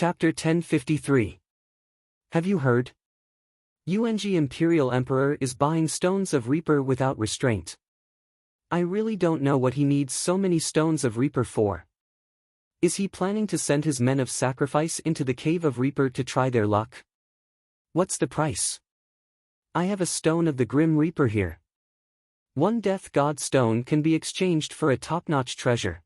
Chapter 1053. Have you heard? UNG Imperial Emperor is buying stones of Reaper without restraint. I really don't know what he needs so many stones of Reaper for. Is he planning to send his men of sacrifice into the cave of Reaper to try their luck? What's the price? I have a stone of the Grim Reaper here. One Death God stone can be exchanged for a top-notch treasure.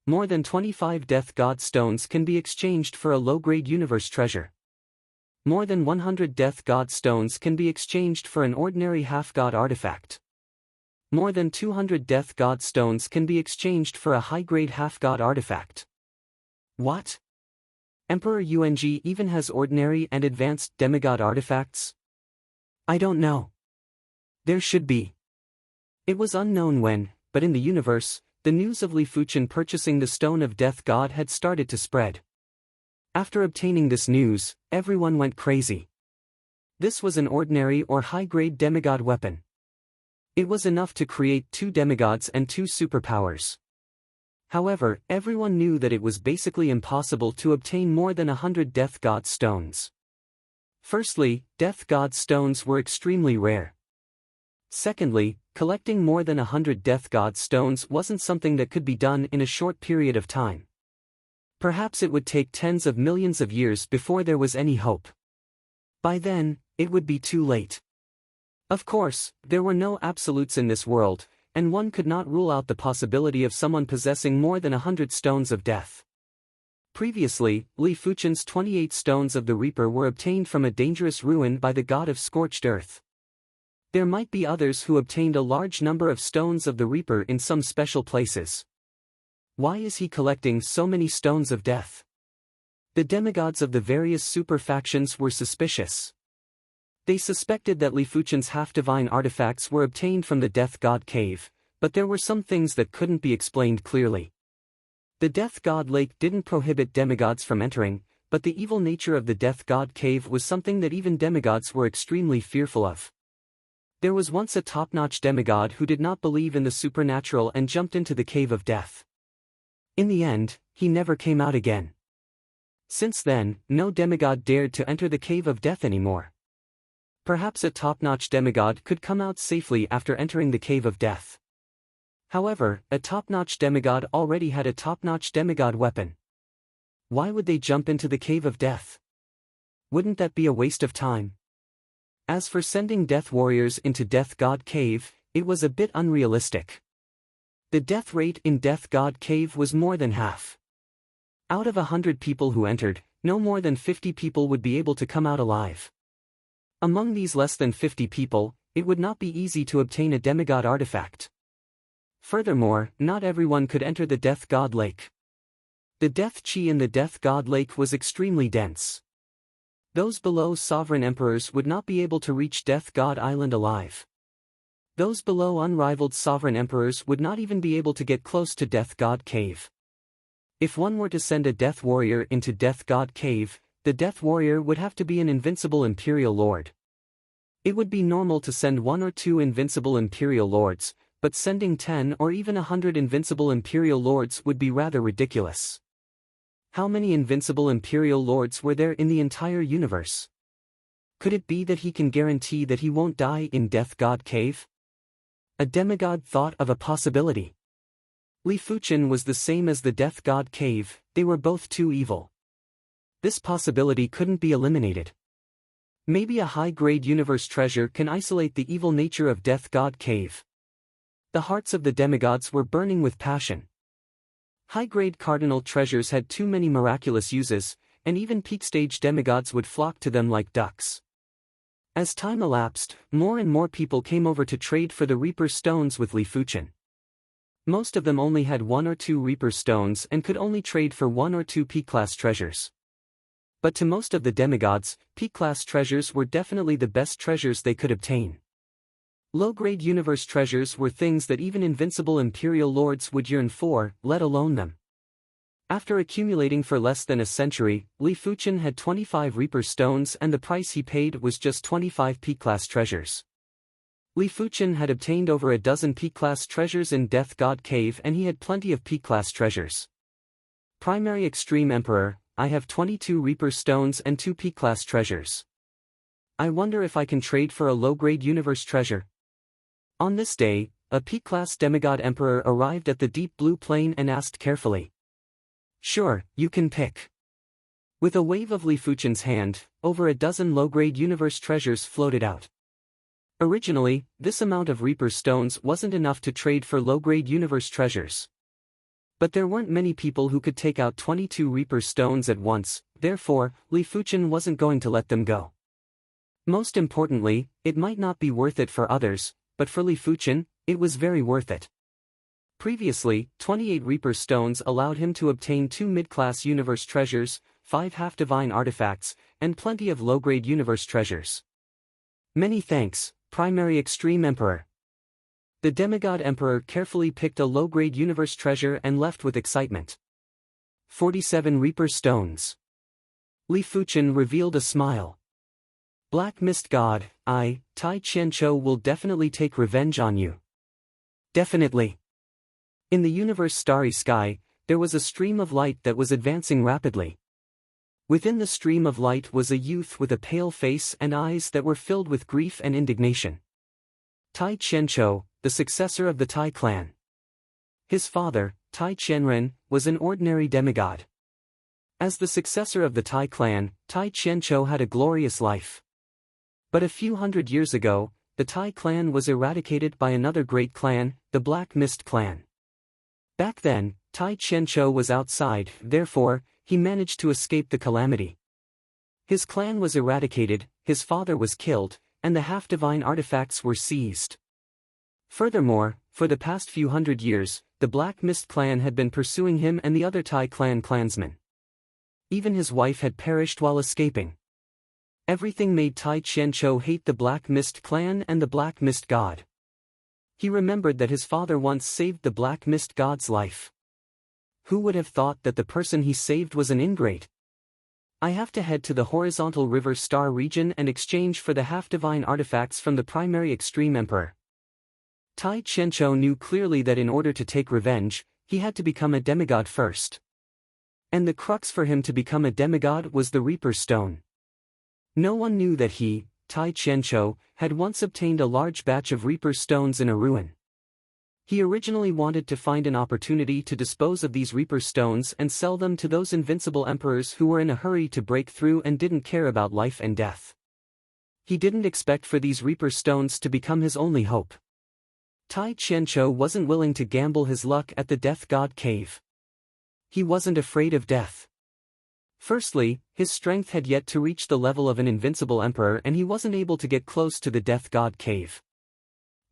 More than 25 Death God stones can be exchanged for a low-grade universe treasure. More than 100 Death God stones can be exchanged for an ordinary half-god artifact. More than 200 Death God stones can be exchanged for a high-grade half-god artifact. What? Emperor UNG even has ordinary and advanced demigod artifacts? I don't know. There should be. It was unknown when, but in the universe, the news of Li Fuchen purchasing the Stone of Death God had started to spread. After obtaining this news, everyone went crazy. This was an ordinary or high-grade demigod weapon. It was enough to create 2 demigods and 2 superpowers. However, everyone knew that it was basically impossible to obtain more than 100 Death God stones. Firstly, Death God stones were extremely rare. Secondly, collecting more than 100 Death God stones wasn't something that could be done in a short period of time. Perhaps it would take tens of millions of years before there was any hope. By then, it would be too late. Of course, there were no absolutes in this world, and one could not rule out the possibility of someone possessing more than 100 stones of death. Previously, Li Fuchen's 28 stones of the Reaper were obtained from a dangerous ruin by the god of scorched earth. There might be others who obtained a large number of stones of the Reaper in some special places. Why is he collecting so many stones of death? The demigods of the various super factions were suspicious. They suspected that Li Fuchen's half-divine artifacts were obtained from the Death God Cave, but there were some things that couldn't be explained clearly. The Death God Lake didn't prohibit demigods from entering, but the evil nature of the Death God Cave was something that even demigods were extremely fearful of. There was once a top-notch demigod who did not believe in the supernatural and jumped into the Cave of Death. In the end, he never came out again. Since then, no demigod dared to enter the Cave of Death anymore. Perhaps a top-notch demigod could come out safely after entering the Cave of Death. However, a top-notch demigod already had a top-notch demigod weapon. Why would they jump into the Cave of Death? Wouldn't that be a waste of time? As for sending Death Warriors into Death God Cave, it was a bit unrealistic. The death rate in Death God Cave was more than half. Out of 100 people who entered, no more than 50 people would be able to come out alive. Among these less than 50 people, it would not be easy to obtain a demigod artifact. Furthermore, not everyone could enter the Death God Lake. The death chi in the Death God Lake was extremely dense. Those below sovereign emperors would not be able to reach Death God Island alive. Those below unrivaled sovereign emperors would not even be able to get close to Death God Cave. If one were to send a Death Warrior into Death God Cave, the Death Warrior would have to be an invincible Imperial Lord. It would be normal to send 1 or 2 invincible Imperial Lords, but sending 10 or even 100 invincible Imperial Lords would be rather ridiculous. How many invincible Imperial Lords were there in the entire universe? Could it be that he can guarantee that he won't die in Death God Cave? A demigod thought of a possibility. Li Fuchen was the same as the Death God Cave, they were both too evil. This possibility couldn't be eliminated. Maybe a high-grade universe treasure can isolate the evil nature of Death God Cave. The hearts of the demigods were burning with passion. High-grade cardinal treasures had too many miraculous uses, and even peak-stage demigods would flock to them like ducks. As time elapsed, more and more people came over to trade for the Reaper stones with Li Fuchen. Most of them only had 1 or 2 Reaper stones and could only trade for 1 or 2 peak-class treasures. But to most of the demigods, peak-class treasures were definitely the best treasures they could obtain. Low-grade universe treasures were things that even invincible Imperial Lords would yearn for, let alone them. After accumulating for less than a century, Li Fuchen had 25 Reaper stones and the price he paid was just 25 P-class treasures. Li Fuchen had obtained over a dozen P-class treasures in Death God Cave and he had plenty of P-class treasures. Primary Extreme Emperor, I have 22 Reaper stones and 2 P-class treasures. I wonder if I can trade for a low-grade universe treasure. On this day, a P-class demigod emperor arrived at the deep blue plain and asked carefully. Sure, you can pick. With a wave of Li Fuchen's hand, over a dozen low-grade universe treasures floated out. Originally, this amount of Reaper stones wasn't enough to trade for low-grade universe treasures. But there weren't many people who could take out 22 Reaper stones at once, therefore, Li Fuchen wasn't going to let them go. Most importantly, it might not be worth it for others, but for Li Fuchen, it was very worth it. Previously, 28 Reaper stones allowed him to obtain 2 mid-class universe treasures, 5 half-divine artifacts, and plenty of low-grade universe treasures. Many thanks, Primary Extreme Emperor. The demigod emperor carefully picked a low-grade universe treasure and left with excitement. 47 Reaper stones. Li Fuchen revealed a smile. Black Mist God, I, Tai Qianqiu will definitely take revenge on you. Definitely. In the universe starry sky, there was a stream of light that was advancing rapidly. Within the stream of light was a youth with a pale face and eyes that were filled with grief and indignation. Tai Qianqiu, the successor of the Tai clan. His father, Tai Qianren, was an ordinary demigod. As the successor of the Tai clan, Tai Qianqiu had a glorious life. But a few hundred years ago, the Tai clan was eradicated by another great clan, the Black Mist clan. Back then, Tai Qianqiu was outside, therefore, he managed to escape the calamity. His clan was eradicated, his father was killed, and the half-divine artifacts were seized. Furthermore, for the past few hundred years, the Black Mist clan had been pursuing him and the other Tai clan clansmen. Even his wife had perished while escaping. Everything made Tai Qianqiu hate the Black Mist clan and the Black Mist god. He remembered that his father once saved the Black Mist god's life. Who would have thought that the person he saved was an ingrate? I have to head to the horizontal river star region and exchange for the half-divine artifacts from the primary extreme emperor. Tai Qianqiu knew clearly that in order to take revenge, he had to become a demigod first. And the crux for him to become a demigod was the Reaper Stone. No one knew that he, Tai Qianqiu, had once obtained a large batch of Reaper stones in a ruin. He originally wanted to find an opportunity to dispose of these Reaper stones and sell them to those invincible emperors who were in a hurry to break through and didn't care about life and death. He didn't expect for these Reaper stones to become his only hope. Tai Qianqiu wasn't willing to gamble his luck at the Death God Cave. He wasn't afraid of death. Firstly, his strength had yet to reach the level of an invincible emperor and he wasn't able to get close to the Death God Cave.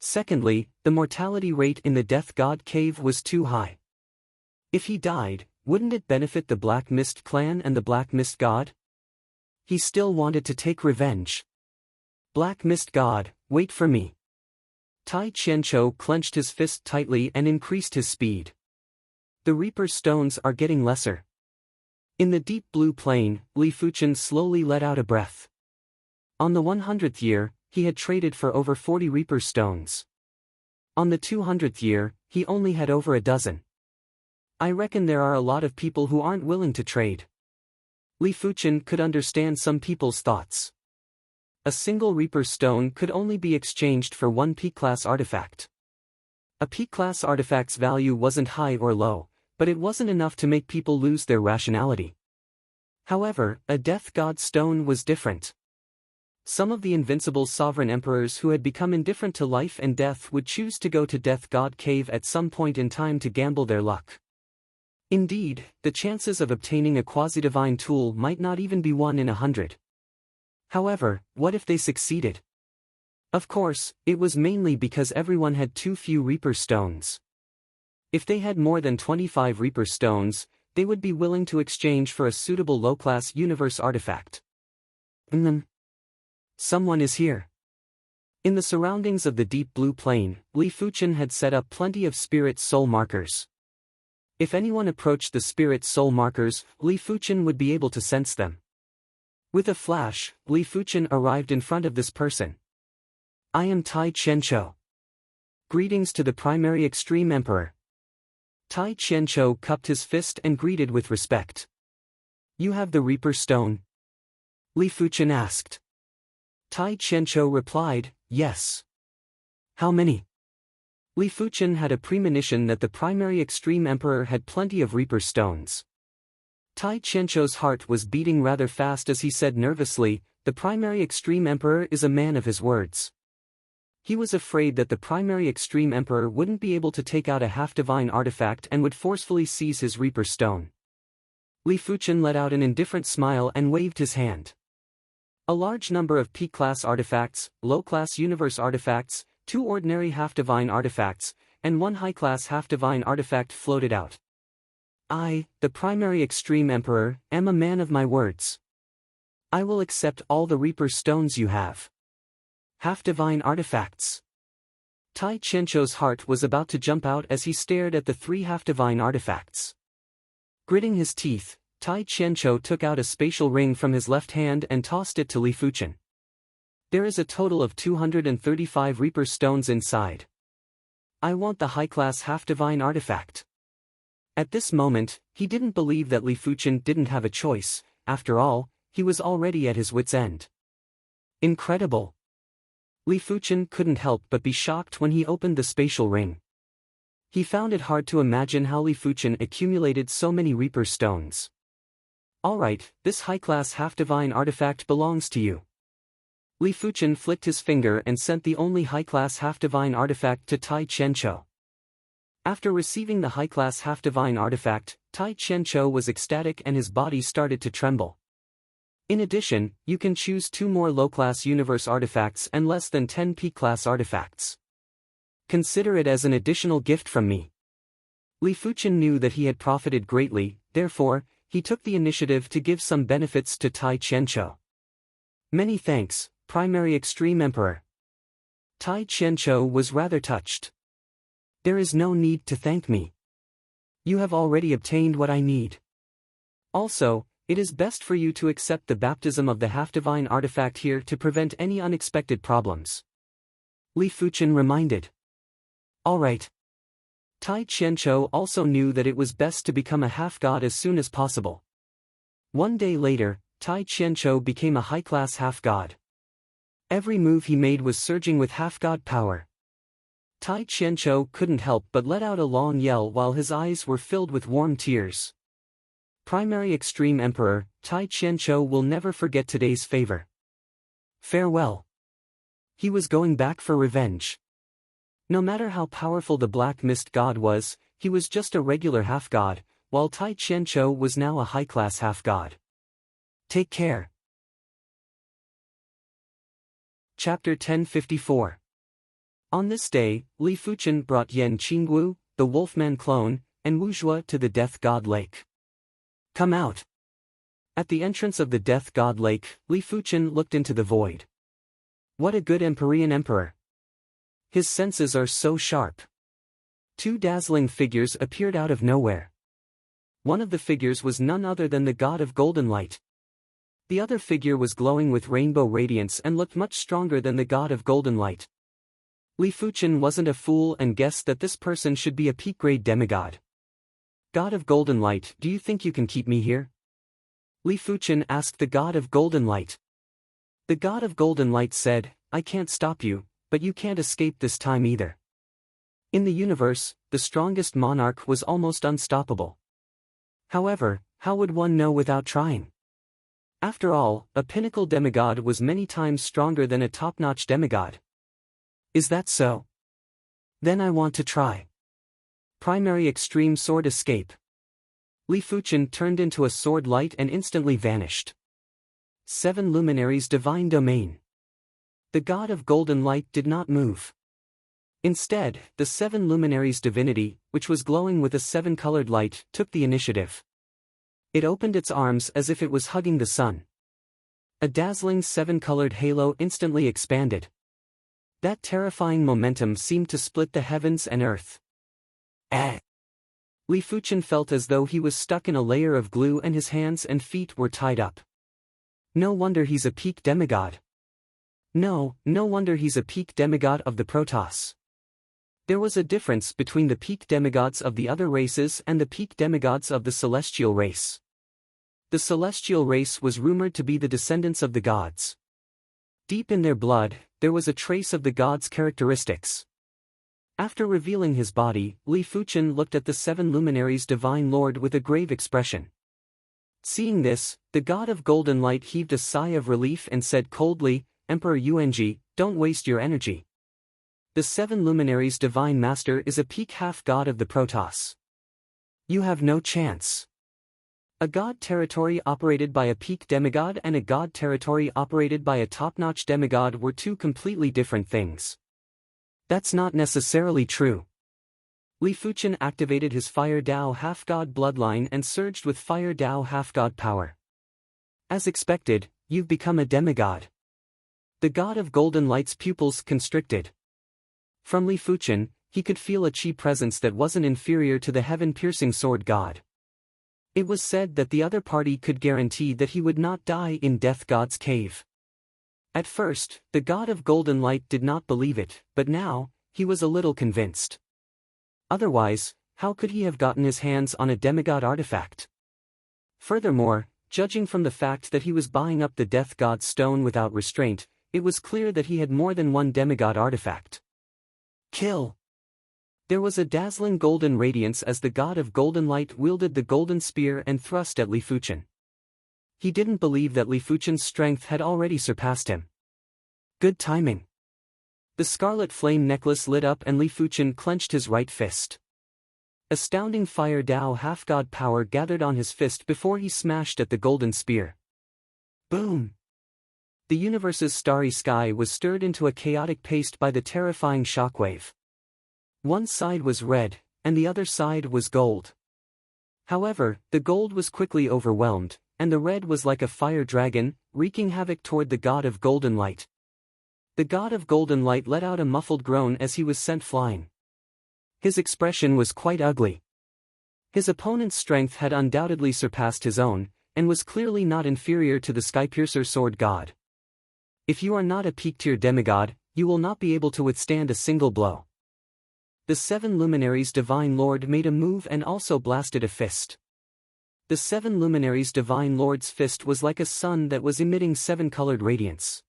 Secondly, the mortality rate in the Death God Cave was too high. If he died, wouldn't it benefit the Black Mist clan and the Black Mist god? He still wanted to take revenge. Black Mist god, wait for me. Tai Qianqiu clenched his fist tightly and increased his speed. The Reaper stones are getting lesser. In the deep blue plain, Li Fuchen slowly let out a breath. On the 100th year, he had traded for over 40 Reaper stones. On the 200th year, he only had over a dozen. I reckon there are a lot of people who aren't willing to trade. Li Fuchen could understand some people's thoughts. A single Reaper stone could only be exchanged for one P-class artifact. A P-class artifact's value wasn't high or low, but it wasn't enough to make people lose their rationality. However, a Death God stone was different. Some of the invincible sovereign emperors who had become indifferent to life and death would choose to go to Death God Cave at some point in time to gamble their luck. Indeed, the chances of obtaining a quasi-divine tool might not even be 1 in 100. However, what if they succeeded? Of course, it was mainly because everyone had too few Reaper stones. If they had more than 25 Reaper stones, they would be willing to exchange for a suitable low-class universe artifact. Someone is here. In the surroundings of the deep blue plain, Li Fuchen had set up plenty of spirit soul markers. If anyone approached the spirit soul markers, Li Fuchen would be able to sense them. With a flash, Li Fuchen arrived in front of this person. I am Tai Qianqiu. Greetings to the primary extreme emperor. Tai Qianqiu cupped his fist and greeted with respect. You have the Reaper Stone? Li Fuchen asked. Tai Qianqiu replied, yes. How many? Li Fuchen had a premonition that the primary extreme emperor had plenty of Reaper Stones. Tai Qianqiu's heart was beating rather fast as he said nervously, the primary extreme emperor is a man of his words. He was afraid that the primary extreme emperor wouldn't be able to take out a half-divine artifact and would forcefully seize his Reaper Stone. Li Fuchen let out an indifferent smile and waved his hand. A large number of peak-class artifacts, low-class universe artifacts, 2 ordinary half-divine artifacts, and 1 high-class half-divine artifact floated out. I, the primary extreme emperor, am a man of my words. I will accept all the Reaper Stones you have. Half-divine artifacts. Tai Qianqiu's heart was about to jump out as he stared at the 3 half-divine artifacts. Gritting his teeth, Tai Qianqiu took out a spatial ring from his left hand and tossed it to Li Fuchen. There is a total of 235 Reaper Stones inside. I want the high-class half-divine artifact. At this moment, he didn't believe that Li Fuchen didn't have a choice. After all, he was already at his wit's end. Incredible. Li Fuchen couldn't help but be shocked when he opened the spatial ring. He found it hard to imagine how Li Fuchen accumulated so many Reaper Stones. Alright, this high-class half-divine artifact belongs to you. Li Fuchen flicked his finger and sent the only high-class half-divine artifact to Tai Qianqiu. After receiving the high-class half-divine artifact, Tai Qianqiu was ecstatic and his body started to tremble. In addition, you can choose 2 more low-class universe artifacts and less than 10 peak-class artifacts. Consider it as an additional gift from me. Li Fuchen knew that he had profited greatly, therefore, he took the initiative to give some benefits to Tai Qianqiu. Many thanks, Primary Extreme Emperor. Tai Qianqiu was rather touched. There is no need to thank me. You have already obtained what I need. Also, it is best for you to accept the baptism of the half-divine artifact here to prevent any unexpected problems. Li Fuchen reminded. Alright. Tai Qianqiu also knew that it was best to become a half-god as soon as possible. One day later, Tai Qianqiu became a high-class half-god. Every move he made was surging with half-god power. Tai Qianqiu couldn't help but let out a long yell while his eyes were filled with warm tears. Primary Extreme Emperor, Tai Qianqiu will never forget today's favor. Farewell. He was going back for revenge. No matter how powerful the Black Mist God was, he was just a regular half-god, while Tai Qianqiu was now a high-class half-god. Take care. Chapter 1054. On this day, Li Fuchen brought Yan Qingwu, the Wolfman clone, and Wu Zhuo to the Death God Lake. Come out. At the entrance of the Death God Lake, Li Fuchen looked into the void. What a good Empyrean emperor. His senses are so sharp. 2 dazzling figures appeared out of nowhere. One of the figures was none other than the god of golden light. The other figure was glowing with rainbow radiance and looked much stronger than the god of golden light. Li Fuchen wasn't a fool and guessed that this person should be a peak-grade demigod. God of golden light, do you think you can keep me here? Li Fuchen asked the god of golden light. The god of golden light said, I can't stop you, but you can't escape this time either. In the universe, the strongest monarch was almost unstoppable. However, how would one know without trying? After all, a pinnacle demigod was many times stronger than a top-notch demigod. Is that so? Then I want to try. Primary Extreme Sword Escape. Li Fuchen turned into a sword light and instantly vanished. 7 Luminaries Divine Domain. The god of golden light did not move. Instead, the 7 Luminaries divinity, which was glowing with a 7-colored light, took the initiative. It opened its arms as if it was hugging the sun. A dazzling 7-colored halo instantly expanded. That terrifying momentum seemed to split the heavens and earth. Li Fuchen felt as though he was stuck in a layer of glue and his hands and feet were tied up. No wonder he's a peak demigod. No wonder he's a peak demigod of the Protoss. There was a difference between the peak demigods of the other races and the peak demigods of the celestial race. The celestial race was rumored to be the descendants of the gods. Deep in their blood, there was a trace of the gods' characteristics. After revealing his body, Li Fuchen looked at the 7 luminaries' divine lord with a grave expression. Seeing this, the god of golden light heaved a sigh of relief and said coldly, "Emperor Yuanji, don't waste your energy. The 7 luminaries' divine master is a peak half-god of the Protoss. You have no chance." A god territory operated by a peak demigod and a god territory operated by a top-notch demigod were 2 completely different things. That's not necessarily true. Li Fuchen activated his Fire Dao half-god bloodline and surged with Fire Dao half-god power. As expected, you've become a demigod. The god of golden light's pupils constricted. From Li Fuchen, he could feel a chi presence that wasn't inferior to the heaven-piercing sword god. It was said that the other party could guarantee that he would not die in Death God's cave. At first, the god of golden light did not believe it, but now, he was a little convinced. Otherwise, how could he have gotten his hands on a demigod artifact? Furthermore, judging from the fact that he was buying up the Death God's stone without restraint, it was clear that he had more than one demigod artifact. Kill! There was a dazzling golden radiance as the god of golden light wielded the golden spear and thrust at Li Fuchen. He didn't believe that Li Fuchen's strength had already surpassed him. Good timing. The scarlet flame necklace lit up and Li Fuchen clenched his right fist. Astounding Fire Dao half-god power gathered on his fist before he smashed at the golden spear. Boom! The universe's starry sky was stirred into a chaotic paste by the terrifying shockwave. One side was red, and the other side was gold. However, the gold was quickly overwhelmed, and the red was like a fire dragon, wreaking havoc toward the god of golden light. The god of golden light let out a muffled groan as he was sent flying. His expression was quite ugly. His opponent's strength had undoubtedly surpassed his own, and was clearly not inferior to the Skypiercer sword god. If you are not a peak-tier demigod, you will not be able to withstand a single blow. The 7 luminaries' divine lord made a move and also blasted a fist. The 7 luminaries' divine lord's fist was like a sun that was emitting 7-colored radiance.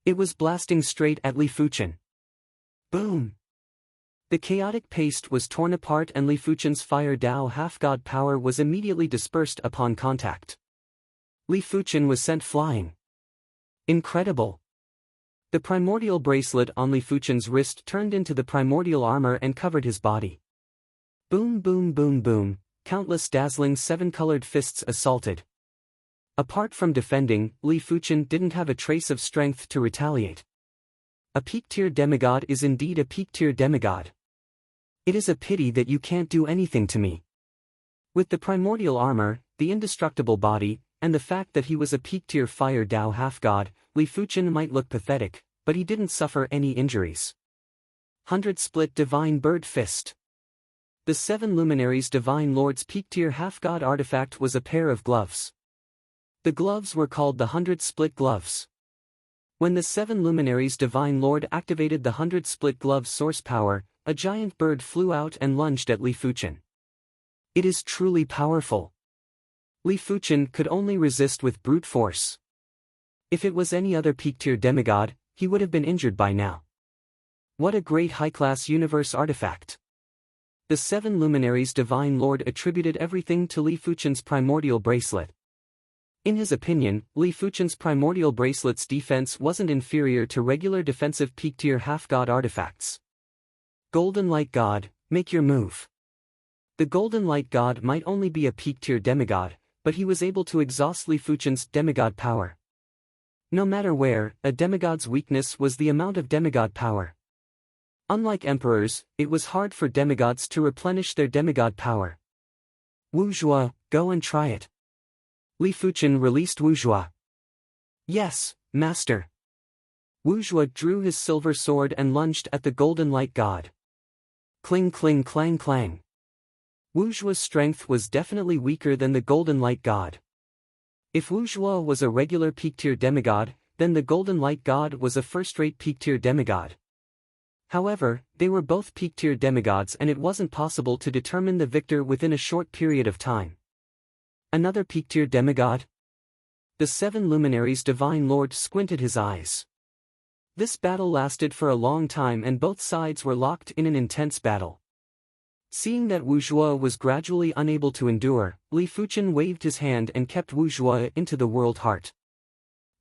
It was blasting straight at Li Fuchen. Boom! The chaotic paste was torn apart and Li Fuchen's Fire Dao half-god power was immediately dispersed upon contact. Li Fuchen was sent flying. Incredible! The primordial bracelet on Li Fuchen's wrist turned into the primordial armor and covered his body. Boom boom boom boom, countless dazzling 7-colored fists assaulted. Apart from defending, Li Fuchen didn't have a trace of strength to retaliate. A peak-tier demigod is indeed a peak-tier demigod. It is a pity that you can't do anything to me. With the primordial armor, the indestructible body, and the fact that he was a peak-tier Fire Dao half-god, Li Fuchen might look pathetic, but he didn't suffer any injuries. 100 Split Divine Bird Fist. The 7 luminaries' divine lord's peak-tier half-god artifact was a pair of gloves. The gloves were called the 100 Split Gloves. When the 7 luminaries' divine lord activated the 100 Split Gloves source power, a giant bird flew out and lunged at Li Fuchen. It is truly powerful. Li Fuchen could only resist with brute force. If it was any other peak-tier demigod, he would have been injured by now. What a great high-class universe artifact. The 7 luminaries' divine lord attributed everything to Li Fuchen's primordial bracelet. In his opinion, Li Fuchen's primordial bracelet's defense wasn't inferior to regular defensive peak-tier half-god artifacts. Golden Light God, make your move. The Golden Light God might only be a peak-tier demigod, but he was able to exhaust Li Fuchen's demigod power. No matter where, a demigod's weakness was the amount of demigod power. Unlike emperors, it was hard for demigods to replenish their demigod power. Wu Zhuo, go and try it. Li Fuchen released Wu Zhuo. Yes, master. Wu Zhuo drew his silver sword and lunged at the Golden Light God. Cling cling clang clang. Wu Zhuo's strength was definitely weaker than the Golden Light God. If Wu Zhuo was a regular peak-tier demigod, then the Golden Light God was a first-rate peak-tier demigod. However, they were both peak-tier demigods and it wasn't possible to determine the victor within a short period of time. Another peak-tier demigod? The seven luminaries' divine lord squinted his eyes. This battle lasted for a long time and both sides were locked in an intense battle. Seeing that Wu Zhuo was gradually unable to endure, Li Fuchen waved his hand and kept Wu Zhuo into the world heart.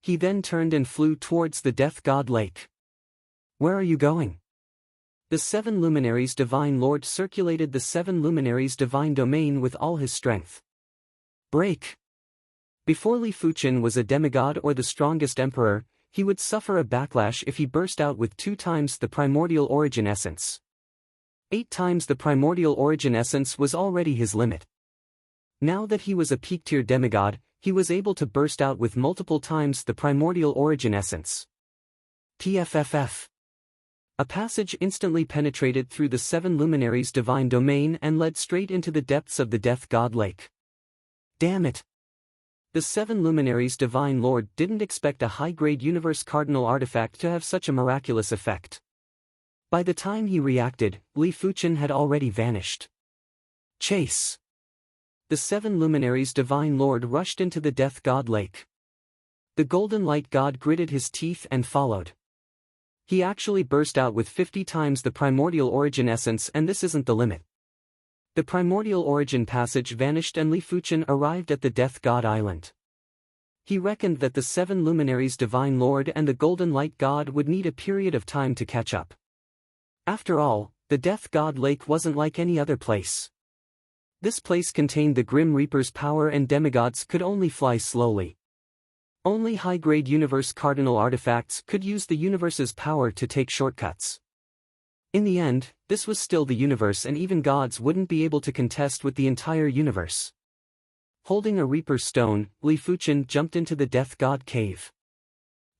He then turned and flew towards the Death God Lake. Where are you going? The seven luminaries' divine lord circulated the seven luminaries' divine domain with all his strength. Break! Before Li Fuchen was a demigod or the strongest emperor, he would suffer a backlash if he burst out with 2 times the primordial origin essence. 8 times the primordial origin essence was already his limit. Now that he was a peak-tier demigod, he was able to burst out with multiple times the primordial origin essence. PFFF. A passage instantly penetrated through the seven luminaries' divine domain and led straight into the depths of the Death God Lake. Damn it! The seven luminaries' divine lord didn't expect a high-grade universe cardinal artifact to have such a miraculous effect. By the time he reacted, Li Fuchen had already vanished. Chase! The seven luminaries' divine lord rushed into the Death God Lake. The golden light god gritted his teeth and followed. He actually burst out with 50 times the primordial origin essence, and this isn't the limit. The primordial origin passage vanished and Li Fuchen arrived at the Death God Island. He reckoned that the seven luminaries' divine lord and the golden light god would need a period of time to catch up. After all, the Death God Lake wasn't like any other place. This place contained the Grim Reaper's power and demigods could only fly slowly. Only high-grade universe cardinal artifacts could use the universe's power to take shortcuts. In the end, this was still the universe and even gods wouldn't be able to contest with the entire universe. Holding a Reaper's stone, Li Fuchen jumped into the Death God cave.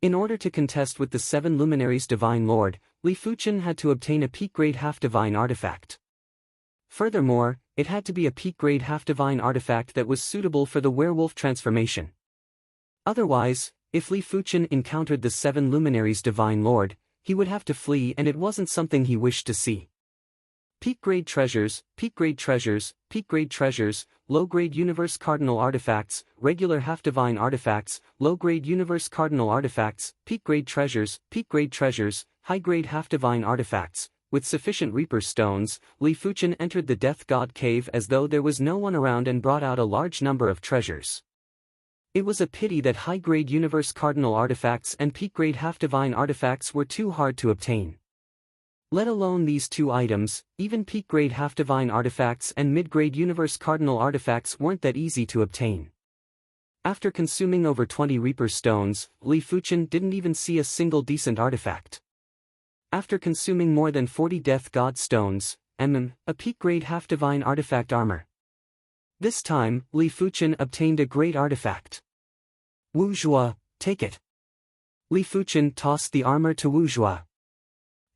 In order to contest with the seven luminaries' divine lord, Li Fuchen had to obtain a peak-grade half-divine artifact. Furthermore, it had to be a peak-grade half-divine artifact that was suitable for the werewolf transformation. Otherwise, if Li Fuchen encountered the seven luminaries' divine lord, he would have to flee and it wasn't something he wished to see. Peak-grade treasures, peak-grade treasures, peak-grade treasures, low-grade universe cardinal artifacts, regular half-divine artifacts, low-grade universe cardinal artifacts, peak-grade treasures, high-grade half-divine artifacts. With sufficient Reaper stones, Li Fuchen entered the Death God cave as though there was no one around and brought out a large number of treasures. It was a pity that high-grade universe cardinal artifacts and peak-grade half-divine artifacts were too hard to obtain. Let alone these two items, even peak-grade half-divine artifacts and mid-grade universe cardinal artifacts weren't that easy to obtain. After consuming over 20 Reaper stones, Li Fuchen didn't even see a single decent artifact. After consuming more than 40 Death God stones, a peak-grade half-divine artifact armor. This time, Li Fuchen obtained a great artifact. Wu Zhuo, take it. Li Fuchen tossed the armor to Wu Zhuo.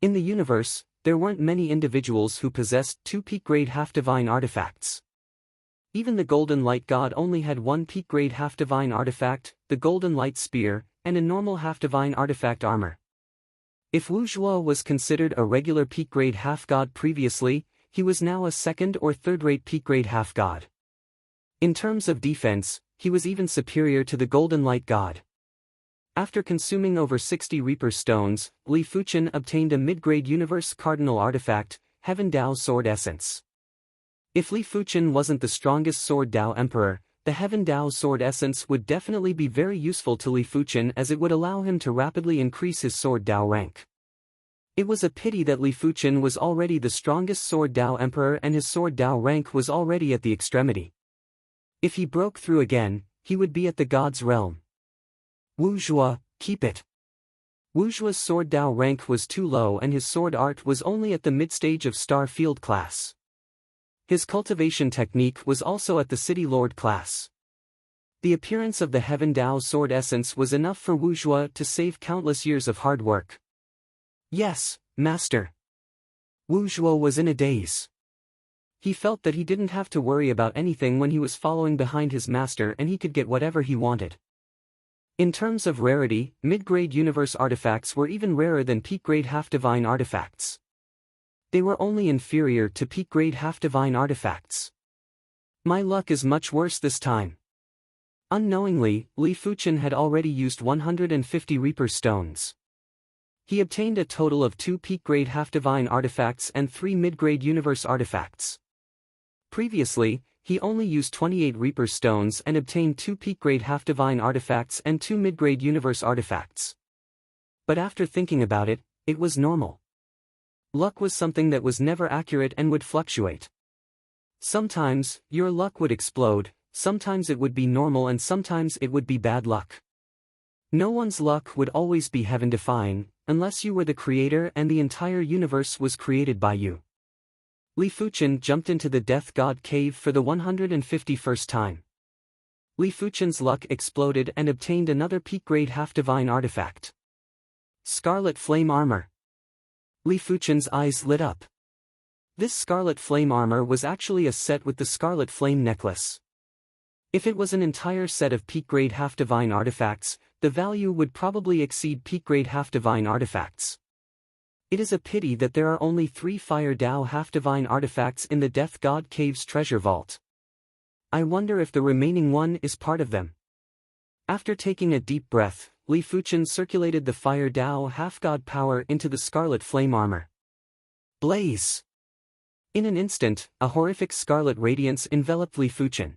In the universe, there weren't many individuals who possessed 2 peak-grade half-divine artifacts. Even the Golden Light God only had 1 peak-grade half-divine artifact, the Golden Light Spear, and a normal half-divine artifact armor. If Wu Zhuo was considered a regular peak-grade half-god previously, he was now a second or third-rate peak-grade half-god. In terms of defense, he was even superior to the Golden Light God. After consuming over 60 Reaper stones, Li Fuchen obtained a mid-grade universe cardinal artifact, Heaven Dao Sword Essence. If Li Fuchen wasn't the strongest Sword Dao Emperor, the Heaven Dao Sword Essence would definitely be very useful to Li Fuchen as it would allow him to rapidly increase his Sword Dao rank. It was a pity that Li Fuchen was already the strongest Sword Dao Emperor and his Sword Dao rank was already at the extremity. If he broke through again, he would be at the God's realm. Wu Zhuo, keep it. Wu Zhuo's Sword Dao rank was too low and his sword art was only at the mid-stage of Star Field class. His cultivation technique was also at the City Lord class. The appearance of the Heaven Dao Sword Essence was enough for Wu Zhuo to save countless years of hard work. Yes, Master. Wu Zhuo was in a daze. He felt that he didn't have to worry about anything when he was following behind his master and he could get whatever he wanted. In terms of rarity, mid-grade universe artifacts were even rarer than peak-grade half-divine artifacts. They were only inferior to peak-grade half-divine artifacts. My luck is much worse this time. Unknowingly, Li Fuchen had already used 150 Reaper stones. He obtained a total of 2 peak-grade half-divine artifacts and 3 mid-grade universe artifacts. Previously, he only used 28 Reaper stones and obtained 2 peak-grade half-divine artifacts and 2 mid-grade universe artifacts. But after thinking about it, it was normal. Luck was something that was never accurate and would fluctuate. Sometimes, your luck would explode, sometimes it would be normal, and sometimes it would be bad luck. No one's luck would always be heaven-defying, unless you were the creator and the entire universe was created by you. Li Fuchen jumped into the Death God Cave for the 151st time. Li Fuchen's luck exploded and obtained another peak-grade half-divine artifact. Scarlet Flame Armor. Li Fuchen's eyes lit up. This Scarlet Flame Armor was actually a set with the Scarlet Flame Necklace. If it was an entire set of peak-grade half-divine artifacts, the value would probably exceed peak-grade half-divine artifacts. It is a pity that there are only 3 Fire Dao half-divine artifacts in the Death God Cave's treasure vault. I wonder if the remaining one is part of them. After taking a deep breath, Li Fuchen circulated the Fire Dao half-god power into the Scarlet Flame Armor. Blaze! In an instant, a horrific scarlet radiance enveloped Li Fuchen.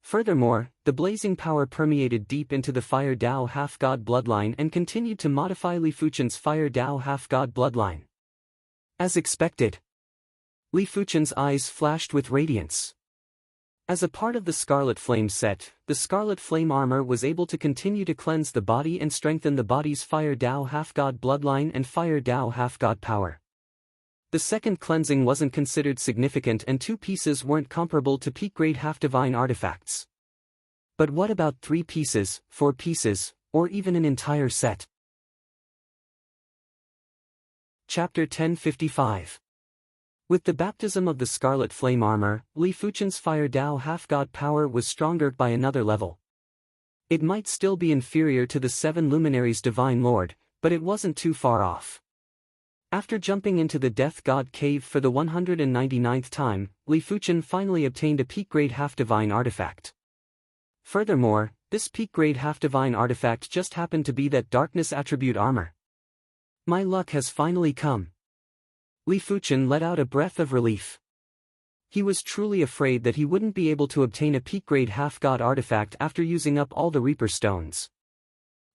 Furthermore, the blazing power permeated deep into the Fire Dao half-god bloodline and continued to modify Li Fuchen's Fire Dao half-god bloodline. As expected, Li Fuchen's eyes flashed with radiance. As a part of the Scarlet Flame set, the Scarlet Flame Armor was able to continue to cleanse the body and strengthen the body's Fire Dao half-god bloodline and Fire Dao half-god power. The second cleansing wasn't considered significant and 2 pieces weren't comparable to peak-grade half-divine artifacts. But what about 3 pieces, 4 pieces, or even an entire set? Chapter 1055. With the baptism of the Scarlet Flame Armor, Li Fuchen's Fire Dao half-god power was stronger by another level. It might still be inferior to the 7 Luminaries' Divine Lord, but it wasn't too far off. After jumping into the Death God Cave for the 199th time, Li Fuchen finally obtained a peak-grade half-divine artifact. Furthermore, this peak-grade half-divine artifact just happened to be that Darkness Attribute Armor. My luck has finally come. Li Fuchen let out a breath of relief. He was truly afraid that he wouldn't be able to obtain a peak-grade half-god artifact after using up all the Reaper stones.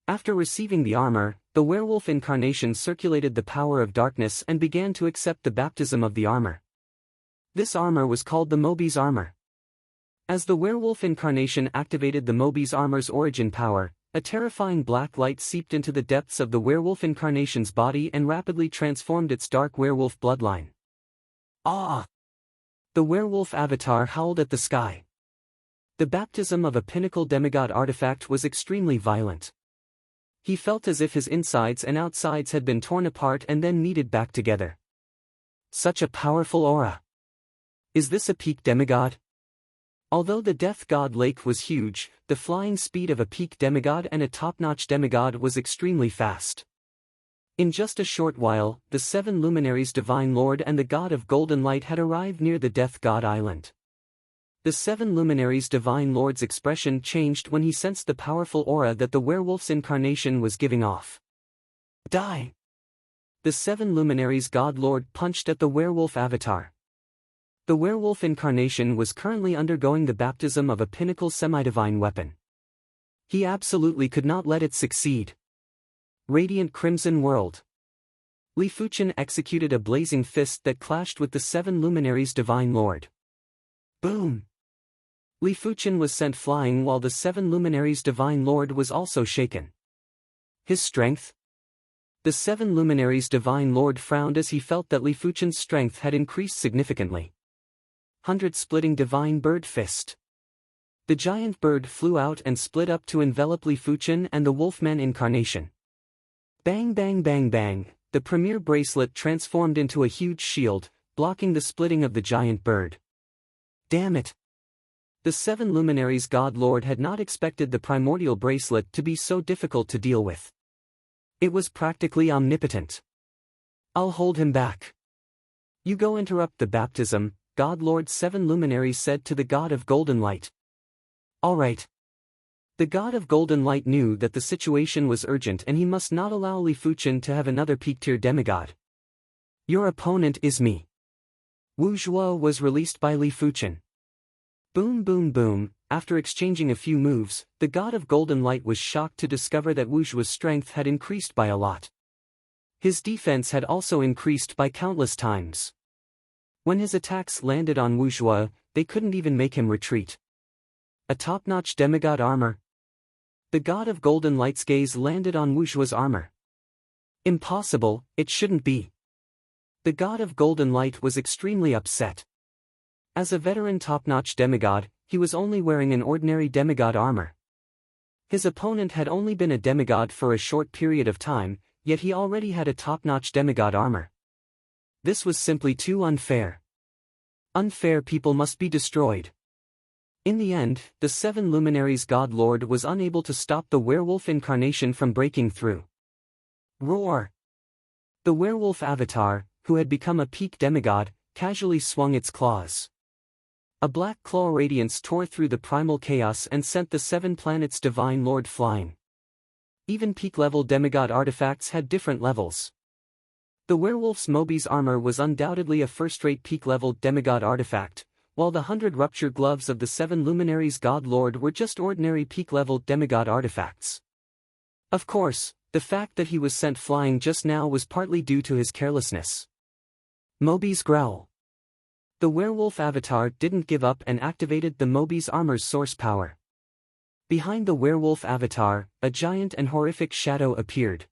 After receiving the armor, the werewolf incarnation circulated the power of darkness and began to accept the baptism of the armor. This armor was called the Mobi's Armor. As the werewolf incarnation activated the Mobi's Armor's origin power, a terrifying black light seeped into the depths of the werewolf incarnation's body and rapidly transformed its dark werewolf bloodline. Ah! The werewolf avatar howled at the sky. The baptism of a pinnacle demigod artifact was extremely violent. He felt as if his insides and outsides had been torn apart and then kneaded back together. Such a powerful aura. Is this a peak demigod? Although the Death God Lake was huge, the flying speed of a peak demigod and a top-notch demigod was extremely fast. In just a short while, the 7 Luminaries' Divine Lord and the God of Golden Light had arrived near the Death God Island. The 7 Luminaries' Divine Lord's expression changed when he sensed the powerful aura that the werewolf's incarnation was giving off. Die! The 7 Luminaries' God Lord punched at the werewolf avatar. The werewolf incarnation was currently undergoing the baptism of a pinnacle semi-divine weapon. He absolutely could not let it succeed. Radiant Crimson World. Li Fuchen executed a blazing fist that clashed with the 7 Luminaries' Divine Lord. Boom! Li Fuchen was sent flying while the 7 Luminaries' Divine Lord was also shaken. His strength? The 7 Luminaries' Divine Lord frowned as he felt that Li Fuchen's strength had increased significantly. 100 Splitting Divine Bird Fist. The giant bird flew out and split up to envelop Li Fuchen and the Wolfman incarnation. Bang bang bang bang, the premier bracelet transformed into a huge shield, blocking the splitting of the giant bird. Damn it! The 7 Luminaries' God Lord had not expected the primordial bracelet to be so difficult to deal with. It was practically omnipotent. I'll hold him back. You go interrupt the baptism, God Lord 7 Luminaries said to the God of Golden Light. All right. The god of golden light knew that the situation was urgent and he must not allow Li Fuchen to have another peak-tier demigod. Your opponent is me. Wu Zhuo was released by Li Fuchen. Boom boom boom. After exchanging a few moves, the god of golden light was shocked to discover that Wu Zhuo's strength had increased by a lot. His defense had also increased by countless times. When his attacks landed on Wu Zhuo, they couldn't even make him retreat. A top-notch demigod armor. The god of golden light's gaze landed on Wu Zhuo's armor. Impossible, it shouldn't be. The god of golden light was extremely upset. As a veteran top-notch demigod, he was only wearing an ordinary demigod armor. His opponent had only been a demigod for a short period of time, yet he already had a top-notch demigod armor. This was simply too unfair. Unfair people must be destroyed. In the end, the Seven Luminaries God Lord was unable to stop the werewolf incarnation from breaking through. Roar! The werewolf avatar, who had become a peak demigod, casually swung its claws. A black claw radiance tore through the primal chaos and sent the seven planets' divine lord flying. Even peak-level demigod artifacts had different levels. The werewolf's Mobi's armor was undoubtedly a first-rate peak-level demigod artifact, while the 100 rupture gloves of the Seven Luminaries God Lord were just ordinary peak-level demigod artifacts. Of course, the fact that he was sent flying just now was partly due to his carelessness. Mobi's growl. The werewolf avatar didn't give up and activated the Mobi's armor's source power. Behind the werewolf avatar, a giant and horrific shadow appeared.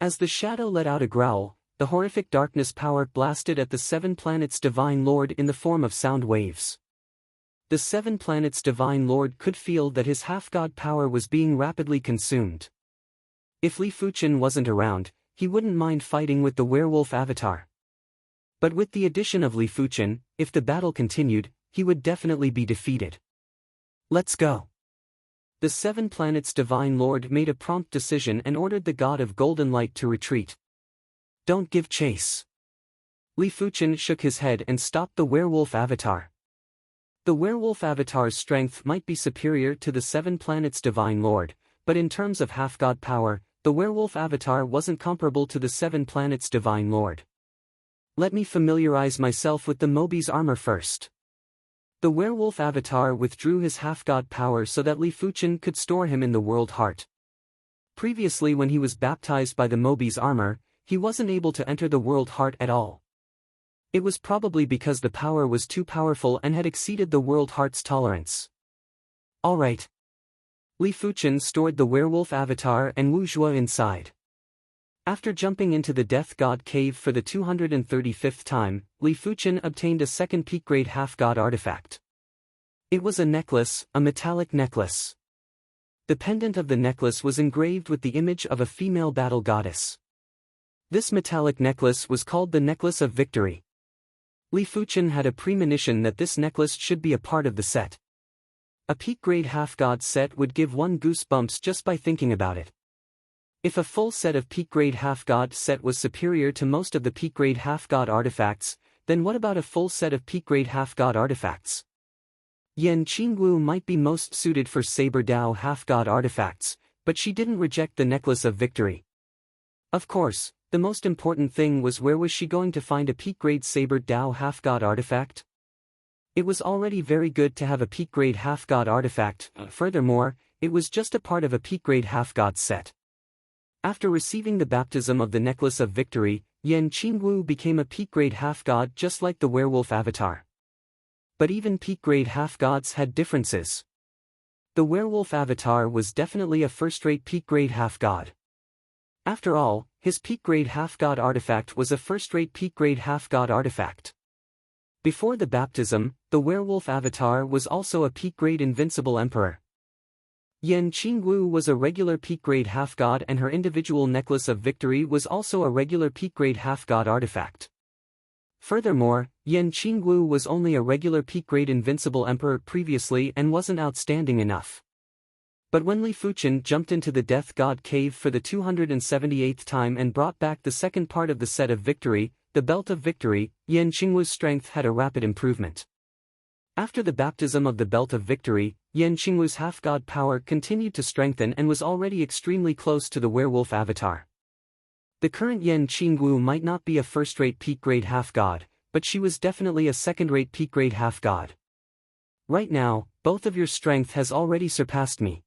As the shadow let out a growl, the horrific darkness power blasted at the seven planets' divine lord in the form of sound waves. The seven planets' divine lord could feel that his half-god power was being rapidly consumed. If Li Fuchen wasn't around, he wouldn't mind fighting with the werewolf avatar. But with the addition of Li Fuchen, if the battle continued, he would definitely be defeated. Let's go. The seven planets' divine lord made a prompt decision and ordered the god of golden light to retreat. Don't give chase. Li Fuchen shook his head and stopped the werewolf avatar. The werewolf avatar's strength might be superior to the seven planets' divine lord, but in terms of half-god power, the werewolf avatar wasn't comparable to the seven planets' divine lord. Let me familiarize myself with the Mobi's armor first. The werewolf avatar withdrew his half-god power so that Li Fuchen could store him in the world heart. Previously, when he was baptized by the Mobi's armor, he wasn't able to enter the world heart at all. It was probably because the power was too powerful and had exceeded the world heart's tolerance. Alright. Li Fuchen stored the werewolf avatar and Wu Zhuo inside. After jumping into the Death God Cave for the 235th time, Li Fuchen obtained a second peak-grade half-god artifact. It was a necklace, a metallic necklace. The pendant of the necklace was engraved with the image of a female battle goddess. This metallic necklace was called the Necklace of Victory. Li Fuchen had a premonition that this necklace should be a part of the set. A peak-grade half-god set would give one goosebumps just by thinking about it. If a full set of peak-grade half-god set was superior to most of the peak-grade half-god artifacts, then what about a full set of peak-grade half-god artifacts? Yan Qingwu might be most suited for Saber Dao half-god artifacts, but she didn't reject the Necklace of Victory. Of course, the most important thing was where was she going to find a peak-grade Saber Dao half-god artifact? It was already very good to have a peak-grade half-god artifact, furthermore, it was just a part of a peak-grade half-god set. After receiving the baptism of the Necklace of Victory, Yan Qingwu became a peak-grade half-god just like the werewolf avatar. But even peak-grade half-gods had differences. The werewolf avatar was definitely a first-rate peak-grade half-god. After all, his peak-grade half-god artifact was a first-rate peak-grade half-god artifact. Before the baptism, the werewolf avatar was also a peak-grade invincible emperor. Yan Qingwu was a regular peak-grade half-god and her individual Necklace of Victory was also a regular peak-grade half-god artifact. Furthermore, Yan Qingwu was only a regular peak-grade invincible emperor previously and wasn't outstanding enough. But when Li Fuchen jumped into the Death God Cave for the 278th time and brought back the second part of the set of victory, the Belt of Victory, Yan Qingwu's strength had a rapid improvement. After the baptism of the Belt of Victory, Yan Qinggu's half-god power continued to strengthen and was already extremely close to the werewolf avatar. The current Yan Qinggu might not be a first-rate peak-grade half-god, but she was definitely a second-rate peak-grade half-god. Right now, both of your strength has already surpassed me.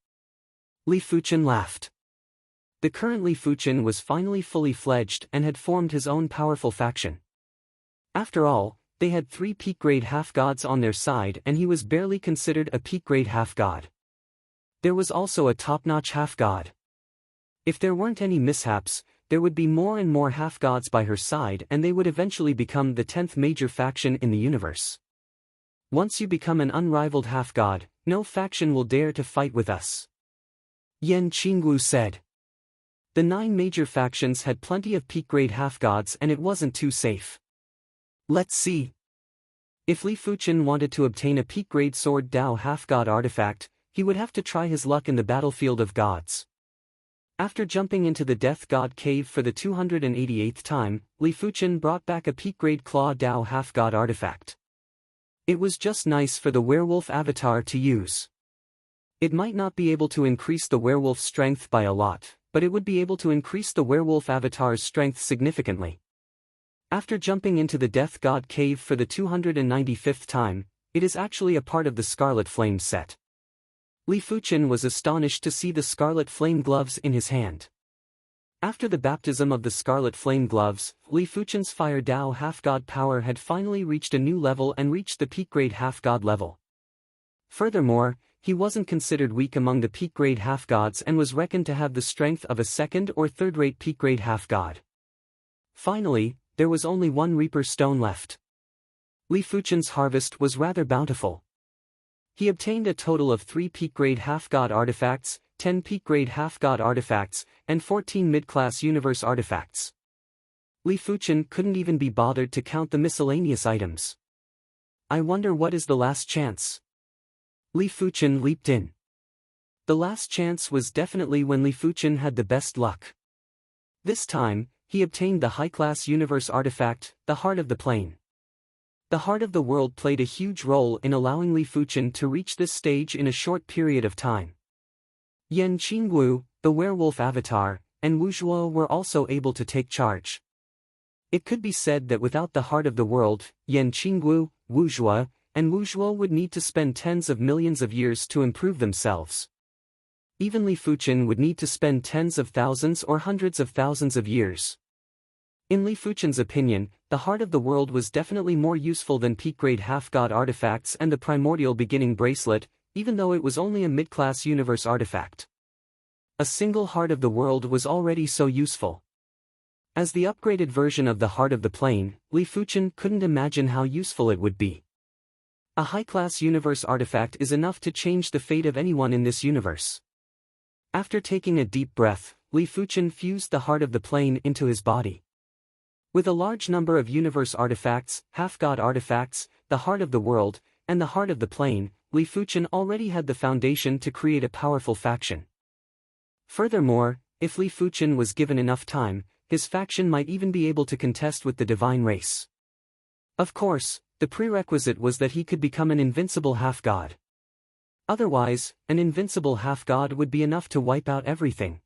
Li Fuchen laughed. The current Li Fuchen was finally fully fledged and had formed his own powerful faction. After all, they had 3 peak-grade half-gods on their side and he was barely considered a peak-grade half-god. There was also a top-notch half-god. If there weren't any mishaps, there would be more and more half-gods by her side and they would eventually become the 10th major faction in the universe. Once you become an unrivaled half-god, no faction will dare to fight with us. Yan Qinggu said. The 9 major factions had plenty of peak-grade half-gods and it wasn't too safe. Let's see. If Li Fuchen wanted to obtain a peak-grade Sword Dao half-god artifact, he would have to try his luck in the battlefield of gods. After jumping into the Death God Cave for the 288th time, Li Fuchen brought back a peak-grade Claw Dao half-god artifact. It was just nice for the werewolf avatar to use. It might not be able to increase the werewolf's strength by a lot, but it would be able to increase the werewolf avatar's strength significantly. After jumping into the Death God Cave for the 295th time, it is actually a part of the Scarlet Flame set. Li Fuchen was astonished to see the Scarlet Flame gloves in his hand. After the baptism of the Scarlet Flame gloves, Li Fuchen's Fire Dao half-god power had finally reached a new level and reached the peak-grade half-god level. Furthermore, he wasn't considered weak among the peak-grade half-gods and was reckoned to have the strength of a second or third-rate peak-grade half-god. Finally, there was only 1 Reaper Stone left. Li Fuchen's harvest was rather bountiful. He obtained a total of 3 peak-grade half-god artifacts, 10 peak-grade half-god artifacts, and 14 mid-class universe artifacts. Li Fuchen couldn't even be bothered to count the miscellaneous items. I wonder what is the last chance? Li Fuchen leaped in. The last chance was definitely when Li Fuchen had the best luck. This time, he obtained the high-class universe artifact, the Heart of the Plane. The Heart of the World played a huge role in allowing Li Fuchen to reach this stage in a short period of time. Yan Qinggu, the werewolf avatar, and Wu Zhuo were also able to take charge. It could be said that without the Heart of the World, Yan Qinggu, Wu Zhuo, and Wu Zhuo would need to spend tens of millions of years to improve themselves. Even Li Fuchen would need to spend tens of thousands or hundreds of thousands of years. In Li Fuchen's opinion, the Heart of the World was definitely more useful than peak-grade half-god artifacts and the Primordial Beginning Bracelet, even though it was only a mid-class universe artifact. A single Heart of the World was already so useful. As the upgraded version of the Heart of the Plane, Li Fuchen couldn't imagine how useful it would be. A high-class universe artifact is enough to change the fate of anyone in this universe. After taking a deep breath, Li Fuchen fused the Heart of the Plane into his body. With a large number of universe artifacts, half-god artifacts, the Heart of the World, and the Heart of the Plane, Li Fuchen already had the foundation to create a powerful faction. Furthermore, if Li Fuchen was given enough time, his faction might even be able to contest with the divine race. Of course, the prerequisite was that he could become an invincible half-god. Otherwise, an invincible half-god would be enough to wipe out everything.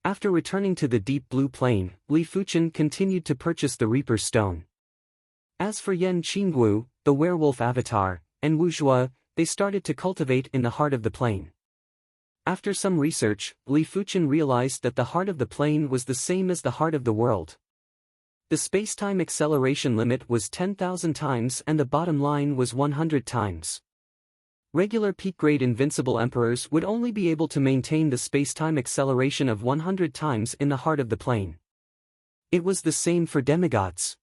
After returning to the deep blue plane, Li Fuchen continued to purchase the Reaper Stone. As for Yan Qinggu, the werewolf avatar, and Wu Zhuo, they started to cultivate in the Heart of the Plane. After some research, Li Fuchen realized that the Heart of the Plane was the same as the Heart of the World. The space-time acceleration limit was 10,000 times and the bottom line was 100 times. Regular peak-grade invincible emperors would only be able to maintain the space-time acceleration of 100 times in the Heart of the Plane. It was the same for demigods.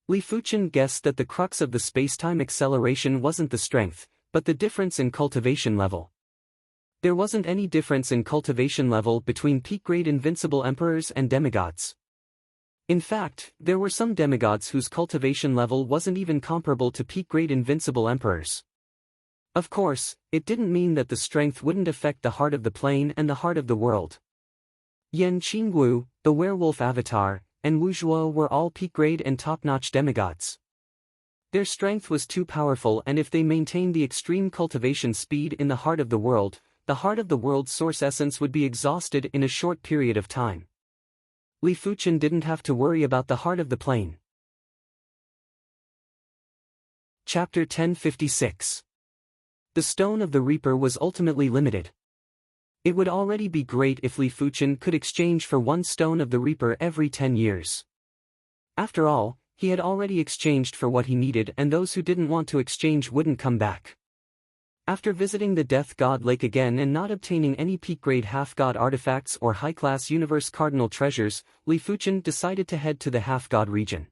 Li Fuchen guessed that the crux of the space-time acceleration wasn't the strength, but the difference in cultivation level. There wasn't any difference in cultivation level between peak-grade invincible emperors and demigods. In fact, there were some demigods whose cultivation level wasn't even comparable to peak-grade invincible emperors. Of course, it didn't mean that the strength wouldn't affect the Heart of the Plane and the Heart of the World. Yan Qinggu, the werewolf avatar, and Wu Zhuo were all peak-grade and top-notch demigods. Their strength was too powerful, and if they maintained the extreme cultivation speed in the heart of the world's source essence would be exhausted in a short period of time. Li Fuchen didn't have to worry about the heart of the plane. Chapter 1056. The Stone of the Reaper was ultimately limited. It would already be great if Li Fuchen could exchange for one Stone of the Reaper every 10 years. After all, he had already exchanged for what he needed, and those who didn't want to exchange wouldn't come back. After visiting the Death God Lake again and not obtaining any peak-grade half-god artifacts or high-class universe cardinal treasures, Li Fuchen decided to head to the half-god region.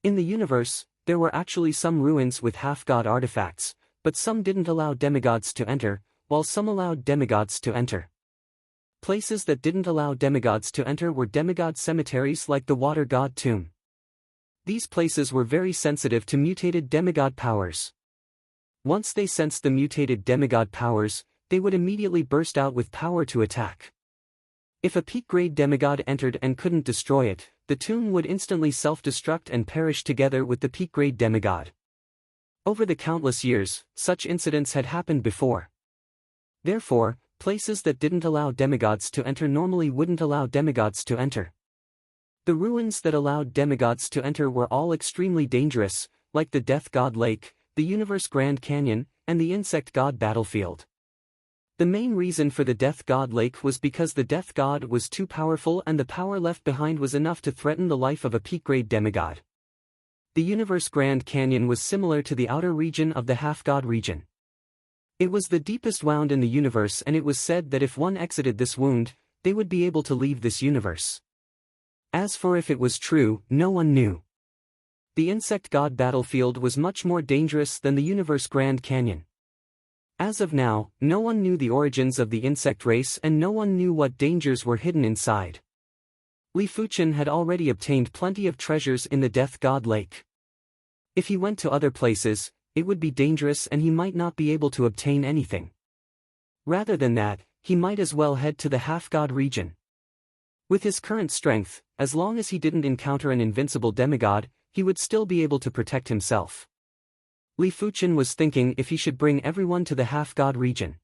In the universe, there were actually some ruins with half-god artifacts, but some didn't allow demigods to enter, while some allowed demigods to enter. Places that didn't allow demigods to enter were demigod cemeteries like the Water God Tomb. These places were very sensitive to mutated demigod powers. Once they sensed the mutated demigod powers, they would immediately burst out with power to attack. If a peak-grade demigod entered and couldn't destroy it, the tomb would instantly self-destruct and perish together with the peak-grade demigod. Over the countless years, such incidents had happened before. Therefore, places that didn't allow demigods to enter normally wouldn't allow demigods to enter. The ruins that allowed demigods to enter were all extremely dangerous, like the Death God Lake, the Universe Grand Canyon, and the Insect God Battlefield. The main reason for the Death God Lake was because the Death God was too powerful and the power left behind was enough to threaten the life of a peak-grade demigod. The Universe Grand Canyon was similar to the outer region of the half-god region. It was the deepest wound in the universe, and it was said that if one exited this wound, they would be able to leave this universe. As for if it was true, no one knew. The Insect God Battlefield was much more dangerous than the Universe Grand Canyon. As of now, no one knew the origins of the insect race and no one knew what dangers were hidden inside. Li Fuchen had already obtained plenty of treasures in the Death God Lake. If he went to other places, it would be dangerous and he might not be able to obtain anything. Rather than that, he might as well head to the half-god region. With his current strength, as long as he didn't encounter an invincible demigod, he would still be able to protect himself. Li Fuchen was thinking if he should bring everyone to the half-god region.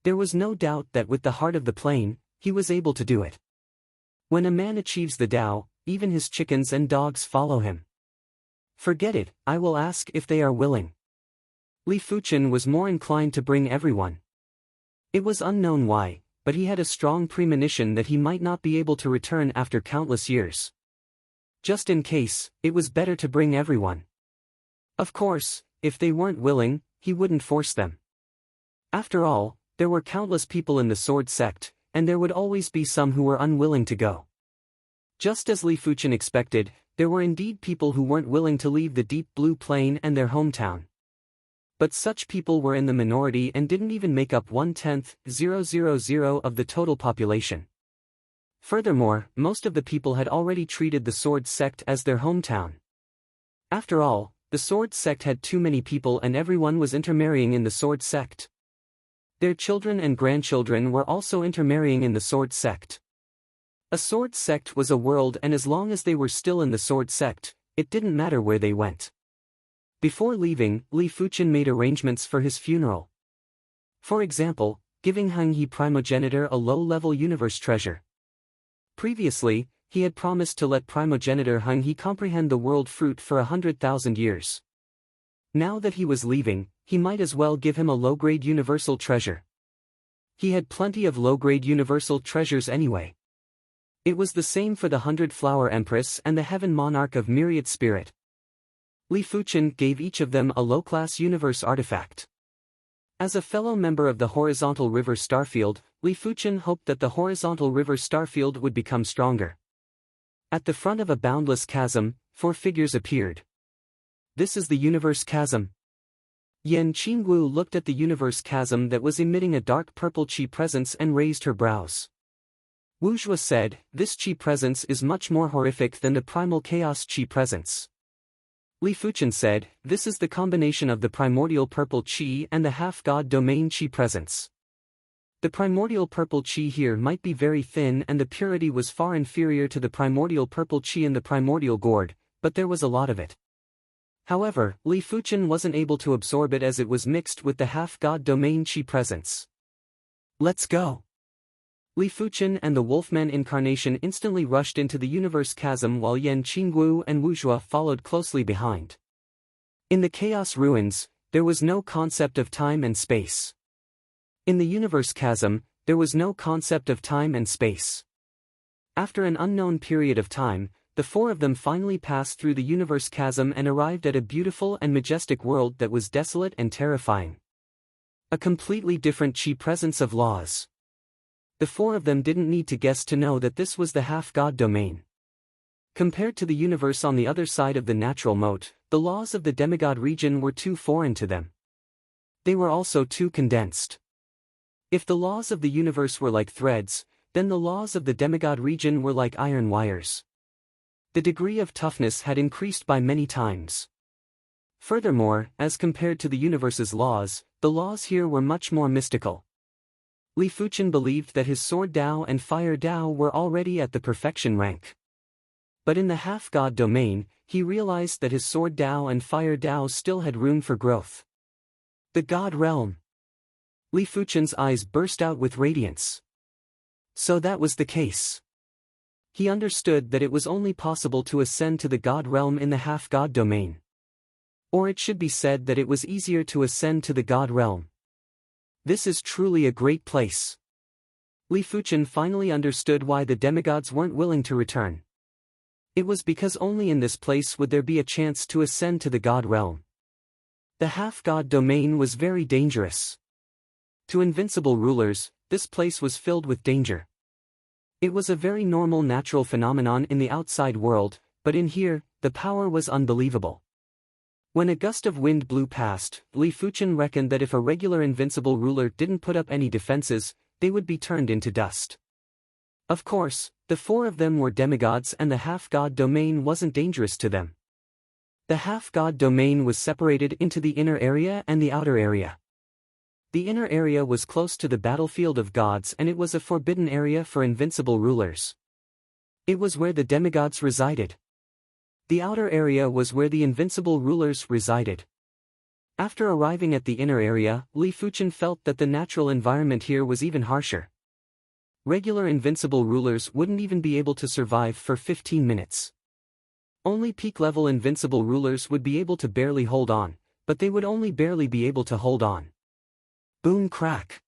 There was no doubt that with the heart of the plane, he was able to do it. When a man achieves the Tao, even his chickens and dogs follow him. Forget it, I will ask if they are willing. Li Fuchen was more inclined to bring everyone. It was unknown why, but he had a strong premonition that he might not be able to return after countless years. Just in case, it was better to bring everyone. Of course, if they weren't willing, he wouldn't force them. After all, there were countless people in the Sword Sect, and there would always be some who were unwilling to go. Just as Li Fuchen expected, there were indeed people who weren't willing to leave the deep blue plain and their hometown. But such people were in the minority and didn't even make up 0.10000 of the total population. Furthermore, most of the people had already treated the Sword Sect as their hometown. After all, the Sword Sect had too many people and everyone was intermarrying in the Sword Sect. Their children and grandchildren were also intermarrying in the Sword Sect. A Sword Sect was a world, and as long as they were still in the Sword Sect, it didn't matter where they went. Before leaving, Li Fuchen made arrangements for his funeral. For example, giving Heng He Primogenitor a low-level universe treasure. Previously, he had promised to let Primogenitor Heng He comprehend the world fruit for 100,000 years. Now that he was leaving, he might as well give him a low-grade universal treasure. He had plenty of low-grade universal treasures anyway. It was the same for the 100-Flower Empress and the Heaven Monarch of Myriad Spirit. Li Fuchen gave each of them a low-class universe artifact. As a fellow member of the Horizontal River Starfield, Li Fuchen hoped that the Horizontal River Starfield would become stronger. At the front of a boundless chasm, 4 figures appeared. This is the universe chasm. Yan Qingwu looked at the universe chasm that was emitting a dark purple chi presence and raised her brows. Wu Zhuo said, "This chi presence is much more horrific than the primal chaos chi presence." Li Fuchen said, "This is the combination of the primordial purple chi and the half-god domain chi presence. The primordial purple chi here might be very thin and the purity was far inferior to the primordial purple chi in the primordial gourd, but there was a lot of it. However, Li Fuchen wasn't able to absorb it as it was mixed with the half-god domain chi presence. Let's go! Li Fuchen and the Wolfman incarnation instantly rushed into the universe chasm while Yan Qingguo and Wu Zhuo followed closely behind. In the chaos ruins, there was no concept of time and space. In the universe chasm, there was no concept of time and space. After an unknown period of time, the four of them finally passed through the universe chasm and arrived at a beautiful and majestic world that was desolate and terrifying. A completely different chi presence of laws. The four of them didn't need to guess to know that this was the half-god domain. Compared to the universe on the other side of the natural moat, the laws of the demigod region were too foreign to them. They were also too condensed. If the laws of the universe were like threads, then the laws of the demigod region were like iron wires. The degree of toughness had increased by many times. Furthermore, as compared to the universe's laws, the laws here were much more mystical. Li Fuchen believed that his sword Dao and fire Dao were already at the perfection rank. But in the half-god domain, he realized that his sword Dao and fire Dao still had room for growth. The God realm. Li Fuchen's eyes burst out with radiance. So that was the case. He understood that it was only possible to ascend to the God realm in the half-god domain. Or it should be said that it was easier to ascend to the God realm. This is truly a great place. Li Fuchen finally understood why the demigods weren't willing to return. It was because only in this place would there be a chance to ascend to the God realm. The half-god domain was very dangerous. To invincible rulers, this place was filled with danger. It was a very normal natural phenomenon in the outside world, but in here, the power was unbelievable. When a gust of wind blew past, Li Fuchen reckoned that if a regular invincible ruler didn't put up any defenses, they would be turned into dust. Of course, the four of them were demigods and the half-god domain wasn't dangerous to them. The half-god domain was separated into the inner area and the outer area. The inner area was close to the battlefield of gods and it was a forbidden area for invincible rulers. It was where the demigods resided. The outer area was where the invincible rulers resided. After arriving at the inner area, Li Fuchen felt that the natural environment here was even harsher. Regular invincible rulers wouldn't even be able to survive for 15 minutes. Only peak-level invincible rulers would be able to barely hold on, but they would only barely be able to hold on. Boom crack.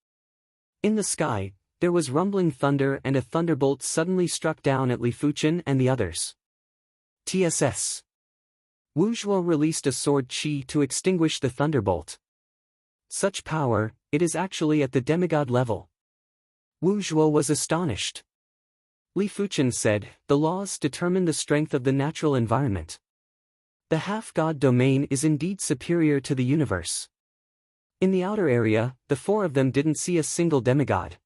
In the sky, there was rumbling thunder and a thunderbolt suddenly struck down at Li Fuchen and the others. TSS. Wu Zhuo released a sword chi to extinguish the thunderbolt. Such power, it is actually at the demigod level. Wu Zhuo was astonished. Li Fuchen said, the laws determine the strength of the natural environment. The half-god domain is indeed superior to the universe. In the outer area, the four of them didn't see a single demigod.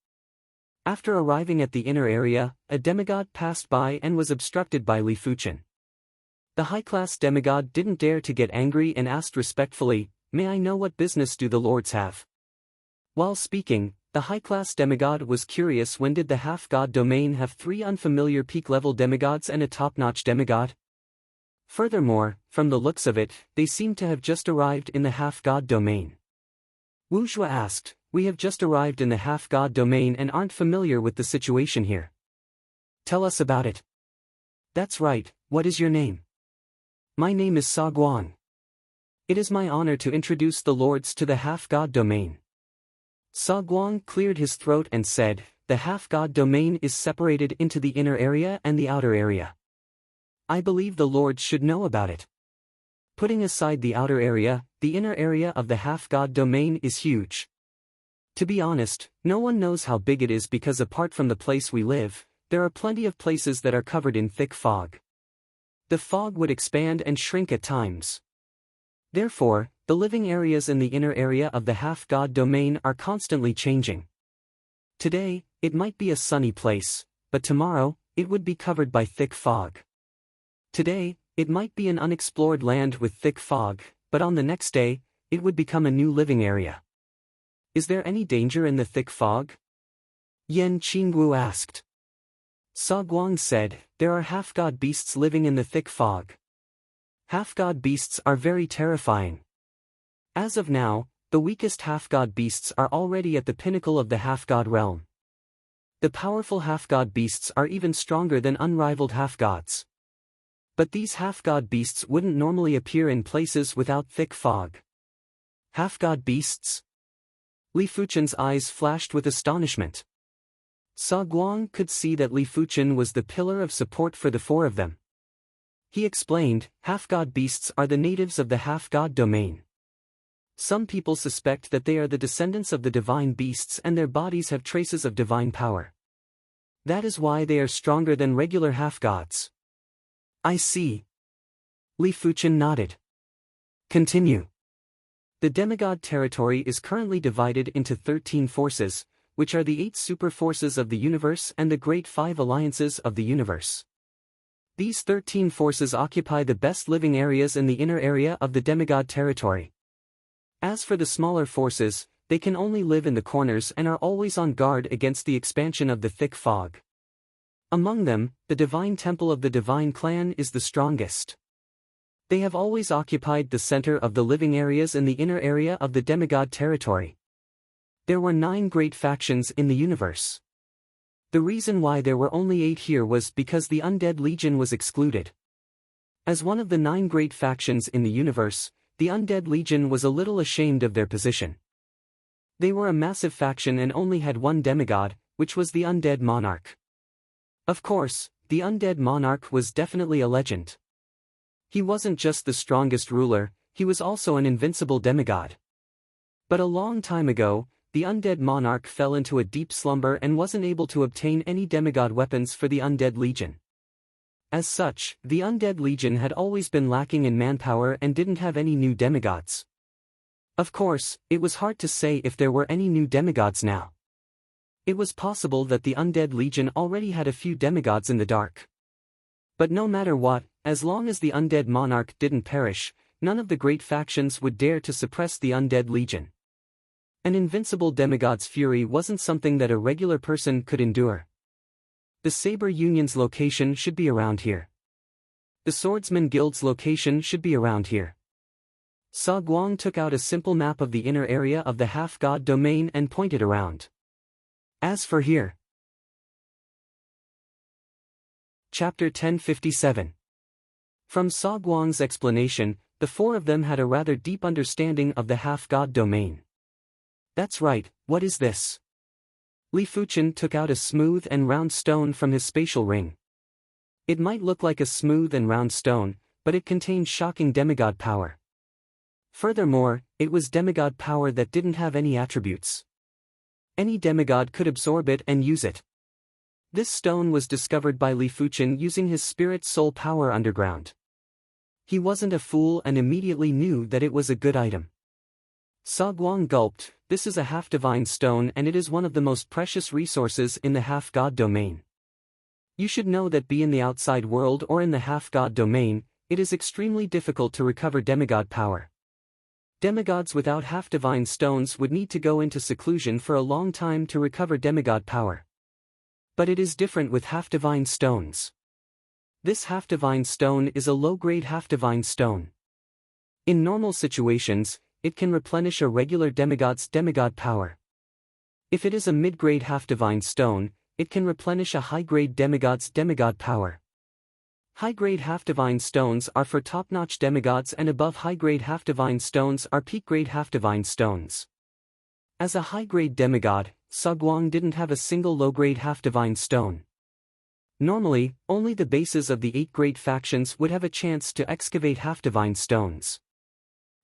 After arriving at the inner area, a demigod passed by and was obstructed by Li Fuchen. The high-class demigod didn't dare to get angry and asked respectfully, "May I know what business do the lords have?" While speaking, the high-class demigod was curious when did the half-god domain have 3 unfamiliar peak-level demigods and a top-notch demigod? Furthermore, from the looks of it, they seemed to have just arrived in the half-god domain. Wu Zhuo asked, "We have just arrived in the half-god domain and aren't familiar with the situation here. Tell us about it." "That's right, what is your name?" "My name is Sa Guang. It is my honor to introduce the lords to the half-god domain." Sa Guang cleared his throat and said, "The half-god domain is separated into the inner area and the outer area. I believe the lords should know about it. Putting aside the outer area, the inner area of the half-god domain is huge. To be honest, no one knows how big it is because apart from the place we live, there are plenty of places that are covered in thick fog. The fog would expand and shrink at times. Therefore, the living areas in the inner area of the half-god domain are constantly changing. Today, it might be a sunny place, but tomorrow, it would be covered by thick fog. Today, it might be an unexplored land with thick fog, but on the next day, it would become a new living area. Is there any danger in the thick fog?" Yan Qingguo asked. Sa Guang said, "There are half-god beasts living in the thick fog. Half-god beasts are very terrifying. As of now, the weakest half-god beasts are already at the pinnacle of the half-god realm. The powerful half-god beasts are even stronger than unrivaled half-gods. But these half-god beasts wouldn't normally appear in places without thick fog. Half-god beasts? Li Fuchen's eyes flashed with astonishment. Sa Guang could see that Li Fuchen was the pillar of support for the four of them. He explained, half-god beasts are the natives of the half-god domain. Some people suspect that they are the descendants of the divine beasts and their bodies have traces of divine power. That is why they are stronger than regular half-gods. I see. Li Fuchen nodded. Continue. The demigod territory is currently divided into 13 forces, which are the 8 super forces of the universe and the great 5 alliances of the universe. These 13 forces occupy the best living areas in the inner area of the demigod territory. As for the smaller forces, they can only live in the corners and are always on guard against the expansion of the thick fog. Among them, the Divine Temple of the Divine Clan is the strongest. They have always occupied the center of the living areas in the inner area of the demigod territory. There were 9 great factions in the universe. The reason why there were only 8 here was because the Undead Legion was excluded. As one of the 9 great factions in the universe, the Undead Legion was a little ashamed of their position. They were a massive faction and only had one demigod, which was the Undead Monarch. Of course, the Undead Monarch was definitely a legend. He wasn't just the strongest ruler, he was also an invincible demigod. But a long time ago, the Undead Monarch fell into a deep slumber and wasn't able to obtain any demigod weapons for the Undead Legion. As such, the Undead Legion had always been lacking in manpower and didn't have any new demigods. Of course, it was hard to say if there were any new demigods now. It was possible that the Undead Legion already had a few demigods in the dark. But no matter what, as long as the Undead Monarch didn't perish, none of the great factions would dare to suppress the Undead Legion. An invincible demigod's fury wasn't something that a regular person could endure. The Saber Union's location should be around here. The Swordsman Guild's location should be around here. Sa Guang took out a simple map of the inner area of the half-god domain and pointed around. As for here. Chapter 1057. From Sa Guang's explanation, the four of them had a rather deep understanding of the half-god domain. That's right, what is this? Li Fuchen took out a smooth and round stone from his spatial ring. It might look like a smooth and round stone, but it contained shocking demigod power. Furthermore, it was demigod power that didn't have any attributes. Any demigod could absorb it and use it. This stone was discovered by Li Fuchen using his spirit soul power underground. He wasn't a fool and immediately knew that it was a good item. Sa Guang gulped. This is a half-divine stone and it is one of the most precious resources in the half-god domain. You should know that be in the outside world or in the half-god domain, it is extremely difficult to recover demigod power. Demigods without half-divine stones would need to go into seclusion for a long time to recover demigod power. But it is different with half-divine stones. This half-divine stone is a low-grade half-divine stone. In normal situations, it can replenish a regular demigod's demigod power. If it is a mid-grade half-divine stone, it can replenish a high-grade demigod's demigod power. High-grade half-divine stones are for top-notch demigods and above high-grade half-divine stones are peak-grade half-divine stones. As a high-grade demigod, Sa Guang didn't have a single low-grade half-divine stone. Normally, only the bases of the 8 great factions would have a chance to excavate half-divine stones.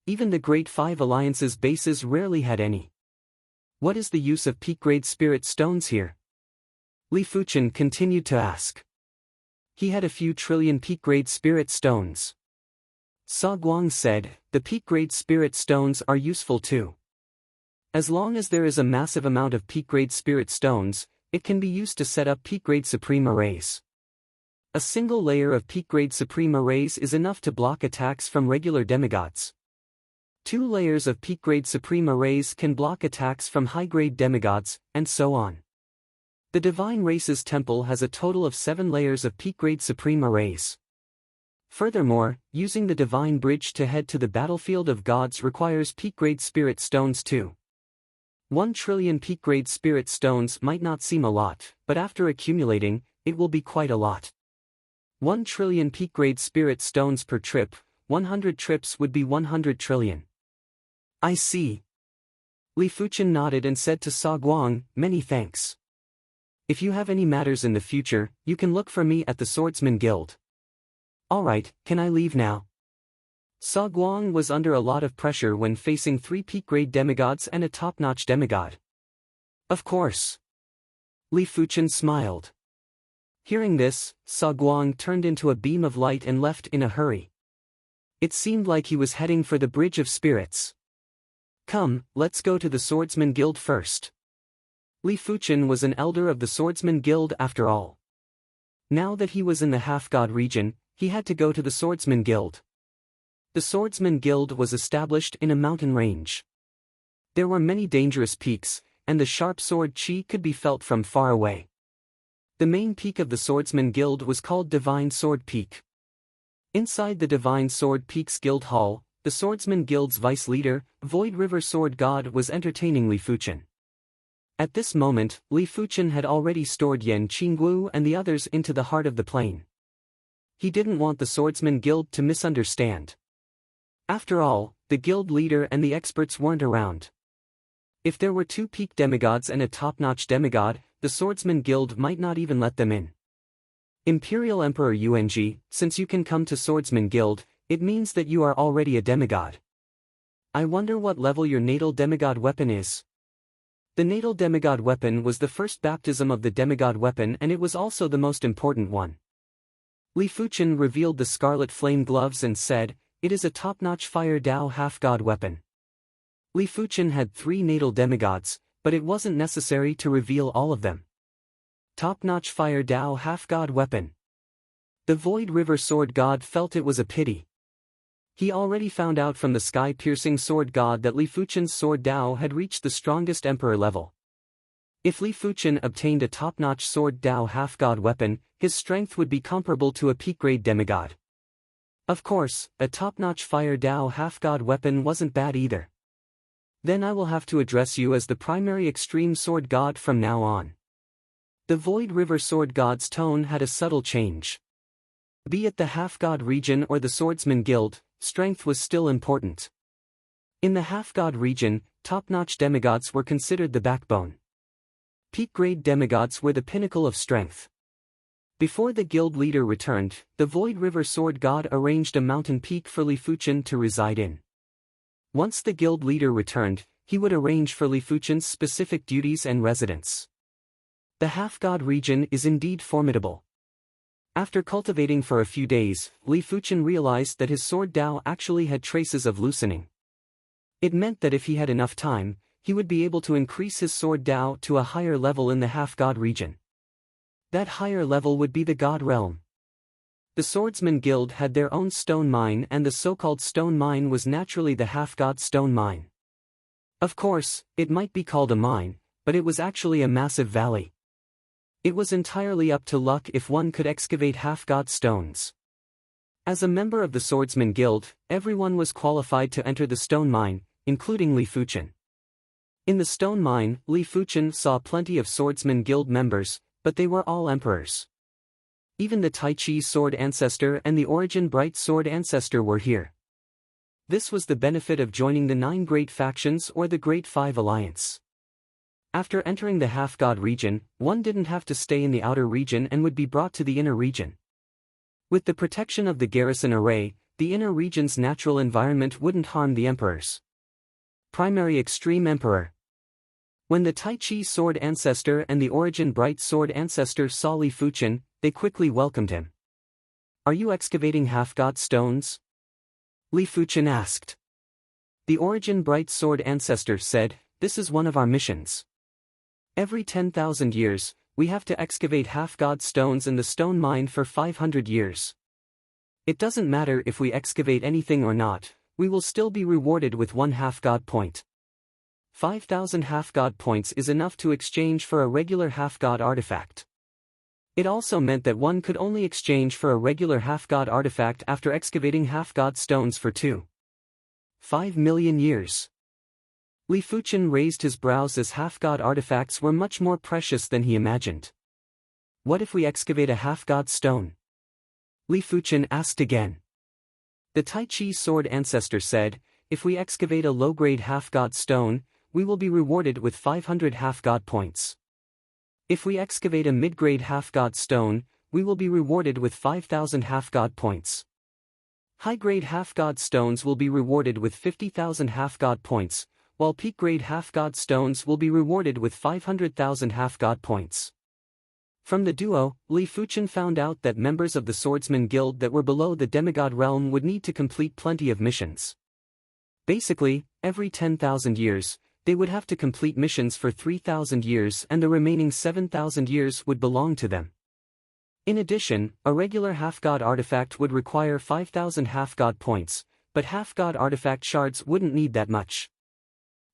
Even the Great 5 Alliance's bases rarely had any. What is the use of peak-grade spirit stones here? Li Fuchen continued to ask. He had a few trillion peak-grade spirit stones. Sa Guang said, the peak-grade spirit stones are useful too. As long as there is a massive amount of peak-grade spirit stones, it can be used to set up peak-grade supreme arrays. A single layer of peak-grade supreme arrays is enough to block attacks from regular demigods. 2 layers of peak-grade supreme arrays can block attacks from high-grade demigods, and so on. The Divine Race's temple has a total of 7 layers of peak-grade supreme arrays. Furthermore, using the divine bridge to head to the battlefield of gods requires peak-grade spirit stones too. 1 trillion peak-grade spirit stones might not seem a lot, but after accumulating, it will be quite a lot. 1 trillion peak-grade spirit stones per trip, 100 trips would be 100 trillion. I see. Li Fuchen nodded and said to Sa Guang, many thanks. If you have any matters in the future, you can look for me at the Swordsman Guild. Alright, can I leave now? Sa Guang was under a lot of pressure when facing 3 peak-grade demigods and a top-notch demigod. Of course. Li Fuchen smiled. Hearing this, Sa Guang turned into a beam of light and left in a hurry. It seemed like he was heading for the Bridge of Spirits. Come, let's go to the Swordsman Guild first. Li Fuchen was an elder of the Swordsman Guild after all. Now that he was in the half-god region, he had to go to the Swordsman Guild. The Swordsman Guild was established in a mountain range. There were many dangerous peaks, and the sharp sword chi could be felt from far away. The main peak of the Swordsman Guild was called Divine Sword Peak. Inside the Divine Sword Peak's guild hall, the Swordsman Guild's vice leader, Void River Sword God, was entertaining Li Fuchen. At this moment, Li Fuchen had already stored Yan Qingguo and the others into the heart of the plain. He didn't want the Swordsman Guild to misunderstand. After all, the guild leader and the experts weren't around. If there were 2 peak demigods and a top-notch demigod, the Swordsman Guild might not even let them in. Imperial Emperor Yuanji, since you can come to Swordsman Guild, it means that you are already a demigod. I wonder what level your natal demigod weapon is. The natal demigod weapon was the first baptism of the demigod weapon, and it was also the most important one. Li Fuchen revealed the scarlet flame gloves and said, it is a top-notch fire Dao half-god weapon. Li Fuchen had 3 natal demigods, but it wasn't necessary to reveal all of them. Top-notch fire Dao half-god weapon. The Void River Sword God felt it was a pity. He already found out from the sky-piercing sword god that Li Fuchen's sword Dao had reached the strongest emperor level. If Li Fuchen obtained a top-notch sword Dao half-god weapon, his strength would be comparable to a peak-grade demigod. Of course, a top-notch fire Dao half-god weapon wasn't bad either. Then I will have to address you as the primary extreme sword god from now on. The Void River Sword God's tone had a subtle change. Be it the half-god region or the Swordsman Guild, strength was still important. In the half-god region, top-notch demigods were considered the backbone. Peak-grade demigods were the pinnacle of strength. Before the guild leader returned, the Void River Sword God arranged a mountain peak for Li Fuchen to reside in. Once the guild leader returned, he would arrange for Li Fuchen's specific duties and residence. The half-god region is indeed formidable. After cultivating for a few days, Li Fuchen realized that his sword Dao actually had traces of loosening. It meant that if he had enough time, he would be able to increase his sword Dao to a higher level in the half-god region. That higher level would be the God Realm. The Swordsman Guild had their own stone mine, and the so-called stone mine was naturally the half-god stone mine. Of course, it might be called a mine, but it was actually a massive valley. It was entirely up to luck if one could excavate half-god stones. As a member of the Swordsman Guild, everyone was qualified to enter the stone mine, including Li Fuchen. In the stone mine, Li Fuchen saw plenty of Swordsman Guild members, but they were all emperors. Even the Tai Chi Sword Ancestor and the Origin Bright Sword Ancestor were here. This was the benefit of joining the 9 Great Factions or the Great Five Alliance. After entering the half-god region, one didn't have to stay in the outer region and would be brought to the inner region. With the protection of the garrison array, the inner region's natural environment wouldn't harm the emperors. Primary Extreme Emperor. When the Tai Chi Sword Ancestor and the Origin Bright Sword Ancestor saw Li Fuchen, they quickly welcomed him. Are you excavating half-god stones? Li Fuchen asked. The Origin Bright Sword Ancestor said, this is one of our missions. Every 10,000 years, we have to excavate half-god stones in the stone mine for 500 years. It doesn't matter if we excavate anything or not, we will still be rewarded with 1 half-god point. 5,000 half-god points is enough to exchange for a regular half-god artifact. It also meant that one could only exchange for a regular half-god artifact after excavating half-god stones for 2.5 million years. Li Fuchen raised his brows as half-god artifacts were much more precious than he imagined. What if we excavate a half-god stone? Li Fuchen asked again. The Tai Chi sword ancestor said, if we excavate a low-grade half-god stone, we will be rewarded with 500 half-god points. If we excavate a mid-grade half-god stone, we will be rewarded with 5,000 half-god points. High-grade half-god stones will be rewarded with 50,000 half-god points, while peak-grade half-god stones will be rewarded with 500,000 half-god points. From the duo, Li Fuchen found out that members of the Swordsman Guild that were below the demigod realm would need to complete plenty of missions. Basically, every 10,000 years, they would have to complete missions for 3,000 years and the remaining 7,000 years would belong to them. In addition, a regular half-god artifact would require 5,000 half-god points, but half-god artifact shards wouldn't need that much.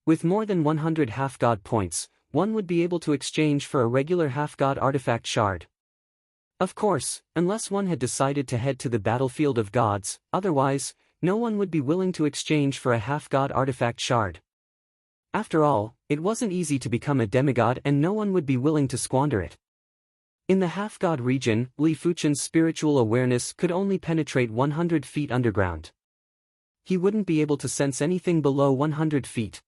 With more than 100 half-god points, one would be able to exchange for a regular half-god artifact shard. Of course, unless one had decided to head to the battlefield of gods, otherwise, no one would be willing to exchange for a half-god artifact shard. After all, it wasn't easy to become a demigod and no one would be willing to squander it. In the half-god region, Li Fuchen's spiritual awareness could only penetrate 100 feet underground. He wouldn't be able to sense anything below 100 feet.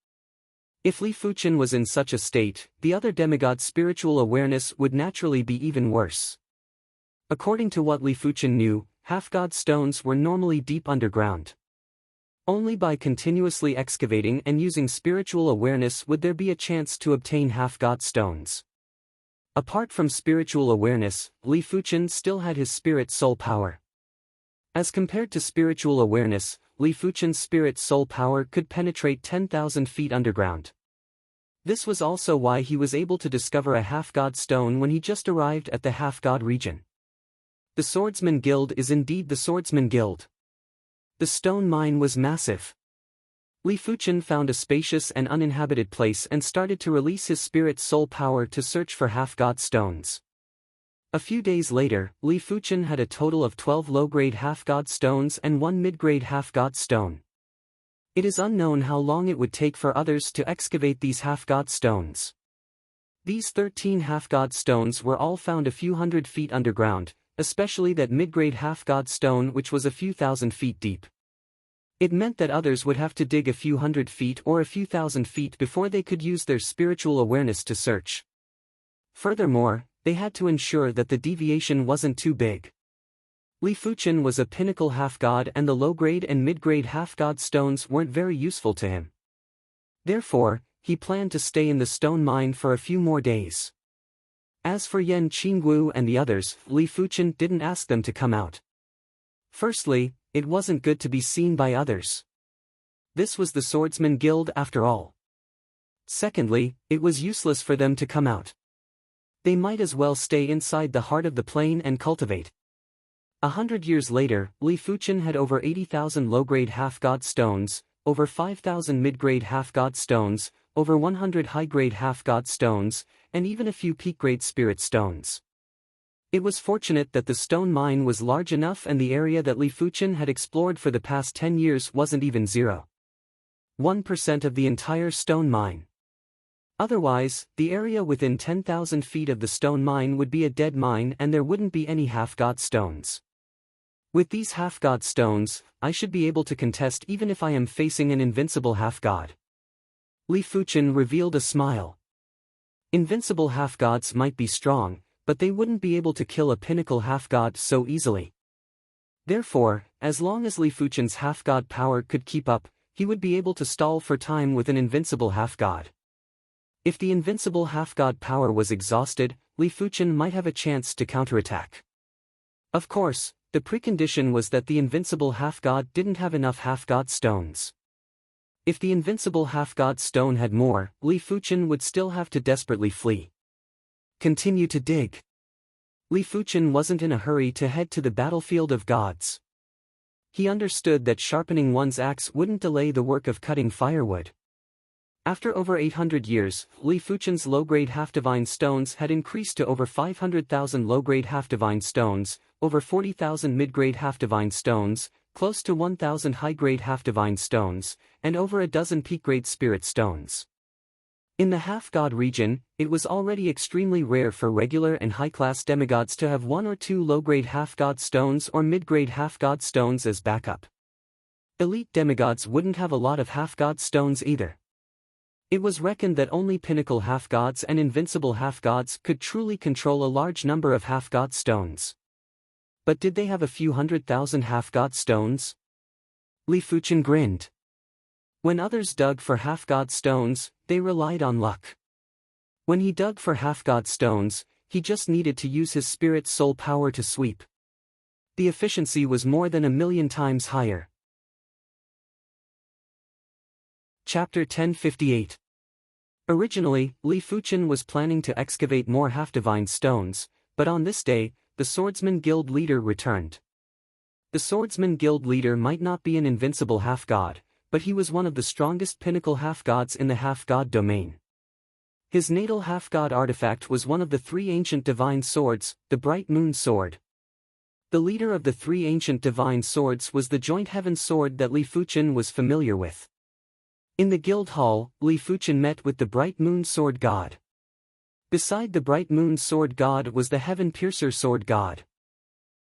If Li Fuchen was in such a state, the other demigod's spiritual awareness would naturally be even worse. According to what Li Fuchen knew, half-god stones were normally deep underground. Only by continuously excavating and using spiritual awareness would there be a chance to obtain half-god stones. Apart from spiritual awareness, Li Fuchen still had his spirit soul power. As compared to spiritual awareness, Li Fuchen's spirit soul power could penetrate 10,000 feet underground. This was also why he was able to discover a half-god stone when he just arrived at the half-god region. The Swordsman Guild is indeed the Swordsman Guild. The stone mine was massive. Li Fuchen found a spacious and uninhabited place and started to release his spirit soul power to search for half-god stones. A few days later, Li Fuchen had a total of 12 low-grade half-god stones and 1 mid-grade half-god stone. It is unknown how long it would take for others to excavate these half-god stones. These 13 half-god stones were all found a few hundred feet underground, especially that mid-grade half-god stone which was a few thousand feet deep. It meant that others would have to dig a few hundred feet or a few thousand feet before they could use their spiritual awareness to search. Furthermore, they had to ensure that the deviation wasn't too big. Li Fuchen was a pinnacle half-god and the low-grade and mid-grade half-god stones weren't very useful to him. Therefore, he planned to stay in the stone mine for a few more days. As for Yan Qingguo and the others, Li Fuchen didn't ask them to come out. Firstly, it wasn't good to be seen by others. This was the Swordsman Guild after all. Secondly, it was useless for them to come out. They might as well stay inside the heart of the plain and cultivate. 100 years later, Li Fuchen had over 80,000 low-grade half-god stones, over 5,000 mid-grade half-god stones, over 100 high-grade half-god stones, and even a few peak-grade spirit stones. It was fortunate that the stone mine was large enough and the area that Li Fuchen had explored for the past 10 years wasn't even 0.1% of the entire stone mine. Otherwise, the area within 10,000 feet of the stone mine would be a dead mine and there wouldn't be any half-god stones. With these half-god stones, I should be able to contest even if I am facing an invincible half-god. Li Fuchen revealed a smile. Invincible half-gods might be strong, but they wouldn't be able to kill a pinnacle half-god so easily. Therefore, as long as Li Fuchen's half-god power could keep up, he would be able to stall for time with an invincible half-god. If the invincible half-god power was exhausted, Li Fuchen might have a chance to counterattack. Of course, the precondition was that the invincible half-god didn't have enough half-god stones. If the invincible half-god stone had more, Li Fuchen would still have to desperately flee. Continue to dig. Li Fuchen wasn't in a hurry to head to the battlefield of gods. He understood that sharpening one's axe wouldn't delay the work of cutting firewood. After over 800 years, Li Fuchen's low-grade half-divine stones had increased to over 500,000 low-grade half-divine stones, over 40,000 mid-grade half-divine stones, close to 1,000 high-grade half-divine stones, and over a dozen peak-grade spirit stones. In the half-god region, it was already extremely rare for regular and high-class demigods to have one or two low-grade half-god stones or mid-grade half-god stones as backup. Elite demigods wouldn't have a lot of half-god stones either. It was reckoned that only pinnacle half-gods and invincible half-gods could truly control a large number of half-god stones. But did they have a few 100,000 half-god stones? Li Fuchen grinned. When others dug for half-god stones, they relied on luck. When he dug for half-god stones, he just needed to use his spirit soul power to sweep. The efficiency was more than 1,000,000 times higher. Chapter 1058. Originally, Li Fuchen was planning to excavate more half-divine stones, but on this day, the Swordsman Guild leader returned. The Swordsman Guild leader might not be an invincible half-god, but he was one of the strongest pinnacle half-gods in the half-god domain. His natal half-god artifact was one of the three ancient divine swords, the Bright Moon Sword. The leader of the three ancient divine swords was the joint heaven sword that Li Fuchen was familiar with. In the guild hall, Li Fuchen met with the Bright Moon Sword God. Beside the Bright Moon Sword God was the Heaven Piercer Sword God.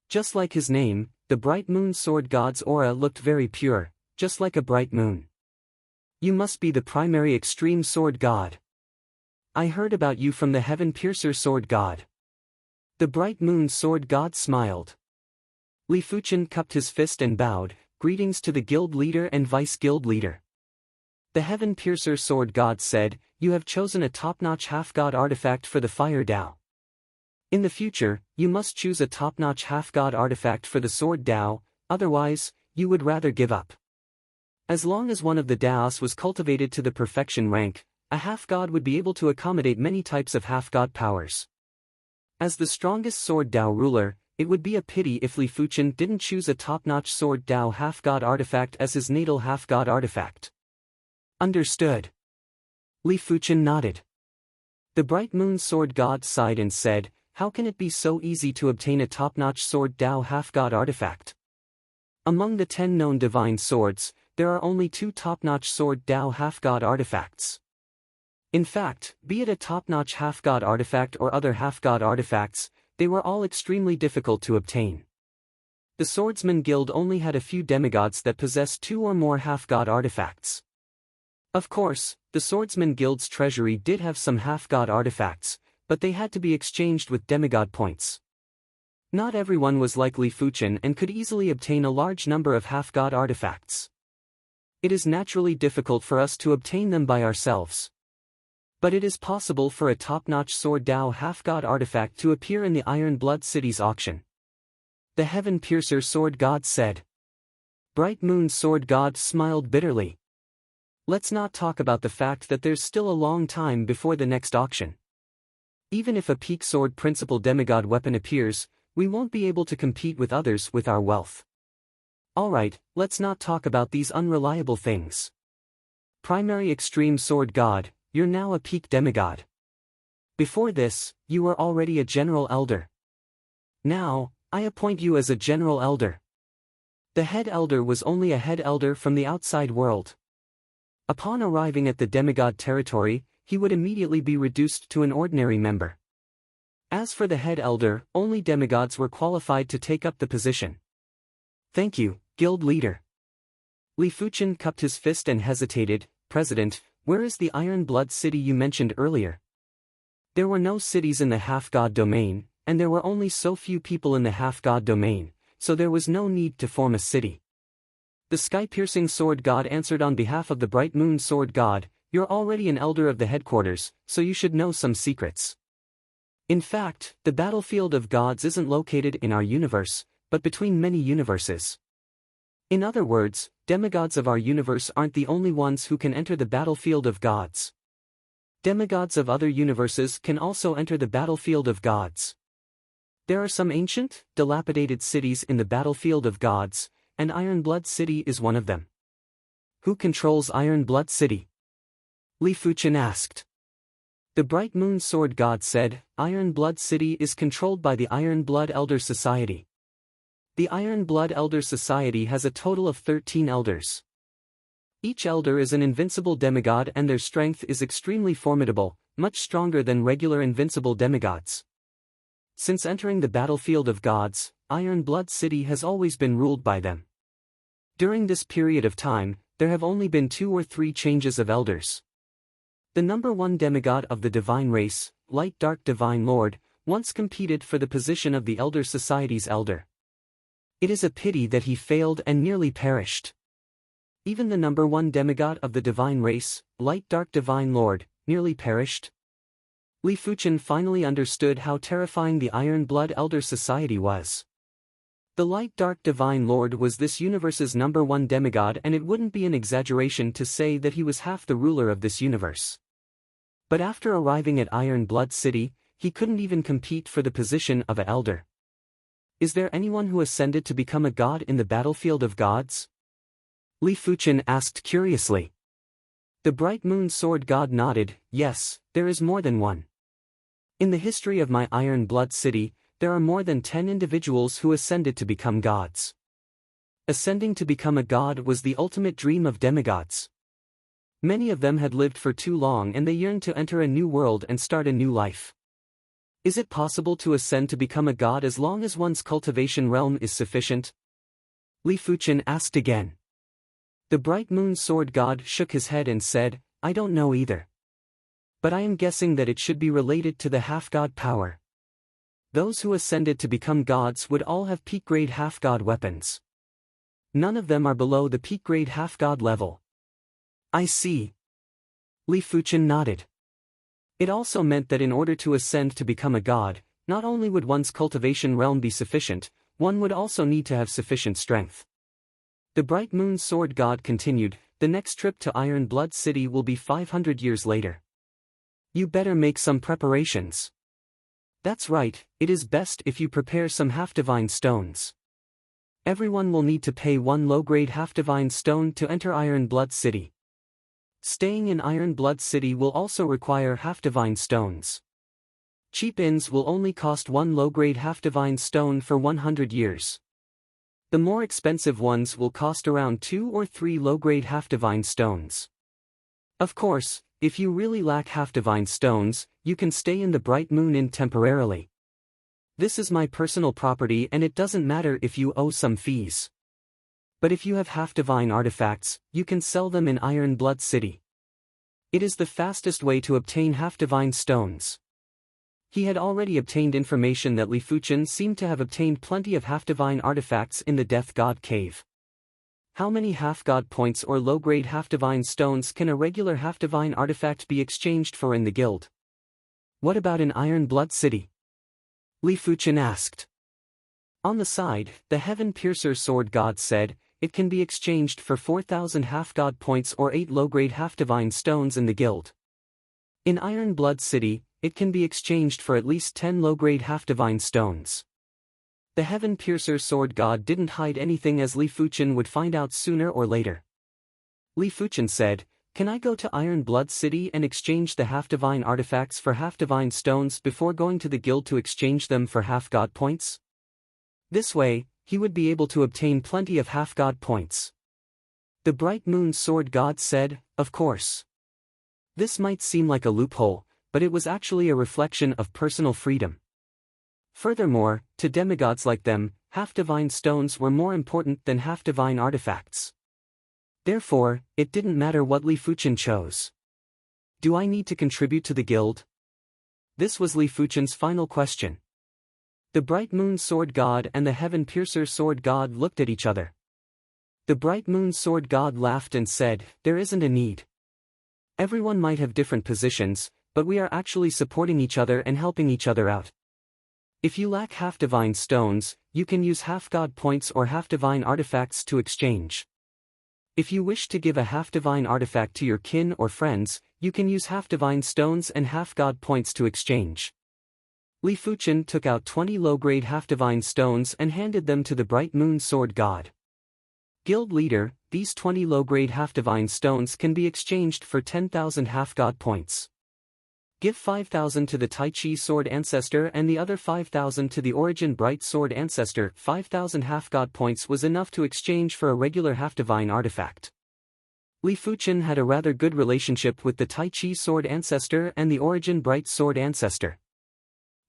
Just like his name, the Bright Moon Sword God's aura looked very pure, just like a bright moon. You must be the primary extreme sword god. I heard about you from the Heaven Piercer Sword God. The Bright Moon Sword God smiled. Li Fuchen cupped his fist and bowed, greetings to the guild leader and vice guild leader. The Heaven Piercer Sword God said, you have chosen a top-notch half-god artifact for the Fire Dao. In the future, you must choose a top-notch half-god artifact for the Sword Dao, otherwise, you would rather give up. As long as one of the Daos was cultivated to the perfection rank, a half-god would be able to accommodate many types of half-god powers. As the strongest Sword Dao ruler, it would be a pity if Li Fuchen didn't choose a top-notch Sword Dao half-god artifact as his natal half-god artifact. Understood. Li Fuchen nodded. The Bright Moon Sword God sighed and said, how can it be so easy to obtain a top-notch Sword Dao half-god artifact? Among the 10 known divine swords, there are only 2 top-notch Sword Dao half-god artifacts. In fact, be it a top-notch half-god artifact or other half-god artifacts, they were all extremely difficult to obtain. The Swordsman Guild only had a few demigods that possessed 2 or more half-god artifacts. Of course, the Swordsman Guild's treasury did have some half-god artifacts, but they had to be exchanged with demigod points. Not everyone was like Li Fuchen and could easily obtain a large number of half-god artifacts. It is naturally difficult for us to obtain them by ourselves. But it is possible for a top-notch Sword Dao half-god artifact to appear in the Iron Blood City's auction. The Heaven Piercer Sword God said. Bright Moon Sword God smiled bitterly. Let's not talk about the fact that there's still a long time before the next auction. Even if a peak sword principal demigod weapon appears, we won't be able to compete with others with our wealth. Alright, let's not talk about these unreliable things. Primary Extreme Sword God, you're now a peak demigod. Before this, you were already a general elder. Now, I appoint you as a general elder. The head elder was only a head elder from the outside world. Upon arriving at the demigod territory, he would immediately be reduced to an ordinary member. As for the head elder, only demigods were qualified to take up the position. Thank you, guild leader. Li Fuchen cupped his fist and hesitated. President, where is the Iron Blood City you mentioned earlier? There were no cities in the half-god domain, and there were only so few people in the half-god domain, so there was no need to form a city. The Sky-Piercing Sword God answered on behalf of the Bright Moon Sword God, you're already an elder of the headquarters, so you should know some secrets. In fact, the battlefield of gods isn't located in our universe, but between many universes. In other words, demigods of our universe aren't the only ones who can enter the battlefield of gods. Demigods of other universes can also enter the battlefield of gods. There are some ancient, dilapidated cities in the battlefield of gods, and Iron Blood City is one of them. Who controls Iron Blood City? Li Fuchen asked. The Bright Moon Sword God said, Iron Blood City is controlled by the Iron Blood Elder Society. The Iron Blood Elder Society has a total of 13 elders. Each elder is an invincible demigod and their strength is extremely formidable, much stronger than regular invincible demigods. Since entering the battlefield of gods, Iron Blood City has always been ruled by them. During this period of time, there have only been 2 or 3 changes of elders. The number 1 demigod of the divine race, Light Dark Divine Lord, once competed for the position of the Elder Society's elder. It is a pity that he failed and nearly perished. Even the number 1 demigod of the divine race, Light Dark Divine Lord, nearly perished. Li Fuchen finally understood how terrifying the Iron Blood Elder Society was. The Light Dark Divine Lord was this universe's number 1 demigod, and it wouldn't be an exaggeration to say that he was half the ruler of this universe. But after arriving at Iron Blood City, he couldn't even compete for the position of an elder. Is there anyone who ascended to become a god in the battlefield of gods? Li Fuchen asked curiously. The Bright Moon Sword God nodded, yes, there is more than one. In the history of my Iron Blood City, there are more than 10 individuals who ascended to become gods. Ascending to become a god was the ultimate dream of demigods. Many of them had lived for too long and they yearned to enter a new world and start a new life. Is it possible to ascend to become a god as long as one's cultivation realm is sufficient? Li Fuchen asked again. The Bright Moon Sword God shook his head and said, I don't know either. But I am guessing that it should be related to the half-god power. Those who ascended to become gods would all have peak-grade half-god weapons. None of them are below the peak-grade half-god level. I see. Li Fuchen nodded. It also meant that in order to ascend to become a god, not only would one's cultivation realm be sufficient, one would also need to have sufficient strength. The Bright Moon Sword God continued, the next trip to Iron Blood City will be 500 years later. You better make some preparations. That's right, it is best if you prepare some half-divine stones. Everyone will need to pay 1 low-grade half-divine stone to enter Iron Blood City. Staying in Iron Blood City will also require half-divine stones. Cheap inns will only cost 1 low-grade half-divine stone for 100 years. The more expensive ones will cost around 2 or 3 low-grade half-divine stones. Of course, if you really lack half-divine stones, you can stay in the Bright Moon Inn temporarily. This is my personal property and it doesn't matter if you owe some fees. But if you have half-divine artifacts, you can sell them in Iron Blood City. It is the fastest way to obtain half-divine stones. He had already obtained information that Li Fuchen seemed to have obtained plenty of half-divine artifacts in the Death God Cave. How many half-god points or low-grade half-divine stones can a regular half-divine artifact be exchanged for in the guild? What about in Iron Blood City? Li Fuchen asked. On the side, the Heaven Piercer Sword God said, it can be exchanged for 4,000 half-god points or 8 low-grade half-divine stones in the guild. In Iron Blood City, it can be exchanged for at least 10 low-grade half-divine stones. The Heaven Piercer Sword God didn't hide anything as Li Fuchen would find out sooner or later. Li Fuchen said, can I go to Iron Blood City and exchange the half-divine artifacts for half-divine stones before going to the guild to exchange them for half-god points? This way, he would be able to obtain plenty of half-god points. The Bright Moon Sword God said, of course. This might seem like a loophole, but it was actually a reflection of personal freedom. Furthermore, to demigods like them, half-divine stones were more important than half-divine artifacts. Therefore, it didn't matter what Li Fuchen chose. Do I need to contribute to the guild? This was Li Fuchen's final question. The Bright Moon Sword God and the Heaven Piercer Sword God looked at each other. The Bright Moon Sword God laughed and said, there isn't a need. Everyone might have different positions, but we are actually supporting each other and helping each other out. If you lack half-divine stones, you can use half-god points or half-divine artifacts to exchange. If you wish to give a half-divine artifact to your kin or friends, you can use half-divine stones and half-god points to exchange. Li Fuchen took out 20 low-grade half-divine stones and handed them to the Bright Moon Sword God. Guild leader, these 20 low-grade half-divine stones can be exchanged for 10,000 half-god points. Give 5,000 to the Tai Chi Sword Ancestor and the other 5,000 to the Origin Bright Sword Ancestor. 5,000 half-god points was enough to exchange for a regular half-divine artifact. Li Fuchen had a rather good relationship with the Tai Chi Sword Ancestor and the Origin Bright Sword Ancestor.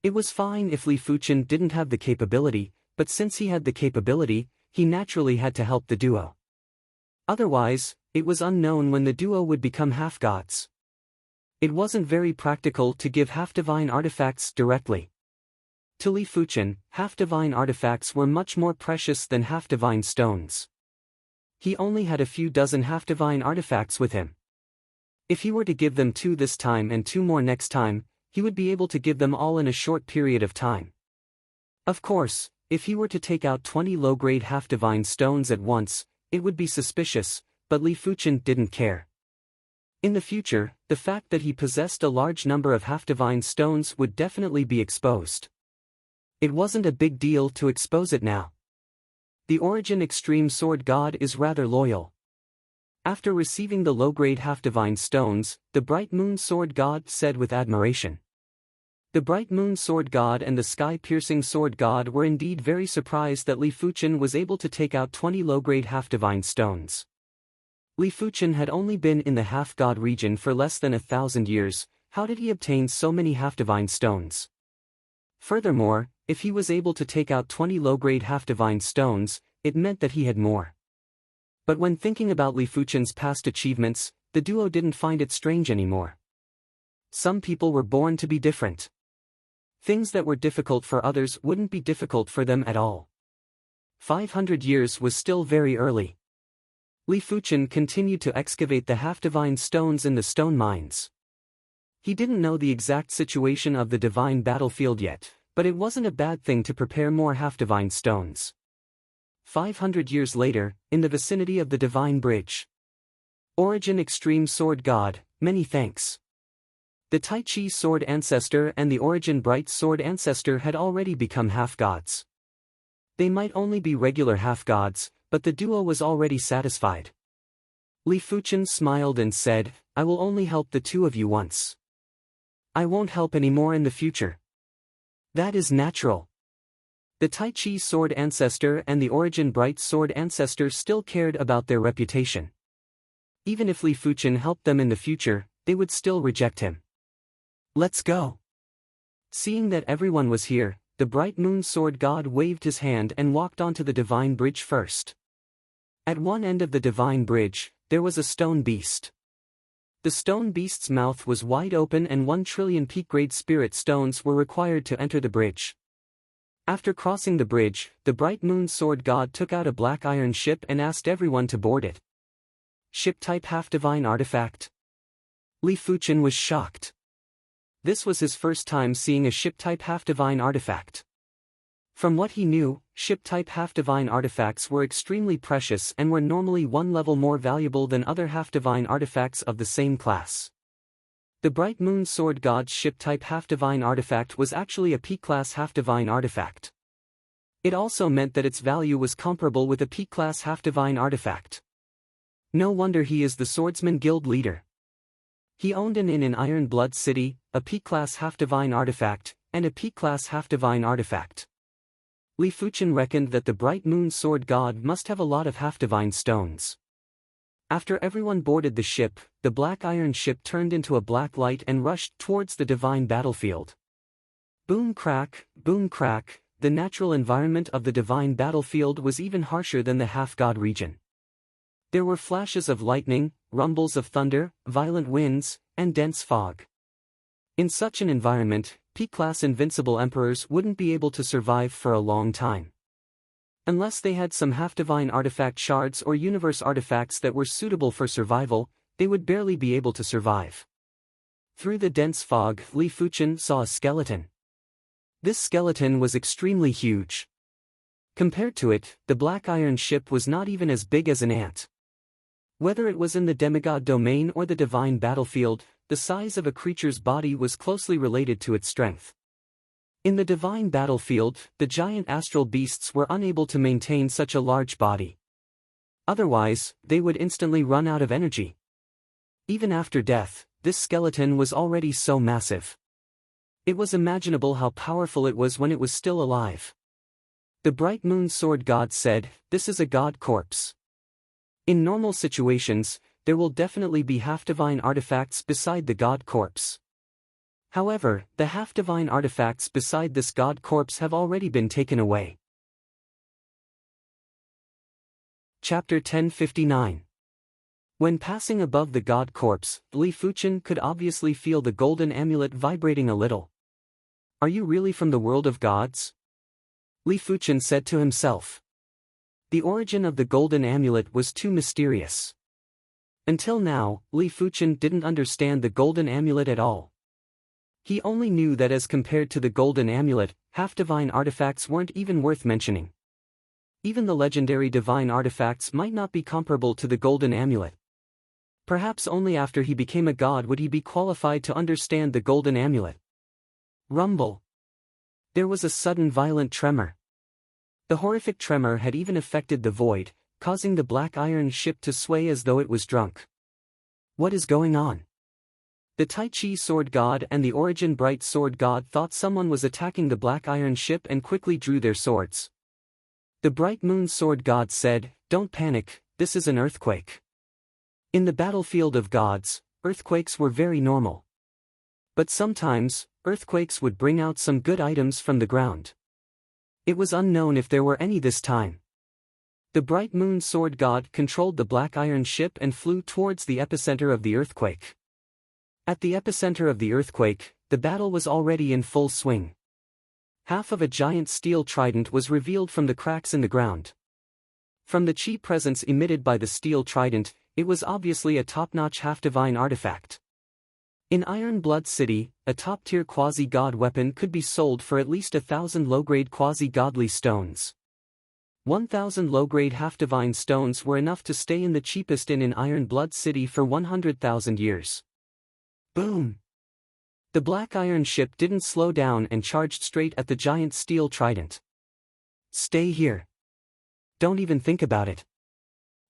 It was fine if Li Fuchen didn't have the capability, but since he had the capability, he naturally had to help the duo. Otherwise, it was unknown when the duo would become half-gods. It wasn't very practical to give half-divine artifacts directly. To Li Fuchen, half-divine artifacts were much more precious than half-divine stones. He only had a few dozen half-divine artifacts with him. If he were to give them 2 this time and 2 more next time, he would be able to give them all in a short period of time. Of course, if he were to take out 20 low-grade half-divine stones at once, it would be suspicious, but Li Fuchen didn't care. In the future, the fact that he possessed a large number of half-divine stones would definitely be exposed. It wasn't a big deal to expose it now. The Origin Extreme Sword God is rather loyal. After receiving the low-grade half-divine stones, the Bright Moon Sword God said with admiration. The Bright Moon Sword God and the Sky-Piercing Sword God were indeed very surprised that Li Fuchen was able to take out 20 low-grade half-divine stones. Li Fuchen had only been in the half-god region for less than 1,000 years. How did he obtain so many half-divine stones? Furthermore, if he was able to take out 20 low-grade half-divine stones, it meant that he had more. But when thinking about Li Fuchen's past achievements, the duo didn't find it strange anymore. Some people were born to be different. Things that were difficult for others wouldn't be difficult for them at all. 500 years was still very early. Li Fuchen continued to excavate the half-divine stones in the stone mines. He didn't know the exact situation of the divine battlefield yet, but it wasn't a bad thing to prepare more half-divine stones. 500 years later, in the vicinity of the Divine Bridge. Origin Extreme Sword God, many thanks. The Tai Chi Sword Ancestor and the Origin Bright Sword Ancestor had already become half-gods. They might only be regular half-gods, but the duo was already satisfied. Li Fuchen smiled and said, I will only help the 2 of you once. I won't help any more in the future. That is natural. The Tai Chi Sword Ancestor and the Origin Bright Sword Ancestor still cared about their reputation. Even if Li Fuchen helped them in the future, they would still reject him. Let's go. Seeing that everyone was here, the Bright Moon Sword God waved his hand and walked onto the Divine Bridge first. At one end of the Divine Bridge, there was a stone beast. The stone beast's mouth was wide open and 1 trillion peak-grade spirit stones were required to enter the bridge. After crossing the bridge, the Bright Moon Sword God took out a black iron ship and asked everyone to board it. Ship-type half-divine artifact. Li Fuchen was shocked. This was his first time seeing a ship-type half-divine artifact. From what he knew, ship-type half-divine artifacts were extremely precious and were normally 1 level more valuable than other half-divine artifacts of the same class. The Bright Moon Sword God's ship-type half-divine artifact was actually a P-class half-divine artifact. It also meant that its value was comparable with a P-class half-divine artifact. No wonder he is the Swordsman Guild leader. He owned an inn in Iron Blood City, a P-class half-divine artifact, and a P-class half-divine artifact. Li Fuchen reckoned that the Bright Moon Sword God must have a lot of half-divine stones. After everyone boarded the ship, the black iron ship turned into a black light and rushed towards the divine battlefield. Boom crack, the natural environment of the divine battlefield was even harsher than the half-god region. There were flashes of lightning, rumbles of thunder, violent winds, and dense fog. In such an environment, P-class invincible emperors wouldn't be able to survive for a long time. Unless they had some half-divine artifact shards or universe artifacts that were suitable for survival, they would barely be able to survive. Through the dense fog, Li Fuchen saw a skeleton. This skeleton was extremely huge. Compared to it, the black iron ship was not even as big as an ant. Whether it was in the demigod domain or the divine battlefield, the size of a creature's body was closely related to its strength. In the divine battlefield, the giant astral beasts were unable to maintain such a large body. Otherwise, they would instantly run out of energy. Even after death, this skeleton was already so massive. It was imaginable how powerful it was when it was still alive. The bright moon sword god said, "This is a god corpse. In normal situations, there will definitely be half-divine artifacts beside the god corpse. However, the half-divine artifacts beside this god corpse have already been taken away." Chapter 1059. When passing above the god corpse, Li Fuchen could obviously feel the golden amulet vibrating a little. "Are you really from the world of gods?" Li Fuchen said to himself. The origin of the golden amulet was too mysterious. Until now, Li Fuchen didn't understand the golden amulet at all. He only knew that as compared to the golden amulet, half-divine artifacts weren't even worth mentioning. Even the legendary divine artifacts might not be comparable to the golden amulet. Perhaps only after he became a god would he be qualified to understand the golden amulet. Rumble. There was a sudden violent tremor. The horrific tremor had even affected the void, causing the black iron ship to sway as though it was drunk. What is going on? The Tai Chi sword god and the Origin bright sword god thought someone was attacking the black iron ship and quickly drew their swords. The bright moon sword god said, "Don't panic, this is an earthquake." In the battlefield of gods, earthquakes were very normal. But sometimes, earthquakes would bring out some good items from the ground. It was unknown if there were any this time. The bright moon sword god controlled the black iron ship and flew towards the epicenter of the earthquake. At the epicenter of the earthquake, the battle was already in full swing. Half of a giant steel trident was revealed from the cracks in the ground. From the chi presence emitted by the steel trident, it was obviously a top-notch half-divine artifact. In Iron Blood City, a top-tier quasi-god weapon could be sold for at least 1,000 low-grade quasi-godly stones. 1,000 low-grade half-divine stones were enough to stay in the cheapest inn in Iron Blood City for 100,000 years. Boom! The black iron ship didn't slow down and charged straight at the giant steel trident. "Stay here. Don't even think about it."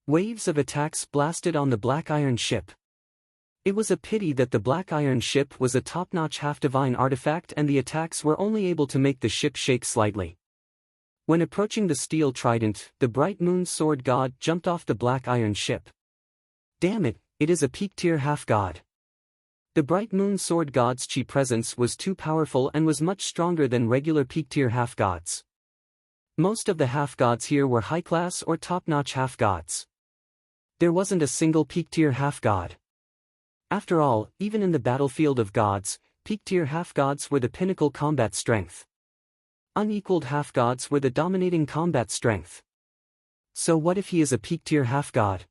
Waves of attacks blasted on the black iron ship. It was a pity that the black iron ship was a top-notch half-divine artifact and the attacks were only able to make the ship shake slightly. When approaching the steel trident, the bright moon sword god jumped off the black iron ship. Damn it, it is a peak-tier half-god. The bright moon sword god's chi presence was too powerful and was much stronger than regular peak-tier half-gods. Most of the half-gods here were high-class or top-notch half-gods. There wasn't a single peak-tier half-god. After all, even in the battlefield of gods, peak-tier half-gods were the pinnacle combat strength. Unequaled half-gods were the dominating combat strength. So what if he is a peak-tier half-god?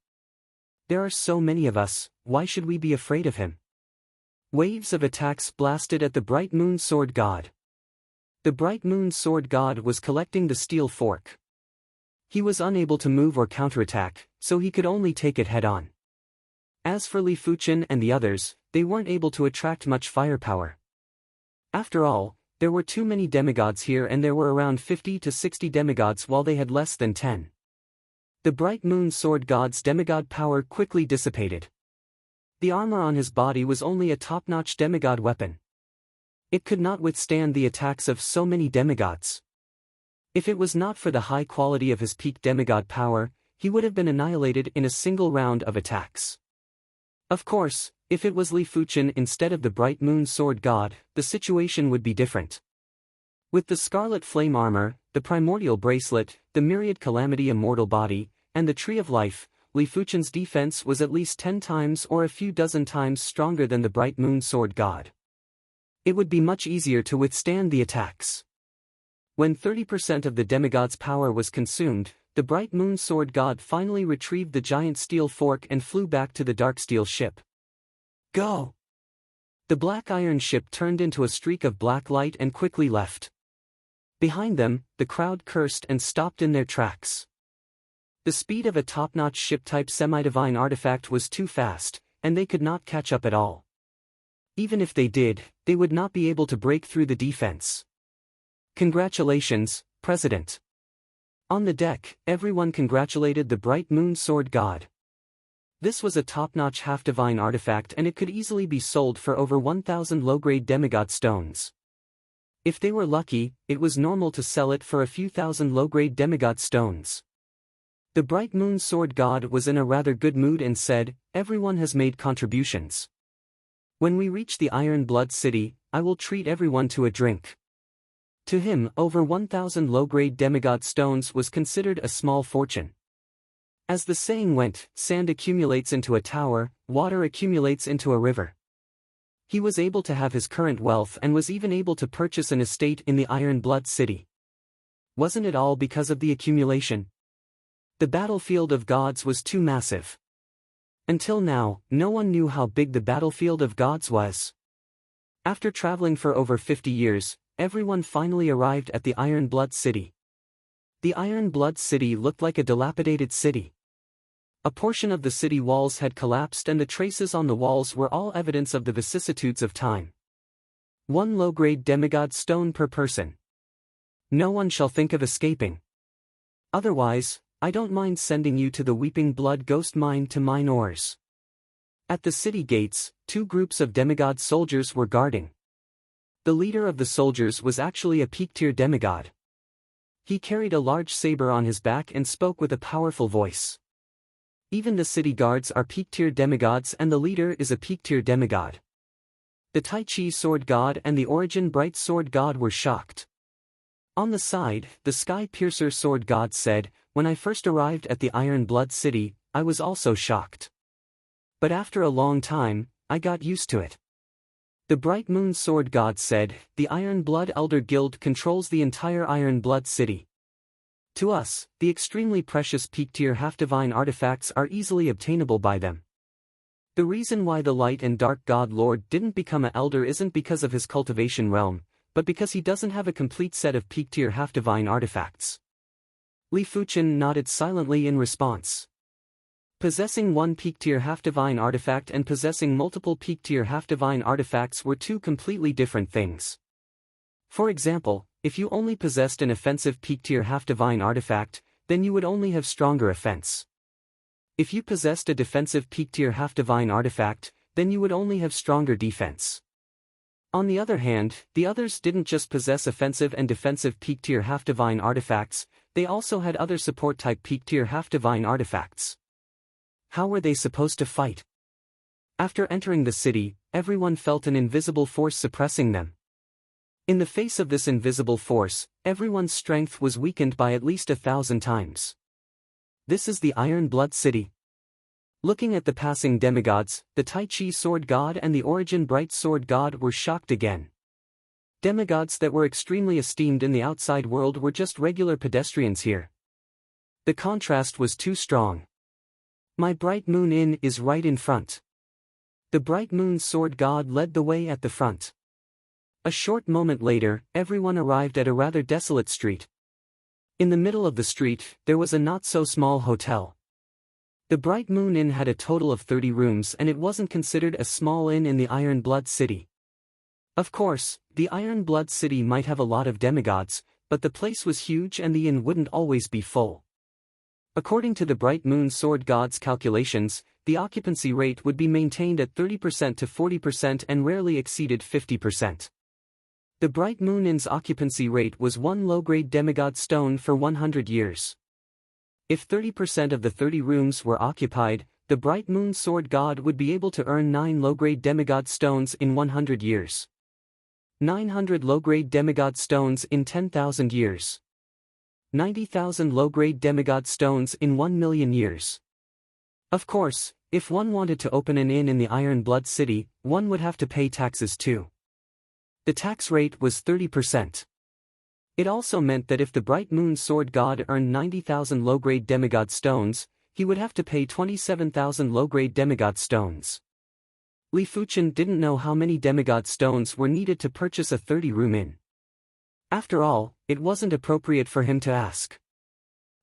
There are so many of us, why should we be afraid of him? Waves of attacks blasted at the bright moon sword god. The bright moon sword god was collecting the steel fork. He was unable to move or counterattack, so he could only take it head-on. As for Li Fuchen and the others, they weren't able to attract much firepower. After all, there were too many demigods here and there were around 50 to 60 demigods while they had less than 10. The bright moon sword god's demigod power quickly dissipated. The armor on his body was only a top-notch demigod weapon. It could not withstand the attacks of so many demigods. If it was not for the high quality of his peak demigod power, he would have been annihilated in a single round of attacks. Of course, if it was Li Fuchen instead of the bright moon sword god, the situation would be different. With the scarlet flame armor, the primordial bracelet, the myriad calamity immortal body, and the tree of life, Li Fuchen's defense was at least 10 times or a few dozen times stronger than the bright moon sword god. It would be much easier to withstand the attacks. When 30% of the demigod's power was consumed, the bright moon sword god finally retrieved the giant steel fork and flew back to the dark steel ship. Go! The black iron ship turned into a streak of black light and quickly left. Behind them, the crowd cursed and stopped in their tracks. The speed of a top-notch ship-type semi-divine artifact was too fast, and they could not catch up at all. Even if they did, they would not be able to break through the defense. Congratulations, President. On the deck, everyone congratulated the bright moon sword god. This was a top-notch half-divine artifact and it could easily be sold for over 1,000 low-grade demigod stones. If they were lucky, it was normal to sell it for a few thousand low-grade demigod stones. The bright moon sword god was in a rather good mood and said, "Everyone has made contributions. When we reach the Iron Blood City, I will treat everyone to a drink." To him, over 1,000 low-grade demigod stones was considered a small fortune. As the saying went, sand accumulates into a tower, water accumulates into a river. He was able to have his current wealth and was even able to purchase an estate in the Iron Blood City. Wasn't it all because of the accumulation? The battlefield of gods was too massive. Until now, no one knew how big the battlefield of gods was. After traveling for over 50 years, everyone finally arrived at the Iron Blood City. The Iron Blood City looked like a dilapidated city. A portion of the city walls had collapsed and the traces on the walls were all evidence of the vicissitudes of time. 1 low-grade demigod stone per person. No one shall think of escaping. Otherwise, I don't mind sending you to the Weeping Blood Ghost Mine to mine ores. At the city gates, 2 groups of demigod soldiers were guarding. The leader of the soldiers was actually a peak-tier demigod. He carried a large saber on his back and spoke with a powerful voice. Even the city guards are peak-tier demigods and the leader is a peak-tier demigod. The Tai Chi sword god and the Origin bright sword god were shocked. On the side, the Sky Piercer sword god said, "When I first arrived at the Iron Blood City, I was also shocked. But after a long time, I got used to it." The Bright Moon sword god said, "The Iron Blood Elder Guild controls the entire Iron Blood City. To us, the extremely precious peak-tier half-divine artifacts are easily obtainable by them. The reason why the Light and Dark God Lord didn't become an elder isn't because of his cultivation realm, but because he doesn't have a complete set of peak-tier half-divine artifacts." Li Fuchen nodded silently in response. Possessing one peak-tier half-divine artifact and possessing multiple peak-tier half-divine artifacts were 2 completely different things. For example, if you only possessed an offensive peak-tier half-divine artifact, then you would only have stronger offense. If you possessed a defensive peak-tier half-divine artifact, then you would only have stronger defense. On the other hand, the others didn't just possess offensive and defensive peak-tier half-divine artifacts, they also had other support-type peak-tier half-divine artifacts. How were they supposed to fight? After entering the city, everyone felt an invisible force suppressing them. In the face of this invisible force, everyone's strength was weakened by at least 1,000 times. This is the Iron Blood City. Looking at the passing demigods, the Tai Chi sword god and the Origin bright sword god were shocked again. Demigods that were extremely esteemed in the outside world were just regular pedestrians here. The contrast was too strong. "My Bright Moon Inn is right in front." The Bright Moon sword god led the way at the front. A short moment later, everyone arrived at a rather desolate street. In the middle of the street, there was a not-so-small hotel. The Bright Moon Inn had a total of 30 rooms and it wasn't considered a small inn in the Iron Blood City. Of course, the Iron Blood City might have a lot of demigods, but the place was huge and the inn wouldn't always be full. According to the Bright Moon sword god's calculations, the occupancy rate would be maintained at 30% to 40% and rarely exceeded 50%. The Bright Moon Inn's occupancy rate was 1 low-grade demigod stone for 100 years. If 30% of the 30 rooms were occupied, the Bright Moon sword god would be able to earn 9 low-grade demigod stones in 100 years. 900 low-grade demigod stones in 10,000 years. 90,000 low-grade demigod stones in 1 million years. Of course, if one wanted to open an inn in the Iron Blood City, one would have to pay taxes too. The tax rate was 30%. It also meant that if the Bright Moon sword god earned 90,000 low-grade demigod stones, he would have to pay 27,000 low-grade demigod stones. Li Fuchen didn't know how many demigod stones were needed to purchase a 30-room inn. After all, it wasn't appropriate for him to ask.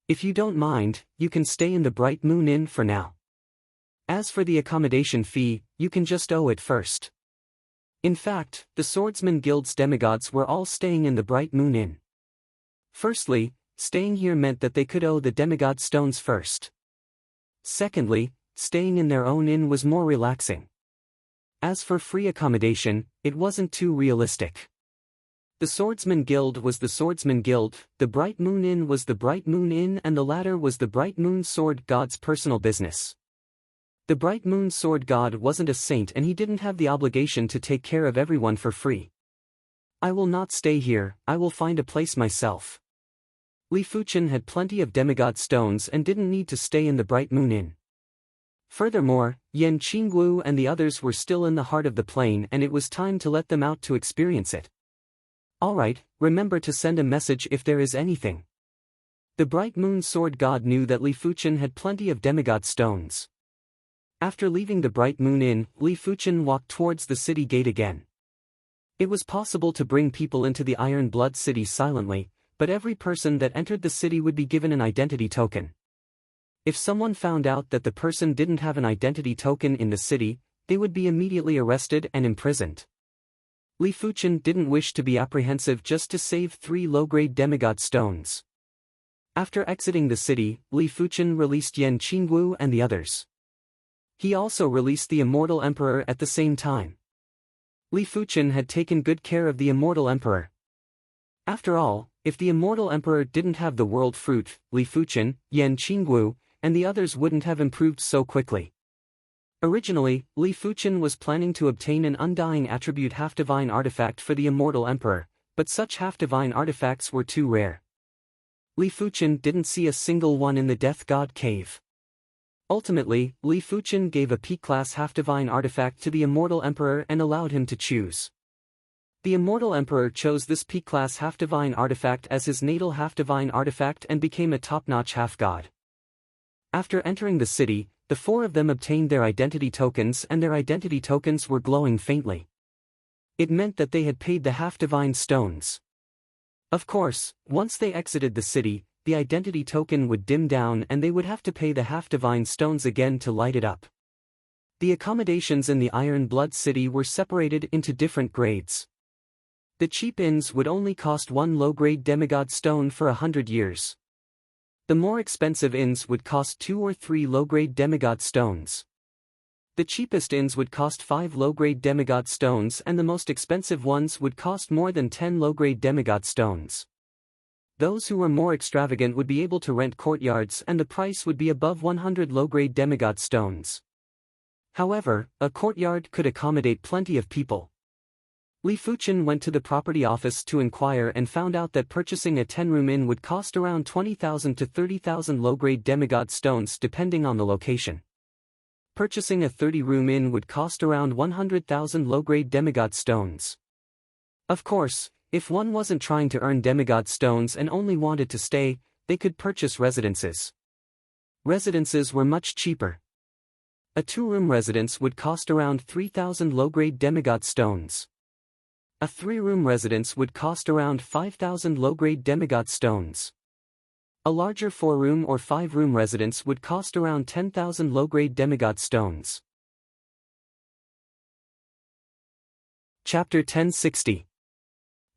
"If you don't mind, you can stay in the Bright Moon Inn for now. As for the accommodation fee, you can just owe it first." In fact, the Swordsman Guild's demigods were all staying in the Bright Moon Inn. Firstly, staying here meant that they could owe the demigod stones first. Secondly, staying in their own inn was more relaxing. As for free accommodation, it wasn't too realistic. The Swordsman Guild was the Swordsman Guild, the Bright Moon Inn was the Bright Moon Inn, and the latter was the Bright Moon Sword God's personal business. The Bright Moon Sword God wasn't a saint and he didn't have the obligation to take care of everyone for free. I will not stay here, I will find a place myself. Li Fuchen had plenty of demigod stones and didn't need to stay in the Bright Moon Inn. Furthermore, Yan Qingguo and the others were still in the heart of the plain and it was time to let them out to experience it. Alright, remember to send a message if there is anything. The Bright Moon Sword God knew that Li Fuchen had plenty of demigod stones. After leaving the Bright Moon Inn, Li Fuchen walked towards the city gate again. It was possible to bring people into the Iron Blood City silently, but every person that entered the city would be given an identity token. If someone found out that the person didn't have an identity token in the city, they would be immediately arrested and imprisoned. Li Fuchen didn't wish to be apprehensive just to save 3 low-grade demigod stones. After exiting the city, Li Fuchen released Yan Qingguo and the others. He also released the Immortal Emperor at the same time. Li Fuchen had taken good care of the Immortal Emperor. After all, if the Immortal Emperor didn't have the World Fruit, Li Fuchen, Yan Qingguo, and the others wouldn't have improved so quickly. Originally, Li Fuchen was planning to obtain an Undying Attribute Half-Divine Artifact for the Immortal Emperor, but such half-divine artifacts were too rare. Li Fuchen didn't see a single one in the Death God Cave. Ultimately, Li Fuchen gave a P-Class half-divine artifact to the Immortal Emperor and allowed him to choose. The Immortal Emperor chose this P-Class half-divine artifact as his natal half-divine artifact and became a top-notch half-god. After entering the city, the 4 of them obtained their identity tokens and their identity tokens were glowing faintly. It meant that they had paid the half-divine stones. Of course, once they exited the city, the identity token would dim down and they would have to pay the half-divine stones again to light it up. The accommodations in the Iron Blood City were separated into different grades. The cheap inns would only cost 1 low-grade demigod stone for 100 years. The more expensive inns would cost 2 or 3 low-grade demigod stones. The cheapest inns would cost 5 low-grade demigod stones and the most expensive ones would cost more than 10 low-grade demigod stones. Those who were more extravagant would be able to rent courtyards and the price would be above 100 low-grade demigod stones. However, a courtyard could accommodate plenty of people. Li Fuchen went to the property office to inquire and found out that purchasing a 10-room inn would cost around 20,000 to 30,000 low-grade demigod stones depending on the location. Purchasing a 30-room inn would cost around 100,000 low-grade demigod stones. Of course, if one wasn't trying to earn demigod stones and only wanted to stay, they could purchase residences. Residences were much cheaper. A 2-room residence would cost around 3,000 low-grade demigod stones. A 3-room residence would cost around 5,000 low-grade demigod stones. A larger 4-room or 5-room residence would cost around 10,000 low-grade demigod stones. Chapter 1060.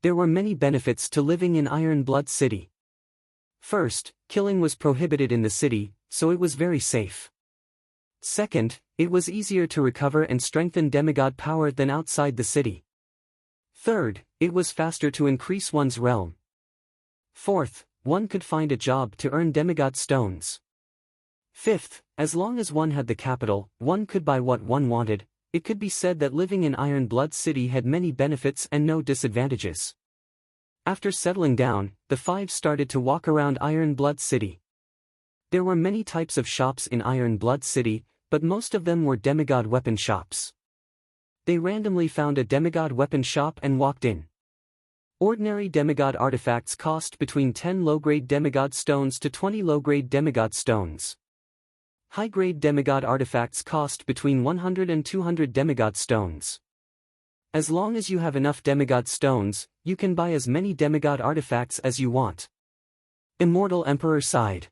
There were many benefits to living in Iron Blood City. First, killing was prohibited in the city, so it was very safe. Second, it was easier to recover and strengthen demigod power than outside the city. Third, it was faster to increase one's realm. Fourth, one could find a job to earn demigod stones. Fifth, as long as one had the capital, one could buy what one wanted. It could be said that living in Iron Blood City had many benefits and no disadvantages. After settling down, the 5 started to walk around Iron Blood City. There were many types of shops in Iron Blood City, but most of them were demigod weapon shops. They randomly found a demigod weapon shop and walked in. Ordinary demigod artifacts cost between 10 low-grade demigod stones to 20 low-grade demigod stones. High-grade demigod artifacts cost between 100 and 200 demigod stones. As long as you have enough demigod stones, you can buy as many demigod artifacts as you want. Immortal Emperor sighed.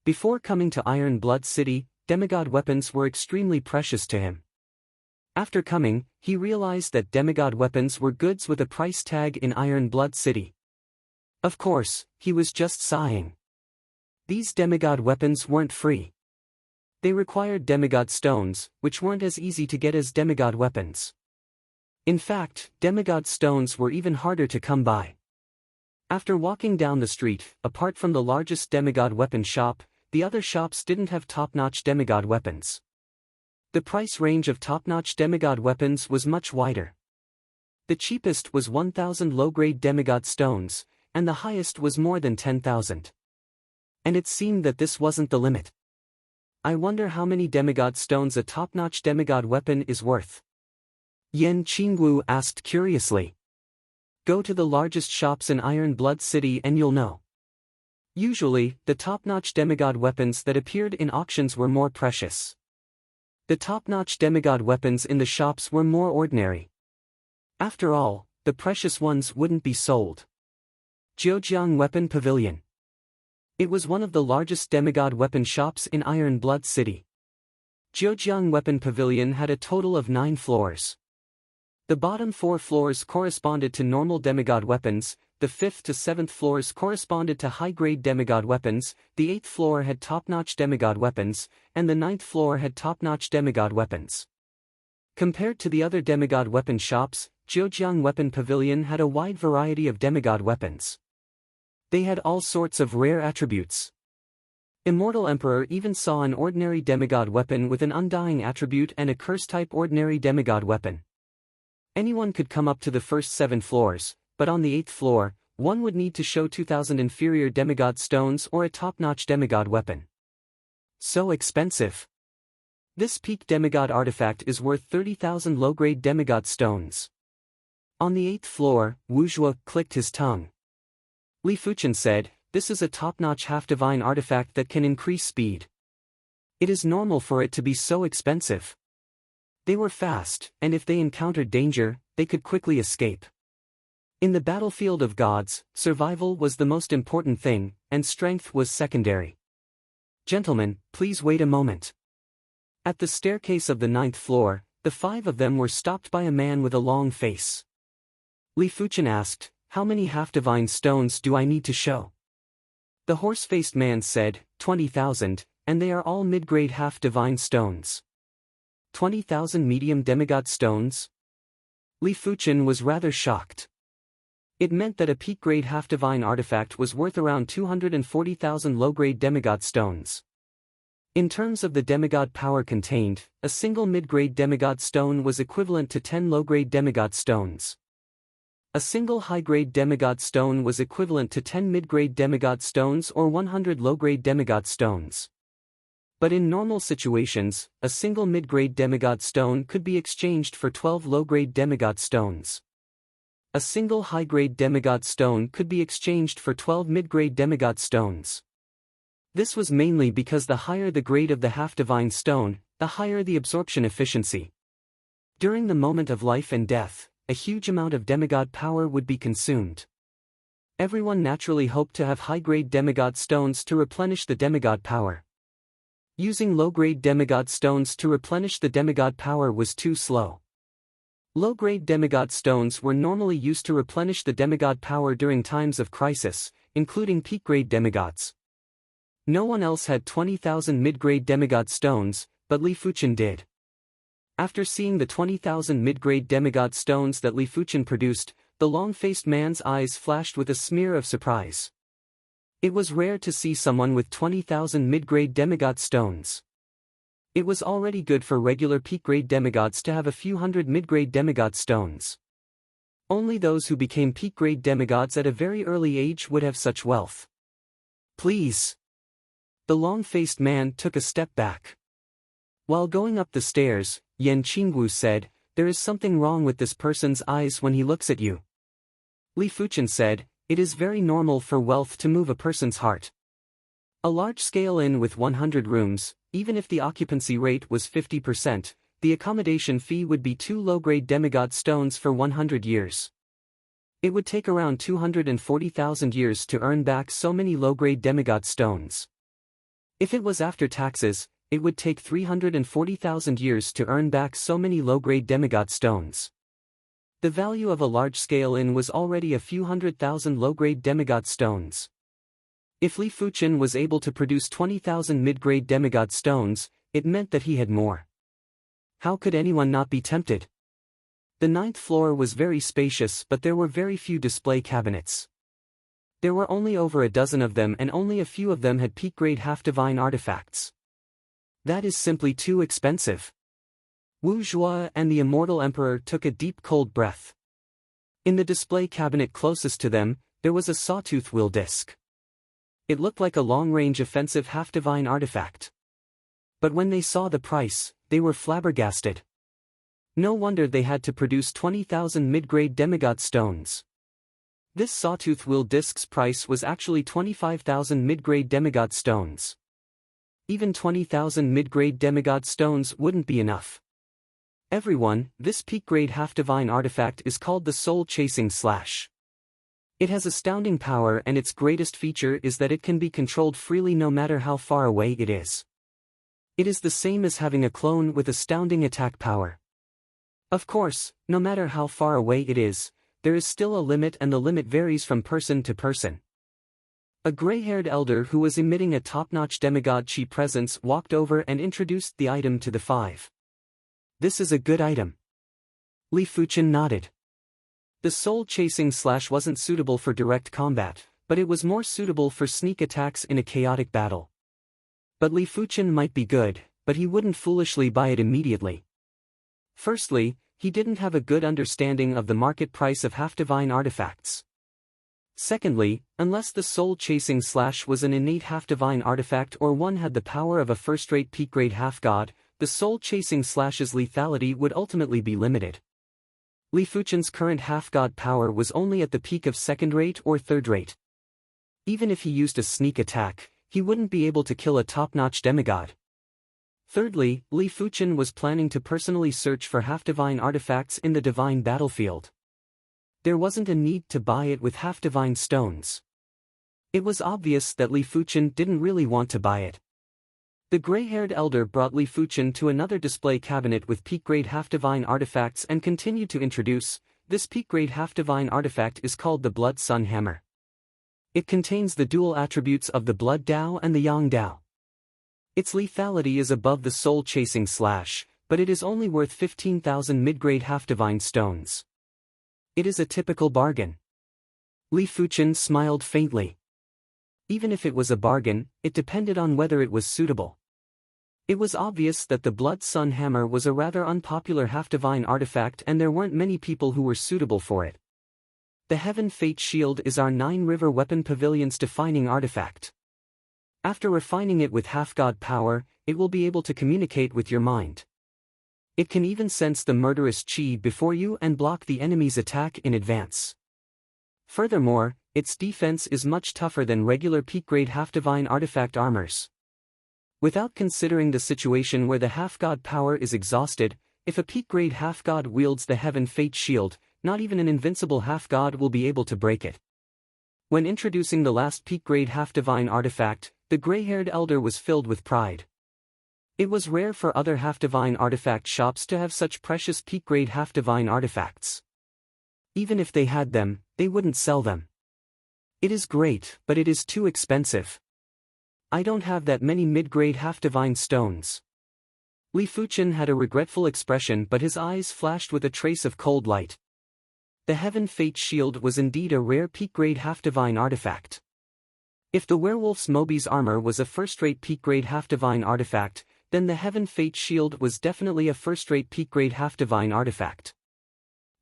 Before coming to Iron Blood City, demigod weapons were extremely precious to him. After coming, he realized that demigod weapons were goods with a price tag in Iron Blood City. Of course, he was just sighing. These demigod weapons weren't free. They required demigod stones, which weren't as easy to get as demigod weapons. In fact, demigod stones were even harder to come by. After walking down the street, apart from the largest demigod weapon shop, the other shops didn't have top-notch demigod weapons. The price range of top-notch demigod weapons was much wider. The cheapest was 1,000 low-grade demigod stones, and the highest was more than 10,000. And it seemed that this wasn't the limit. I wonder how many demigod stones a top-notch demigod weapon is worth. Yan Qingwu asked curiously. Go to the largest shops in Iron Blood City and you'll know. Usually, the top-notch demigod weapons that appeared in auctions were more precious. The top-notch demigod weapons in the shops were more ordinary. After all, the precious ones wouldn't be sold. Jiujiang Weapon Pavilion. It was one of the largest demigod weapon shops in Iron Blood City. Jiujiang Weapon Pavilion had a total of 9 floors. The bottom 4 floors corresponded to normal demigod weapons, the 5th to 7th floors corresponded to high-grade demigod weapons, the 8th floor had top-notch demigod weapons, and the 9th floor had top-notch demigod weapons. Compared to the other demigod weapon shops, Jiujiang Weapon Pavilion had a wide variety of demigod weapons. They had all sorts of rare attributes. Immortal Emperor even saw an ordinary demigod weapon with an undying attribute and a curse-type ordinary demigod weapon. Anyone could come up to the first 7 floors, but on the 8th floor, one would need to show 2,000 inferior demigod stones or a top-notch demigod weapon. So expensive. This peak demigod artifact is worth 30,000 low-grade demigod stones. On the 8th floor, Wu Zhuo clicked his tongue. Li Fuchen said, this is a top-notch half-divine artifact that can increase speed. It is normal for it to be so expensive. They were fast, and if they encountered danger, they could quickly escape. In the battlefield of gods, survival was the most important thing, and strength was secondary. Gentlemen, please wait a moment. At the staircase of the 9th floor, the 5 of them were stopped by a man with a long face. Li Fuchen asked, how many half-divine stones do I need to show? The horse-faced man said, 20,000, and they are all mid-grade half-divine stones. 20,000 medium demigod stones? Li Fuchen was rather shocked. It meant that a peak-grade half-divine artifact was worth around 240,000 low-grade demigod stones. In terms of the demigod power contained, a single mid-grade demigod stone was equivalent to 10 low-grade demigod stones. A single high-grade demigod stone was equivalent to 10 mid-grade demigod stones or 100 low-grade demigod stones. But in normal situations, a single mid-grade demigod stone could be exchanged for 12 low-grade demigod stones. A single high-grade demigod stone could be exchanged for 12 mid-grade demigod stones. This was mainly because the higher the grade of the half-divine stone, the higher the absorption efficiency. During the moment of life and death, a huge amount of demigod power would be consumed. Everyone naturally hoped to have high-grade demigod stones to replenish the demigod power. Using low-grade demigod stones to replenish the demigod power was too slow. Low-grade demigod stones were normally used to replenish the demigod power during times of crisis, including peak-grade demigods. No one else had 20,000 mid-grade demigod stones, but Li Fuchen did. After seeing the 20,000 mid-grade demigod stones that Li Fuchen produced, the long-faced man's eyes flashed with a smear of surprise. It was rare to see someone with 20,000 mid-grade demigod stones. It was already good for regular peak-grade demigods to have a few hundred mid-grade demigod stones. Only those who became peak-grade demigods at a very early age would have such wealth. Please. The long-faced man took a step back. While going up the stairs, Yan Qingwu said, there is something wrong with this person's eyes when he looks at you. Li Fuchen said, it is very normal for wealth to move a person's heart. A large-scale inn with 100 rooms, even if the occupancy rate was 50%, the accommodation fee would be 2 low-grade demigod stones for 100 years. It would take around 240,000 years to earn back so many low-grade demigod stones. If it was after taxes, it would take 340,000 years to earn back so many low-grade demigod stones. The value of a large-scale inn was already a few 100,000 low-grade demigod stones. If Li Fuchen was able to produce 20,000 mid-grade demigod stones, it meant that he had more. How could anyone not be tempted? The 9th floor was very spacious, but there were very few display cabinets. There were only over a dozen of them, and only a few of them had peak-grade half-divine artifacts. That is simply too expensive. Wu Zhuo and the Immortal Emperor took a deep cold breath. In the display cabinet closest to them, there was a sawtooth wheel disc. It looked like a long-range offensive half-divine artifact. But when they saw the price, they were flabbergasted. No wonder they had to produce 20,000 mid-grade demigod stones. This sawtooth wheel disc's price was actually 25,000 mid-grade demigod stones. Even 20,000 mid-grade demigod stones wouldn't be enough. Everyone, this peak-grade half-divine artifact is called the Soul-Chasing Slash. It has astounding power, and its greatest feature is that it can be controlled freely no matter how far away it is. It is the same as having a clone with astounding attack power. Of course, no matter how far away it is, there is still a limit, and the limit varies from person to person. A gray-haired elder who was emitting a top-notch demigod chi presence walked over and introduced the item to the 5. This is a good item. Li Fuchen nodded. The Soul-Chasing Slash wasn't suitable for direct combat, but it was more suitable for sneak attacks in a chaotic battle. But Li Fuchen might be good, but he wouldn't foolishly buy it immediately. Firstly, he didn't have a good understanding of the market price of half-divine artifacts. Secondly, unless the Soul-Chasing Slash was an innate half-divine artifact or one had the power of a first-rate peak-grade half-god, the Soul-Chasing Slash's lethality would ultimately be limited. Li Fuchen's current half-god power was only at the peak of second-rate or third-rate. Even if he used a sneak attack, he wouldn't be able to kill a top-notch demigod. Thirdly, Li Fuchen was planning to personally search for half-divine artifacts in the divine battlefield. There wasn't a need to buy it with half-divine stones. It was obvious that Li Fuchen didn't really want to buy it. The gray-haired elder brought Li Fuchen to another display cabinet with peak-grade half-divine artifacts and continued to introduce, this peak-grade half-divine artifact is called the Blood Sun Hammer. It contains the dual attributes of the Blood Dao and the Yang Dao. Its lethality is above the Soul-Chasing Slash, but it is only worth 15,000 mid-grade half-divine stones. It is a typical bargain. Li Fuchen smiled faintly. Even if it was a bargain, it depended on whether it was suitable. It was obvious that the Blood Sun Hammer was a rather unpopular half-divine artifact, and there weren't many people who were suitable for it. The Heaven Fate Shield is our 9 River Weapon Pavilion's defining artifact. After refining it with half-god power, it will be able to communicate with your mind. It can even sense the murderous chi before you and block the enemy's attack in advance. Furthermore, its defense is much tougher than regular peak-grade half-divine artifact armors. Without considering the situation where the half-god power is exhausted, if a peak-grade half-god wields the Heaven Fate Shield, not even an invincible half-god will be able to break it. When introducing the last peak-grade half-divine artifact, the gray-haired elder was filled with pride. It was rare for other half-divine artifact shops to have such precious peak-grade half-divine artifacts. Even if they had them, they wouldn't sell them. It is great, but it is too expensive. I don't have that many mid-grade half-divine stones. Li Fuchen had a regretful expression, but his eyes flashed with a trace of cold light. The Heaven Fate Shield was indeed a rare peak-grade half-divine artifact. If the werewolf's Mobi's armor was a first-rate peak-grade half-divine artifact, then the Heaven Fate Shield was definitely a first-rate peak-grade half-divine artifact.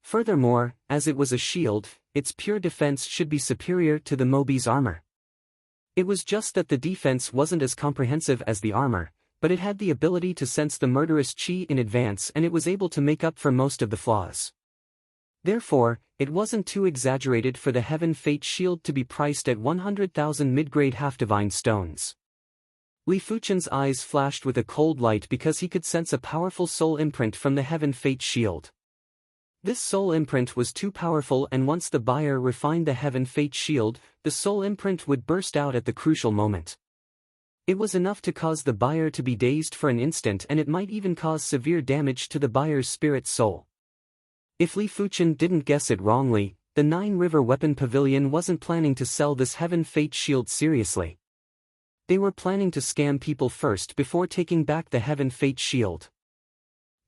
Furthermore, as it was a shield, its pure defense should be superior to the Mobi's armor. It was just that the defense wasn't as comprehensive as the armor, but it had the ability to sense the murderous chi in advance, and it was able to make up for most of the flaws. Therefore, it wasn't too exaggerated for the Heaven Fate Shield to be priced at 100,000 mid-grade half-divine stones. Li Fuchen's eyes flashed with a cold light because he could sense a powerful soul imprint from the Heaven Fate Shield. This soul imprint was too powerful, and once the buyer refined the Heaven Fate Shield, the soul imprint would burst out at the crucial moment. It was enough to cause the buyer to be dazed for an instant, and it might even cause severe damage to the buyer's spirit soul. If Li Fuchen didn't guess it wrongly, the Nine River Weapon Pavilion wasn't planning to sell this Heaven Fate Shield seriously. They were planning to scam people first before taking back the Heaven Fate Shield.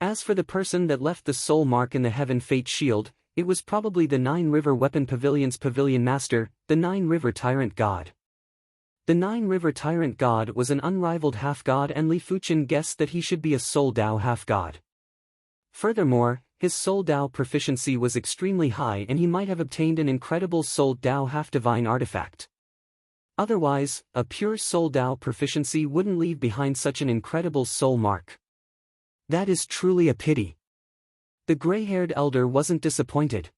As for the person that left the soul mark in the Heaven Fate Shield, it was probably the Nine River Weapon Pavilion's Pavilion Master, the Nine River Tyrant God. The Nine River Tyrant God was an unrivaled half-god, and Li Fuchen guessed that he should be a Soul Dao half-god. Furthermore, his Soul Dao proficiency was extremely high and he might have obtained an incredible Soul Dao half-divine artifact. Otherwise, a pure Soul Dao proficiency wouldn't leave behind such an incredible soul mark. That is truly a pity. The gray-haired elder wasn't disappointed.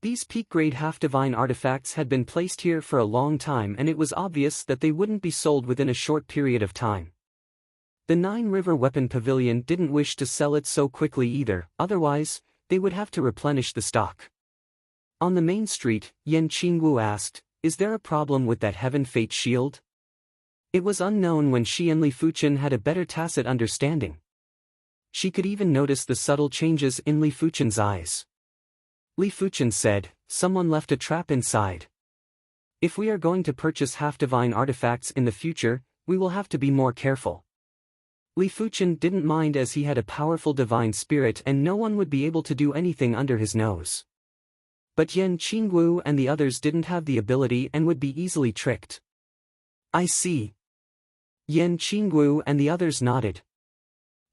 These peak-grade half-divine artifacts had been placed here for a long time, and it was obvious that they wouldn't be sold within a short period of time. The Nine River Weapon Pavilion didn't wish to sell it so quickly either, otherwise, they would have to replenish the stock. On the main street, Yan Qingwu asked, "Is there a problem with that Heaven Fate Shield?" It was unknown when she and Li Fuchen had a better tacit understanding. She could even notice the subtle changes in Li Fuchen's eyes. Li Fuchen said, "Someone left a trap inside. If we are going to purchase half-divine artifacts in the future, we will have to be more careful." Li Fuchen didn't mind as he had a powerful divine spirit and no one would be able to do anything under his nose. But Yan Qingwu and the others didn't have the ability and would be easily tricked. "I see." Yan Qingwu and the others nodded.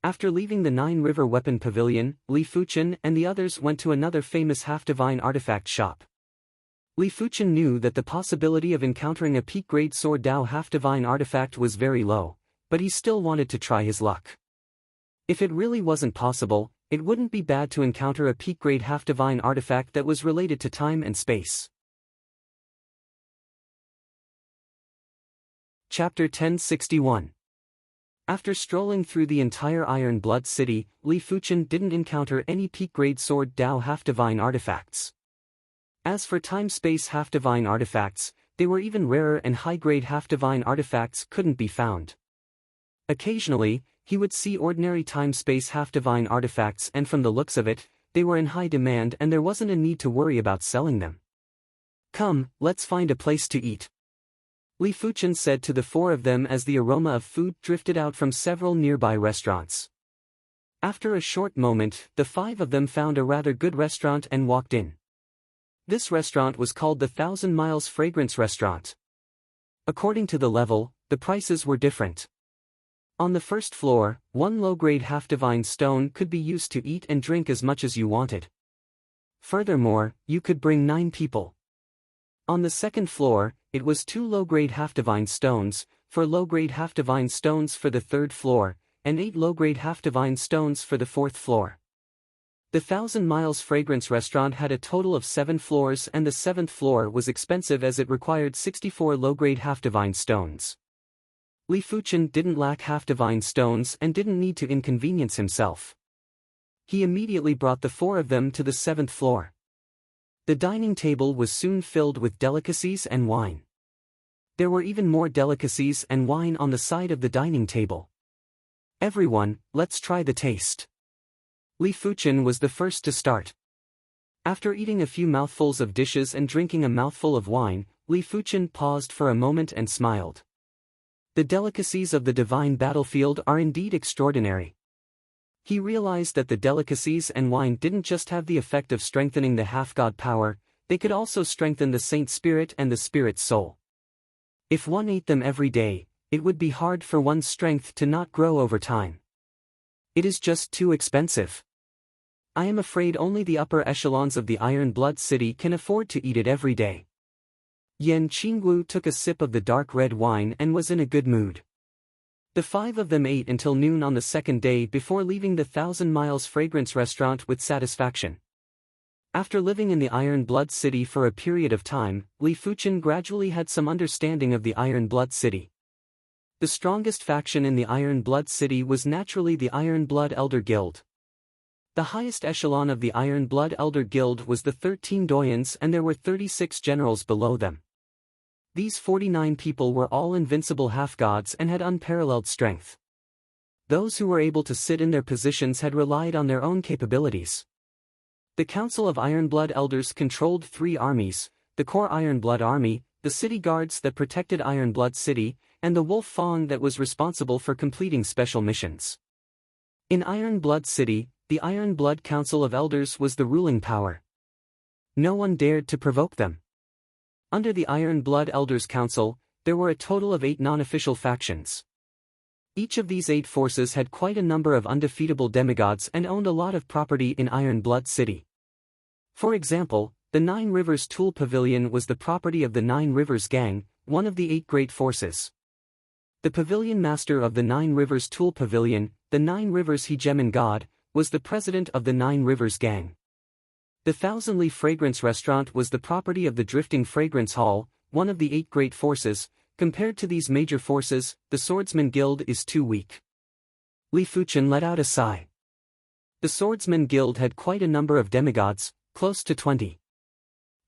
After leaving the Nine River Weapon Pavilion, Li Fuchen and the others went to another famous half-divine artifact shop. Li Fuchen knew that the possibility of encountering a peak-grade Sword Dao half-divine artifact was very low, but he still wanted to try his luck. If it really wasn't possible, it wouldn't be bad to encounter a peak-grade half-divine artifact that was related to time and space. Chapter 1061. After strolling through the entire Iron Blood City, Li Fuchen didn't encounter any peak-grade Sword Dao half-divine artifacts. As for time-space half-divine artifacts, they were even rarer and high-grade half-divine artifacts couldn't be found. Occasionally, he would see ordinary time-space half-divine artifacts, and from the looks of it, they were in high demand and there wasn't a need to worry about selling them. "Come, let's find a place to eat," Li Fuchen said to the four of them as the aroma of food drifted out from several nearby restaurants. After a short moment, the five of them found a rather good restaurant and walked in. This restaurant was called the 1,000 Miles Fragrance Restaurant. According to the level, the prices were different. On the first floor, one low-grade half-divine stone could be used to eat and drink as much as you wanted. Furthermore, you could bring 9 people. On the second floor, it was 2 low-grade half-divine stones, 4 low-grade half-divine stones for the third floor, and 8 low-grade half-divine stones for the fourth floor. The 1,000 Miles Fragrance Restaurant had a total of 7 floors, and the 7th floor was expensive as it required 64 low-grade half-divine stones. Li Fuchen didn't lack half-divine stones and didn't need to inconvenience himself. He immediately brought the 4 of them to the 7th floor. The dining table was soon filled with delicacies and wine. There were even more delicacies and wine on the side of the dining table. "Everyone, let's try the taste." Li Fuchen was the first to start. After eating a few mouthfuls of dishes and drinking a mouthful of wine, Li Fuchen paused for a moment and smiled. The delicacies of the divine battlefield are indeed extraordinary. He realized that the delicacies and wine didn't just have the effect of strengthening the half-god power, they could also strengthen the saint spirit and the spirit soul. If one ate them every day, it would be hard for one's strength to not grow over time. It is just too expensive. I am afraid only the upper echelons of the Iron Blood City can afford to eat it every day. Yan Qingwu took a sip of the dark red wine and was in a good mood. The 5 of them ate until noon on the second day before leaving the 1,000 Miles Fragrance Restaurant with satisfaction. After living in the Iron Blood City for a period of time, Li Fuchen gradually had some understanding of the Iron Blood City. The strongest faction in the Iron Blood City was naturally the Iron Blood Elder Guild. The highest echelon of the Iron Blood Elder Guild was the 13 Doyens, and there were 36 generals below them. These 49 people were all invincible half-gods and had unparalleled strength. Those who were able to sit in their positions had relied on their own capabilities. The Council of Ironblood Elders controlled 3 armies: the core Ironblood Army, the city guards that protected Ironblood City, and the Wolf Fang that was responsible for completing special missions. In Ironblood City, the Ironblood Council of Elders was the ruling power. No one dared to provoke them. Under the Ironblood Elders Council, there were a total of 8 non-official factions. Each of these 8 forces had quite a number of undefeatable demigods and owned a lot of property in Ironblood City. For example, the 9 Rivers Tool Pavilion was the property of the 9 Rivers Gang, one of the 8 great forces. The pavilion master of the 9 Rivers Tool Pavilion, the 9 Rivers Hegemon God, was the president of the 9 Rivers Gang. The Thousand Leaf Fragrance Restaurant was the property of the Drifting Fragrance Hall, one of the 8 great forces. Compared to these major forces, the Swordsman Guild is too weak. Li Fuchen let out a sigh. The Swordsman Guild had quite a number of demigods, close to 20.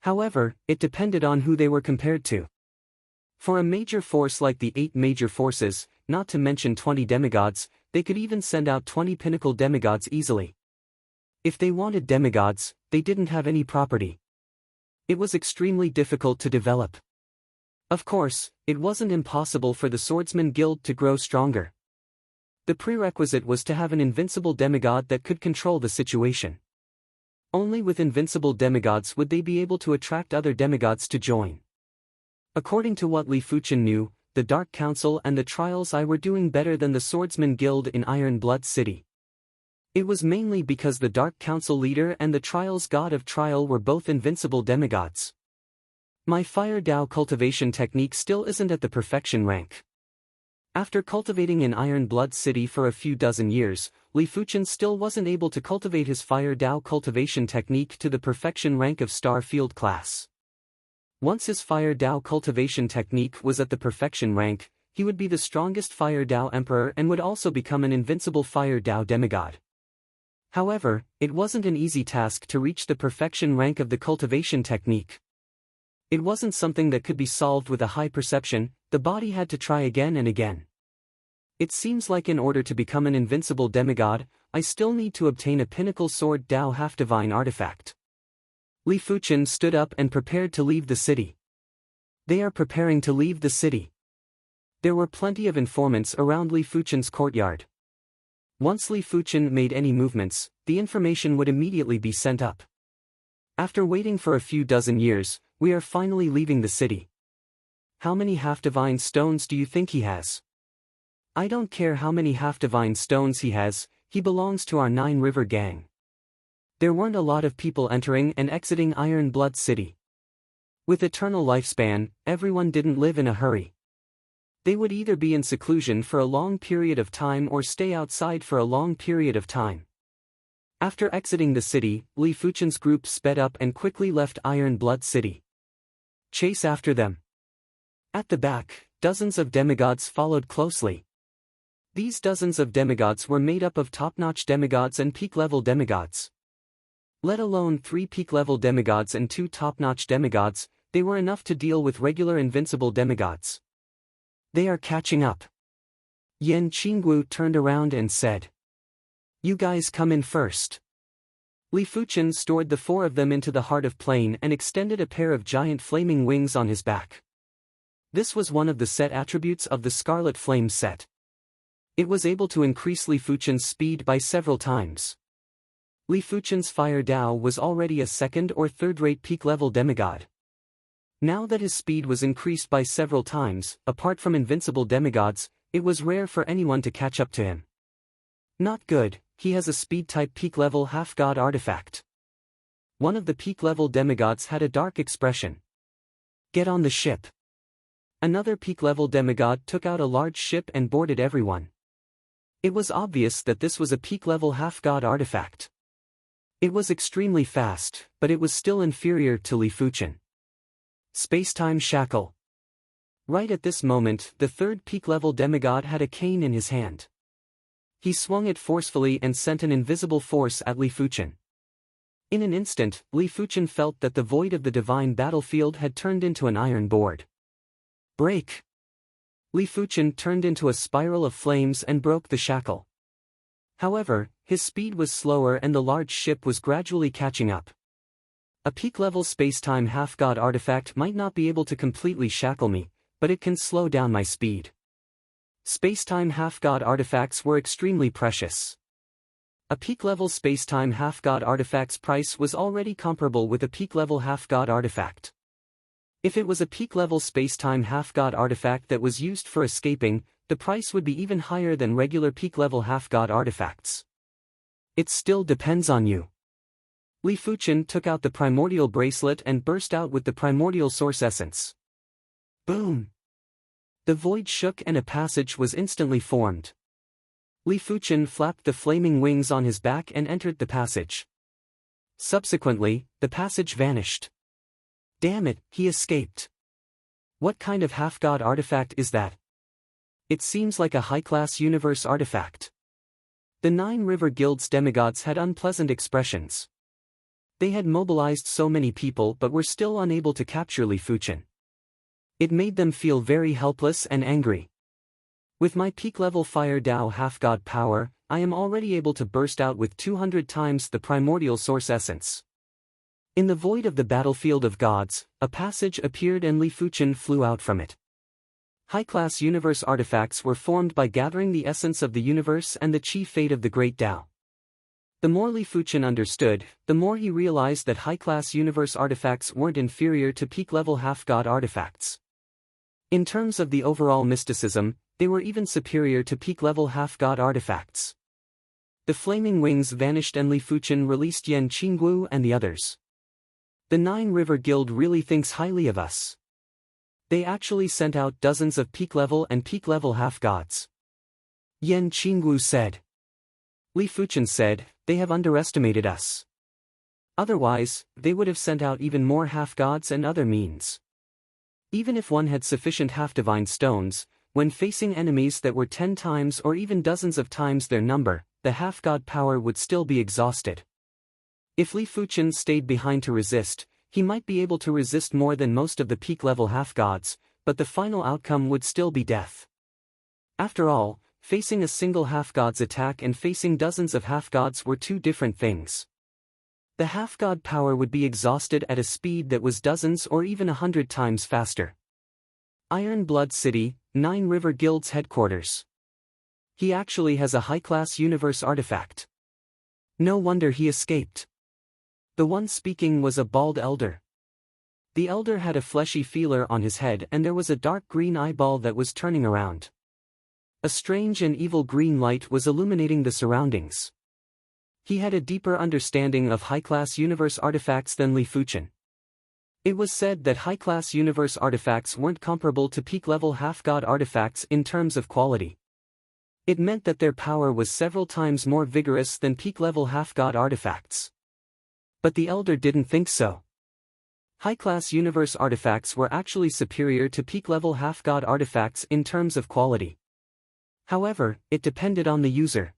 However, it depended on who they were compared to. For a major force like the 8 major forces, not to mention 20 demigods, they could even send out 20 pinnacle demigods easily. If they wanted demigods, they didn't have any property. It was extremely difficult to develop. Of course, it wasn't impossible for the Swordsman Guild to grow stronger. The prerequisite was to have an invincible demigod that could control the situation. Only with invincible demigods would they be able to attract other demigods to join. According to what Li Fuchen knew, the Dark Council and the Trials I were doing better than the Swordsman Guild in Ironblood City. It was mainly because the Dark Council leader and the Trials God of Trial were both invincible demigods. My Fire Dao cultivation technique still isn't at the perfection rank. After cultivating in Ironblood City for a few dozen years, Li Fuchen still wasn't able to cultivate his Fire Dao cultivation technique to the perfection rank of Star Field class. Once his Fire Dao cultivation technique was at the perfection rank, he would be the strongest Fire Dao Emperor and would also become an invincible Fire Dao demigod. However, it wasn't an easy task to reach the perfection rank of the cultivation technique. It wasn't something that could be solved with a high perception, the body had to try again and again. It seems like in order to become an invincible demigod, I still need to obtain a pinnacle sword Dao half-divine artifact. Li Fuchen stood up and prepared to leave the city. They are preparing to leave the city. There were plenty of informants around Li Fuchen's courtyard. Once Li Fuchen made any movements, the information would immediately be sent up. After waiting for a few dozen years, we are finally leaving the city. How many half-divine stones do you think he has? I don't care how many half-divine stones he has, he belongs to our 9 River Gang. There weren't a lot of people entering and exiting Ironblood City. With eternal lifespan, everyone didn't live in a hurry. They would either be in seclusion for a long period of time or stay outside for a long period of time. After exiting the city, Li Fuchen's group sped up and quickly left Ironblood City. Chase after them. At the back, dozens of demigods followed closely. These dozens of demigods were made up of top-notch demigods and peak-level demigods. Let alone 3 peak-level demigods and 2 top-notch demigods, they were enough to deal with regular invincible demigods. They are catching up. Yan Qinggu turned around and said, "You guys come in first." Li Fuchen stored the 4 of them into the heart of plain and extended a pair of giant flaming wings on his back. This was one of the set attributes of the Scarlet Flame set. It was able to increase Li Fuchen's speed by several times. Li Fuchen's Fire Dao was already a second or third-rate peak-level demigod. Now that his speed was increased by several times, apart from invincible demigods, it was rare for anyone to catch up to him. Not good, he has a speed-type peak-level half-god artifact. One of the peak-level demigods had a dark expression. Get on the ship. Another peak-level demigod took out a large ship and boarded everyone. It was obvious that this was a peak-level half-god artifact. It was extremely fast, but it was still inferior to Li Fuchen. Space-time shackle. Right at this moment, the 3rd peak-level demigod had a cane in his hand. He swung it forcefully and sent an invisible force at Li Fuchen. In an instant, Li Fuchen felt that the void of the divine battlefield had turned into an iron board. Break! Li Fuchen turned into a spiral of flames and broke the shackle. However, his speed was slower and the large ship was gradually catching up. A peak-level space-time half-god artifact might not be able to completely shackle me, but it can slow down my speed. Space-time half-god artifacts were extremely precious. A peak-level space-time half-god artifact's price was already comparable with a peak-level half-god artifact. If it was a peak-level space-time half-god artifact that was used for escaping, the price would be even higher than regular peak-level half-god artifacts. It still depends on you. Li Fuchen took out the primordial bracelet and burst out with the primordial source essence. Boom! The void shook and a passage was instantly formed. Li Fuchen flapped the flaming wings on his back and entered the passage. Subsequently, the passage vanished. Damn it, he escaped. What kind of half-god artifact is that? It seems like a high-class universe artifact. The 9 River Guild's demigods had unpleasant expressions. They had mobilized so many people but were still unable to capture Li Fuchen. It made them feel very helpless and angry. With my peak-level Fire Dao half-god power, I am already able to burst out with 200 times the primordial source essence. In the void of the battlefield of gods, a passage appeared and Li Fuchen flew out from it. High-class universe artifacts were formed by gathering the essence of the universe and the chi fate of the great Dao. The more Li Fuchen understood, the more he realized that high-class universe artifacts weren't inferior to peak-level half-god artifacts. In terms of the overall mysticism, they were even superior to peak-level half-god artifacts. The flaming wings vanished and Li Fuchen released Yan Qinggu and the others. The 9 River Guild really thinks highly of us. They actually sent out dozens of peak-level and peak-level half-gods. Yan Qinggu said. Li Fuchen said, they have underestimated us. Otherwise, they would have sent out even more half-gods and other means. Even if one had sufficient half-divine stones, when facing enemies that were 10 times or even dozens of times their number, the half-god power would still be exhausted. If Li Fuchen stayed behind to resist, he might be able to resist more than most of the peak-level half-gods, but the final outcome would still be death. After all, facing a single half-god's attack and facing dozens of half-gods were two different things. The half-god power would be exhausted at a speed that was dozens or even 100 times faster. Iron Blood City, 9 River Guild's headquarters. He actually has a high-class universe artifact. No wonder he escaped. The one speaking was a bald elder. The elder had a fleshy feeler on his head and there was a dark green eyeball that was turning around. A strange and evil green light was illuminating the surroundings. He had a deeper understanding of high-class universe artifacts than Li Fuchen. It was said that high-class universe artifacts weren't comparable to peak-level half-god artifacts in terms of quality. It meant that their power was several times more vigorous than peak-level half-god artifacts. But the elder didn't think so. High-class universe artifacts were actually superior to peak-level half-god artifacts in terms of quality. However, it depended on the user.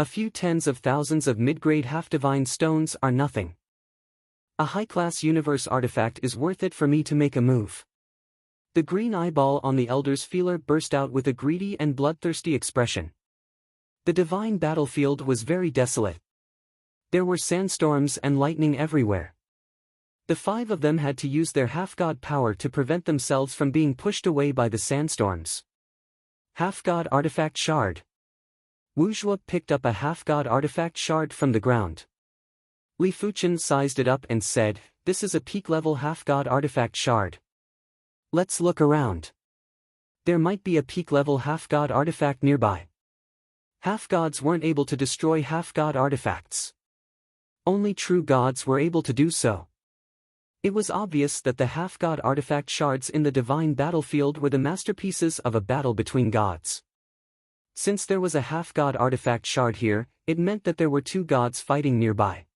A few tens of thousands of mid-grade half-divine stones are nothing. A high-class universe artifact is worth it for me to make a move. The green eyeball on the elder's feeler burst out with a greedy and bloodthirsty expression. The divine battlefield was very desolate. There were sandstorms and lightning everywhere. The 5 of them had to use their half-god power to prevent themselves from being pushed away by the sandstorms. Half-god artifact shard. Wu Zhuo picked up a half-god artifact shard from the ground. Li Fuchen sized it up and said, "This is a peak-level half-god artifact shard. Let's look around. There might be a peak-level half-god artifact nearby." Half-gods weren't able to destroy half-god artifacts. Only true gods were able to do so. It was obvious that the half-god artifact shards in the divine battlefield were the masterpieces of a battle between gods. Since there was a half-god artifact shard here, it meant that there were 2 gods fighting nearby.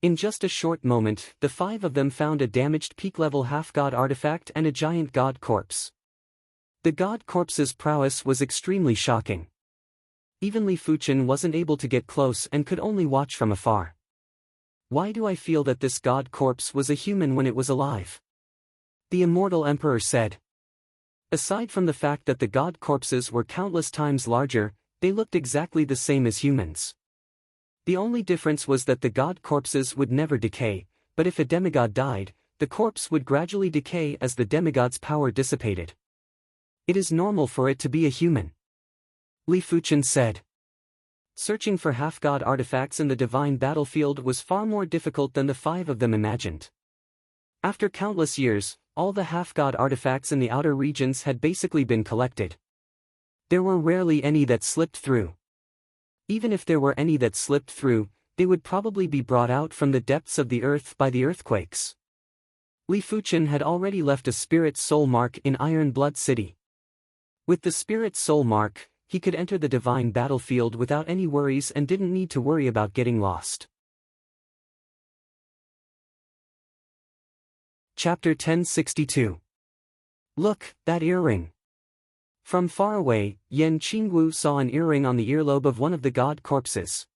In just a short moment, the 5 of them found a damaged peak-level half-god artifact and a giant god corpse. The god corpse's prowess was extremely shocking. Even Li Fuchen wasn't able to get close and could only watch from afar. Why do I feel that this god corpse was a human when it was alive? The immortal emperor said. Aside from the fact that the god corpses were countless times larger, They looked exactly the same as humans. The only difference was that the god corpses would never decay, but if a demigod died, the corpse would gradually decay as the demigod's power dissipated. It is normal for it to be a human, Li Fuchen said. Searching for half-god artifacts in the divine battlefield was far more difficult than the 5 of them imagined. After countless years, all the half-god artifacts in the outer regions had basically been collected. There were rarely any that slipped through. Even if there were any that slipped through, they would probably be brought out from the depths of the earth by the earthquakes. Li Fuchen had already left a spirit soul mark in Iron Blood City. With the spirit soul mark, he could enter the divine battlefield without any worries and didn't need to worry about getting lost. Chapter 1062. Look, that earring. From far away, Yan Qingwu saw an earring on the earlobe of one of the god corpses.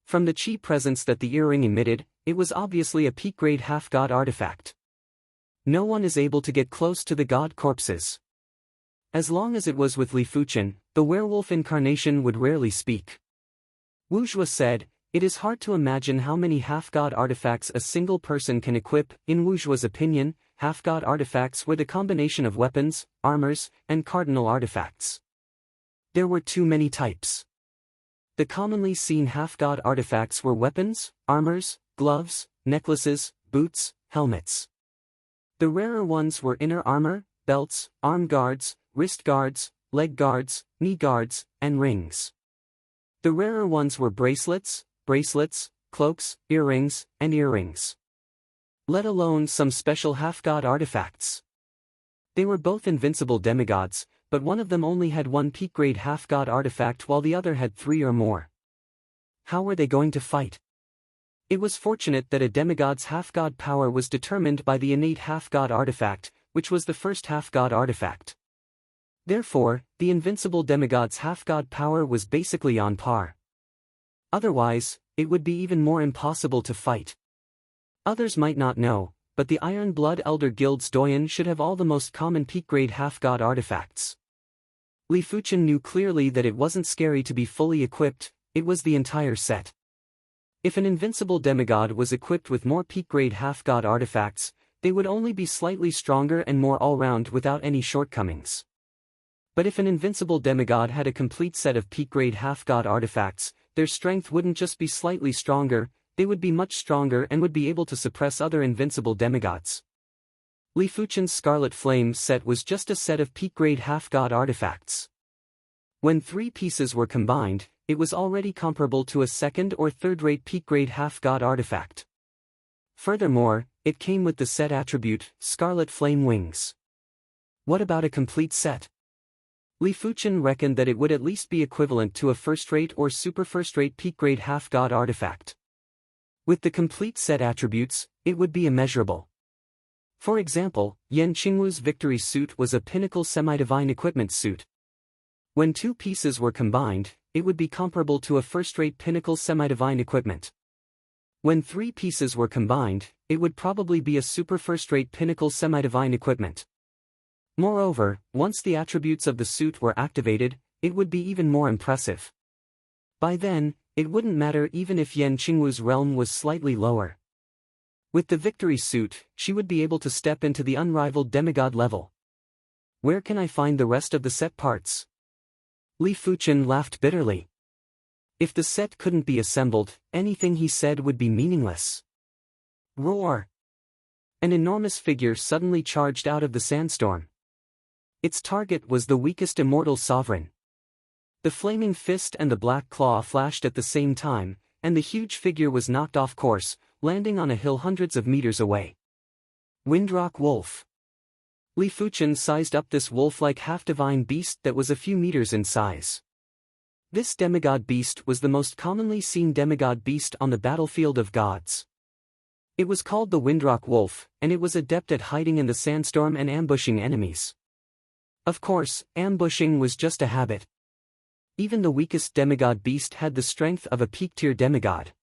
From the chi presence that the earring emitted, it was obviously a peak-grade half-god artifact. No one is able to get close to the god corpses. As long as it was with Li Fuchen, the werewolf incarnation would rarely speak. Wu Zhuo said, "It is hard to imagine how many half-god artifacts a single person can equip." In Wu Zhuo's opinion, half-god artifacts were the combination of weapons, armors, and cardinal artifacts. There were too many types. The commonly seen half-god artifacts were weapons, armors, gloves, necklaces, boots, helmets. The rarer ones were inner armor, belts, arm guards, wrist guards, leg guards, knee guards, and rings. The rarer ones were bracelets, cloaks, earrings, and earrings. Let alone some special half-god artifacts. They were both invincible demigods, but one of them only had one peak-grade half-god artifact while the other had 3 or more. How were they going to fight? It was fortunate that a demigod's half-god power was determined by the innate half-god artifact, which was the first half-god artifact. Therefore, the invincible demigod's half-god power was basically on par. Otherwise, it would be even more impossible to fight. Others might not know, but the Iron Blood Elder Guild's Doyen should have all the most common peak-grade half-god artifacts. Li Fuchen knew clearly that it wasn't scary to be fully equipped, it was the entire set. If an invincible demigod was equipped with more peak-grade half-god artifacts, they would only be slightly stronger and more all-round without any shortcomings. But if an invincible demigod had a complete set of peak-grade half-god artifacts, their strength wouldn't just be slightly stronger, they would be much stronger and would be able to suppress other invincible demigods. Li Fuchen's Scarlet Flame set was just a set of peak-grade half-god artifacts. When 3 pieces were combined, it was already comparable to a second or third-rate peak-grade half-god artifact. Furthermore, it came with the set attribute, Scarlet Flame Wings. What about a complete set? Li Fuchen reckoned that it would at least be equivalent to a first-rate or super first-rate peak-grade half-god artifact. With the complete set attributes, it would be immeasurable. For example, Yan Qingwu's victory suit was a pinnacle semi-divine equipment suit. When 2 pieces were combined, it would be comparable to a first-rate pinnacle semi-divine equipment. When 3 pieces were combined, it would probably be a super first-rate pinnacle semi-divine equipment. Moreover, once the attributes of the suit were activated, it would be even more impressive. By then, it wouldn't matter even if Yan Qingwu's realm was slightly lower. With the victory suit, she would be able to step into the unrivaled demigod level. Where can I find the rest of the set parts? Li Fuchen laughed bitterly. If the set couldn't be assembled, anything he said would be meaningless. Roar! An enormous figure suddenly charged out of the sandstorm. Its target was the weakest immortal sovereign. The flaming fist and the black claw flashed at the same time, and the huge figure was knocked off course, landing on a hill hundreds of meters away. Windrock Wolf. Li Fuchen sized up this wolf-like half-divine beast that was a few meters in size. This demigod beast was the most commonly seen demigod beast on the battlefield of gods. It was called the Windrock Wolf, and it was adept at hiding in the sandstorm and ambushing enemies. Of course, ambushing was just a habit. Even the weakest demigod beast had the strength of a peak-tier demigod.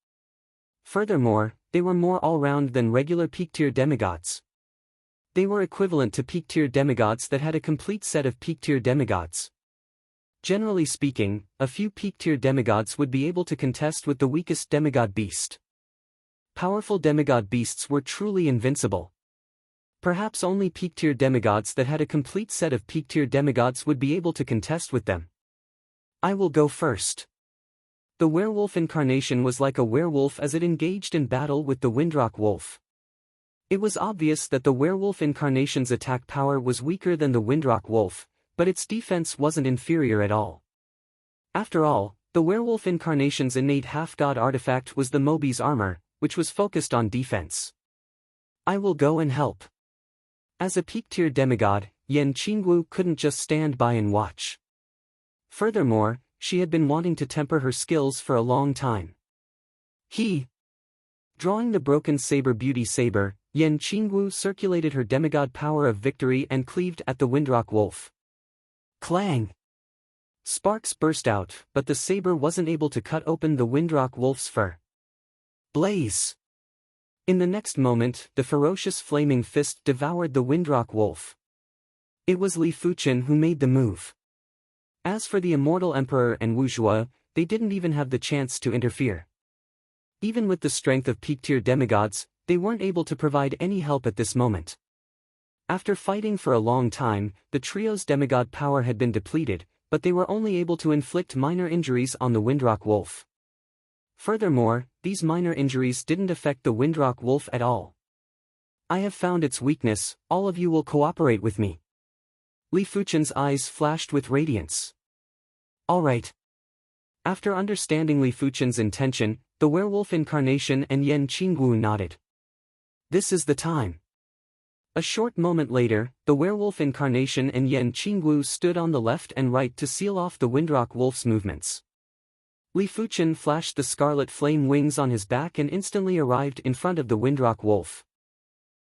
Furthermore, they were more all-round than regular peak-tier demigods. They were equivalent to peak-tier demigods that had a complete set of peak-tier demigods. Generally speaking, a few peak-tier demigods would be able to contest with the weakest demigod beast. Powerful demigod beasts were truly invincible. Perhaps only peak-tier demigods that had a complete set of peak-tier demigods would be able to contest with them. I will go first. The werewolf incarnation was like a werewolf as it engaged in battle with the Windrock wolf. It was obvious that the werewolf incarnation's attack power was weaker than the Windrock wolf, but its defense wasn't inferior at all. After all, the werewolf incarnation's innate half-god artifact was the Mobi's armor, which was focused on defense. I will go and help. As a peak-tier demigod, Yan Qingwu couldn't just stand by and watch. Furthermore, she had been wanting to temper her skills for a long time. Drawing the broken saber beauty saber, Yan Qingwu circulated her demigod power of victory and cleaved at the Windrock wolf. Clang! Sparks burst out, but the saber wasn't able to cut open the Windrock wolf's fur. Blaze! In the next moment, the ferocious flaming fist devoured the Windrock wolf. It was Li Fuchen who made the move. As for the immortal emperor and Wu Zhuo, they didn't even have the chance to interfere. Even with the strength of peak-tier demigods, they weren't able to provide any help at this moment. After fighting for a long time, the trio's demigod power had been depleted, but they were only able to inflict minor injuries on the Windrock wolf. Furthermore, these minor injuries didn't affect the Windrock wolf at all. I have found its weakness, all of you will cooperate with me. Li Fuchen's eyes flashed with radiance. All right. After understanding Li Fuchen's intention, the werewolf incarnation and Yan Qingwu nodded. This is the time. A short moment later, the werewolf incarnation and Yan Qingwu stood on the left and right to seal off the Windrock wolf's movements. Li Fuchen flashed the scarlet flame wings on his back and instantly arrived in front of the Windrock wolf.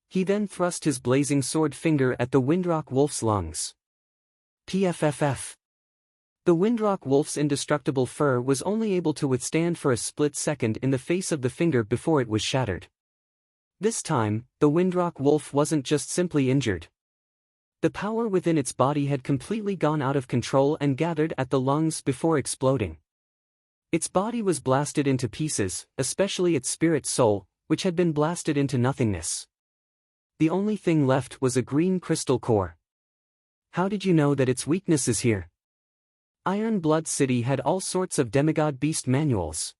He then thrust his blazing sword finger at the Windrock wolf's lungs. PFFF. The Windrock wolf's indestructible fur was only able to withstand for a split second in the face of the finger before it was shattered. This time, the Windrock wolf wasn't just simply injured. The power within its body had completely gone out of control and gathered at the lungs before exploding. Its body was blasted into pieces, especially its spirit soul, which had been blasted into nothingness. The only thing left was a green crystal core. How did you know that its weakness is here? Iron Blood City had all sorts of demigod beast manuals.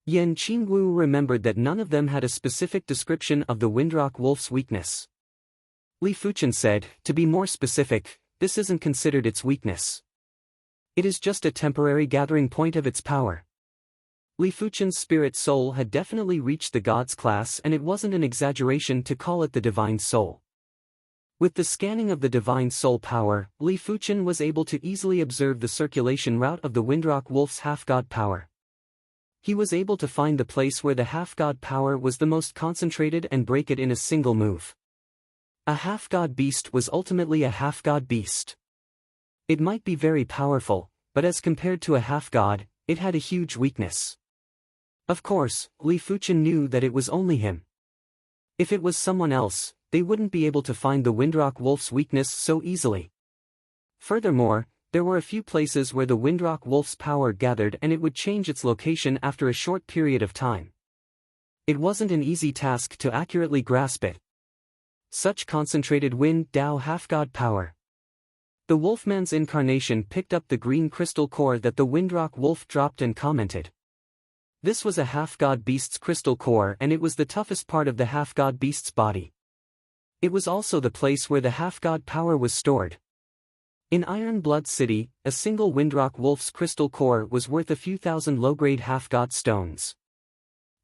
Yan Qingwu remembered that none of them had a specific description of the Windrock wolf's weakness. Li Fuchen said, to be more specific, this isn't considered its weakness. It is just a temporary gathering point of its power. Li Fuchen's spirit soul had definitely reached the god's class, and it wasn't an exaggeration to call it the divine soul. With the scanning of the divine soul power, Li Fuchen was able to easily observe the circulation route of the Windrock wolf's half-god power. He was able to find the place where the half-god power was the most concentrated and break it in a single move. A half-god beast was ultimately a half-god beast. It might be very powerful, but as compared to a half-god, it had a huge weakness. Of course, Li Fuchen knew that it was only him. If it was someone else, they wouldn't be able to find the Windrock wolf's weakness so easily. Furthermore, there were a few places where the Windrock wolf's power gathered and it would change its location after a short period of time. It wasn't an easy task to accurately grasp it. Such concentrated Wind Dao half-god power. The Wolfman's incarnation picked up the green crystal core that the Windrock wolf dropped and commented. This was a half-god beast's crystal core, and it was the toughest part of the half-god beast's body. It was also the place where the half-god power was stored. In Iron Blood City, a single Windrock wolf's crystal core was worth a few thousand low-grade half-god stones.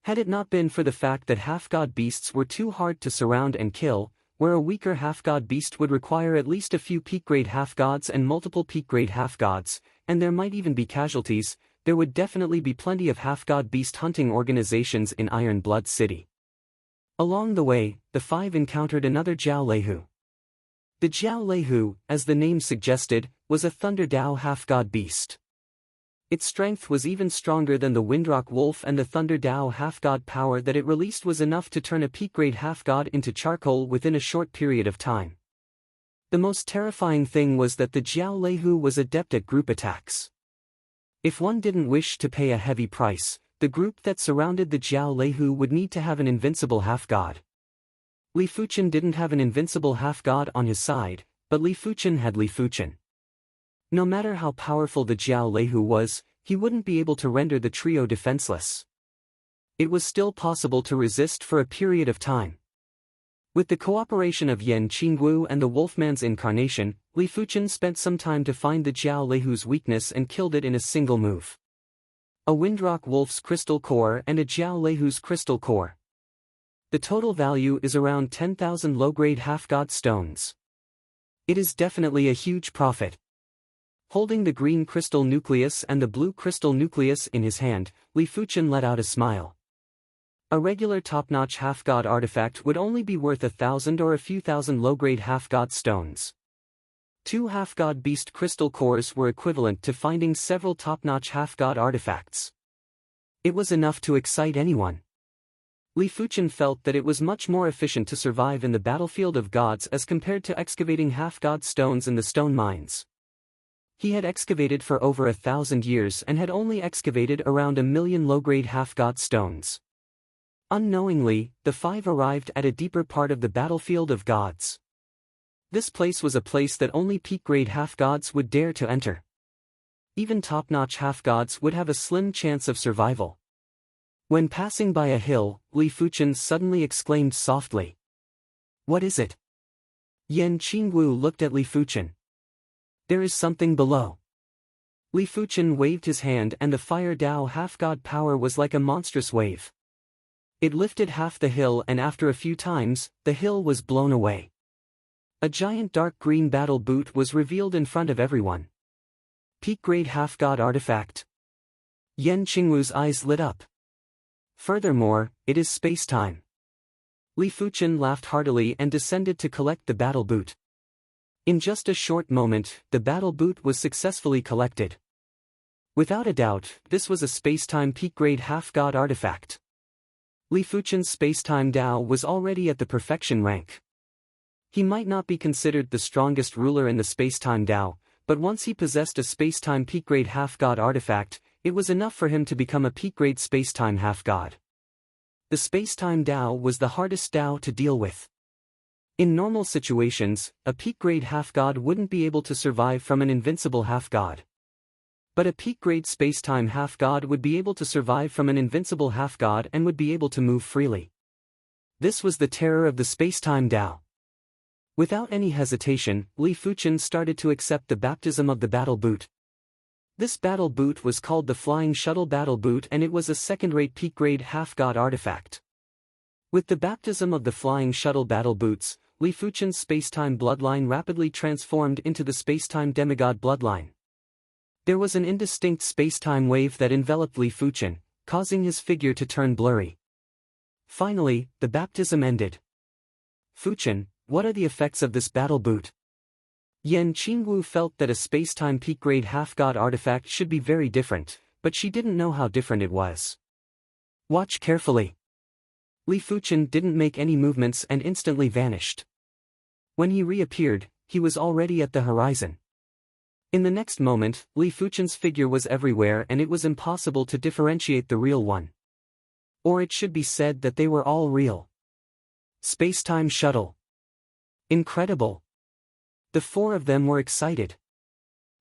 Had it not been for the fact that half-god beasts were too hard to surround and kill, where a weaker half-god beast would require at least a few peak-grade half-gods and multiple peak-grade half-gods, and there might even be casualties, there would definitely be plenty of half-god beast hunting organizations in Iron Blood City. Along the way, the five encountered another Jiao Leihu. The Jiao Leihu, as the name suggested, was a Thunder Dao half-god beast. Its strength was even stronger than the Windrock wolf, and the Thunder Dao half-god power that it released was enough to turn a peak-grade half-god into charcoal within a short period of time. The most terrifying thing was that the Jiao Leihu was adept at group attacks. If one didn't wish to pay a heavy price, the group that surrounded the Jiao Leihu would need to have an invincible half-god. Li Fuchen didn't have an invincible half-god on his side, but Li Fuchen had Li Fuchen. No matter how powerful the Jiao Leihu was, he wouldn't be able to render the trio defenseless. It was still possible to resist for a period of time. With the cooperation of Yan Qingwu and the Wolfman's incarnation, Li Fuchen spent some time to find the Jiao Leihu's weakness and killed it in a single move. A Windrock Wolf's crystal core and a Jiao Leihu's crystal core. The total value is around 10,000 low-grade half-god stones. It is definitely a huge profit. Holding the green crystal nucleus and the blue crystal nucleus in his hand, Li Fuchen let out a smile. A regular top-notch half-god artifact would only be worth 1,000 or a few thousand low-grade half-god stones. 2 half-god beast crystal cores were equivalent to finding several top-notch half-god artifacts. It was enough to excite anyone. Li Fuchen felt that it was much more efficient to survive in the battlefield of gods as compared to excavating half-god stones in the stone mines. He had excavated for over 1,000 years and had only excavated around 1,000,000 low-grade half-god stones. Unknowingly, the 5 arrived at a deeper part of the battlefield of gods. This place was a place that only peak-grade half-gods would dare to enter. Even top-notch half-gods would have a slim chance of survival. When passing by a hill, Li Fuchen suddenly exclaimed softly. "What is it?" Yan Qingwu looked at Li Fuchen. "There is something below." Li Fuchen waved his hand and the fire Dao half-god power was like a monstrous wave. It lifted half the hill and after a few times, the hill was blown away. A giant dark green battle boot was revealed in front of everyone. Peak-grade half-god artifact. Yan Qingwu's eyes lit up. Furthermore, it is space-time. Li Fuchen laughed heartily and descended to collect the battle boot. In just a short moment, the battle boot was successfully collected. Without a doubt, this was a space-time peak-grade half-god artifact. Li Fuchen's space-time Dao was already at the perfection rank. He might not be considered the strongest ruler in the space-time Dao, but once he possessed a space-time peak-grade half-god artifact, it was enough for him to become a peak-grade space-time half-god. The space-time Dao was the hardest Dao to deal with. In normal situations, a peak-grade half-god wouldn't be able to survive from an invincible half-god. But a peak-grade space-time half-god would be able to survive from an invincible half-god and would be able to move freely. This was the terror of the space-time Dao. Without any hesitation, Li Fuchen started to accept the baptism of the battle boot. This battle boot was called the Flying Shuttle Battle Boot and it was a second-rate peak-grade half-god artifact. With the baptism of the Flying Shuttle Battle Boots, Li Fuchen's space-time bloodline rapidly transformed into the space-time demigod bloodline. There was an indistinct space-time wave that enveloped Li Fuchen, causing his figure to turn blurry. Finally, the baptism ended. "Fuchen, what are the effects of this battle boot?" Yan Qingwu felt that a space-time peak-grade half-god artifact should be very different, but she didn't know how different it was. "Watch carefully." Li Fuchen didn't make any movements and instantly vanished. When he reappeared, he was already at the horizon. In the next moment, Li Fuchen's figure was everywhere and it was impossible to differentiate the real one. Or it should be said that they were all real. Space-time shuttle. Incredible. The 4 of them were excited.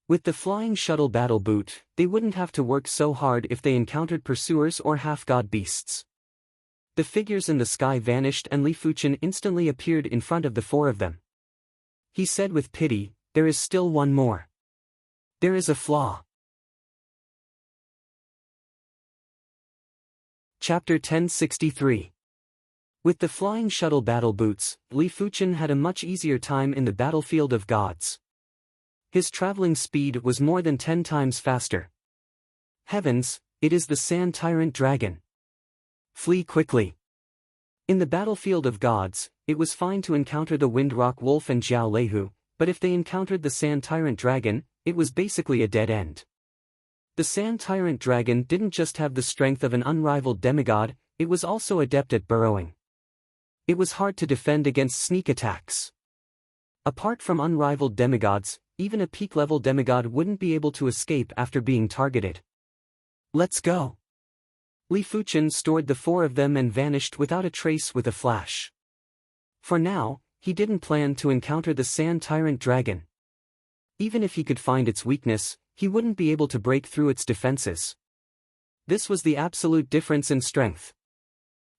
With the Flying Shuttle Battle Boot, they wouldn't have to work so hard if they encountered pursuers or half-god beasts. The figures in the sky vanished and Li Fuchen instantly appeared in front of the 4 of them. He said with pity, "There is still one more. There is a flaw." Chapter 1063. With the Flying Shuttle Battle Boots, Li Fuchen had a much easier time in the battlefield of gods. His traveling speed was more than 10 times faster. Heavens, it is the Sand Tyrant Dragon. Flee quickly. In the battlefield of gods, it was fine to encounter the Windrock Wolf and Jiao Leihu, but if they encountered the Sand Tyrant Dragon, it was basically a dead end. The Sand Tyrant Dragon didn't just have the strength of an unrivaled demigod, it was also adept at burrowing. It was hard to defend against sneak attacks. Apart from unrivaled demigods, even a peak-level demigod wouldn't be able to escape after being targeted. Let's go. Li Fuchen stored the 4 of them and vanished without a trace with a flash. For now, he didn't plan to encounter the Sand Tyrant Dragon. Even if he could find its weakness, he wouldn't be able to break through its defenses. This was the absolute difference in strength.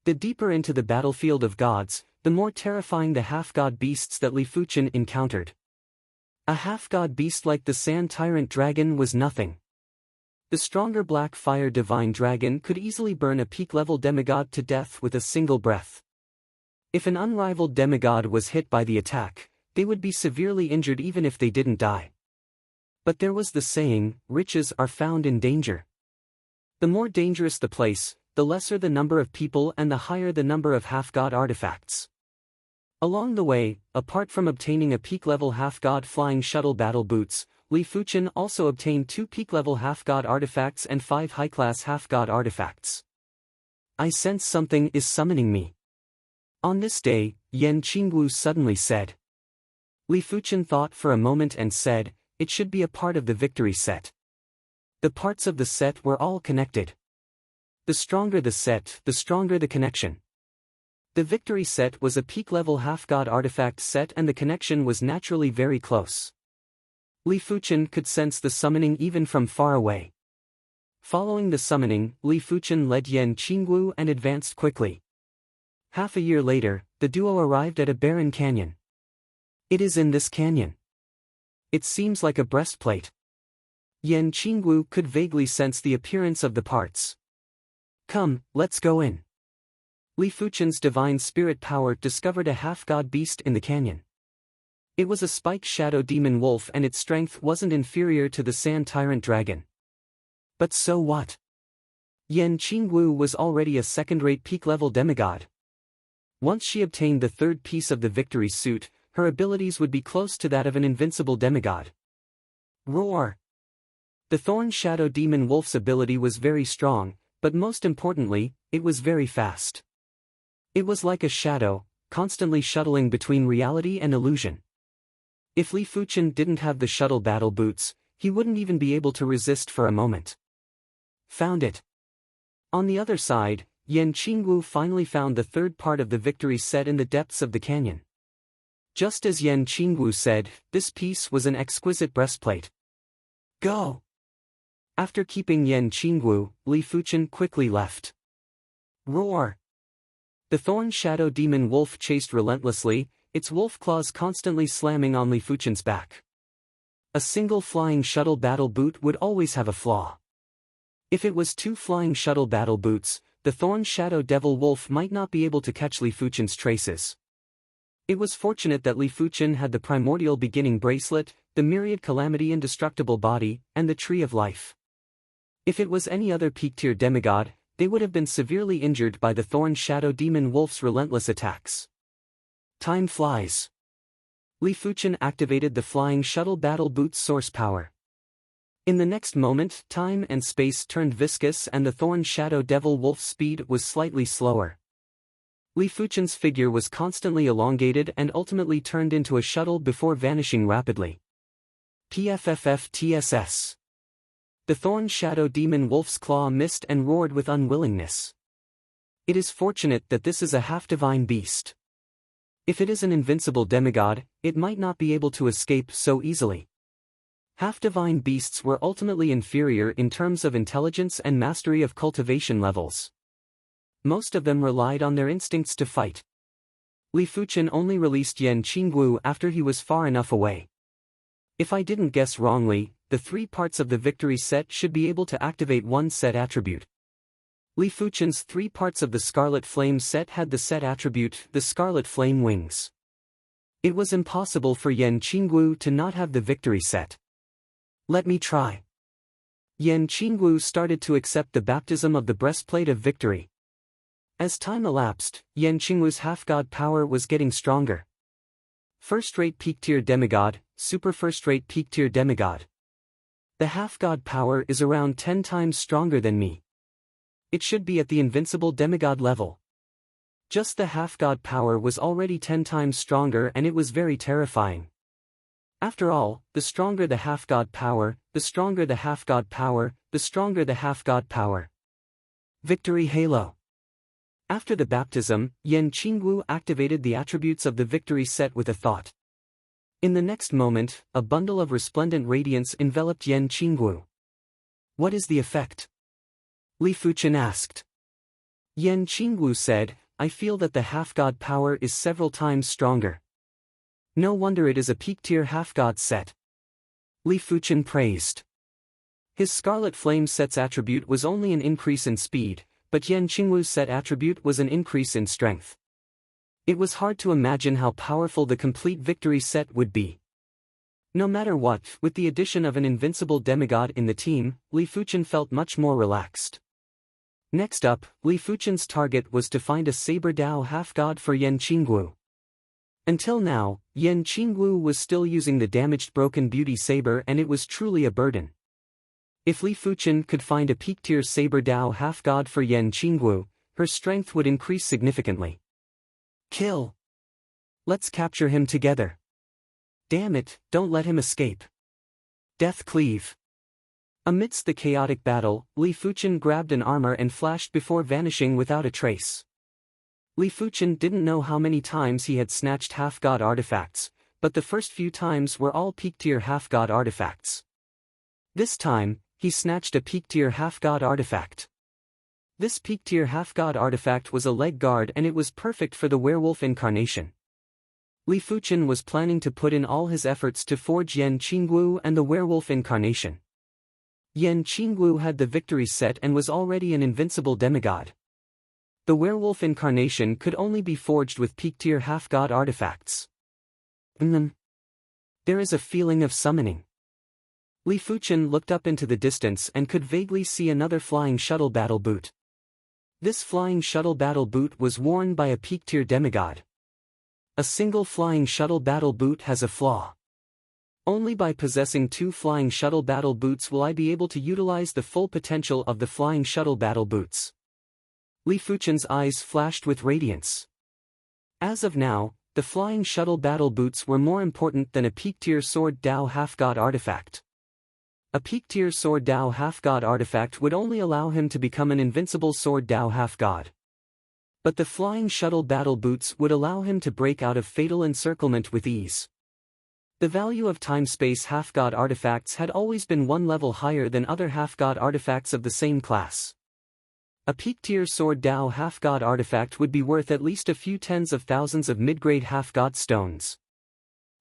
The deeper into the battlefield of gods, the more terrifying the half-god beasts that Li Fuchen encountered. A half-god beast like the Sand Tyrant Dragon was nothing. The stronger Black Fire Divine Dragon could easily burn a peak-level demigod to death with a single breath. If an unrivaled demigod was hit by the attack, they would be severely injured even if they didn't die. But there was the saying, riches are found in danger. The more dangerous the place, the lesser the number of people and the higher the number of half-god artifacts. Along the way, apart from obtaining a peak-level half-god flying shuttle battle boots, Li Fuchen also obtained 2 peak-level half-god artifacts and 5 high-class half-god artifacts. I sense something is summoning me. On this day, Yan Qingwu suddenly said. Li Fuchen thought for a moment and said, it should be a part of the victory set. The parts of the set were all connected. The stronger the set, the stronger the connection. The victory set was a peak-level half-god artifact set and the connection was naturally very close. Li Fuchen could sense the summoning even from far away. Following the summoning, Li Fuchen led Yan Qingwu and advanced quickly. Half a year later, the duo arrived at a barren canyon. It is in this canyon. It seems like a breastplate. Yan Qingwu could vaguely sense the appearance of the parts. Come, let's go in. Li Fuchen's divine spirit power discovered a half-god beast in the canyon. It was a spike shadow demon wolf and its strength wasn't inferior to the Sand Tyrant Dragon. But so what? Yan Qingwu was already a second-rate peak-level demigod. Once she obtained the 3rd piece of the victory suit, her abilities would be close to that of an invincible demigod. Roar! The Thorn Shadow Demon Wolf's ability was very strong, but most importantly, it was very fast. It was like a shadow, constantly shuttling between reality and illusion. If Li Fuchen didn't have the shuttle battle boots, he wouldn't even be able to resist for a moment. Found it. On the other side, Yan Qingwu finally found the 3rd part of the victory set in the depths of the canyon. Just as Yan Qingwu said, this piece was an exquisite breastplate. Go! After keeping Yan Qingwu, Li Fuchen quickly left. Roar! The Thorn Shadow Demon Wolf chased relentlessly, its wolf claws constantly slamming on Li Fuchen's back. A single flying shuttle battle boot would always have a flaw. If it was 2 flying shuttle battle boots, the Thorn Shadow Devil Wolf might not be able to catch Li Fuchen's traces. It was fortunate that Li Fuchen had the Primordial Beginning Bracelet, the Myriad Calamity Indestructible Body, and the Tree of Life. If it was any other peak-tier demigod, they would have been severely injured by the Thorn Shadow Demon Wolf's relentless attacks. Time flies. Li Fuchen activated the Flying Shuttle Battle Boot's source power. In the next moment, time and space turned viscous and the Thorn Shadow Devil Wolf's speed was slightly slower. Li Fuchen's figure was constantly elongated and ultimately turned into a shuttle before vanishing rapidly. PFFF-TSS. The Thorn Shadow Demon Wolf's claw missed and roared with unwillingness. It is fortunate that this is a half-divine beast. If it is an invincible demigod, it might not be able to escape so easily. Half-divine beasts were ultimately inferior in terms of intelligence and mastery of cultivation levels. Most of them relied on their instincts to fight. Li Fuchen only released Yan Qingwu after he was far enough away. If I didn't guess wrongly, the 3 parts of the victory set should be able to activate one set attribute. Li Fuchen's 3 parts of the Scarlet Flame set had the set attribute, the Scarlet Flame Wings. It was impossible for Yan Qingwu to not have the victory set. Let me try. Yan Qingwu started to accept the baptism of the breastplate of victory. As time elapsed, Yan Qingwu's half-god power was getting stronger. First-rate peak-tier demigod, super first-rate peak-tier demigod. The half-god power is around 10 times stronger than me. It should be at the invincible demigod level. Just the half-god power was already 10 times stronger and it was very terrifying. After all, the stronger the half-god power, the stronger the half-god power, the stronger the half-god power. Victory Halo. After the baptism, Yan Qingwu activated the attributes of the victory set with a thought. In the next moment, a bundle of resplendent radiance enveloped Yan Qingwu. What is the effect? Li Fuchen asked. Yan Qingwu said, I feel that the half-god power is several times stronger. No wonder it is a peak-tier half-god set. Li Fuchen praised. His Scarlet Flame set's attribute was only an increase in speed, but Yan Qingwu's set attribute was an increase in strength. It was hard to imagine how powerful the complete victory set would be. No matter what, with the addition of an invincible demigod in the team, Li Fuchen felt much more relaxed. Next up, Li Fuchen's target was to find a Saber Dao half-god for Yan Qingwu. Until now, Yan Qingwu was still using the damaged Broken Beauty Saber and it was truly a burden. If Li Fuchen could find a peak-tier Saber Dao half-god for Yan Qingwu, her strength would increase significantly. Kill! Let's capture him together. Damn it, don't let him escape. Death Cleave. Amidst the chaotic battle, Li Fuchen grabbed an armor and flashed before vanishing without a trace. Li Fuchen didn't know how many times he had snatched half-god artifacts, but the first few times were all peak-tier half-god artifacts. This time, he snatched a peak-tier half-god artifact. This peak-tier half-god artifact was a leg guard and it was perfect for the werewolf incarnation. Li Fuchen was planning to put in all his efforts to forge Yan Qingwu and the werewolf incarnation. Yan Qingwu had the victory set and was already an invincible demigod. The werewolf incarnation could only be forged with peak-tier half-god artifacts. There is a feeling of summoning. Li Fuchen looked up into the distance and could vaguely see another flying shuttle battle boot. This flying shuttle battle boot was worn by a peak-tier demigod. A single flying shuttle battle boot has a flaw. Only by possessing 2 flying shuttle battle boots will I be able to utilize the full potential of the flying shuttle battle boots. Li Fuchen's eyes flashed with radiance. As of now, the flying shuttle battle boots were more important than a peak-tier sword Dao half-god artifact. A peak-tier sword Dao half-god artifact would only allow him to become an invincible sword Dao half-god. But the flying shuttle battle boots would allow him to break out of fatal encirclement with ease. The value of time-space half-god artifacts had always been one level higher than other half-god artifacts of the same class. A peak-tier sword Dao half-god artifact would be worth at least a few tens of thousands of mid-grade half-god stones.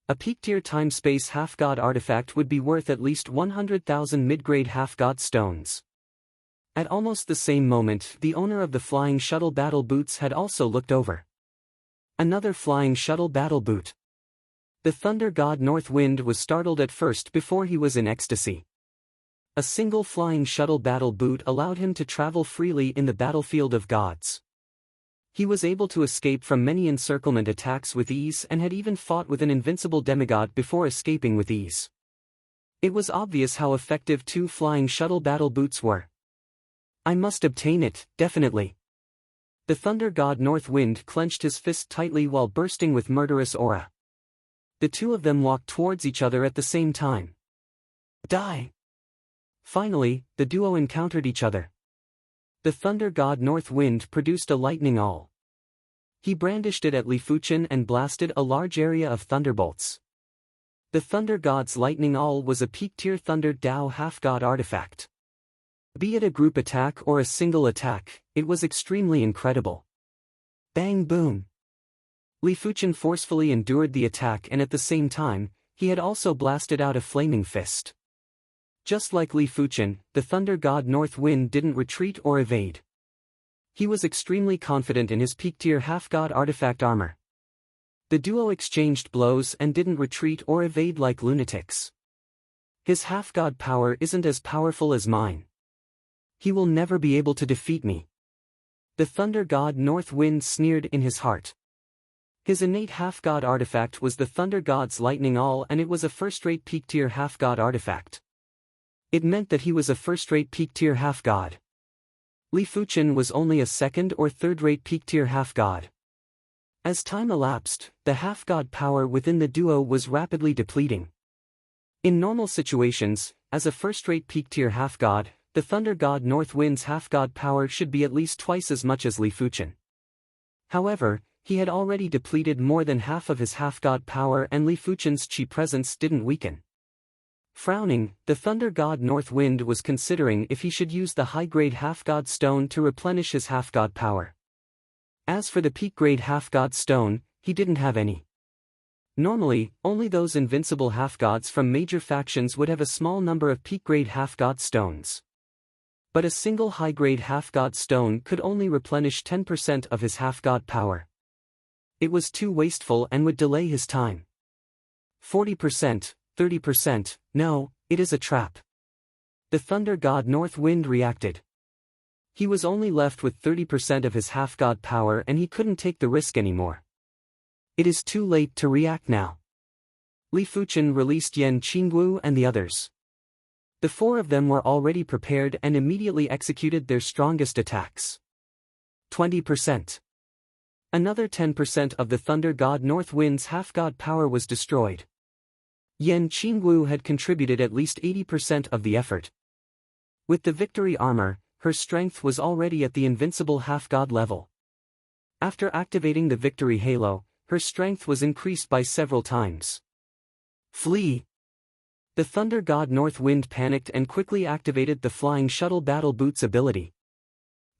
A peak-tier time-space half-god artifact would be worth at least 100,000 mid-grade half-god stones. At almost the same moment, the owner of the flying shuttle battle boots had also looked over. Another flying shuttle battle boot. The thunder god North Wind was startled at first before he was in ecstasy. A single flying shuttle battle boot allowed him to travel freely in the battlefield of gods. He was able to escape from many encirclement attacks with ease and had even fought with an invincible demigod before escaping with ease. It was obvious how effective 2 flying shuttle battle boots were. I must obtain it, definitely. The thunder god North Wind clenched his fist tightly while bursting with murderous aura. The two of them walked towards each other at the same time. Die! Finally, the duo encountered each other. The thunder god North Wind produced a lightning awl. He brandished it at Li Fuchen and blasted a large area of thunderbolts. The thunder god's lightning awl was a peak-tier thunder Dao half-god artifact. Be it a group attack or a single attack, it was extremely incredible. Bang boom! Li Fuchen forcefully endured the attack and at the same time, he had also blasted out a flaming fist. Just like Li Fuchen, the thunder god North Wind didn't retreat or evade. He was extremely confident in his peak-tier half-god artifact armor. The duo exchanged blows and didn't retreat or evade like lunatics. His half-god power isn't as powerful as mine. He will never be able to defeat me. The thunder god North Wind sneered in his heart. His innate half-god artifact was the thunder god's lightning awl and it was a first-rate peak-tier half-god artifact. It meant that he was a first-rate peak-tier half-god. Li Fuchen was only a second or third-rate peak-tier half-god. As time elapsed, the half-god power within the duo was rapidly depleting. In normal situations, as a first-rate peak-tier half-god, the Thunder God North Wind's half-god power should be at least twice as much as Li Fuchen. However, he had already depleted more than half of his half-god power and Li Fuchen's chi presence didn't weaken. Frowning, the Thunder God North Wind was considering if he should use the high-grade half-god stone to replenish his half-god power. As for the peak-grade half-god stone, he didn't have any. Normally, only those invincible half-gods from major factions would have a small number of peak-grade half-god stones. But a single high-grade half-god stone could only replenish 10% of his half-god power. It was too wasteful and would delay his time. 40%, 30%, no, it is a trap. The Thunder God North Wind reacted. He was only left with 30% of his half-god power and he couldn't take the risk anymore. It is too late to react now. Li Fuchen released Yan Qingguo and the others. The four of them were already prepared and immediately executed their strongest attacks. 20%. Another 10% of the Thunder God North Wind's half-god power was destroyed. Yan Qingguo had contributed at least 80% of the effort. With the victory armor, her strength was already at the invincible half-god level. After activating the victory halo, her strength was increased by several times. Flee! The Thunder God North Wind panicked and quickly activated the Flying Shuttle Battle Boots ability.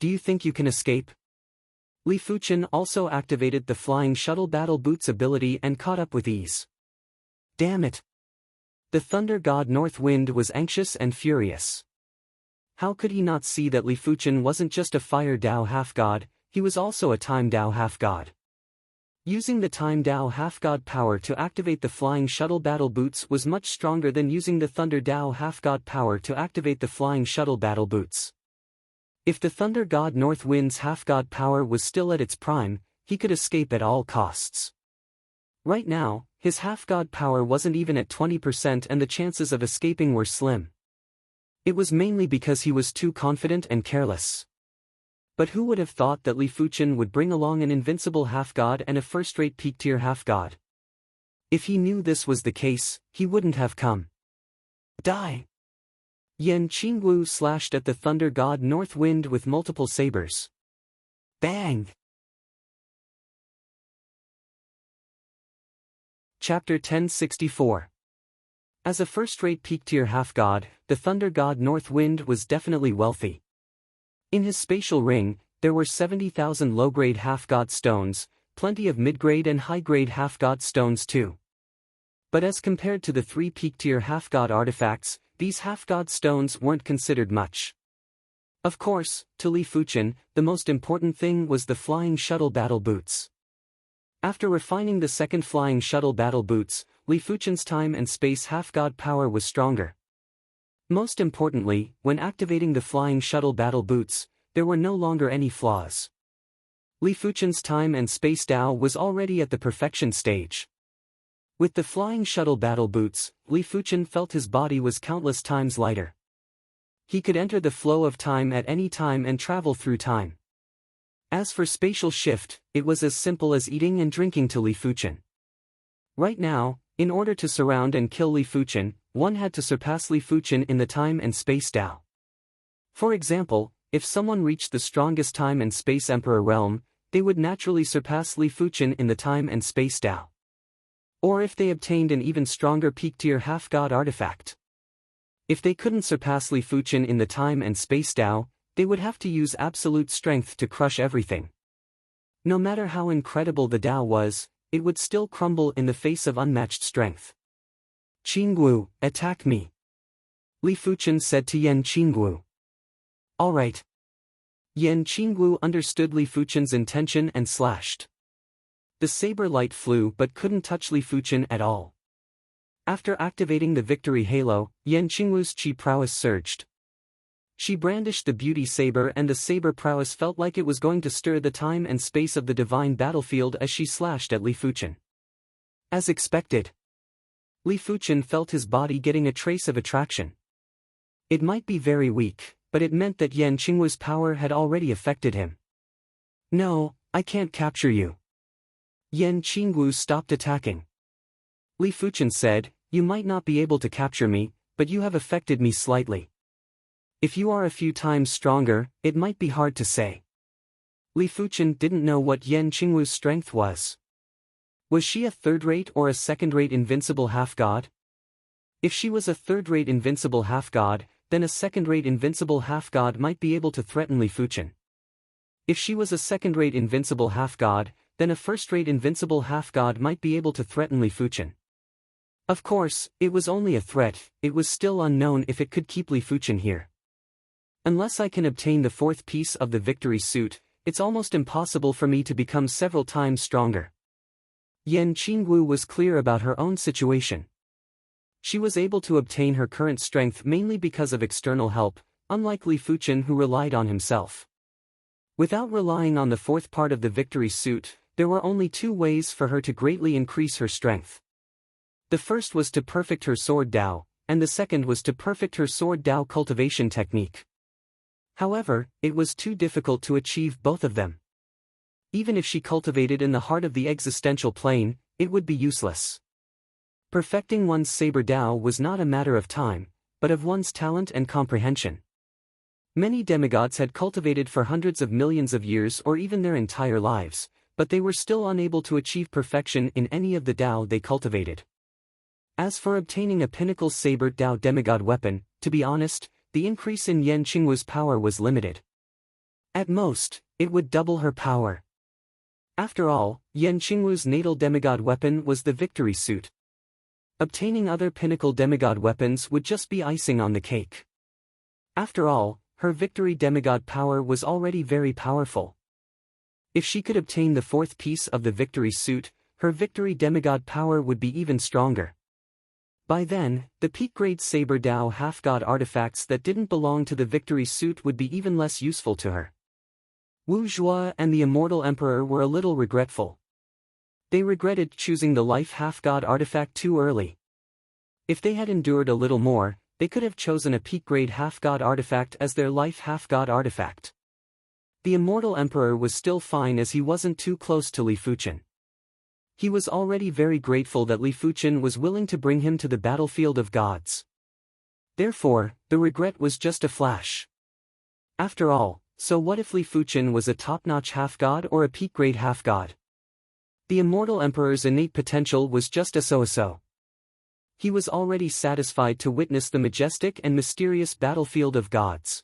Do you think you can escape? Li Fuchen also activated the Flying Shuttle Battle Boots ability and caught up with ease. Damn it! The Thunder God North Wind was anxious and furious. How could he not see that Li Fuchen wasn't just a Fire Dao half-god, he was also a Time Dao half-god. Using the Time Dao half-god power to activate the Flying Shuttle Battle Boots was much stronger than using the Thunder Dao half-god power to activate the Flying Shuttle Battle Boots. If the Thunder God North Wind's half-god power was still at its prime, he could escape at all costs. Right now, his half-god power wasn't even at 20% and the chances of escaping were slim. It was mainly because he was too confident and careless. But who would have thought that Li Fuchen would bring along an invincible half-god and a first-rate peak-tier half-god? If he knew this was the case, he wouldn't have come. Die! Yan Qingguo slashed at the Thunder God North Wind with multiple sabers. Bang! Chapter 1064. As a first-rate peak-tier half-god, the Thunder God North Wind was definitely wealthy. In his spatial ring, there were 70,000 low-grade half-god stones, plenty of mid-grade and high-grade half-god stones too. But as compared to the 3 peak-tier half-god artifacts, these half-god stones weren't considered much. Of course, to Li Fuchen, the most important thing was the Flying Shuttle Battle Boots. After refining the second Flying Shuttle Battle Boots, Li Fuchen's time and space half-god power was stronger. Most importantly, when activating the Flying Shuttle Battle Boots, there were no longer any flaws. Li Fuchen's time and space Dao was already at the perfection stage. With the Flying Shuttle Battle Boots, Li Fuchen felt his body was countless times lighter. He could enter the flow of time at any time and travel through time. As for spatial shift, it was as simple as eating and drinking to Li Fuchen. Right now, in order to surround and kill Li Fuchen, one had to surpass Li Fuchen in the time and space Dao. For example, if someone reached the strongest time and space Emperor realm, they would naturally surpass Li Fuchen in the time and space Dao. Or if they obtained an even stronger peak-tier half-god artifact. If they couldn't surpass Li Fuchen in the time and space Dao, they would have to use absolute strength to crush everything. No matter how incredible the Dao was, it would still crumble in the face of unmatched strength. Qingguo, attack me. Li Fuchen said to Yan Qingguo. All right. Yan Qingguo understood Li Fuchen's intention and slashed. The saber light flew but couldn't touch Li Fuchen at all. After activating the victory halo, Yan Qingguo's chi prowess surged. She brandished the beauty saber and the saber prowess felt like it was going to stir the time and space of the divine battlefield as she slashed at Li Fuchen. As expected, Li Fuchen felt his body getting a trace of attraction. It might be very weak, but it meant that Yan Qingguo's power had already affected him. No, I can't capture you. Yan Qingguo stopped attacking. Li Fuchen said, You might not be able to capture me, but you have affected me slightly. If you are a few times stronger, it might be hard to say. Li Fuchen didn't know what Yan Qingwu's strength was. Was she a third-rate or a second-rate invincible half-god? If she was a third-rate invincible half-god, then a second-rate invincible half-god might be able to threaten Li Fuchen. If she was a second-rate invincible half-god, then a first-rate invincible half-god might be able to threaten Li Fuchen. Of course, it was only a threat, it was still unknown if it could keep Li Fuchen here. Unless I can obtain the fourth piece of the victory suit, it's almost impossible for me to become several times stronger. Yan Qingwu was clear about her own situation. She was able to obtain her current strength mainly because of external help, unlike Li Fuchen who relied on himself. Without relying on the fourth part of the victory suit, there were only two ways for her to greatly increase her strength. The first was to perfect her sword Dao, and the second was to perfect her sword Dao cultivation technique. However, it was too difficult to achieve both of them. Even if she cultivated in the heart of the existential plane, it would be useless. Perfecting one's saber Dao was not a matter of time, but of one's talent and comprehension. Many demigods had cultivated for hundreds of millions of years or even their entire lives, but they were still unable to achieve perfection in any of the Dao they cultivated. As for obtaining a pinnacle saber Dao demigod weapon, to be honest, the increase in Yan Qingwu's power was limited. At most, it would double her power. After all, Yan Qingwu's natal demigod weapon was the victory suit. Obtaining other pinnacle demigod weapons would just be icing on the cake. After all, her victory demigod power was already very powerful. If she could obtain the fourth piece of the victory suit, her victory demigod power would be even stronger. By then, the peak-grade Saber Dao half-god artifacts that didn't belong to the victory suit would be even less useful to her. Wu Zhuo and the Immortal Emperor were a little regretful. They regretted choosing the life half-god artifact too early. If they had endured a little more, they could have chosen a peak-grade half-god artifact as their life half-god artifact. The Immortal Emperor was still fine as he wasn't too close to Li Fuchen. He was already very grateful that Li Fuchen was willing to bring him to the battlefield of gods. Therefore, the regret was just a flash. After all, so what if Li Fuchen was a top-notch half-god or a peak-grade half-god? The Immortal Emperor's innate potential was just a so-so. He was already satisfied to witness the majestic and mysterious battlefield of gods.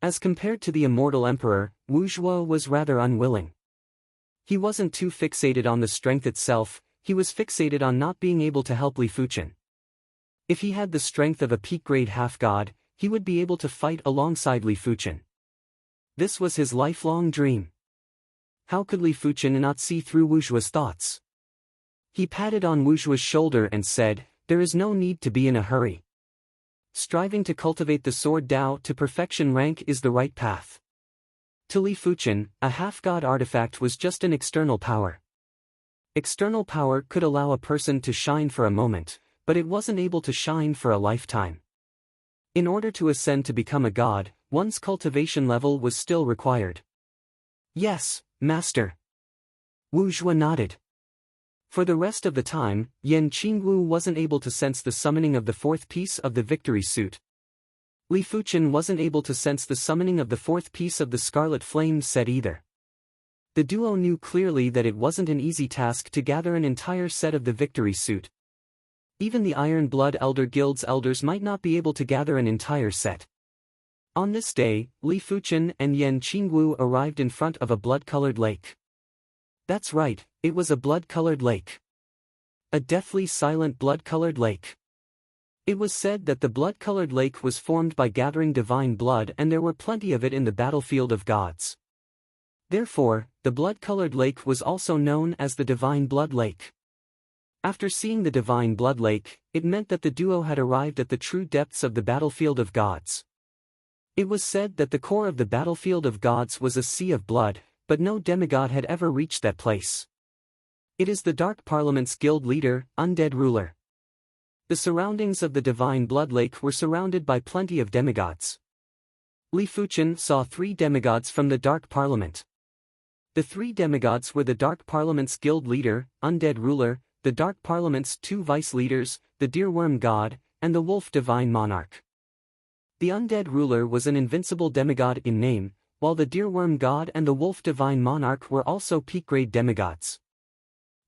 As compared to the Immortal Emperor, Wu Zhuo was rather unwilling. He wasn't too fixated on the strength itself, he was fixated on not being able to help Li Fuchen. If he had the strength of a peak-grade half-god, he would be able to fight alongside Li Fuchen. This was his lifelong dream. How could Li Fuchen not see through Wu Zhuo's thoughts? He patted on Wu Zhuo's shoulder and said, "There is no need to be in a hurry. Striving to cultivate the sword Dao to perfection rank is the right path." To Li Fuchen, a half-god artifact was just an external power. External power could allow a person to shine for a moment, but it wasn't able to shine for a lifetime. In order to ascend to become a god, one's cultivation level was still required. "Yes, Master." Wu Zhuo nodded. For the rest of the time, Yan Qingwu wasn't able to sense the summoning of the fourth piece of the victory suit. Li Fuchen wasn't able to sense the summoning of the fourth piece of the Scarlet Flame set either. The duo knew clearly that it wasn't an easy task to gather an entire set of the victory suit. Even the Iron Blood Elder Guild's elders might not be able to gather an entire set. On this day, Li Fuchen and Yan Qingwu arrived in front of a blood-colored lake. That's right, it was a blood-colored lake. A deathly silent blood-colored lake. It was said that the blood-colored lake was formed by gathering divine blood and there were plenty of it in the battlefield of gods. Therefore, the blood-colored lake was also known as the Divine Blood Lake. After seeing the Divine Blood Lake, it meant that the duo had arrived at the true depths of the battlefield of gods. It was said that the core of the battlefield of gods was a sea of blood, but no demigod had ever reached that place. It is the Dark Parliament's guild leader, Undead Ruler. The surroundings of the Divine Blood Lake were surrounded by plenty of demigods. Li Fuchen saw 3 demigods from the Dark Parliament. The 3 demigods were the Dark Parliament's guild leader, Undead Ruler, the Dark Parliament's 2 vice leaders, the deerworm god, and the wolf divine monarch. The undead ruler was an invincible demigod in name, while the deerworm god and the wolf divine monarch were also peak-grade demigods.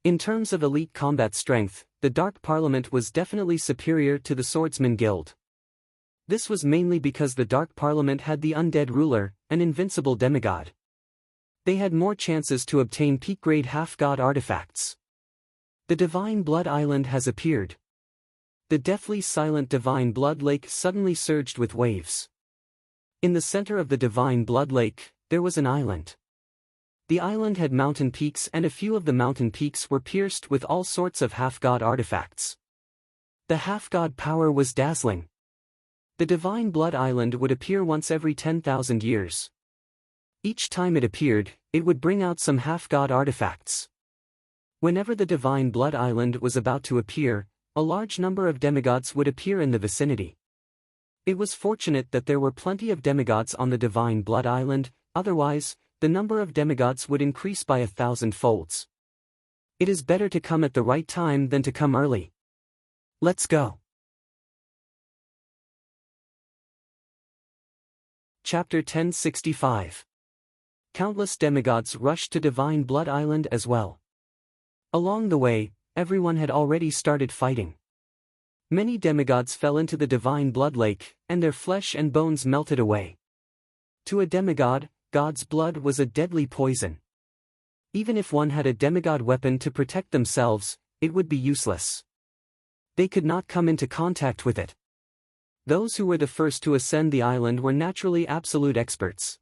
In terms of elite combat strength, the Dark Parliament was definitely superior to the Swordsman Guild. This was mainly because the Dark Parliament had the undead ruler, an invincible demigod. They had more chances to obtain peak-grade half-god artifacts. The Divine Blood Island has appeared. The deathly silent Divine Blood Lake suddenly surged with waves. In the center of the Divine Blood Lake, there was an island. The island had mountain peaks, and a few of the mountain peaks were pierced with all sorts of half-god artifacts. The half-god power was dazzling. The Divine Blood Island would appear once every 10,000 years. Each time it appeared, it would bring out some half-god artifacts. Whenever the Divine Blood Island was about to appear, a large number of demigods would appear in the vicinity. It was fortunate that there were plenty of demigods on the Divine Blood Island, otherwise, the number of demigods would increase by 1,000 folds. It is better to come at the right time than to come early. Let's go. Chapter 1065. Countless demigods rushed to Divine Blood Island as well. Along the way, everyone had already started fighting. Many demigods fell into the Divine Blood Lake, and their flesh and bones melted away. To a demigod, God's blood was a deadly poison. Even if one had a demigod weapon to protect themselves, it would be useless. They could not come into contact with it. Those who were the first to ascend the island were naturally absolute experts.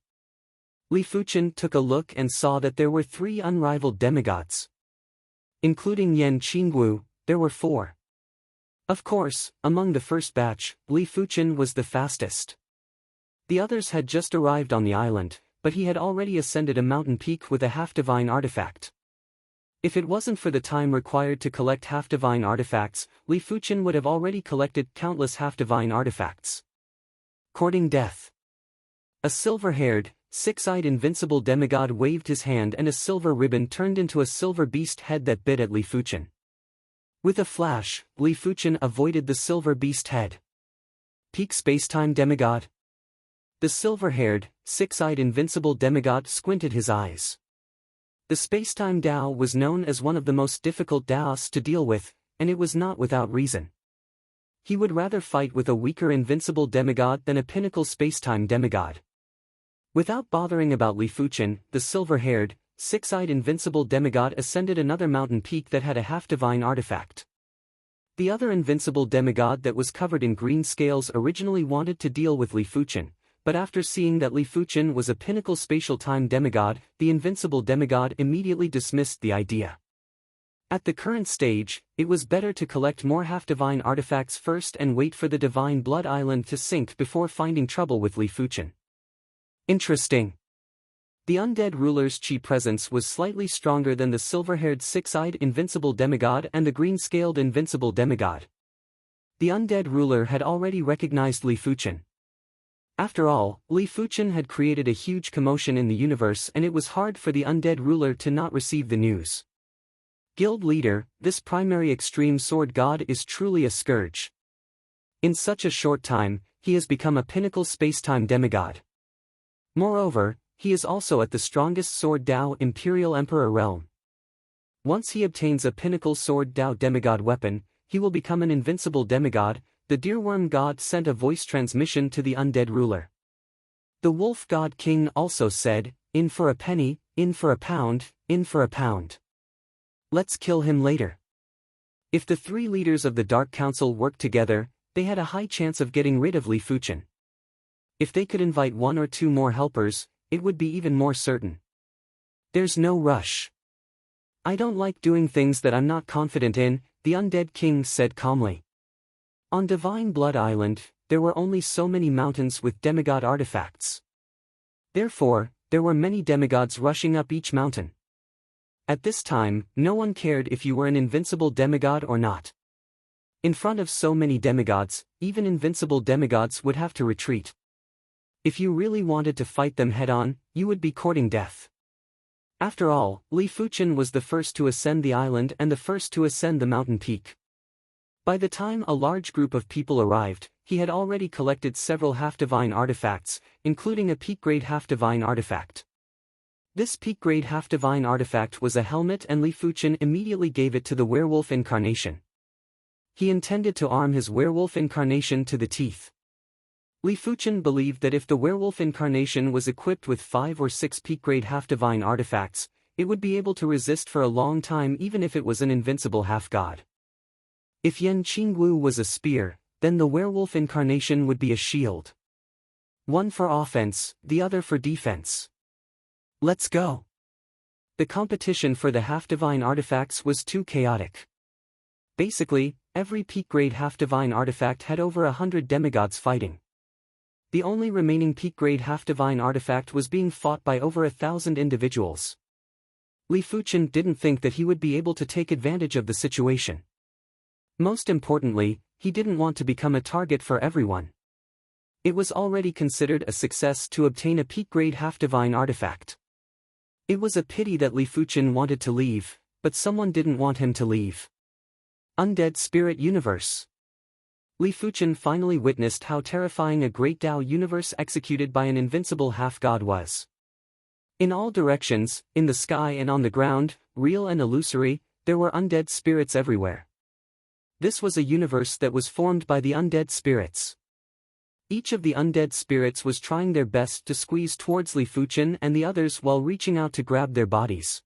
Li Fuchen took a look and saw that there were 3 unrivaled demigods. Including Yan Qingwu, there were 4. Of course, among the first batch, Li Fuchen was the fastest. The others had just arrived on the island, but he had already ascended a mountain peak with a half-divine artifact. If it wasn't for the time required to collect half-divine artifacts, Li Fuchen would have already collected countless half-divine artifacts. Courting death. A silver-haired, 6-eyed invincible demigod waved his hand, and a silver ribbon turned into a silver beast head that bit at Li Fuchen. With a flash, Li Fuchen avoided the silver beast head. Peak Spacetime Demigod. The silver-haired, 6-eyed invincible demigod squinted his eyes. The Spacetime Dao was known as one of the most difficult Daos to deal with, and it was not without reason. He would rather fight with a weaker invincible demigod than a pinnacle spacetime demigod. Without bothering about Li Fuchen, the silver-haired, 6-eyed invincible demigod ascended another mountain peak that had a half-divine artifact. The other invincible demigod that was covered in green scales originally wanted to deal with Li Fuchen, but after seeing that Li Fuchen was a pinnacle spatial time demigod, the invincible demigod immediately dismissed the idea. At the current stage, it was better to collect more half-divine artifacts first and wait for the Divine Blood Island to sink before finding trouble with Li Fuchen. Interesting. The undead ruler's chi presence was slightly stronger than the silver-haired 6-eyed invincible demigod and the green-scaled invincible demigod. The undead ruler had already recognized Li Fuchen. After all, Li Fuchen had created a huge commotion in the universe, and it was hard for the undead ruler to not receive the news. Guild leader, this primary extreme sword god is truly a scourge. In such a short time, he has become a pinnacle spacetime demigod. Moreover, he is also at the strongest sword Dao Imperial Emperor realm. Once he obtains a pinnacle sword Dao demigod weapon, he will become an invincible demigod. The deerworm god sent a voice transmission to the undead ruler. The wolf god king also said, "In for a penny, in for a pound, in for a pound. Let's kill him later." If the 3 leaders of the Dark Council worked together, they had a high chance of getting rid of Li Fuchen. If they could invite 1 or 2 more helpers, it would be even more certain. There's no rush. I don't like doing things that I'm not confident in, the undead king said calmly. On Divine Blood Island, there were only so many mountains with demigod artifacts. Therefore, there were many demigods rushing up each mountain. At this time, no one cared if you were an invincible demigod or not. In front of so many demigods, even invincible demigods would have to retreat. If you really wanted to fight them head-on, you would be courting death. After all, Li Fuchen was the first to ascend the island and the first to ascend the mountain peak. By the time a large group of people arrived, he had already collected several half-divine artifacts, including a peak-grade half-divine artifact. This peak-grade half-divine artifact was a helmet, and Li Fuchen immediately gave it to the werewolf incarnation. He intended to arm his werewolf incarnation to the teeth. Li Fuchen believed that if the werewolf incarnation was equipped with 5 or 6 peak-grade half-divine artifacts, it would be able to resist for a long time even if it was an invincible half-god. If Yan Qingwu was a spear, then the werewolf incarnation would be a shield. One for offense, the other for defense. Let's go. The competition for the half-divine artifacts was too chaotic. Basically, every peak-grade half-divine artifact had over 100 demigods fighting. The only remaining peak-grade half-divine artifact was being fought by over 1,000 individuals. Li Fuchen didn't think that he would be able to take advantage of the situation. Most importantly, he didn't want to become a target for everyone. It was already considered a success to obtain a peak-grade half-divine artifact. It was a pity that Li Fuchen wanted to leave, but someone didn't want him to leave. Undead Spirit Universe. Li Fuchen finally witnessed how terrifying a great Tao universe executed by an invincible half-god was. In all directions, in the sky and on the ground, real and illusory, there were undead spirits everywhere. This was a universe that was formed by the undead spirits. Each of the undead spirits was trying their best to squeeze towards Li Fuchen and the others while reaching out to grab their bodies.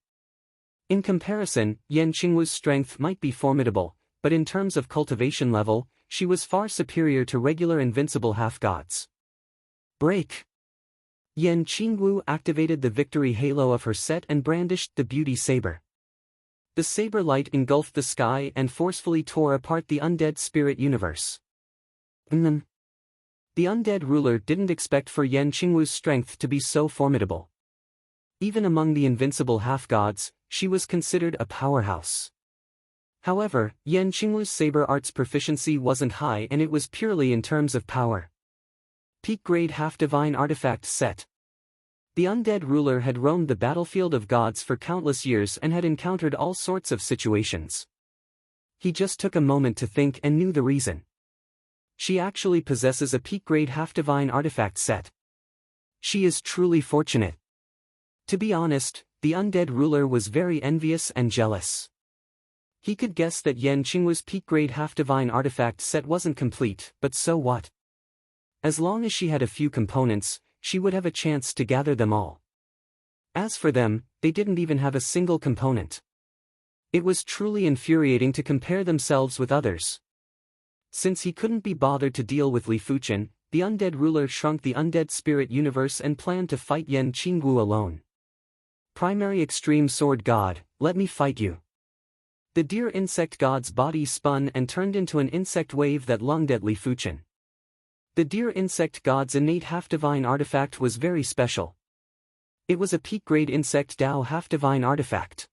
In comparison, Yan Qingwu's strength might be formidable, but in terms of cultivation level, she was far superior to regular invincible half-gods. Break! Yan Qingwu activated the victory halo of her set and brandished the beauty saber. The saber light engulfed the sky and forcefully tore apart the undead spirit universe. The undead ruler didn't expect for Yan Qingwu's strength to be so formidable. Even among the invincible half-gods, she was considered a powerhouse. However, Yan Qingwu's saber arts proficiency wasn't high, and it was purely in terms of power. Peak-grade half-divine artifact set. The undead ruler had roamed the battlefield of gods for countless years and had encountered all sorts of situations. He just took a moment to think and knew the reason. She actually possesses a peak-grade half-divine artifact set. She is truly fortunate. To be honest, the undead ruler was very envious and jealous. He could guess that Yan Qingwu's peak-grade half-divine artifact set wasn't complete, but so what? As long as she had a few components, she would have a chance to gather them all. As for them, they didn't even have a single component. It was truly infuriating to compare themselves with others. Since he couldn't be bothered to deal with Li Fuchen, the undead ruler shrunk the undead spirit universe and planned to fight Yan Qingwu alone. Primary extreme sword god, let me fight you. The deer insect god's body spun and turned into an insect wave that lunged at Li Fuchen. The deer insect god's innate half-divine artifact was very special. It was a peak-grade insect Dao half-divine artifact.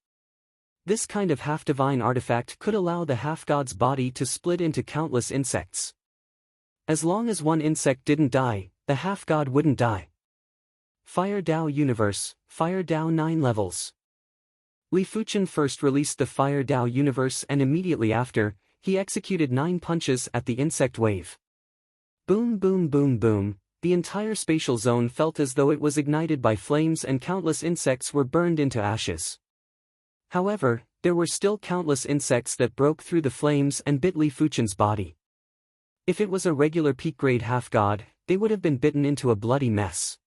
This kind of half-divine artifact could allow the half-god's body to split into countless insects. As long as one insect didn't die, the half-god wouldn't die. Fire Dao Universe, Fire Dao 9 levels. Li Fuchen first released the Fire Dao Universe, and immediately after, he executed 9 punches at the insect wave. Boom boom boom boom, the entire spatial zone felt as though it was ignited by flames and countless insects were burned into ashes. However, there were still countless insects that broke through the flames and bit Li Fuchen's body. If it was a regular peak-grade half-god, they would have been bitten into a bloody mess.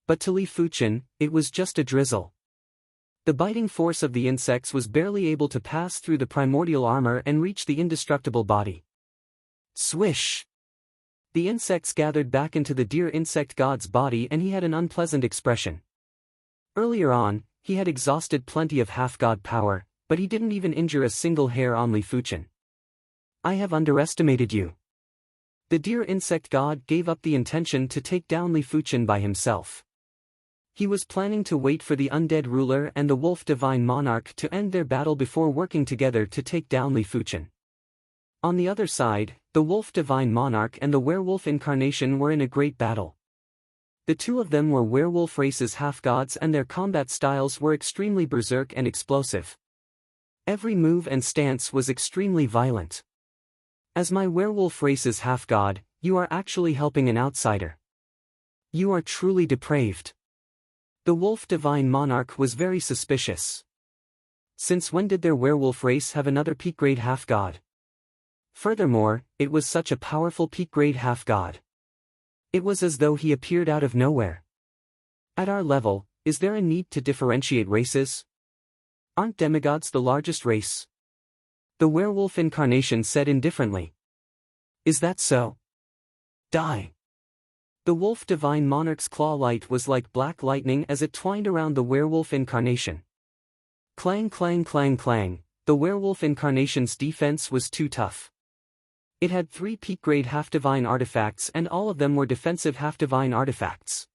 But to Li Fuchen, it was just a drizzle. The biting force of the insects was barely able to pass through the primordial armor and reach the indestructible body. Swish! The insects gathered back into the deer insect god's body, and he had an unpleasant expression. Earlier on, he had exhausted plenty of half-god power, but he didn't even injure a single hair on Li Fuchen. I have underestimated you. The deer insect god gave up the intention to take down Li Fuchen by himself. He was planning to wait for the undead ruler and the wolf divine monarch to end their battle before working together to take down Li Fuchen. On the other side, the wolf divine monarch and the werewolf incarnation were in a great battle. The two of them were werewolf race's half-gods, and their combat styles were extremely berserk and explosive. Every move and stance was extremely violent. As my werewolf race is half-god, you are actually helping an outsider. You are truly depraved. The wolf divine monarch was very suspicious. Since when did their werewolf race have another peak-grade half-god? Furthermore, it was such a powerful peak-grade half-god. It was as though he appeared out of nowhere. At our level, is there a need to differentiate races? Aren't demigods the largest race? The werewolf incarnation said indifferently. Is that so? Die. The wolf divine monarch's claw light was like black lightning as it twined around the werewolf incarnation. Clang clang clang clang, the werewolf incarnation's defense was too tough. It had 3 peak-grade half-divine artifacts and all of them were defensive half-divine artifacts.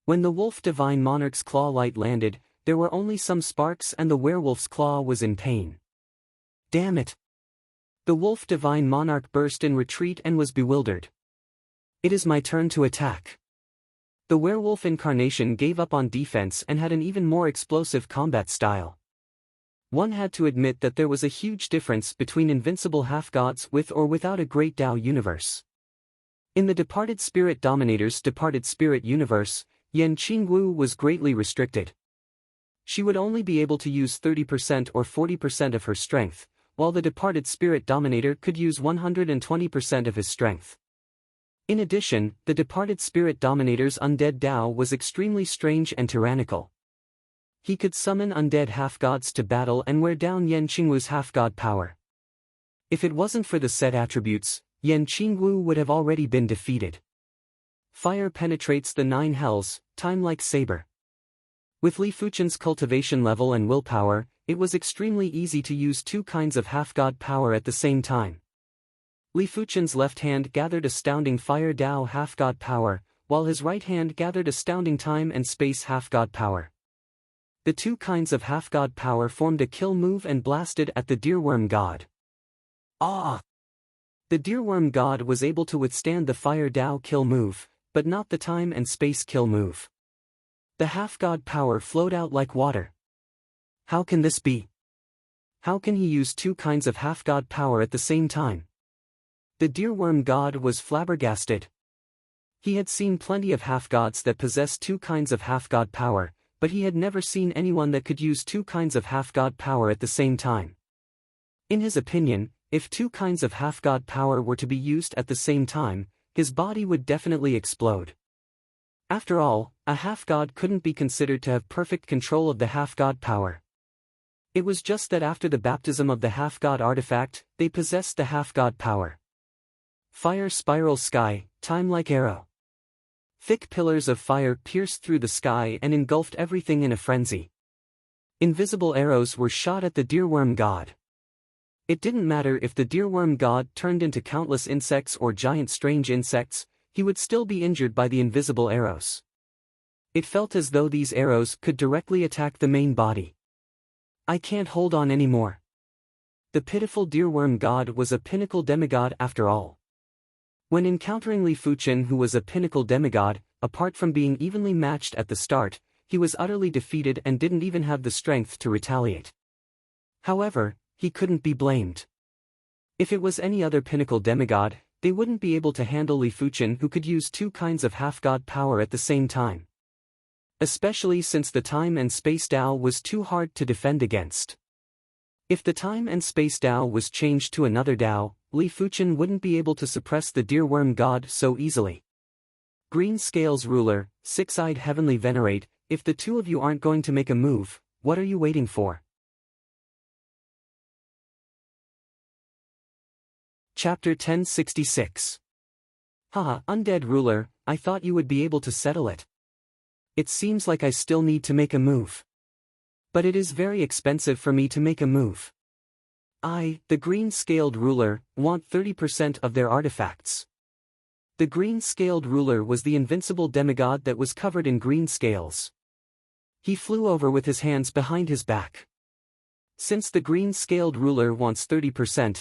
When the wolf divine monarch's claw light landed, there were only some sparks and the werewolf's claw was in pain. Damn it! The wolf divine monarch burst in retreat and was bewildered. It is my turn to attack. The werewolf incarnation gave up on defense and had an even more explosive combat style. One had to admit that there was a huge difference between invincible half-gods with or without a great Tao universe. In the Departed Spirit Dominator's Departed Spirit universe, Yan Qingwu was greatly restricted. She would only be able to use 30% or 40% of her strength, while the Departed Spirit Dominator could use 120% of his strength. In addition, the Departed Spirit Dominator's undead Tao was extremely strange and tyrannical. He could summon undead half-gods to battle and wear down Yan Qingwu's half-god power. If it wasn't for the said attributes, Yan Qingwu would have already been defeated. Fire penetrates the 9 hells, time like saber. With Li Fuchen's cultivation level and willpower, it was extremely easy to use 2 kinds of half-god power at the same time. Li Fuchen's left hand gathered astounding fire Dao half-god power, while his right hand gathered astounding time and space half-god power. The 2 kinds of half-god power formed a kill move and blasted at the Deerworm God. Ah! The Deerworm God was able to withstand the fire Dao kill move, but not the time and space kill move. The half-god power flowed out like water. How can this be? How can he use 2 kinds of half-god power at the same time? The Deerworm God was flabbergasted. He had seen plenty of half-gods that possessed 2 kinds of half-god power, but he had never seen anyone that could use 2 kinds of half-god power at the same time. In his opinion, if 2 kinds of half-god power were to be used at the same time, his body would definitely explode. After all, a half-god couldn't be considered to have perfect control of the half-god power. It was just that after the baptism of the half-god artifact, they possessed the half-god power. Fire spiral sky, time like arrow. Thick pillars of fire pierced through the sky and engulfed everything in a frenzy. Invisible arrows were shot at the Deerworm God. It didn't matter if the Deerworm God turned into countless insects or giant strange insects, he would still be injured by the invisible arrows. It felt as though these arrows could directly attack the main body. I can't hold on anymore. The pitiful Deerworm God was a pinnacle demigod after all. When encountering Li Fuchen, who was a pinnacle demigod, apart from being evenly matched at the start, he was utterly defeated and didn't even have the strength to retaliate. However, he couldn't be blamed. If it was any other pinnacle demigod, they wouldn't be able to handle Li Fuchen, who could use 2 kinds of half-god power at the same time. Especially since the time and space Dao was too hard to defend against. If the time and space Dao was changed to another Dao, Li Fuchen wouldn't be able to suppress the Deerworm God so easily. Green Scales Ruler, 6-eyed Heavenly Venerate, if the 2 of you aren't going to make a move, what are you waiting for? Chapter 1066. Haha, Undead Ruler, I thought you would be able to settle it. It seems like I still need to make a move. But it is very expensive for me to make a move. I, the Green-Scaled Ruler, want 30% of their artifacts. The Green-Scaled Ruler was the invincible demigod that was covered in green scales. He flew over with his hands behind his back. Since the Green-Scaled Ruler wants 30%,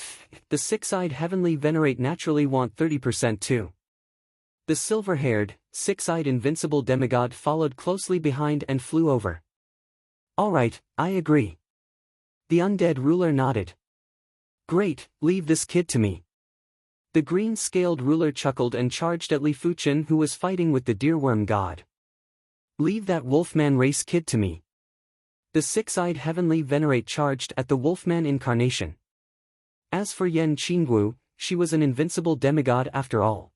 the 6-eyed Heavenly Venerate naturally want 30% too. The silver-haired, 6-eyed invincible demigod followed closely behind and flew over. Alright, I agree. The undead ruler nodded. Great, leave this kid to me. The green-scaled ruler chuckled and charged at Li Fuchen, who was fighting with the deerworm god. "Leave that wolfman race kid to me." The six-eyed heavenly venerate charged at the wolfman incarnation. As for Yan Qingwu, she was an invincible demigod after all.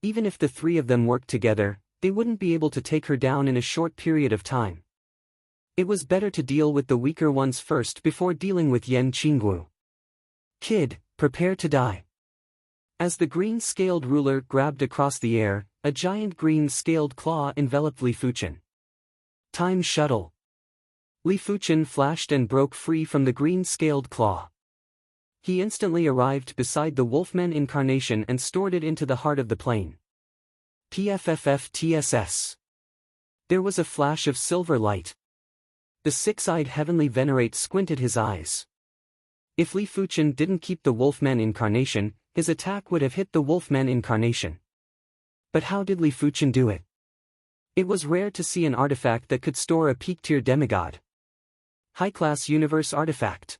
Even if the three of them worked together, they wouldn't be able to take her down in a short period of time. It was better to deal with the weaker ones first before dealing with Yan Qingwu. "Kid, prepare to die." As the green-scaled ruler grabbed across the air, a giant green-scaled claw enveloped Li Fuchen. Time shuttle. Li Fuchen flashed and broke free from the green-scaled claw. He instantly arrived beside the Wolfman incarnation and stored it into the heart of the plane. PFFFTSS. There was a flash of silver light. The six-eyed heavenly venerate squinted his eyes. If Li Fuchen didn't keep the Wolfman incarnation, his attack would have hit the Wolfman incarnation. But how did Li Fuchen do it? It was rare to see an artifact that could store a peak-tier demigod. High-class universe artifact.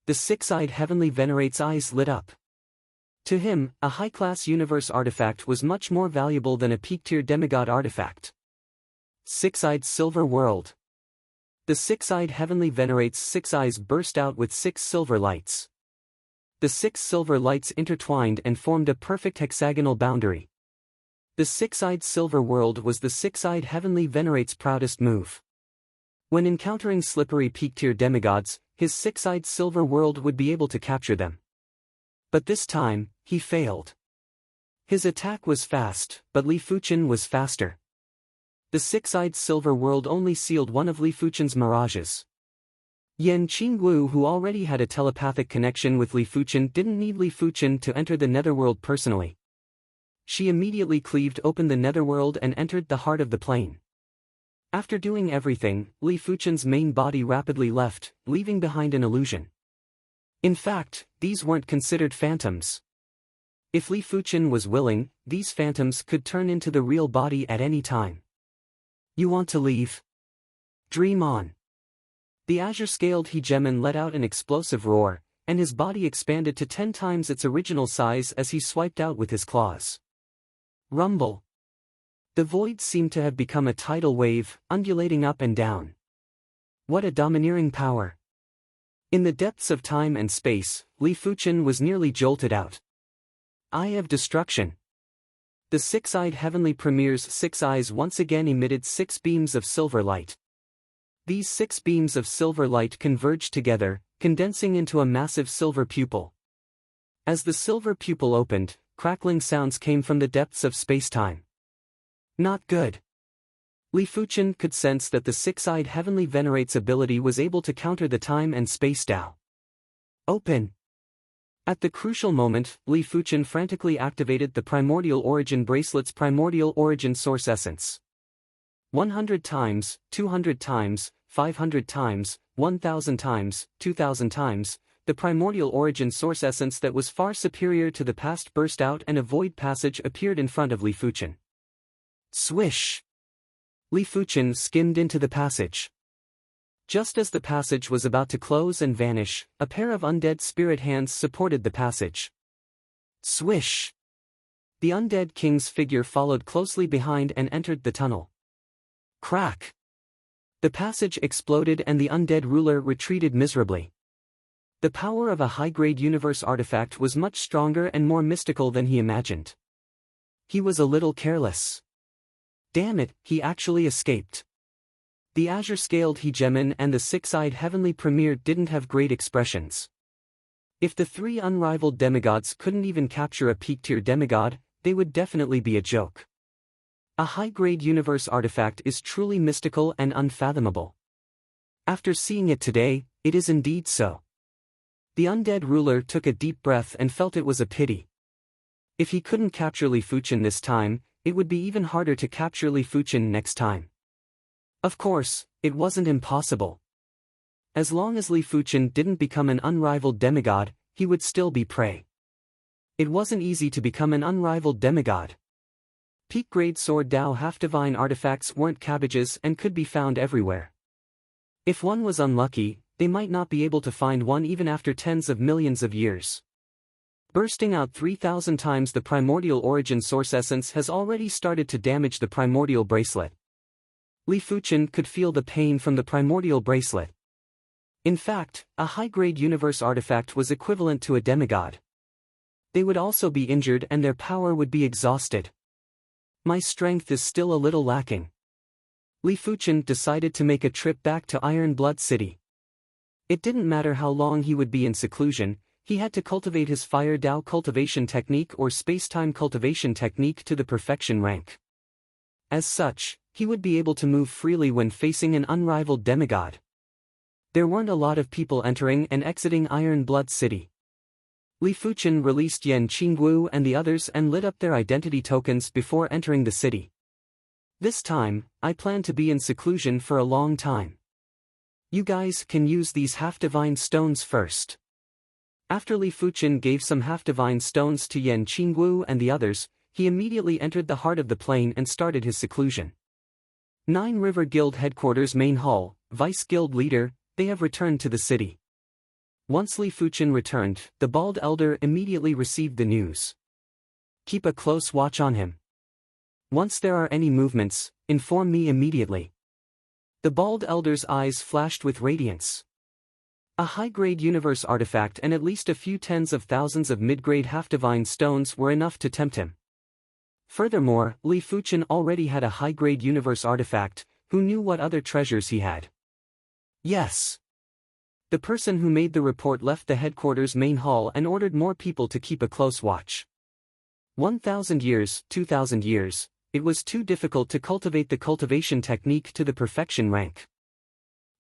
The six-eyed heavenly venerate's eyes lit up. To him, a high-class universe artifact was much more valuable than a peak-tier demigod artifact. Six-eyed silver world. The six-eyed heavenly venerate's six eyes burst out with six silver lights. The six silver lights intertwined and formed a perfect hexagonal boundary. The six-eyed silver world was the six-eyed heavenly venerate's proudest move. When encountering slippery peak-tier demigods, his six-eyed silver world would be able to capture them. But this time, he failed. His attack was fast, but Li Fuchen was faster. The six-eyed silver world only sealed one of Li Fuchen's mirages. Yan Qingwu, who already had a telepathic connection with Li Fuchen, didn't need Li Fuchen to enter the netherworld personally. She immediately cleaved open the netherworld and entered the heart of the plane. After doing everything, Li Fuchen's main body rapidly left, leaving behind an illusion. In fact, these weren't considered phantoms. If Li Fuchen was willing, these phantoms could turn into the real body at any time. "You want to leave? Dream on." The azure-scaled hegemon let out an explosive roar, and his body expanded to 10 times its original size as he swiped out with his claws. Rumble. The void seemed to have become a tidal wave, undulating up and down. What a domineering power! In the depths of time and space, Li Fuchen was nearly jolted out. Eye of Destruction. The six-eyed heavenly premier's six eyes once again emitted 6 beams of silver light. These 6 beams of silver light converged together, condensing into a massive silver pupil. As the silver pupil opened, crackling sounds came from the depths of space-time. Not good. Li Fuchen could sense that the six-eyed heavenly venerate's ability was able to counter the time and space Tao. Open. At the crucial moment, Li Fuchen frantically activated the Primordial Origin Bracelet's Primordial Origin Source Essence. 100 times, 200 times, 500 times, 1,000 times, 2,000 times, the primordial origin source essence that was far superior to the past burst out and a void passage appeared in front of Li Fuchen. Swish! Li Fuchen skimmed into the passage. Just as the passage was about to close and vanish, a pair of undead spirit hands supported the passage. Swish! The undead king's figure followed closely behind and entered the tunnel. Crack! The passage exploded and the undead ruler retreated miserably. The power of a high-grade universe artifact was much stronger and more mystical than he imagined. He was a little careless. Damn it, he actually escaped. The azure-scaled hegemon and the six-eyed heavenly premier didn't have great expressions. If the 3 unrivaled demigods couldn't even capture a peak-tier demigod, they would definitely be a joke. A high-grade universe artifact is truly mystical and unfathomable. After seeing it today, it is indeed so. The undead ruler took a deep breath and felt it was a pity. If he couldn't capture Li Fuchen this time, it would be even harder to capture Li Fuchen next time. Of course, it wasn't impossible. As long as Li Fuchen didn't become an unrivaled demigod, he would still be prey. It wasn't easy to become an unrivaled demigod. Peak-grade sword Dao half-divine artifacts weren't cabbages and could be found everywhere. If one was unlucky, they might not be able to find one even after tens of millions of years. Bursting out 3,000 times the primordial origin source essence has already started to damage the primordial bracelet. Li Fuchen could feel the pain from the primordial bracelet. In fact, a high-grade universe artifact was equivalent to a demigod. They would also be injured and their power would be exhausted. My strength is still a little lacking. Li Fuchen decided to make a trip back to Iron Blood City. It didn't matter how long he would be in seclusion, he had to cultivate his Fire Dao cultivation technique or space-time cultivation technique to the perfection rank. As such, he would be able to move freely when facing an unrivaled demigod. There weren't a lot of people entering and exiting Iron Blood City. Li Fuchen released Yan Qingguo and the others and lit up their identity tokens before entering the city. This time, I plan to be in seclusion for a long time. You guys can use these half-divine stones first. After Li Fuchen gave some half-divine stones to Yan Qingguo and the others, he immediately entered the heart of the plane and started his seclusion. 9 River Guild Headquarters Main Hall, Vice Guild Leader, they have returned to the city. Once Li Fuchen returned, the Bald Elder immediately received the news. Keep a close watch on him. Once there are any movements, inform me immediately. The Bald Elder's eyes flashed with radiance. A high-grade universe artifact and at least a few tens of thousands of mid-grade half-divine stones were enough to tempt him. Furthermore, Li Fuchen already had a high-grade universe artifact, who knew what other treasures he had. Yes. The person who made the report left the headquarters main hall and ordered more people to keep a close watch. 1,000 years, 2,000 years, it was too difficult to cultivate the cultivation technique to the perfection rank.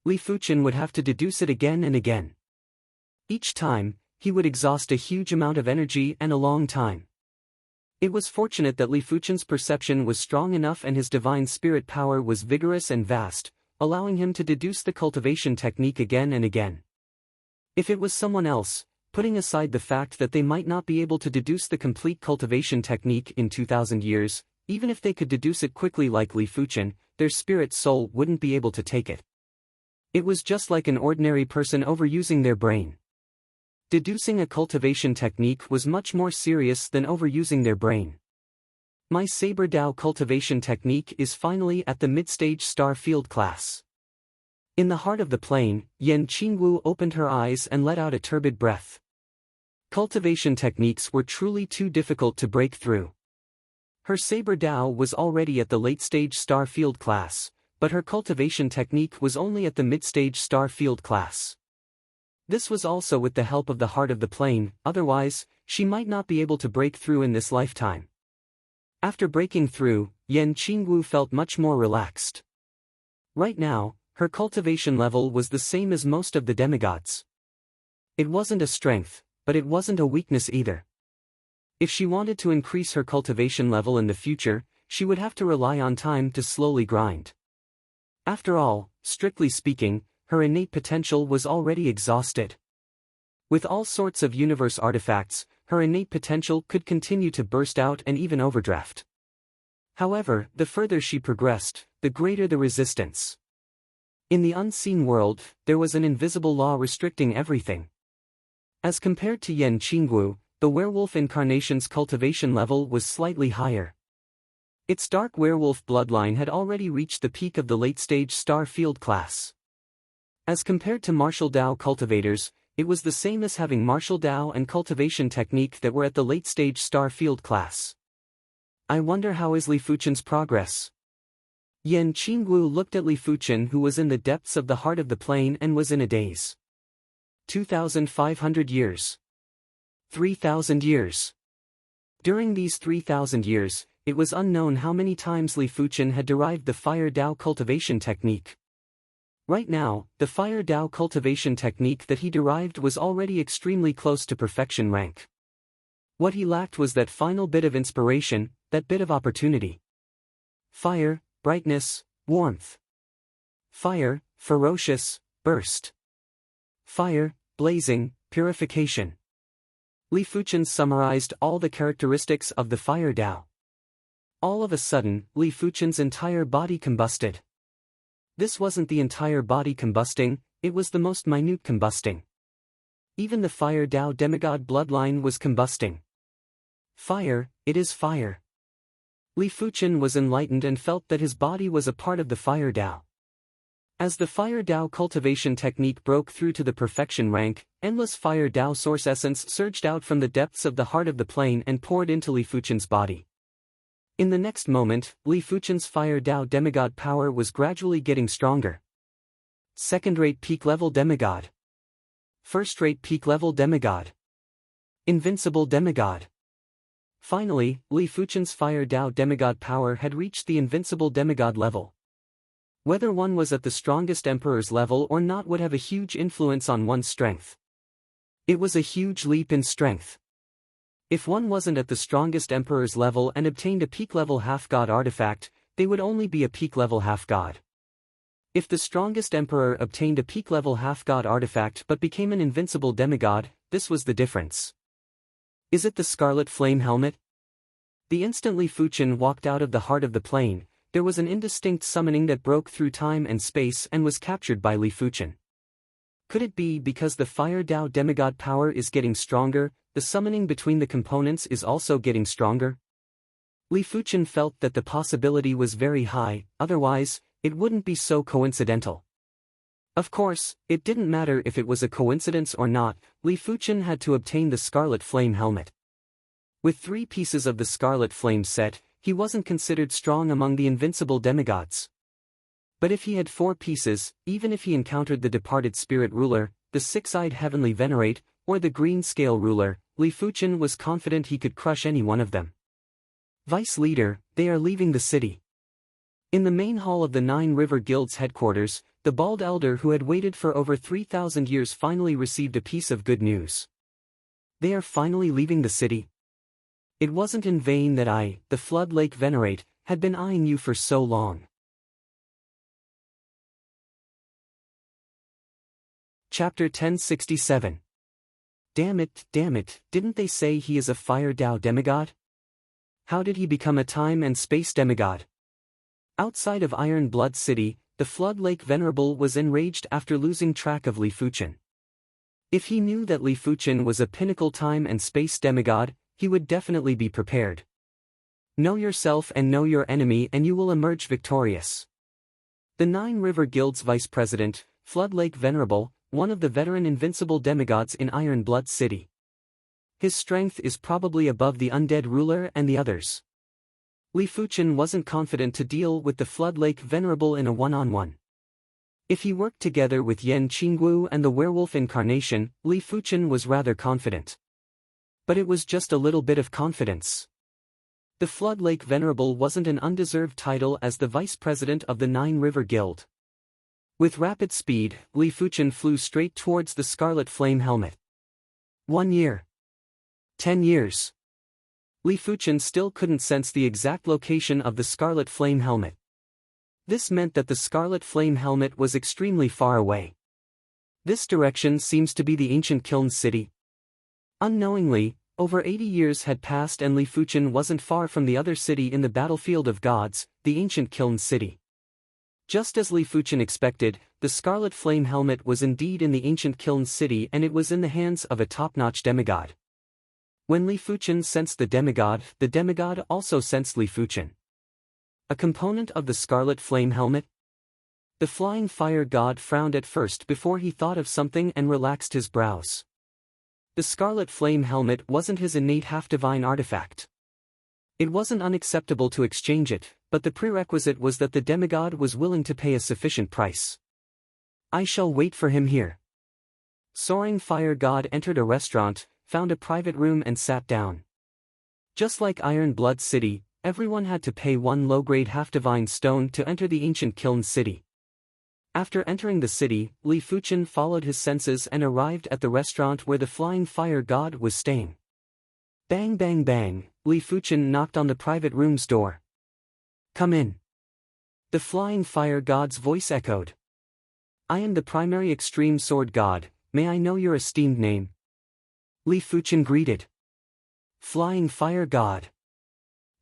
Li Fuchen would have to deduce it again and again. Each time, he would exhaust a huge amount of energy and a long time. It was fortunate that Li Fuchen's perception was strong enough and his divine spirit power was vigorous and vast, allowing him to deduce the cultivation technique again and again. If it was someone else, putting aside the fact that they might not be able to deduce the complete cultivation technique in 2,000 years, even if they could deduce it quickly like Li Fuchen, their spirit soul wouldn't be able to take it. It was just like an ordinary person overusing their brain. Deducing a cultivation technique was much more serious than overusing their brain. My Saber Dao cultivation technique is finally at the mid-stage star field class. In the heart of the plane, Yan Qingwu opened her eyes and let out a turbid breath. Cultivation techniques were truly too difficult to break through. Her Saber Dao was already at the late-stage star field class, but her cultivation technique was only at the mid-stage star field class. This was also with the help of the heart of the plane, otherwise, she might not be able to break through in this lifetime. After breaking through, Yan Qingwu felt much more relaxed. Right now, her cultivation level was the same as most of the demigods. It wasn't a strength, but it wasn't a weakness either. If she wanted to increase her cultivation level in the future, she would have to rely on time to slowly grind. After all, strictly speaking, her innate potential was already exhausted. With all sorts of universe artifacts, her innate potential could continue to burst out and even overdraft. However, the further she progressed, the greater the resistance. In the unseen world, there was an invisible law restricting everything. As compared to Yan Qingguo, the werewolf incarnation's cultivation level was slightly higher. Its dark werewolf bloodline had already reached the peak of the late-stage star field class. As compared to martial Dao cultivators, it was the same as having martial Dao and cultivation technique that were at the late-stage star field class. I wonder how is Li Fuchen's progress? Yan Qingwu looked at Li Fuchen, who was in the depths of the heart of the plane and was in a daze. 2,500 years. 3,000 years. During these 3,000 years, it was unknown how many times Li Fuchen had derived the Fire Dao cultivation technique. Right now, the Fire Dao cultivation technique that he derived was already extremely close to perfection rank. What he lacked was that final bit of inspiration, that bit of opportunity. Fire, brightness, warmth. Fire, ferocious, burst. Fire, blazing, purification. Li Fuchen summarized all the characteristics of the Fire Dao. All of a sudden, Li Fuchen's entire body combusted. This wasn't the entire body combusting, it was the most minute combusting. even the Fire Tao demigod bloodline was combusting. Fire, it is fire. Li Fuchen was enlightened and felt that his body was a part of the Fire Tao. As the Fire Tao cultivation technique broke through to the perfection rank, endless Fire Tao source essence surged out from the depths of the heart of the plane and poured into Li Fuchen's body. In the next moment, Li Fuchen's Fire Tao demigod power was gradually getting stronger. Second-rate peak-level demigod. First-rate peak-level demigod. Invincible demigod. Finally, Li Fuchen's Fire Tao demigod power had reached the invincible demigod level. Whether one was at the strongest emperor's level or not would have a huge influence on one's strength. It was a huge leap in strength. If one wasn't at the strongest emperor's level and obtained a peak-level half-god artifact, they would only be a peak-level half-god. If the strongest emperor obtained a peak-level half-god artifact but became an invincible demigod, this was the difference. Is it the Scarlet Flame Helmet? The instant Li Fuchen walked out of the heart of the plane, there was an indistinct summoning that broke through time and space and was captured by Li Fuchen. Could it be because the Fire Tao demigod power is getting stronger, the summoning between the components is also getting stronger? Li Fuchen felt that the possibility was very high, otherwise, it wouldn't be so coincidental. Of course, it didn't matter if it was a coincidence or not, Li Fuchen had to obtain the Scarlet Flame Helmet. With 3 pieces of the Scarlet Flame set, he wasn't considered strong among the invincible demigods. But if he had 4 pieces, even if he encountered the departed spirit ruler, the 6-eyed heavenly venerate, or the green scale ruler, Li Fuchen was confident he could crush any one of them. Vice leader, they are leaving the city. In the main hall of the 9 River Guild's headquarters, the bald elder who had waited for over 3,000 years finally received a piece of good news. They are finally leaving the city. It wasn't in vain that I, the Flood Lake Venerate, had been eyeing you for so long. Chapter 1067. Damn it, didn't they say he is a Fire Tao demigod? How did he become a time and space demigod? Outside of Iron Blood City, the Flood Lake Venerable was enraged after losing track of Li Fuchen. If he knew that Li Fuchen was a pinnacle time and space demigod, he would definitely be prepared. Know yourself and know your enemy and you will emerge victorious. The 9 River Guild's vice president, Flood Lake Venerable, one of the veteran invincible demigods in Iron Blood City. His strength is probably above the undead ruler and the others. Li Fuchen wasn't confident to deal with the Flood Lake Venerable in a one-on-one. If he worked together with Yen Qinggu and the werewolf incarnation, Li Fuchen was rather confident. But it was just a little bit of confidence. The Flood Lake Venerable wasn't an undeserved title as the vice president of the 9 River Guild. With rapid speed, Li Fuchen flew straight towards the Scarlet Flame Helmet. 1 year. 10 years. Li Fuchen still couldn't sense the exact location of the Scarlet Flame Helmet. This meant that the Scarlet Flame Helmet was extremely far away. This direction seems to be the ancient Kiln City. Unknowingly, over 80 years had passed and Li Fuchen wasn't far from the other city in the battlefield of gods, the ancient Kiln City. Just as Li Fuchen expected, the Scarlet Flame Helmet was indeed in the ancient Kiln City and it was in the hands of a top-notch demigod. When Li Fuchen sensed the demigod also sensed Li Fuchen. A component of the Scarlet Flame Helmet? The Flying Fire God frowned at first before he thought of something and relaxed his brows. The Scarlet Flame Helmet wasn't his innate half-divine artifact. It wasn't unacceptable to exchange it, but the prerequisite was that the demigod was willing to pay a sufficient price. I shall wait for him here. Soaring Fire God entered a restaurant, found a private room and sat down. Just like Iron Blood City, everyone had to pay 1 low-grade half-divine stone to enter the ancient Kiln City. After entering the city, Li Fuchen followed his senses and arrived at the restaurant where the Flying Fire God was staying. Bang bang bang, Li Fuchen knocked on the private room's door. Come in. The Flying Fire God's voice echoed. I am the primary extreme sword god, may I know your esteemed name? Li Fuchen greeted. Flying Fire God.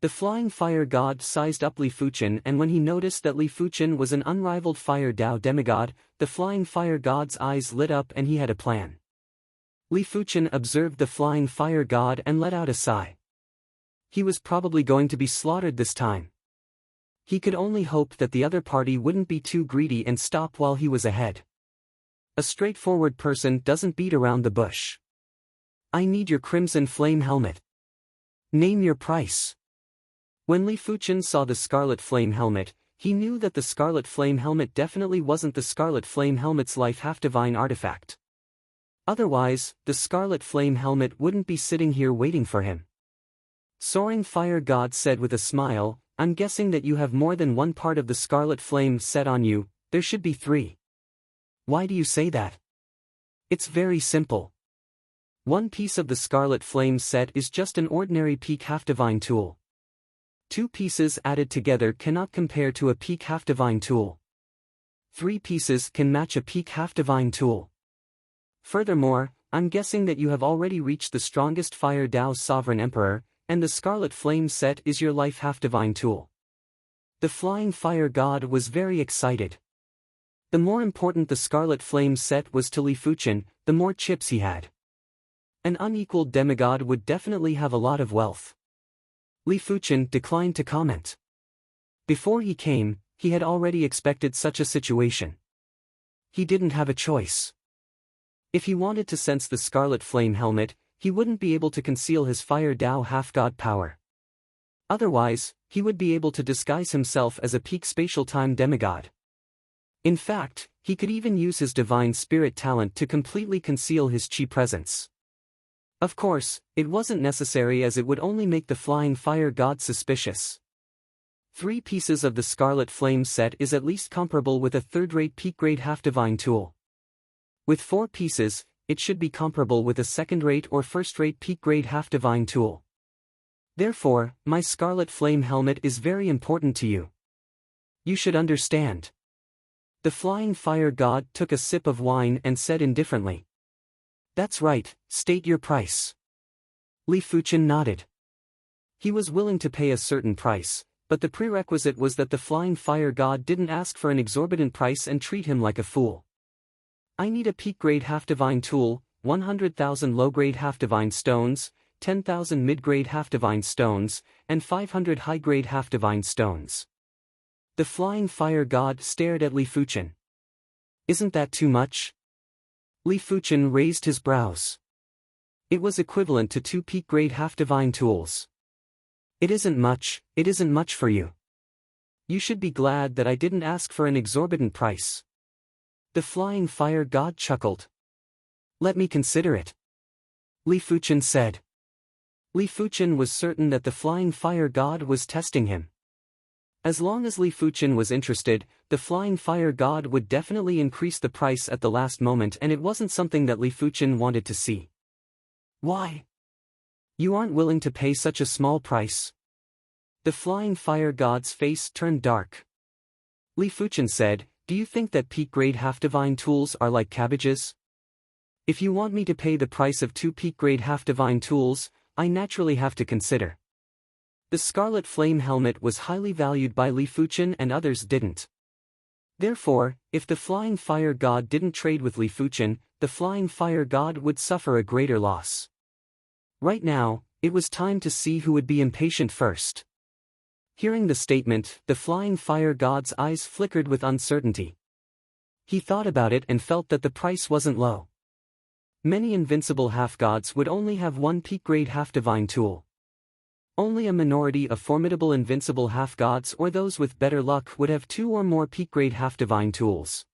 The Flying Fire God sized up Li Fuchen and when he noticed that Li Fuchen was an unrivaled Fire Tao demigod, the Flying Fire God's eyes lit up and he had a plan. Li Fuchen observed the flying fire god and let out a sigh. He was probably going to be slaughtered this time. He could only hope that the other party wouldn't be too greedy and stop while he was ahead. A straightforward person doesn't beat around the bush. I need your crimson flame helmet. Name your price. When Li Fuchen saw the scarlet flame helmet, he knew that the scarlet flame helmet definitely wasn't the scarlet flame helmet's life half-divine artifact. Otherwise, the scarlet flame helmet wouldn't be sitting here waiting for him. Soaring Fire God said with a smile, I'm guessing that you have more than one part of the scarlet flame set on you. There should be 3. Why do you say that? It's very simple. One piece of the scarlet flame set is just an ordinary peak half-divine tool. 2 pieces added together cannot compare to a peak half-divine tool. 3 pieces can match a peak half-divine tool. Furthermore, I'm guessing that you have already reached the strongest Fire Dao's Sovereign Emperor, and the Scarlet Flame set is your life half-divine tool. The Flying Fire God was very excited. The more important the Scarlet Flame set was to Li Fuchen, the more chips he had. An unequaled demigod would definitely have a lot of wealth. Li Fuchen declined to comment. Before he came, he had already expected such a situation. He didn't have a choice. If he wanted to sense the Scarlet Flame helmet, he wouldn't be able to conceal his Fire Dao half-god power. Otherwise, he would be able to disguise himself as a peak spatial time demigod. In fact, he could even use his divine spirit talent to completely conceal his chi presence. Of course, it wasn't necessary as it would only make the Flying Fire God suspicious. 3 pieces of the Scarlet Flame set is at least comparable with a third-rate peak-grade half-divine tool. With 4 pieces, it should be comparable with a second-rate or first-rate peak-grade half-divine tool. Therefore, my Scarlet Flame helmet is very important to you. You should understand. The Flying Fire God took a sip of wine and said indifferently. That's right, state your price. Li Fuchen nodded. He was willing to pay a certain price, but the prerequisite was that the Flying Fire God didn't ask for an exorbitant price and treat him like a fool. I need a peak-grade half-divine tool, 100,000 low-grade half-divine stones, 10,000 mid-grade half-divine stones, and 500 high-grade half-divine stones. The Flying Fire God stared at Li Fuchen. Isn't that too much? Li Fuchen raised his brows. It was equivalent to 2 peak-grade half-divine tools. It isn't much for you. You should be glad that I didn't ask for an exorbitant price. The Flying Fire God chuckled. Let me consider it. Li Fuchen said. Li Fuchen was certain that the Flying Fire God was testing him. As long as Li Fuchen was interested, the Flying Fire God would definitely increase the price at the last moment, and it wasn't something that Li Fuchen wanted to see. Why? You aren't willing to pay such a small price? The Flying Fire God's face turned dark. Li Fuchen said, do you think that peak-grade half-divine tools are like cabbages? If you want me to pay the price of 2 peak-grade half-divine tools, I naturally have to consider. The Scarlet Flame helmet was highly valued by Li Fuchen and others didn't. Therefore, if the Flying Fire God didn't trade with Li Fuchen, the Flying Fire God would suffer a greater loss. Right now, it was time to see who would be impatient first. Hearing the statement, the Flying Fire God's eyes flickered with uncertainty. He thought about it and felt that the price wasn't low. Many invincible half-gods would only have 1 peak-grade half-divine tool. Only a minority of formidable invincible half-gods or those with better luck would have 2 or more peak-grade half-divine tools.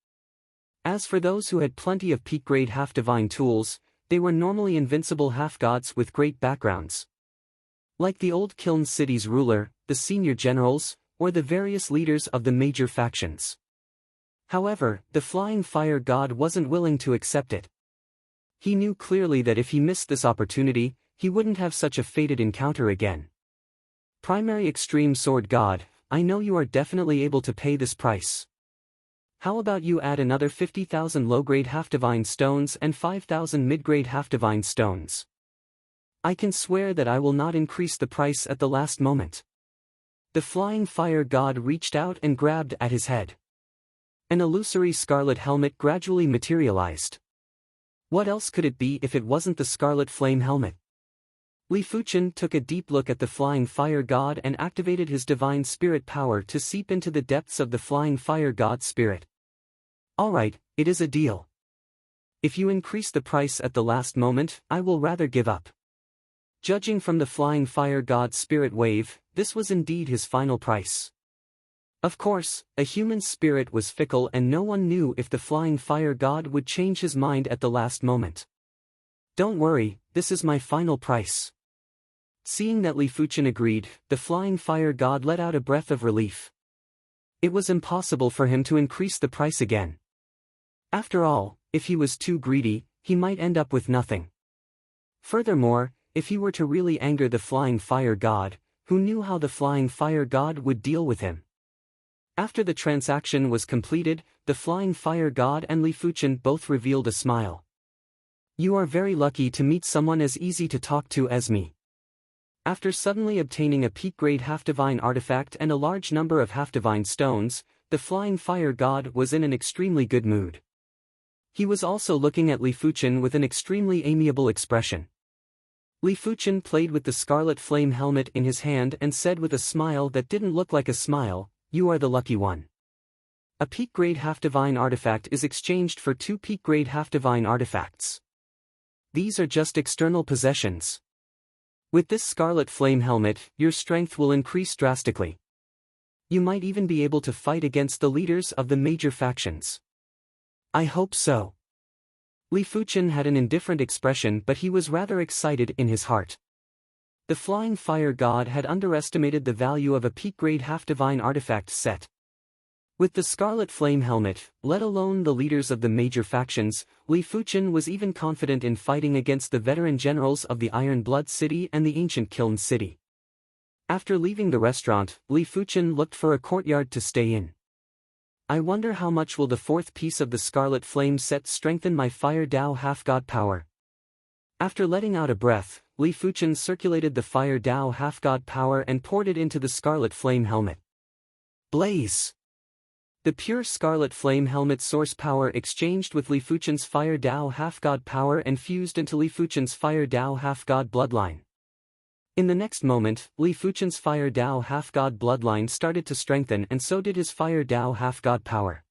As for those who had plenty of peak-grade half-divine tools, they were normally invincible half-gods with great backgrounds. Like the old Kiln City's ruler, the senior generals, or the various leaders of the major factions. However, the Flying Fire God wasn't willing to accept it. He knew clearly that if he missed this opportunity, he wouldn't have such a fated encounter again. Primary Extreme Sword God, I know you are definitely able to pay this price. How about you add another 50,000 low-grade half-divine stones and 5,000 mid-grade half-divine stones? I can swear that I will not increase the price at the last moment. The Flying Fire God reached out and grabbed at his head. An illusory scarlet helmet gradually materialized. What else could it be if it wasn't the Scarlet Flame helmet? Li Fuchen took a deep look at the Flying Fire God and activated his divine spirit power to seep into the depths of the Flying Fire God spirit. Alright, it is a deal. If you increase the price at the last moment, I will rather give up. Judging from the Flying Fire God spirit wave, this was indeed his final price. Of course, a human spirit was fickle and no one knew if the Flying Fire God would change his mind at the last moment. Don't worry, this is my final price. Seeing that Li Fuchen agreed, the Flying Fire God let out a breath of relief. It was impossible for him to increase the price again. After all, if he was too greedy, he might end up with nothing. Furthermore, if he were to really anger the Flying Fire God, who knew how the Flying Fire God would deal with him? After the transaction was completed, the Flying Fire God and Li Fuchen both revealed a smile. You are very lucky to meet someone as easy to talk to as me. After suddenly obtaining a peak-grade half-divine artifact and a large number of half-divine stones, the Flying Fire God was in an extremely good mood. He was also looking at Li Fuchen with an extremely amiable expression. Li Fuchen played with the Scarlet Flame helmet in his hand and said with a smile that didn't look like a smile, "You are the lucky one." A peak-grade half-divine artifact is exchanged for 2 peak-grade half-divine artifacts. These are just external possessions. With this Scarlet Flame helmet, your strength will increase drastically. You might even be able to fight against the leaders of the major factions. I hope so. Li Fuchen had an indifferent expression, but he was rather excited in his heart. The Flying Fire God had underestimated the value of a peak-grade half-divine artifact set. With the Scarlet Flame helmet, let alone the leaders of the major factions, Li Fuchen was even confident in fighting against the veteran generals of the Iron Blood City and the Ancient Kiln City. After leaving the restaurant, Li Fuchen looked for a courtyard to stay in. I wonder how much will the 4th piece of the Scarlet Flame set strengthen my Fire Dao half-god power. After letting out a breath, Li Fuchen circulated the Fire Dao half-god power and poured it into the Scarlet Flame helmet. Blaze! The pure Scarlet Flame helmet's source power exchanged with Li Fuchen's Fire Dao half-god power and fused into Li Fuchen's Fire Dao half-god bloodline. In the next moment, Li Fuchen's Fire Dao half-god bloodline started to strengthen, and so did his Fire Dao half-god power.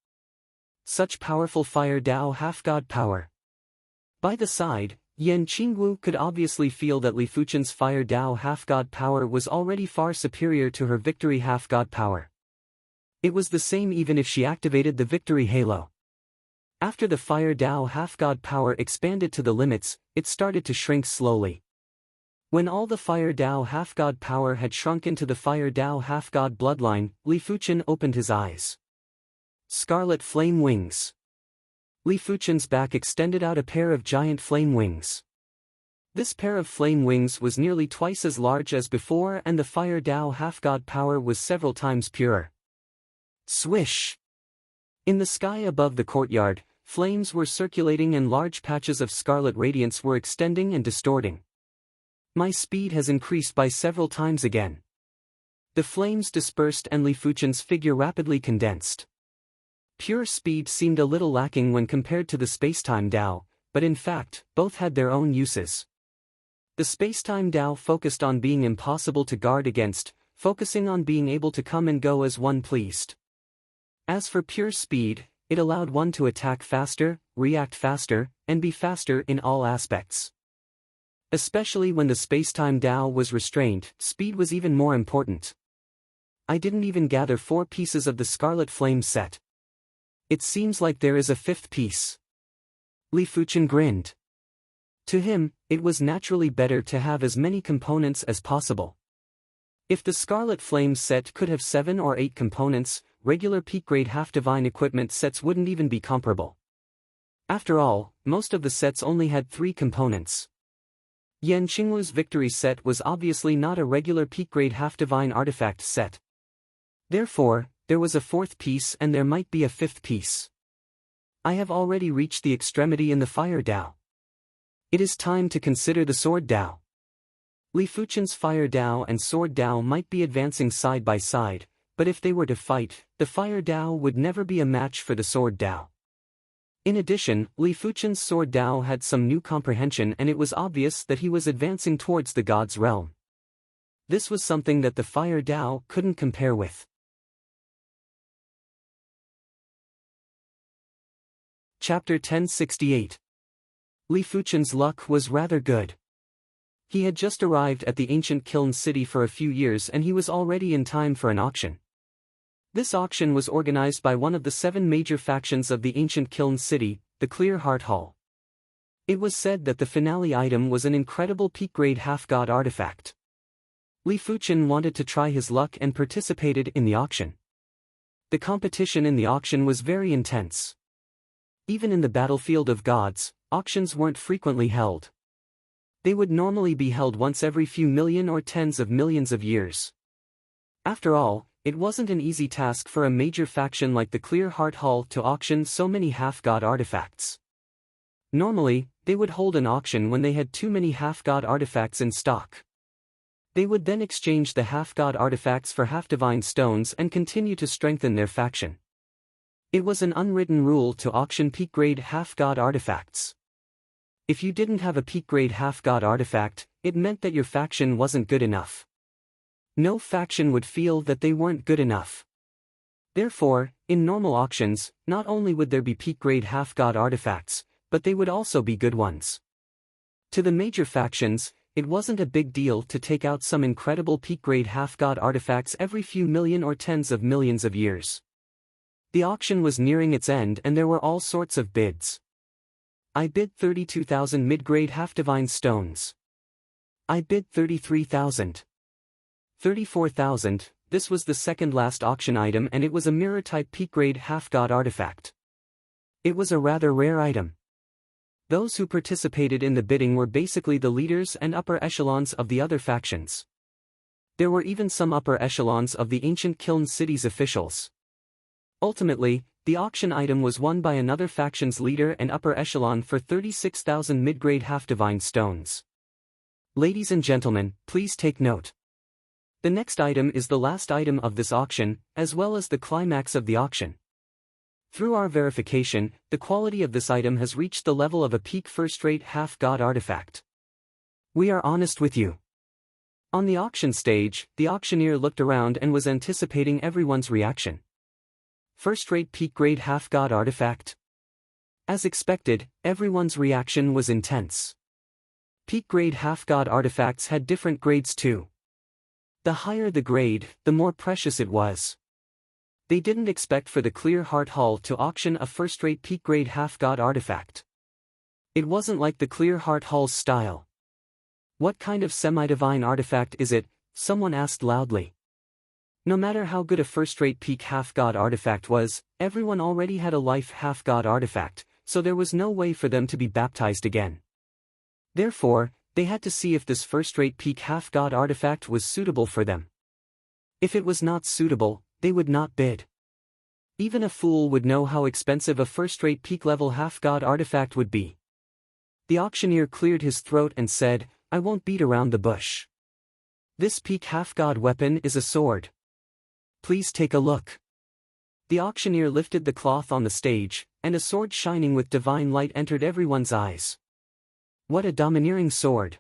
Such powerful Fire Dao half-god power. By the side, Yan Qingwu could obviously feel that Li Fuchen's Fire Dao half-god power was already far superior to her Victory half-god power. It was the same even if she activated the Victory Halo. After the Fire Dao half-god power expanded to the limits, it started to shrink slowly. When all the Fire Dao half-god power had shrunk into the Fire Dao half-god bloodline, Li Fuchen opened his eyes. Scarlet Flame Wings. Li Fuchen's back extended out a pair of giant flame wings. This pair of flame wings was nearly twice as large as before, and the Fire Dao half-god power was several times purer. Swish! In the sky above the courtyard, flames were circulating and large patches of scarlet radiance were extending and distorting. My speed has increased by several times again. The flames dispersed and Li Fuchen's figure rapidly condensed. Pure speed seemed a little lacking when compared to the spacetime Dao, but in fact, both had their own uses. The spacetime Dao focused on being impossible to guard against, focusing on being able to come and go as one pleased. As for pure speed, it allowed one to attack faster, react faster, and be faster in all aspects. Especially when the spacetime Dao was restrained, speed was even more important. I didn't even gather 4 pieces of the Scarlet Flame set. It seems like there is a 5th piece. Li Fuchen grinned. To him, it was naturally better to have as many components as possible. If the Scarlet Flame set could have 7 or 8 components, regular peak-grade half-divine equipment sets wouldn't even be comparable. After all, most of the sets only had 3 components. Yan Qinglu's Victory set was obviously not a regular peak-grade half-divine artifact set. Therefore, there was a 4th piece and there might be a 5th piece. I have already reached the extremity in the Fire Dao. It is time to consider the Sword Dao. Li Fuchen's Fire Dao and Sword Dao might be advancing side by side, but if they were to fight, the Fire Dao would never be a match for the Sword Dao. In addition, Li Fuchen's sword Dao had some new comprehension, and it was obvious that he was advancing towards the god's realm. This was something that the fire Dao couldn't compare with. Chapter 1068. Li Fuchen's luck was rather good. He had just arrived at the ancient kiln city for a few years, and he was already in time for an auction. This auction was organized by one of the 7 major factions of the ancient kiln city, the Clear Heart Hall. It was said that the finale item was an incredible peak-grade half-god artifact. Li Fuchen wanted to try his luck and participated in the auction. The competition in the auction was very intense. Even in the battlefield of gods, auctions weren't frequently held. They would normally be held once every few million or tens of millions of years. After all, it wasn't an easy task for a major faction like the Clear Heart Hall to auction so many half-god artifacts. Normally, they would hold an auction when they had too many half-god artifacts in stock. They would then exchange the half-god artifacts for half-divine stones and continue to strengthen their faction. It was an unwritten rule to auction peak-grade half-god artifacts. If you didn't have a peak-grade half-god artifact, it meant that your faction wasn't good enough. No faction would feel that they weren't good enough. Therefore, in normal auctions, not only would there be peak-grade half-god artifacts, but they would also be good ones. To the major factions, it wasn't a big deal to take out some incredible peak-grade half-god artifacts every few million or tens of millions of years. The auction was nearing its end and there were all sorts of bids. I bid 32,000 mid-grade half-divine stones. I bid 33,000. 34,000, this was the second last auction item, and it was a mirror-type peak-grade half-god artifact. It was a rather rare item. Those who participated in the bidding were basically the leaders and upper echelons of the other factions. There were even some upper echelons of the ancient kiln city's officials. Ultimately, the auction item was won by another faction's leader and upper echelon for 36,000 mid-grade half-divine stones. Ladies and gentlemen, please take note. The next item is the last item of this auction, as well as the climax of the auction. Through our verification, the quality of this item has reached the level of a peak first-rate half-god artifact. We are honest with you. On the auction stage, the auctioneer looked around and was anticipating everyone's reaction. First-rate peak-grade half-god artifact? As expected, everyone's reaction was intense. Peak-grade half-god artifacts had different grades too. The higher the grade, the more precious it was. They didn't expect for the Clear Heart Hall to auction a first-rate peak-grade half-god artifact. It wasn't like the Clear Heart Hall's style. What kind of semi-divine artifact is it? Someone asked loudly. No matter how good a first-rate peak half-god artifact was, everyone already had a life half-god artifact, so there was no way for them to be baptized again. Therefore, they had to see if this first-rate peak half-god artifact was suitable for them. If it was not suitable, they would not bid. Even a fool would know how expensive a first-rate peak-level half-god artifact would be. The auctioneer cleared his throat and said, "I won't beat around the bush. This peak half-god weapon is a sword. Please take a look." The auctioneer lifted the cloth on the stage, and a sword shining with divine light entered everyone's eyes. What a domineering sword!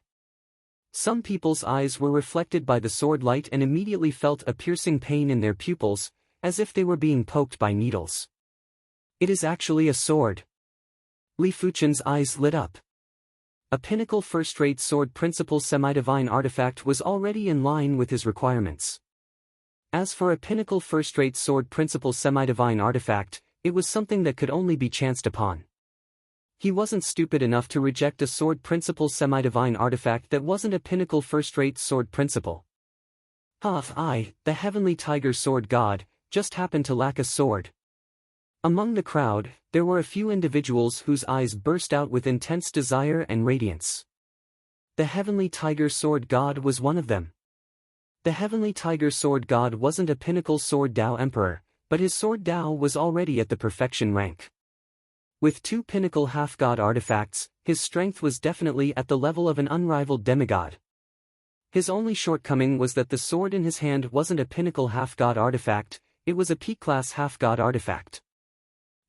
Some people's eyes were reflected by the sword light and immediately felt a piercing pain in their pupils, as if they were being poked by needles. It is actually a sword. Li Fuchen's eyes lit up. A pinnacle first-rate sword principal semi-divine artifact was already in line with his requirements. As for a pinnacle first-rate sword principal semi-divine artifact, it was something that could only be chanced upon. He wasn't stupid enough to reject a sword principal semi-divine artifact that wasn't a pinnacle first-rate sword principal. I, the heavenly tiger sword god, just happened to lack a sword. Among the crowd, there were a few individuals whose eyes burst out with intense desire and radiance. The heavenly tiger sword god was one of them. The heavenly tiger sword god wasn't a pinnacle sword Dao emperor, but his sword Dao was already at the perfection rank. With 2 pinnacle half-god artifacts, his strength was definitely at the level of an unrivaled demigod. His only shortcoming was that the sword in his hand wasn't a pinnacle half-god artifact, it was a peak-class half-god artifact.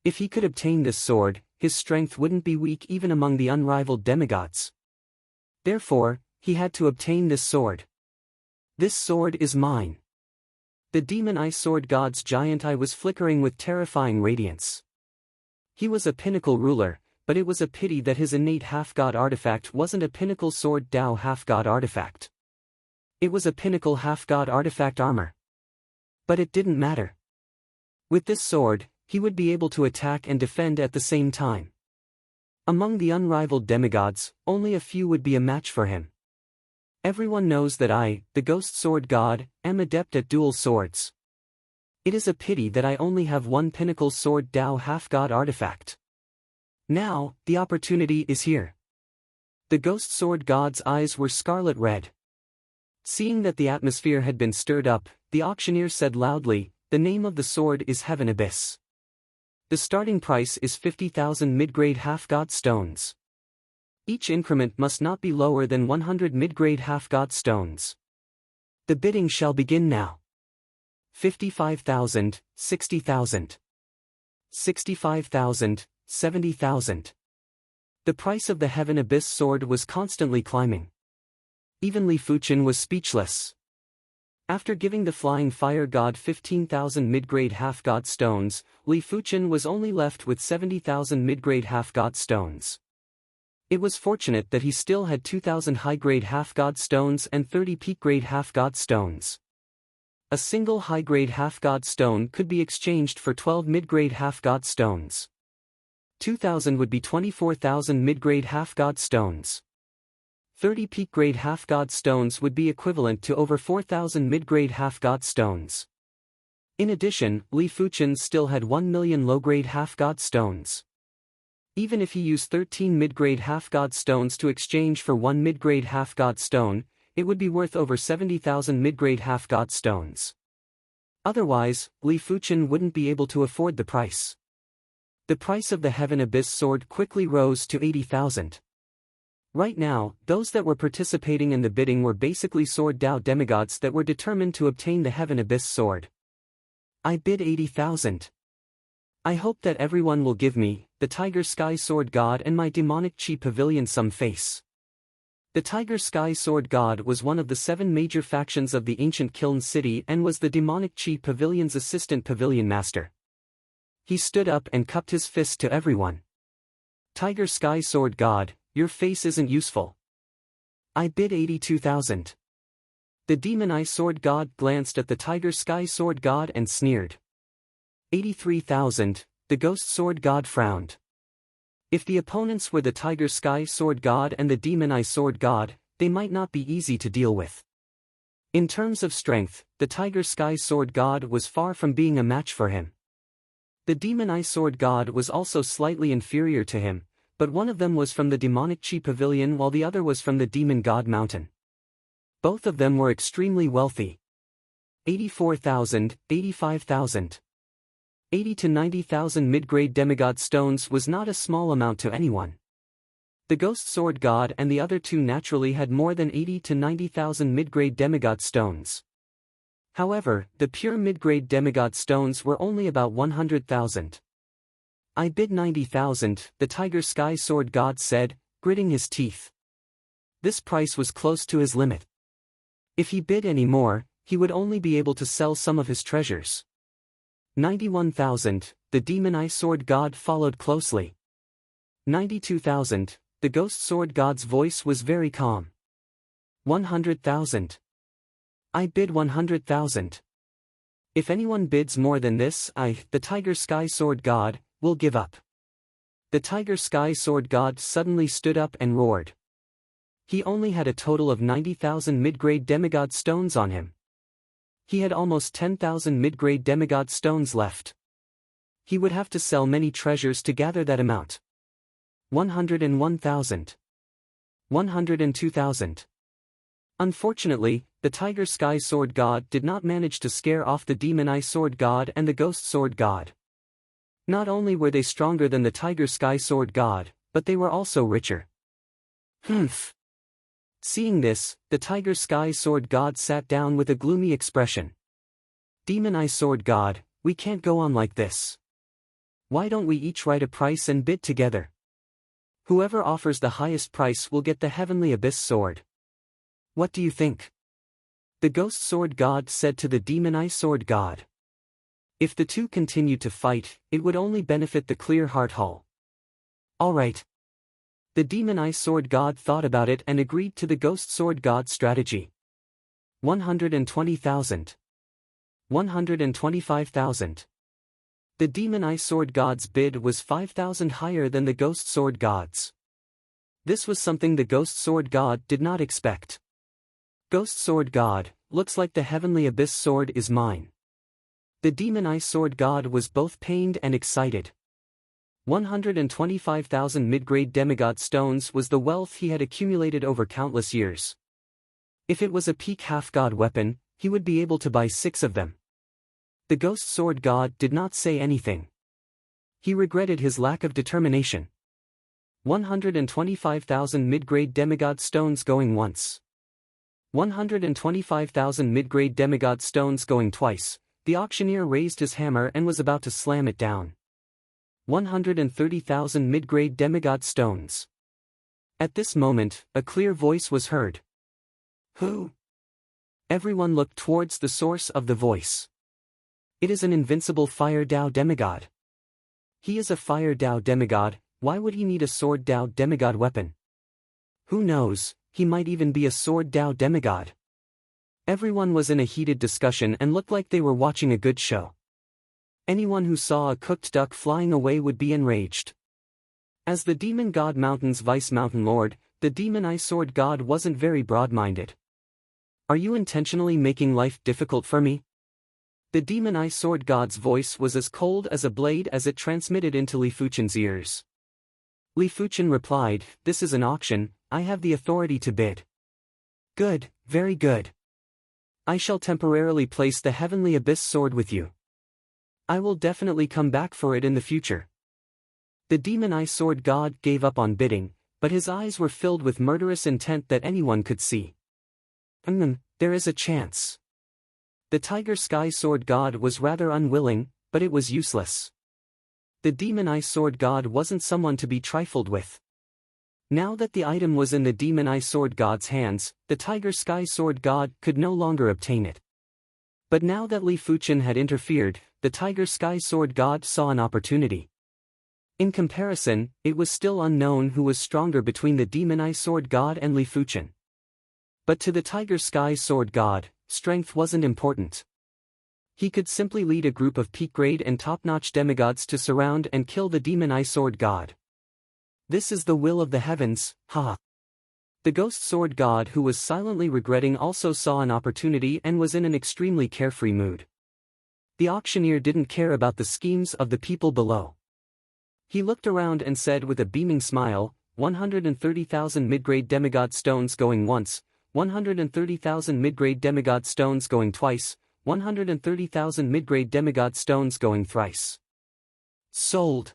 If he could obtain this sword, his strength wouldn't be weak even among the unrivaled demigods. Therefore, he had to obtain this sword. This sword is mine. The demon ice sword god's giant eye was flickering with terrifying radiance. He was a pinnacle ruler, but it was a pity that his innate half-god artifact wasn't a pinnacle sword Dao half-god artifact. It was a pinnacle half-god artifact armor. But it didn't matter. With this sword, he would be able to attack and defend at the same time. Among the unrivaled demigods, only a few would be a match for him. Everyone knows that I, the ghost sword god, am adept at dual swords. It is a pity that I only have one pinnacle sword Dao half-god artifact. Now, the opportunity is here. The ghost sword god's eyes were scarlet red. Seeing that the atmosphere had been stirred up, the auctioneer said loudly, "The name of the sword is Heaven Abyss. The starting price is 50,000 mid-grade half-god stones. Each increment must not be lower than 100 mid-grade half-god stones. The bidding shall begin now. 55,000, 60,000. 65,000, 70,000. The price of the Heaven Abyss sword was constantly climbing. Even Li Fuchen was speechless. After giving the flying fire god 15,000 mid-grade half-god stones, Li Fuchen was only left with 70,000 mid-grade half-god stones. It was fortunate that he still had 2,000 high-grade half-god stones and 30 peak-grade half-god stones. A single high-grade half-god stone could be exchanged for 12 mid-grade half-god stones. 2,000 would be 24,000 mid-grade half-god stones. 30 peak-grade half-god stones would be equivalent to over 4,000 mid-grade half-god stones. In addition, Li Fuchen still had 1 million low-grade half-god stones. Even if he used 13 mid-grade half-god stones to exchange for 1 mid-grade half-god stone, it would be worth over 70,000 mid-grade half-god stones. Otherwise, Li Fuchen wouldn't be able to afford the price. The price of the Heaven Abyss sword quickly rose to 80,000. Right now, those that were participating in the bidding were basically sword Dao demigods that were determined to obtain the Heaven Abyss sword. I bid 80,000. I hope that everyone will give me, the Tiger Sky Sword God and my demonic chi pavilion some face. The Tiger Sky Sword God was one of the 7 major factions of the ancient Kiln City and was the demonic chi pavilion's assistant pavilion master. He stood up and cupped his fist to everyone. Tiger Sky Sword God, your face isn't useful. I bid 82,000. The Demon Eye Sword God glanced at the Tiger Sky Sword God and sneered. 83,000, the Ghost Sword God frowned. If the opponents were the Tiger Sky Sword God and the Demon Eye Sword God, they might not be easy to deal with. In terms of strength, the Tiger Sky Sword God was far from being a match for him. The Demon Eye Sword God was also slightly inferior to him, but one of them was from the Demonic Chi Pavilion while the other was from the Demon God Mountain. Both of them were extremely wealthy. 84,000, 85,000. 80 to 90,000 mid-grade demigod stones was not a small amount to anyone. The Ghost Sword God and the other two naturally had more than 80 to 90,000 mid-grade demigod stones. However, the pure mid-grade demigod stones were only about 100,000. I bid 90,000, the Tiger Sky Sword God said, gritting his teeth. This price was close to his limit. If he bid any more, he would only be able to sell some of his treasures. 91,000, the Demon Eye Sword God followed closely. 92,000, the Ghost Sword God's voice was very calm. 100,000. I bid 100,000. If anyone bids more than this, I, the Tiger Sky Sword God, will give up. The Tiger Sky Sword God suddenly stood up and roared. He only had a total of 90,000 mid-grade demigod stones on him. He had almost 10,000 mid-grade demigod stones left. He would have to sell many treasures to gather that amount. 101,000. 102,000. Unfortunately, the Tiger Sky Sword God did not manage to scare off the Demon Eye Sword God and the Ghost Sword God. Not only were they stronger than the Tiger Sky Sword God, but they were also richer. Humph. Seeing this, the Tiger Sky Sword God sat down with a gloomy expression. Demon Eye Sword God, we can't go on like this. Why don't we each write a price and bid together? Whoever offers the highest price will get the heavenly abyss sword. What do you think? The ghost sword god said to the demon eye sword god. If the two continued to fight, it would only benefit the clear heart hull. All right. The demon eye sword god thought about it and agreed to the ghost sword god's strategy. 120,000. 125,000. The demon eye sword god's bid was 5,000 higher than the ghost sword god's. This was something the ghost sword god did not expect. Ghost sword god, looks like the heavenly abyss sword is mine. The demon eye sword god was both pained and excited. 125,000 mid-grade demigod stones was the wealth he had accumulated over countless years. If it was a peak half-god weapon, he would be able to buy 6 of them. The ghost sword god did not say anything. He regretted his lack of determination. 125,000 mid-grade demigod stones going once. 125,000 mid-grade demigod stones going twice. The auctioneer raised his hammer and was about to slam it down. 130,000 mid-grade demigod stones. At this moment, a clear voice was heard. Who? Everyone looked towards the source of the voice. It is an invincible fire Dao demigod. He is a fire Dao demigod, why would he need a sword Dao demigod weapon? Who knows, he might even be a sword Dao demigod. Everyone was in a heated discussion and looked like they were watching a good show. Anyone who saw a cooked duck flying away would be enraged. As the demon god Mountain's vice mountain lord, the demon eye sword god wasn't very broad-minded. Are you intentionally making life difficult for me? The demon eye sword god's voice was as cold as a blade as it transmitted into Li Fuchen's ears. Li Fuchen replied, this is an auction, I have the authority to bid. Good, very good. I shall temporarily place the heavenly abyss sword with you. I will definitely come back for it in the future. The demon eye sword god gave up on bidding, but his eyes were filled with murderous intent that anyone could see. There is a chance. The tiger sky sword god was rather unwilling, but it was useless. The demon eye sword god wasn't someone to be trifled with. Now that the item was in the demon eye sword god's hands, the tiger sky sword god could no longer obtain it. But now that Li Fuchen had interfered, the tiger sky sword god saw an opportunity. In comparison, it was still unknown who was stronger between the demon eye sword god and Li Fuchen. But to the tiger sky sword god, strength wasn't important. He could simply lead a group of peak-grade and top-notch demigods to surround and kill the demon eye sword god. This is the will of the heavens, ha! The ghost sword god who was silently regretting also saw an opportunity and was in an extremely carefree mood. The auctioneer didn't care about the schemes of the people below. He looked around and said with a beaming smile, 130,000 mid-grade demigod stones going once, 130,000 mid-grade demigod stones going twice, 130,000 mid-grade demigod stones going thrice. Sold.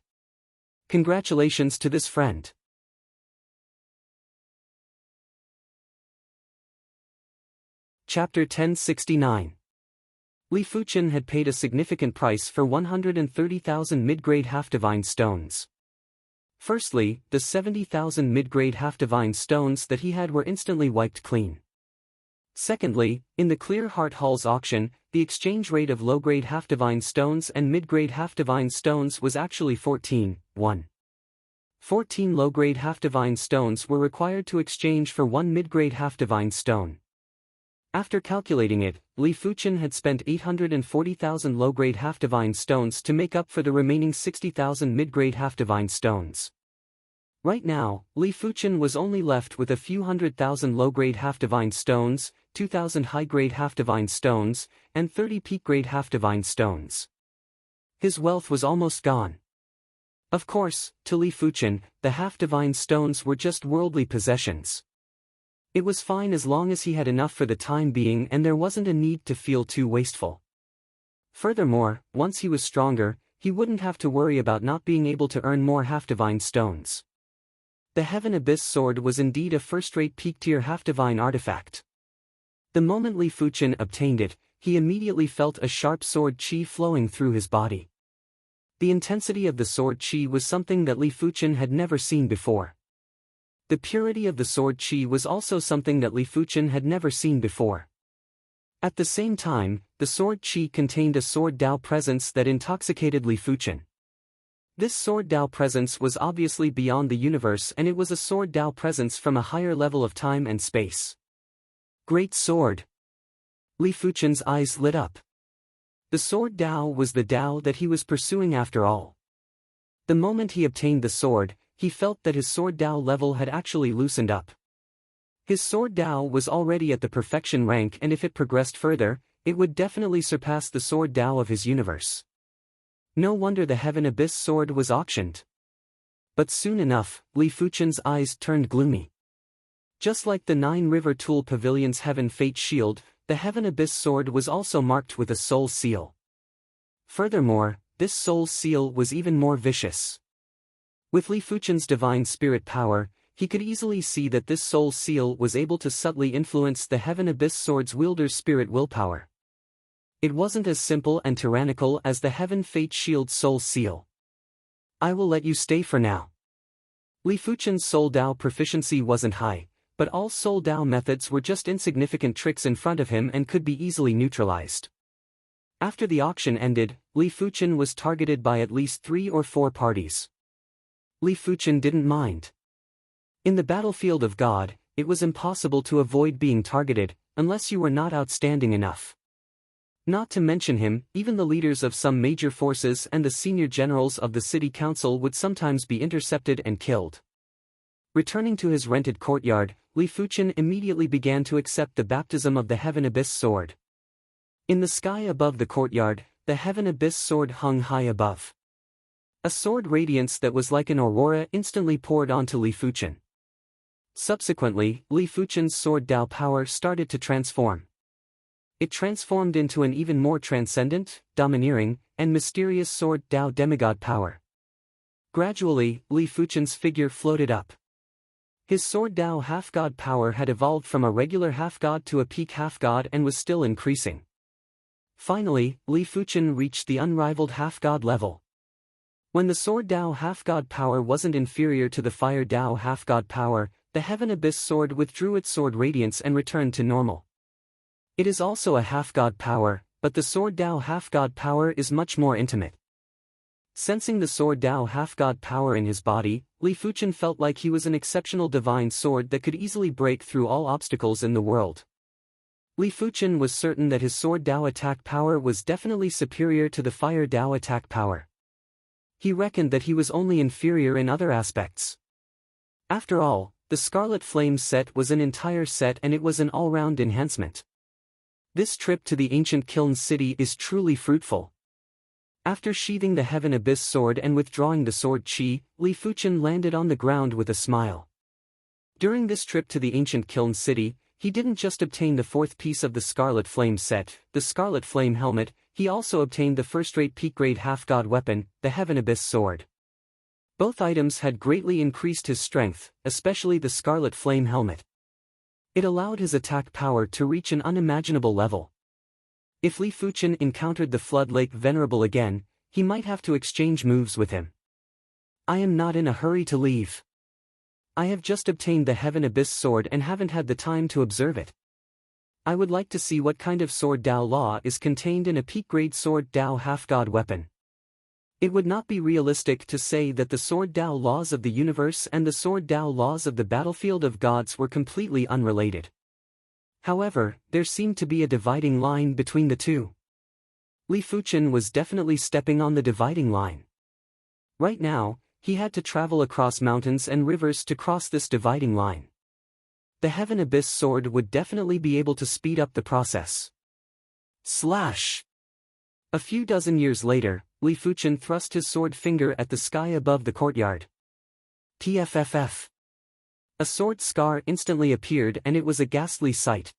Congratulations to this friend. Chapter 1069. Li Fuchen had paid a significant price for 130,000 mid-grade half-divine stones. Firstly, the 70,000 mid-grade half-divine stones that he had were instantly wiped clean. Secondly, in the Clear Heart Hall's auction, the exchange rate of low-grade half-divine stones and mid-grade half-divine stones was actually 14:1. 14 low-grade half-divine stones were required to exchange for 1 mid-grade half-divine stone. After calculating it, Li Fuchen had spent 840,000 low-grade half-divine stones to make up for the remaining 60,000 mid-grade half-divine stones. Right now, Li Fuchen was only left with a few 100,000 low-grade half-divine stones, 2,000 high-grade half-divine stones, and 30 peak-grade half-divine stones. His wealth was almost gone. Of course, to Li Fuchen, the half-divine stones were just worldly possessions. It was fine as long as he had enough for the time being and there wasn't a need to feel too wasteful. Furthermore, once he was stronger, he wouldn't have to worry about not being able to earn more half-divine stones. The Heaven Abyss Sword was indeed a first-rate peak-tier half-divine artifact. The moment Li Fuchen obtained it, he immediately felt a sharp sword chi flowing through his body. The intensity of the sword chi was something that Li Fuchen had never seen before. The purity of the sword chi was also something that Li Fuchen had never seen before. At the same time, the sword chi contained a sword Dao presence that intoxicated Li Fuchen. This sword Dao presence was obviously beyond the universe, and it was a sword Dao presence from a higher level of time and space. Great sword! Li Fuchen's eyes lit up. The sword Dao was the Dao that he was pursuing after all. The moment he obtained the sword, he felt that his sword Dao level had actually loosened up. His sword Dao was already at the perfection rank, and if it progressed further, it would definitely surpass the sword Dao of his universe. No wonder the Heaven Abyss sword was auctioned. But soon enough, Li Fuchen's eyes turned gloomy. Just like the 9 River Tool Pavilion's Heaven Fate Shield, the Heaven Abyss sword was also marked with a soul seal. Furthermore, this soul seal was even more vicious. With Li Fuchen's divine spirit power, he could easily see that this soul seal was able to subtly influence the Heaven Abyss sword's wielder's spirit willpower. It wasn't as simple and tyrannical as the Heaven Fate Shield soul seal. I will let you stay for now. Li Fuchen's soul Dao proficiency wasn't high, but all soul Dao methods were just insignificant tricks in front of him and could be easily neutralized. After the auction ended, Li Fuchen was targeted by at least 3 or 4 parties. Li Fuchen didn't mind. In the battlefield of God, it was impossible to avoid being targeted, unless you were not outstanding enough. Not to mention him, even the leaders of some major forces and the senior generals of the city council would sometimes be intercepted and killed. Returning to his rented courtyard, Li Fuchen immediately began to accept the baptism of the Heaven Abyss sword. In the sky above the courtyard, the Heaven Abyss sword hung high above. A sword radiance that was like an aurora instantly poured onto Li Fuchen. Subsequently, Li Fuchen's sword Dao power started to transform. It transformed into an even more transcendent, domineering, and mysterious sword Dao demigod power. Gradually, Li Fuchen's figure floated up. His sword Dao half-god power had evolved from a regular half-god to a peak half-god and was still increasing. Finally, Li Fuchen reached the unrivaled half-god level. When the sword Dao half-god power wasn't inferior to the fire Dao half-god power, the Heaven Abyss sword withdrew its sword radiance and returned to normal. It is also a half-god power, but the sword Dao half-god power is much more intimate. Sensing the sword Dao half-god power in his body, Li Fuchen felt like he was an exceptional divine sword that could easily break through all obstacles in the world. Li Fuchen was certain that his sword Dao attack power was definitely superior to the fire Dao attack power. He reckoned that he was only inferior in other aspects. After all, the Scarlet Flame set was an entire set, and it was an all-round enhancement. This trip to the ancient Kiln City is truly fruitful. After sheathing the Heaven Abyss sword and withdrawing the sword chi, Li Fuchen landed on the ground with a smile. During this trip to the ancient Kiln City, he didn't just obtain the 4th piece of the Scarlet Flame set, the Scarlet Flame helmet, he also obtained the first-rate peak-grade half-god weapon, the Heaven Abyss sword. Both items had greatly increased his strength, especially the Scarlet Flame helmet. It allowed his attack power to reach an unimaginable level. If Li Fuchen encountered the Flood Lake Venerable again, he might have to exchange moves with him. I am not in a hurry to leave. I have just obtained the Heaven Abyss sword and haven't had the time to observe it. I would like to see what kind of sword Dao law is contained in a peak-grade sword Dao half-god weapon. It would not be realistic to say that the sword Dao laws of the universe and the sword Dao laws of the battlefield of gods were completely unrelated. However, there seemed to be a dividing line between the two. Li Fuchen was definitely stepping on the dividing line. Right now, he had to travel across mountains and rivers to cross this dividing line. The Heaven Abyss sword would definitely be able to speed up the process. Slash! A few dozen years later, Li Fuchen thrust his sword finger at the sky above the courtyard. TFFF. A sword scar instantly appeared, and it was a ghastly sight.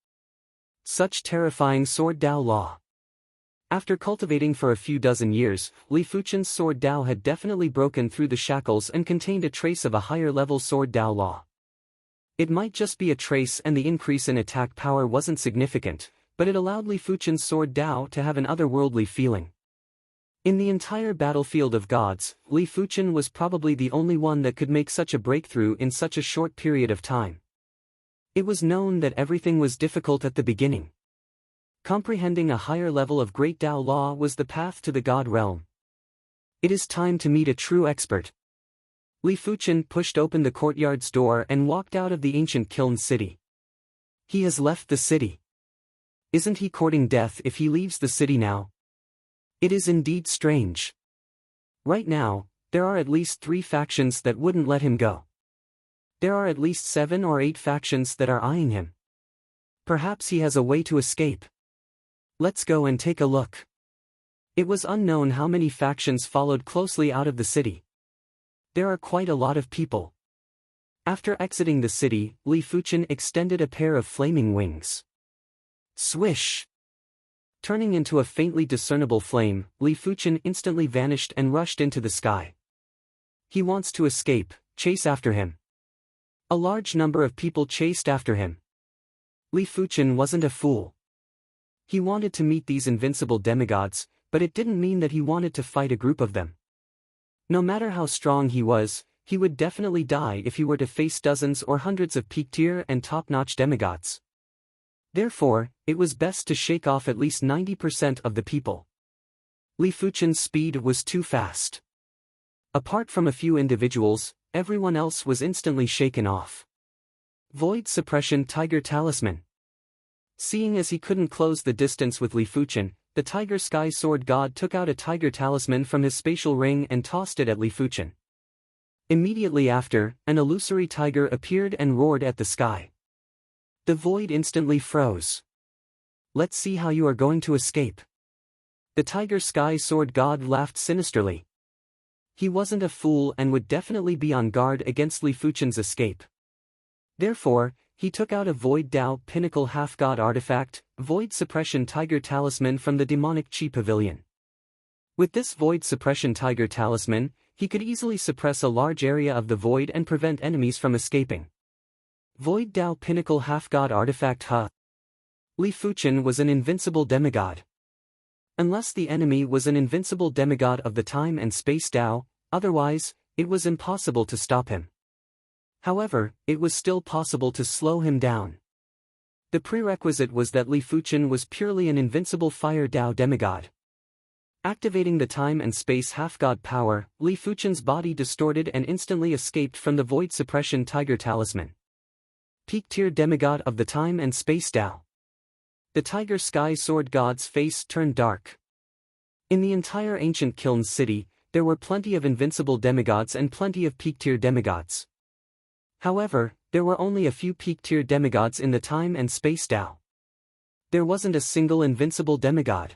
Such terrifying sword Dao law. After cultivating for a few dozen years, Li Fuchen's sword Dao had definitely broken through the shackles and contained a trace of a higher-level sword Dao law. It might just be a trace, and the increase in attack power wasn't significant, but it allowed Li Fuchen's sword Dao to have an otherworldly feeling. In the entire battlefield of gods, Li Fuchen was probably the only one that could make such a breakthrough in such a short period of time. It was known that everything was difficult at the beginning. Comprehending a higher level of great Tao law was the path to the God realm. It is time to meet a true expert. Li Fuchen pushed open the courtyard's door and walked out of the ancient kiln city. He has left the city. Isn't he courting death if he leaves the city now? It is indeed strange. Right now, there are at least 3 factions that wouldn't let him go. There are at least 7 or 8 factions that are eyeing him. Perhaps he has a way to escape. Let's go and take a look. It was unknown how many factions followed closely out of the city. There are quite a lot of people. After exiting the city, Li Fuchen extended a pair of flaming wings. Swish! Turning into a faintly discernible flame, Li Fuchen instantly vanished and rushed into the sky. He wants to escape, chase after him. A large number of people chased after him. Li Fuchen wasn't a fool. He wanted to meet these invincible demigods, but it didn't mean that he wanted to fight a group of them. No matter how strong he was, he would definitely die if he were to face dozens or hundreds of peak-tier and top-notch demigods. Therefore, it was best to shake off at least 90% of the people. Li Fuchen's speed was too fast. Apart from a few individuals, everyone else was instantly shaken off. Void Suppression Tiger Talisman. Seeing as he couldn't close the distance with Li Fuchen, the Tiger Sky Sword God took out a Tiger Talisman from his spatial ring and tossed it at Li Fuchen. Immediately after, an illusory tiger appeared and roared at the sky. The void instantly froze. Let's see how you are going to escape. The Tiger Sky Sword God laughed sinisterly. He wasn't a fool and would definitely be on guard against Li Fuchen's escape. Therefore, he took out a Void Dao Pinnacle Half-God artifact, Void Suppression Tiger Talisman from the demonic Chi Pavilion. With this Void Suppression Tiger Talisman, he could easily suppress a large area of the void and prevent enemies from escaping. Void Dao Pinnacle Half-God Artifact Li Fuchen was an invincible demigod. Unless the enemy was an invincible demigod of the time and space Dao, otherwise, it was impossible to stop him. However, it was still possible to slow him down. The prerequisite was that Li Fuchen was purely an invincible fire Dao demigod. Activating the time and space half-god power, Li Fuchen's body distorted and instantly escaped from the Void Suppression Tiger Talisman. Peak-tier demigod of the time and space Dao. The Tiger Sky Sword God's face turned dark. In the entire ancient Kiln City, there were plenty of invincible demigods and plenty of peak-tier demigods. However, there were only a few peak-tier demigods in the time and space Dao. There wasn't a single invincible demigod.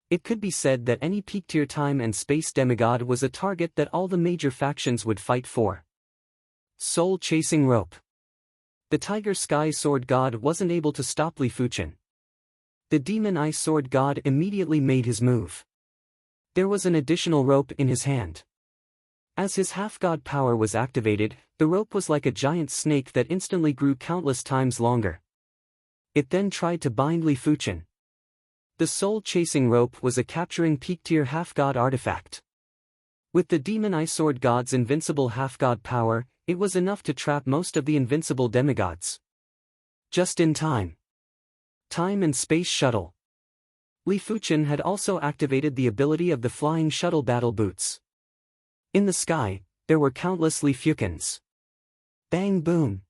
It could be said that any peak-tier time and space demigod was a target that all the major factions would fight for. Soul-chasing rope. The Tiger Sky Sword God wasn't able to stop Li Fuchen. The Demon Eye Sword God immediately made his move. There was an additional rope in his hand. As his half-god power was activated, the rope was like a giant snake that instantly grew countless times longer. It then tried to bind Li Fuchen. The soul-chasing rope was a capturing peak-tier half-god artifact. With the Demon Eye Sword God's invincible half-god power, it was enough to trap most of the invincible demigods. Just in time. Time and Space Shuttle. Li Fuchen had also activated the ability of the Flying Shuttle Battle Boots. In the sky, there were countless Li Fuchens. Bang boom.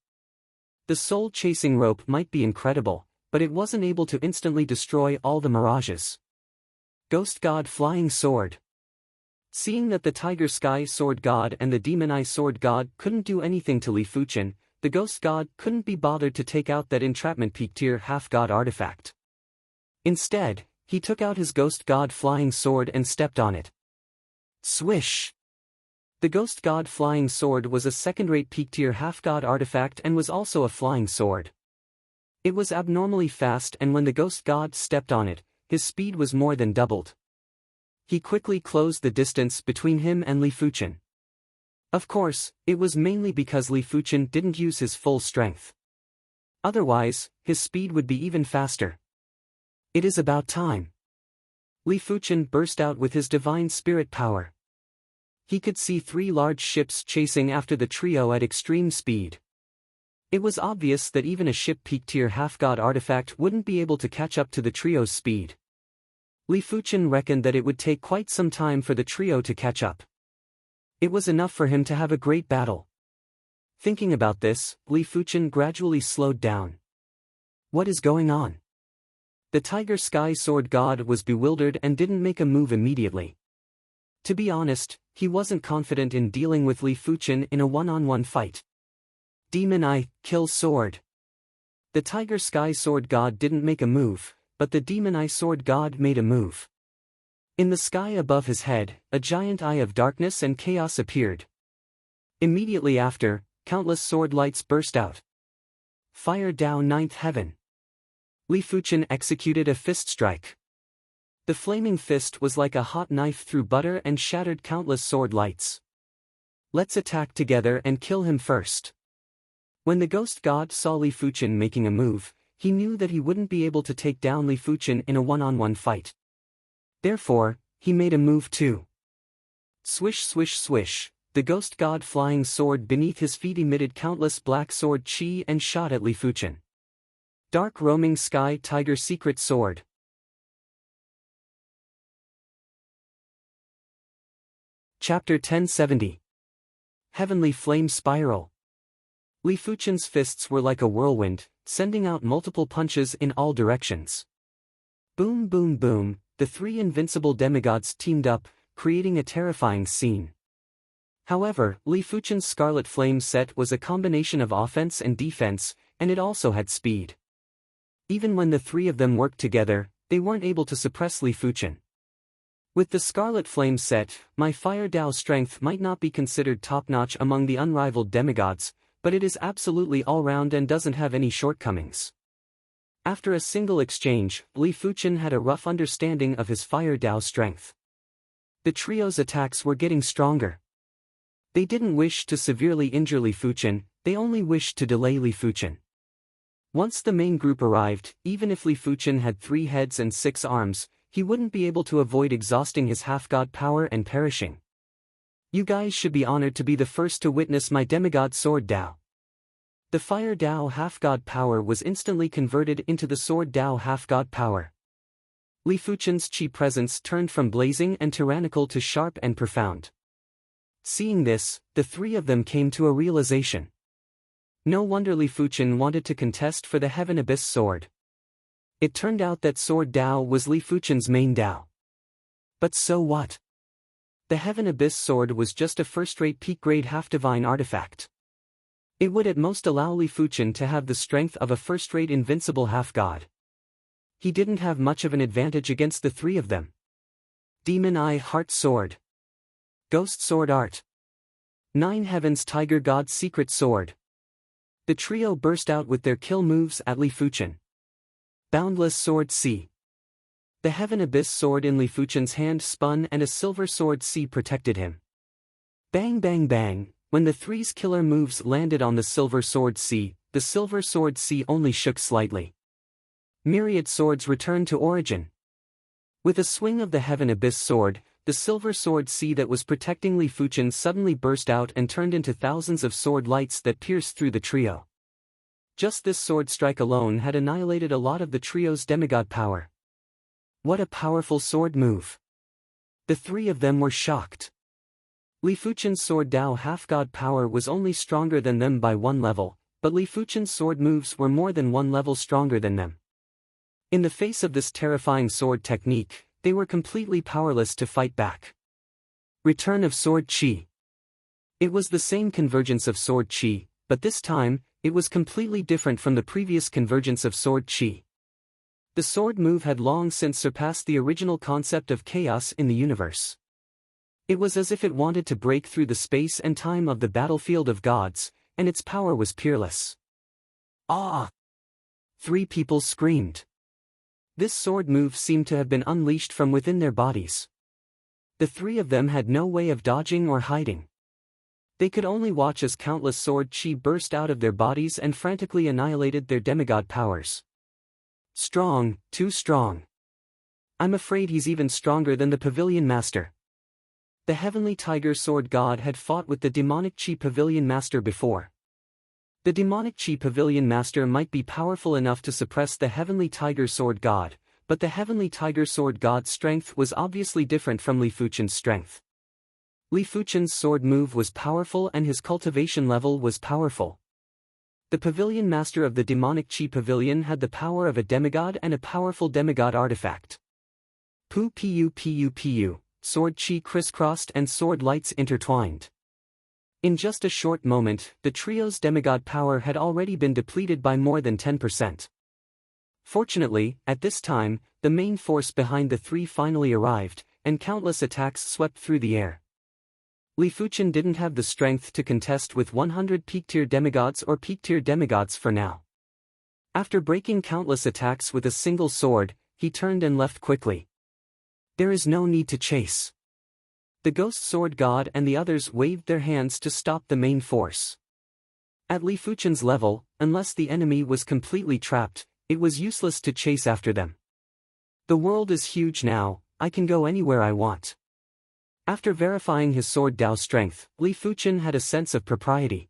The soul-chasing rope might be incredible, but it wasn't able to instantly destroy all the mirages. Ghost God Flying Sword. Seeing that the Tiger Sky Sword God and the Demon Eye Sword God couldn't do anything to Li Fuchen, the Ghost God couldn't be bothered to take out that entrapment peak-tier half-god artifact. Instead, he took out his Ghost God Flying Sword and stepped on it. Swish! The Ghost God Flying Sword was a second-rate peak-tier half-god artifact and was also a flying sword. It was abnormally fast, and when the Ghost God stepped on it, his speed was more than doubled. He quickly closed the distance between him and Li Fuchen. Of course, it was mainly because Li Fuchen didn't use his full strength. Otherwise, his speed would be even faster. It is about time. Li Fuchen burst out with his divine spirit power. He could see 3 large ships chasing after the trio at extreme speed. It was obvious that even a ship peak tier half-god artifact wouldn't be able to catch up to the trio's speed. Li Fuchen reckoned that it would take quite some time for the trio to catch up. It was enough for him to have a great battle. Thinking about this, Li Fuchen gradually slowed down. What is going on? The Tiger Sky Sword God was bewildered and didn't make a move immediately. To be honest, he wasn't confident in dealing with Li Fuchen in a one-on-one fight. Demon Eye, kill sword. The Tiger Sky Sword God didn't make a move, but the Demon Eye Sword God made a move. In the sky above his head, a giant eye of darkness and chaos appeared. Immediately after, countless sword lights burst out. Fire down ninth heaven. Li Fuchen executed a fist strike. The flaming fist was like a hot knife through butter and shattered countless sword lights. Let's attack together and kill him first. When the ghost god saw Li Fuchen making a move, he knew that he wouldn't be able to take down Li Fuchen in a one-on-one fight. Therefore, he made a move too. Swish swish swish, the ghost god flying sword beneath his feet emitted countless black sword chi and shot at Li Fuchen. Dark roaming sky tiger secret sword. Chapter 1070. Heavenly Flame Spiral. Li Fuchen's fists were like a whirlwind, sending out multiple punches in all directions. Boom boom boom, the 3 invincible demigods teamed up, creating a terrifying scene. However, Li Fuchen's Scarlet Flame set was a combination of offense and defense, and it also had speed. Even when the 3 of them worked together, they weren't able to suppress Li Fuchen. With the Scarlet Flame set, my Fire Dao strength might not be considered top-notch among the unrivaled demigods, but it is absolutely all-round and doesn't have any shortcomings. After a single exchange, Li Fuchen had a rough understanding of his Fire Dao strength. The trio's attacks were getting stronger. They didn't wish to severely injure Li Fuchen, they only wished to delay Li Fuchen. Once the main group arrived, even if Li Fuchen had 3 heads and 6 arms, he wouldn't be able to avoid exhausting his half-god power and perishing. You guys should be honored to be the first to witness my demigod sword Dao. The Fire Dao half-god power was instantly converted into the sword Dao half-god power. Li Fuchen's chi presence turned from blazing and tyrannical to sharp and profound. Seeing this, the 3 of them came to a realization. No wonder Li Fuchen wanted to contest for the Heaven Abyss sword. It turned out that sword Dao was Li Fuchen's main Dao. But so what? The Heaven Abyss sword was just a first-rate peak-grade half-divine artifact. It would at most allow Li Fuchen to have the strength of a first-rate invincible half-god. He didn't have much of an advantage against the 3 of them. Demon Eye Heart Sword. Ghost Sword Art. 9 Heavens Tiger God Secret Sword. The trio burst out with their kill moves at Li Fuchen. Boundless Sword C. The Heaven Abyss sword in Li Fuchen's hand spun and a silver sword C protected him. Bang bang bang, when the 3's killer moves landed on the silver sword C, the silver sword C only shook slightly. Myriad swords returned to origin. With a swing of the Heaven Abyss sword, the silver sword C that was protecting Li Fuchen suddenly burst out and turned into thousands of sword lights that pierced through the trio. Just this sword strike alone had annihilated a lot of the trio's demigod power. What a powerful sword move! The 3 of them were shocked. Li Fuchen's sword Dao half-god power was only stronger than them by 1 level, but Li Fuchen's sword moves were more than 1 level stronger than them. In the face of this terrifying sword technique, they were completely powerless to fight back. Return of Sword Chi. It was the same convergence of Sword Chi, but this time, it was completely different from the previous convergence of Sword Chi. The sword move had long since surpassed the original concept of chaos in the universe. It was as if it wanted to break through the space and time of the battlefield of gods, and its power was peerless. Ah! 3 people screamed. This sword move seemed to have been unleashed from within their bodies. The 3 of them had no way of dodging or hiding. They could only watch as countless sword chi burst out of their bodies and frantically annihilated their demigod powers. Strong, too strong. I'm afraid he's even stronger than the Pavilion Master. The Heavenly Tiger Sword God had fought with the demonic Chi Pavilion Master before. The demonic Chi Pavilion Master might be powerful enough to suppress the Heavenly Tiger Sword God, but the Heavenly Tiger Sword God's strength was obviously different from Li Fuchen's strength. Li Fuchen's sword move was powerful and his cultivation level was powerful. The Pavilion Master of the demonic Chi Pavilion had the power of a demigod and a powerful demigod artifact. Pu, sword chi crisscrossed and sword lights intertwined. In just a short moment, the trio's demigod power had already been depleted by more than 10%. Fortunately, at this time, the main force behind the three finally arrived, and countless attacks swept through the air. Li Fuchen didn't have the strength to contest with 100 peak-tier demigods or peak-tier demigods for now. After breaking countless attacks with a single sword, he turned and left quickly. There is no need to chase. The Ghost Sword God and the others waved their hands to stop the main force. At Li Fuchen's level, unless the enemy was completely trapped, it was useless to chase after them. The world is huge now, I can go anywhere I want. After verifying his sword Dao strength, Li Fuchen had a sense of propriety.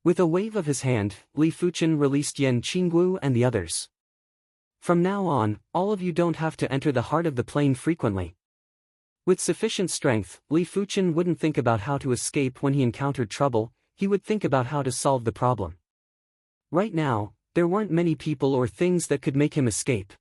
With a wave of his hand, Li Fuchen released Yan Qinggu and the others. From now on, all of you don't have to enter the heart of the plane frequently. With sufficient strength, Li Fuchen wouldn't think about how to escape when he encountered trouble, he would think about how to solve the problem. Right now, there weren't many people or things that could make him escape.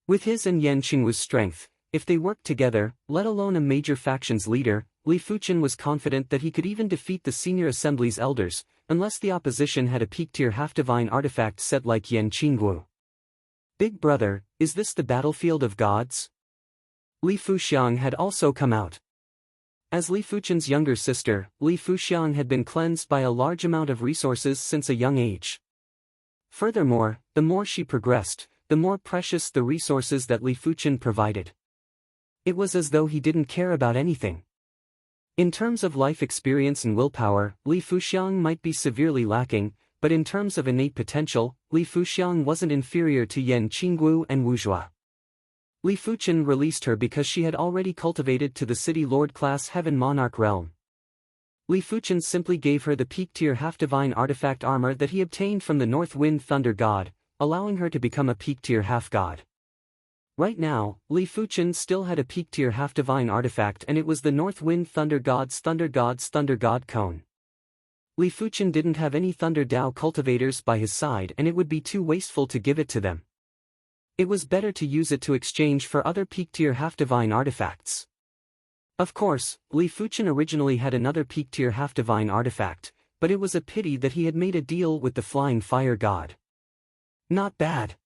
With his and Yan Qingwu's strength, if they worked together, let alone a major faction's leader, Li Fuchen was confident that he could even defeat the senior assembly's elders, unless the opposition had a peak-tier half-divine artifact set like Yan Qingwu. Big brother, is this the battlefield of gods? Li Fuxiang had also come out. As Li Fuchen's younger sister, Li Fuxiang had been cleansed by a large amount of resources since a young age. Furthermore, the more she progressed, the more precious the resources that Li Fuchen provided. It was as though he didn't care about anything. In terms of life experience and willpower, Li Fuxiang might be severely lacking, but in terms of innate potential, Li Fuxiang wasn't inferior to Yan Qinggu and Wu Zhua. Li Fuchen released her because she had already cultivated to the City Lord class Heaven Monarch realm. Li Fuchen simply gave her the peak-tier half-divine artifact armor that he obtained from the North Wind Thunder God, allowing her to become a peak-tier half-god. Right now, Li Fuchen still had a peak-tier half-divine artifact and it was the North Wind Thunder God's Thunder God cone. Li Fuchen didn't have any Thunder Dao cultivators by his side and it would be too wasteful to give it to them. It was better to use it to exchange for other peak-tier half-divine artifacts. Of course, Li Fuchen originally had another peak-tier half-divine artifact, but it was a pity that he had made a deal with the Flying Fire God. Not bad.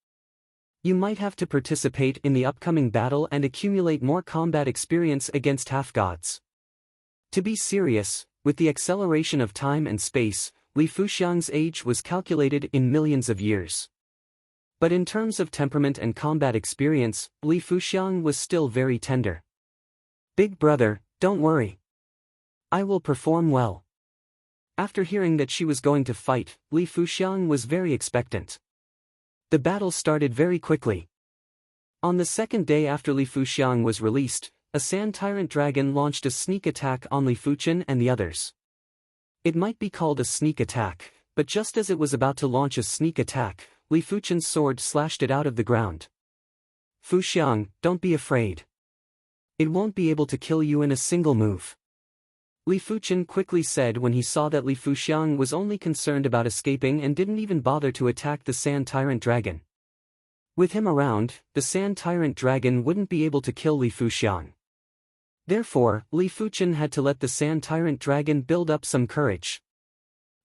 You might have to participate in the upcoming battle and accumulate more combat experience against half-gods. To be serious, with the acceleration of time and space, Li Fuxiang's age was calculated in millions of years. But in terms of temperament and combat experience, Li Fuxiang was still very tender. Big brother, don't worry. I will perform well. After hearing that she was going to fight, Li Fuxiang was very expectant. The battle started very quickly. On the second day after Li Fuxiang was released, a Sand Tyrant Dragon launched a sneak attack on Li Fuchen and the others. It might be called a sneak attack, but just as it was about to launch a sneak attack, Li Fuchen's sword slashed it out of the ground. Fuxiang, don't be afraid. It won't be able to kill you in a single move. Li Fuchen quickly said when he saw that Li Fuxiang was only concerned about escaping and didn't even bother to attack the Sand Tyrant Dragon. With him around, the Sand Tyrant Dragon wouldn't be able to kill Li Fuxiang. Therefore, Li Fuchen had to let the Sand Tyrant Dragon build up some courage.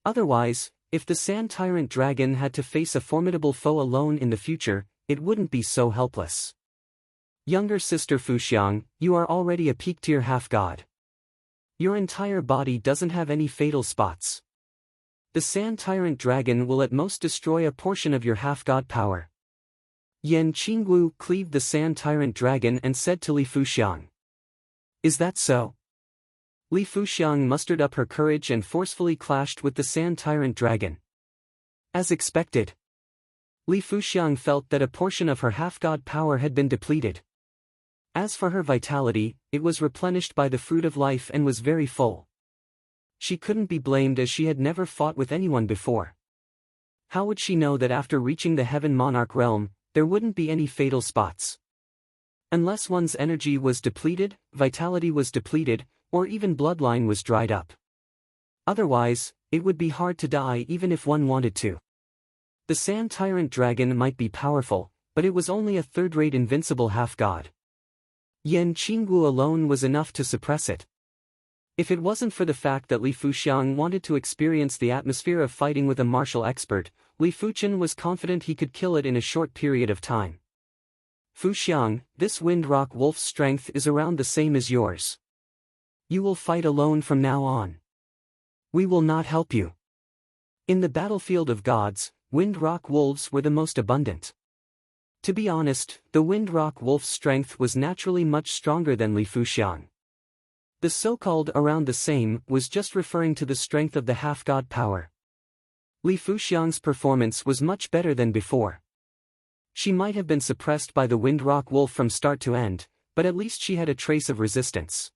Otherwise, if the Sand Tyrant Dragon had to face a formidable foe alone in the future, it wouldn't be so helpless. Younger sister Fuxiang, you are already a peak-tier half-god. Your entire body doesn't have any fatal spots. The Sand Tyrant Dragon will at most destroy a portion of your half-god power. Yan Qingwu cleaved the Sand Tyrant Dragon and said to Li Fuxiang. Is that so? Li Fuxiang mustered up her courage and forcefully clashed with the Sand Tyrant Dragon. As expected, Li Fuxiang felt that a portion of her half-god power had been depleted. As for her vitality, it was replenished by the fruit of life and was very full. She couldn't be blamed as she had never fought with anyone before. How would she know that after reaching the Heaven Monarch realm, there wouldn't be any fatal spots? Unless one's energy was depleted, vitality was depleted, or even bloodline was dried up. Otherwise, it would be hard to die even if one wanted to. The Sand Tyrant Dragon might be powerful, but it was only a third-rate invincible half-god. Yan Qingwu alone was enough to suppress it. If it wasn't for the fact that Li Fuxiang wanted to experience the atmosphere of fighting with a martial expert, Li Fuchen was confident he could kill it in a short period of time. Fuxiang, this Wind Rock Wolf's strength is around the same as yours. You will fight alone from now on. We will not help you. In the battlefield of gods, Wind Rock Wolves were the most abundant. To be honest, the Wind Rock Wolf's strength was naturally much stronger than Li Fuxiang. The so-called around the same was just referring to the strength of the half-god power. Li Fuxiang's performance was much better than before. She might have been suppressed by the Wind Rock Wolf from start to end, but at least she had a trace of resistance.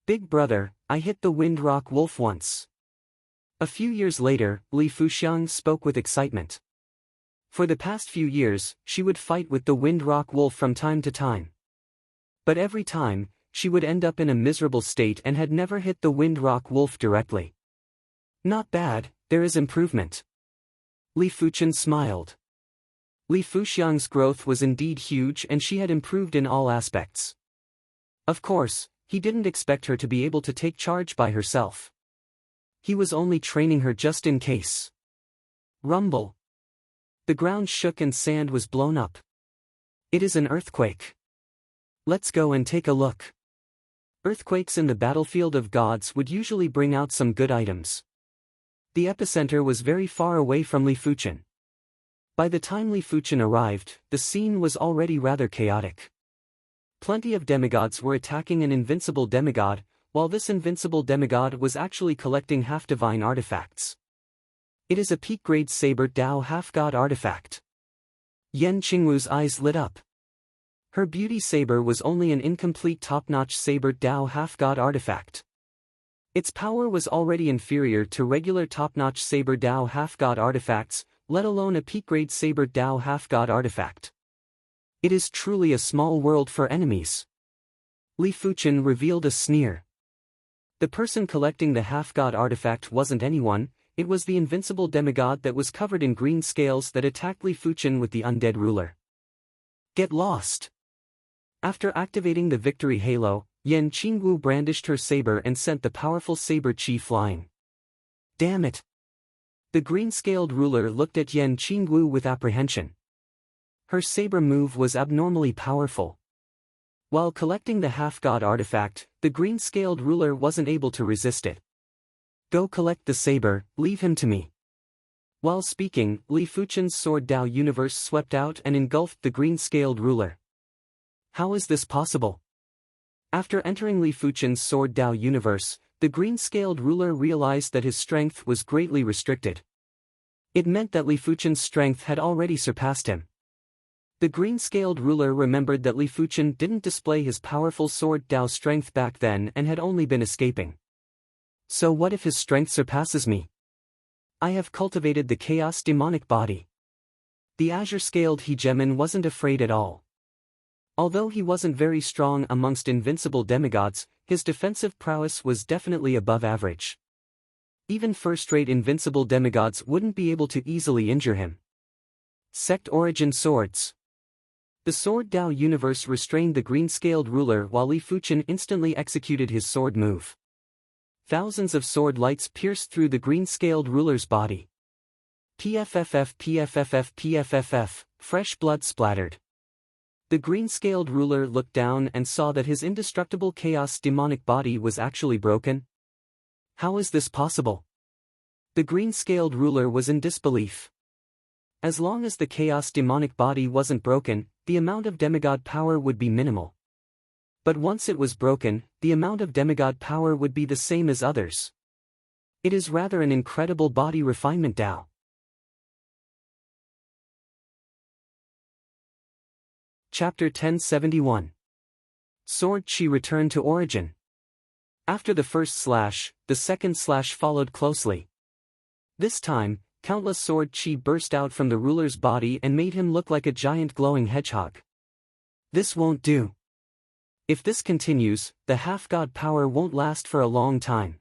Big brother, I hit the Wind Rock Wolf once. A few years later, Li Fuxiang spoke with excitement. For the past few years, she would fight with the Wind Rock Wolf from time to time. But every time, she would end up in a miserable state and had never hit the Wind Rock Wolf directly. Not bad, there is improvement. Li Fuchen smiled. Li Fuxiang's growth was indeed huge and she had improved in all aspects. Of course, he didn't expect her to be able to take charge by herself. He was only training her just in case. Rumble. The ground shook and sand was blown up. It is an earthquake. Let's go and take a look. Earthquakes in the battlefield of gods would usually bring out some good items. The epicenter was very far away from Li Fuchen. By the time Li Fuchen arrived, the scene was already rather chaotic. Plenty of demigods were attacking an invincible demigod, while this invincible demigod was actually collecting half-divine artifacts. It is a peak-grade Saber Dao half-god artifact. Yan Qingwu's eyes lit up. Her beauty saber was only an incomplete top-notch Saber Dao half-god artifact. Its power was already inferior to regular top-notch Saber Dao half-god artifacts, let alone a peak-grade Saber Dao half-god artifact. It is truly a small world for enemies. Li Fuchen revealed a sneer. The person collecting the half-god artifact wasn't anyone, it was the invincible demigod that was covered in green scales that attacked Li Fuchen with the undead ruler. Get lost! After activating the victory halo, Yan Qingwu brandished her saber and sent the powerful saber chi flying. Damn it! The green-scaled ruler looked at Yan Qingwu with apprehension. Her saber move was abnormally powerful. While collecting the half-god artifact, the green-scaled ruler wasn't able to resist it. Go collect the saber, leave him to me. While speaking, Li Fuchen's sword Dao universe swept out and engulfed the green-scaled ruler. How is this possible? After entering Li Fuchen's sword Dao universe, the green-scaled ruler realized that his strength was greatly restricted. It meant that Li Fuchen's strength had already surpassed him. The green-scaled ruler remembered that Li Fuchen didn't display his powerful sword Dao strength back then and had only been escaping. So what if his strength surpasses me? I have cultivated the chaos demonic body. The azure-scaled hegemon wasn't afraid at all. Although he wasn't very strong amongst invincible demigods, his defensive prowess was definitely above average. Even first-rate invincible demigods wouldn't be able to easily injure him. Sect Origin Swords. The Sword Dao universe restrained the green-scaled ruler while Li Fuchen instantly executed his sword move. Thousands of sword lights pierced through the green-scaled ruler's body. PFFF PFFF PFFF, fresh blood splattered. The green-scaled ruler looked down and saw that his indestructible chaos demonic body was actually broken. How is this possible? The green-scaled ruler was in disbelief. As long as the chaos demonic body wasn't broken, the amount of demigod power would be minimal. But once it was broken, the amount of demigod power would be the same as others. It is rather an incredible body refinement Dao. Chapter 1071. Sword Chi returned to origin. After the first slash, the second slash followed closely. This time, countless sword chi burst out from the ruler's body and made him look like a giant glowing hedgehog. This won't do. If this continues, the half-god power won't last for a long time.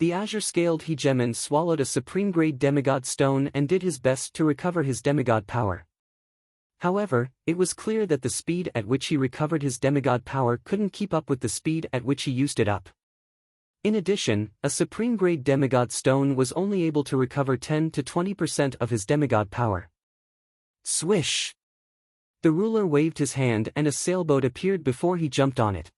The azure-scaled hegemon swallowed a supreme-grade demigod stone and did his best to recover his demigod power. However, it was clear that the speed at which he recovered his demigod power couldn't keep up with the speed at which he used it up. In addition, a supreme-grade demigod stone was only able to recover 10 to 20% of his demigod power. Swish! The ruler waved his hand and a sailboat appeared before he jumped on it.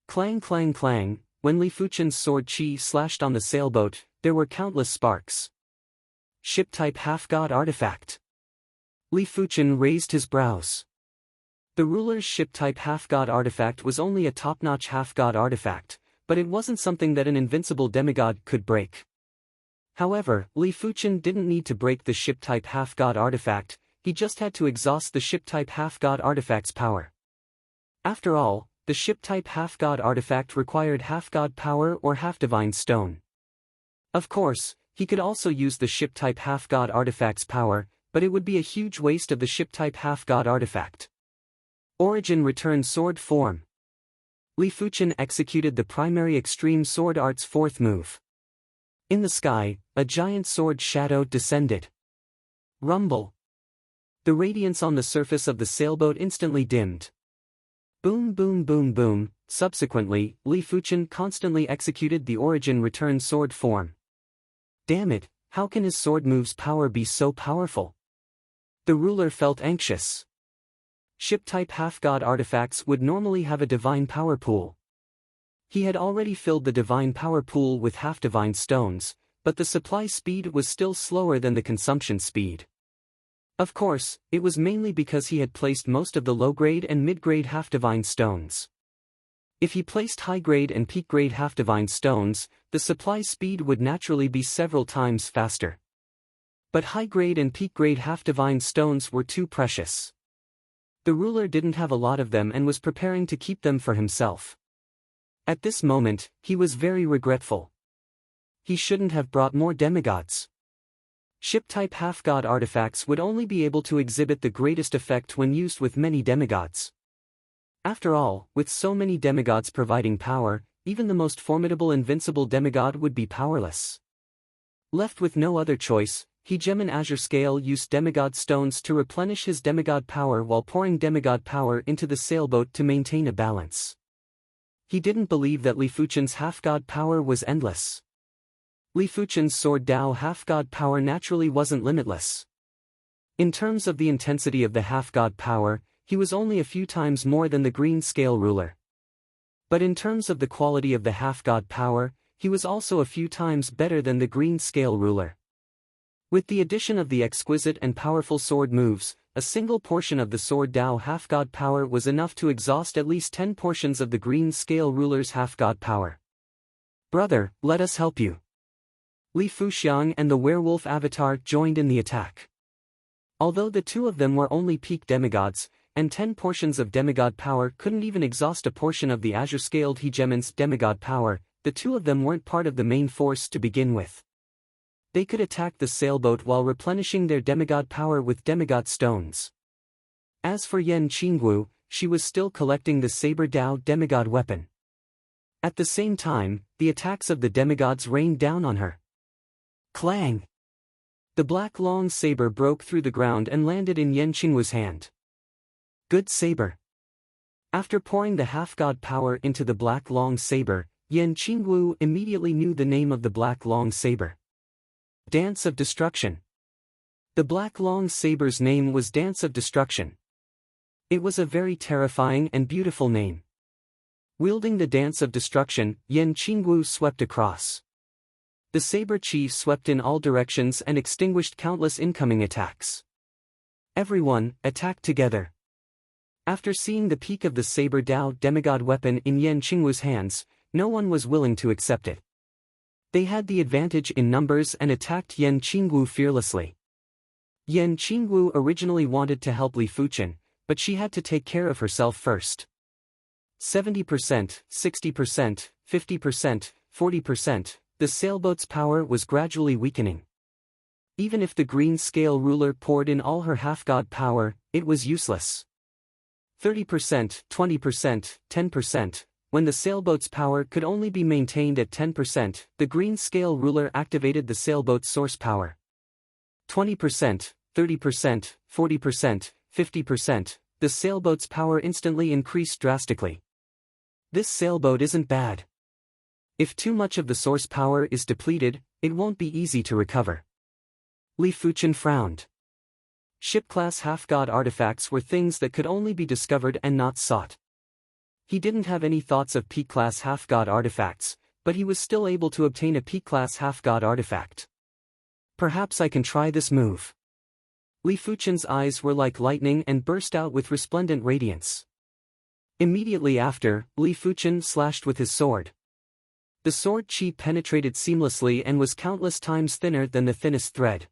Clang clang clang, when Li Fuchen's sword chi slashed on the sailboat, there were countless sparks. Ship-type half-god artifact. Li Fuchen raised his brows. The ruler's ship-type half-god artifact was only a top-notch half-god artifact, but it wasn't something that an invincible demigod could break. However, Li Fuchen didn't need to break the ship-type half-god artifact, he just had to exhaust the ship-type half-god artifact's power. After all, the ship-type half-god artifact required half-god power or half-divine stone. Of course, he could also use the ship-type half-god artifact's power, but it would be a huge waste of the ship-type half-god artifact. Origin returned sword form. Li Fuchen executed the primary extreme sword art's fourth move. In the sky, a giant sword shadow descended. Rumble. The radiance on the surface of the sailboat instantly dimmed. Boom boom boom boom. Subsequently, Li Fuchen constantly executed the origin return sword form. Damn it, how can his sword move's power be so powerful? The ruler felt anxious. Ship-type half-god artifacts would normally have a divine power pool. He had already filled the divine power pool with half-divine stones, but the supply speed was still slower than the consumption speed. Of course, it was mainly because he had placed most of the low-grade and mid-grade half-divine stones. If he placed high-grade and peak-grade half-divine stones, the supply speed would naturally be several times faster. But high-grade and peak-grade half-divine stones were too precious. The ruler didn't have a lot of them and was preparing to keep them for himself. At this moment, he was very regretful. He shouldn't have brought more demigods. Ship-type half-god artifacts would only be able to exhibit the greatest effect when used with many demigods. After all, with so many demigods providing power, even the most formidable invincible demigod would be powerless. Left with no other choice, Hegemon Azure Scale used demigod stones to replenish his demigod power while pouring demigod power into the sailboat to maintain a balance. He didn't believe that Li Fuchen's half-god power was endless. Li Fuchen's sword Dao half-god power naturally wasn't limitless. In terms of the intensity of the half-god power, he was only a few times more than the green scale ruler. But in terms of the quality of the half-god power, he was also a few times better than the green scale ruler. With the addition of the exquisite and powerful sword moves, a single portion of the sword Dao half-god power was enough to exhaust at least 10 portions of the green scale ruler's half-god power. Brother, let us help you. Li Fuxiang and the werewolf avatar joined in the attack. Although the two of them were only peak demigods, and 10 portions of demigod power couldn't even exhaust a portion of the azure-scaled hegemon's demigod power, the two of them weren't part of the main force to begin with. They could attack the sailboat while replenishing their demigod power with demigod stones. As for Yan Qinggu, she was still collecting the Saber Dao demigod weapon. At the same time, the attacks of the demigods rained down on her. Clang! The black long saber broke through the ground and landed in Yan Qinggu's hand. Good saber. After pouring the half-god power into the black long saber, Yan Qinggu immediately knew the name of the black long saber. Dance of Destruction. The black long saber's name was Dance of Destruction. It was a very terrifying and beautiful name. Wielding the Dance of Destruction, Yan Qinggu swept across. The saber chief swept in all directions and extinguished countless incoming attacks. Everyone, attack together. After seeing the peak of the Saber Dao demigod weapon in Yan Qinggu's hands, no one was willing to accept it. They had the advantage in numbers and attacked Yan Qinggu fearlessly. Yan Qinggu originally wanted to help Li Fuchen, but she had to take care of herself first. 70%, 60%, 50%, 40%, the sailboat's power was gradually weakening. Even if the green scale ruler poured in all her half-god power, it was useless. 30%, 20%, 10%, when the sailboat's power could only be maintained at 10%, the green scale ruler activated the sailboat's source power. 20%, 30%, 40%, 50%, the sailboat's power instantly increased drastically. This sailboat isn't bad. If too much of the source power is depleted, it won't be easy to recover. Li Fuchen frowned. Ship-class half-god artifacts were things that could only be discovered and not sought. He didn't have any thoughts of peak-class half-god artifacts, but he was still able to obtain a peak-class half-god artifact. Perhaps I can try this move. Li Fuchen's eyes were like lightning and burst out with resplendent radiance. Immediately after, Li Fuchen slashed with his sword. The sword chi penetrated seamlessly and was countless times thinner than the thinnest thread.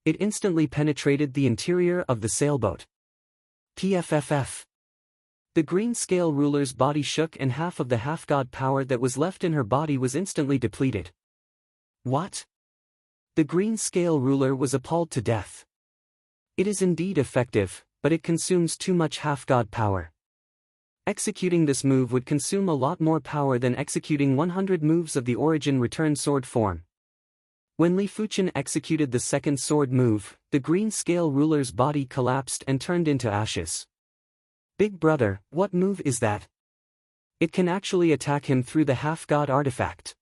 It instantly penetrated the interior of the sailboat. PFFF. The green scale ruler's body shook and half of the half-god power that was left in her body was instantly depleted. What? The green scale ruler was appalled to death. It is indeed effective, but it consumes too much half-god power. Executing this move would consume a lot more power than executing 100 moves of the origin return sword form. When Li Fuchen executed the second sword move, the green scale ruler's body collapsed and turned into ashes. Big brother, what move is that? It can actually attack him through the half-god artifact.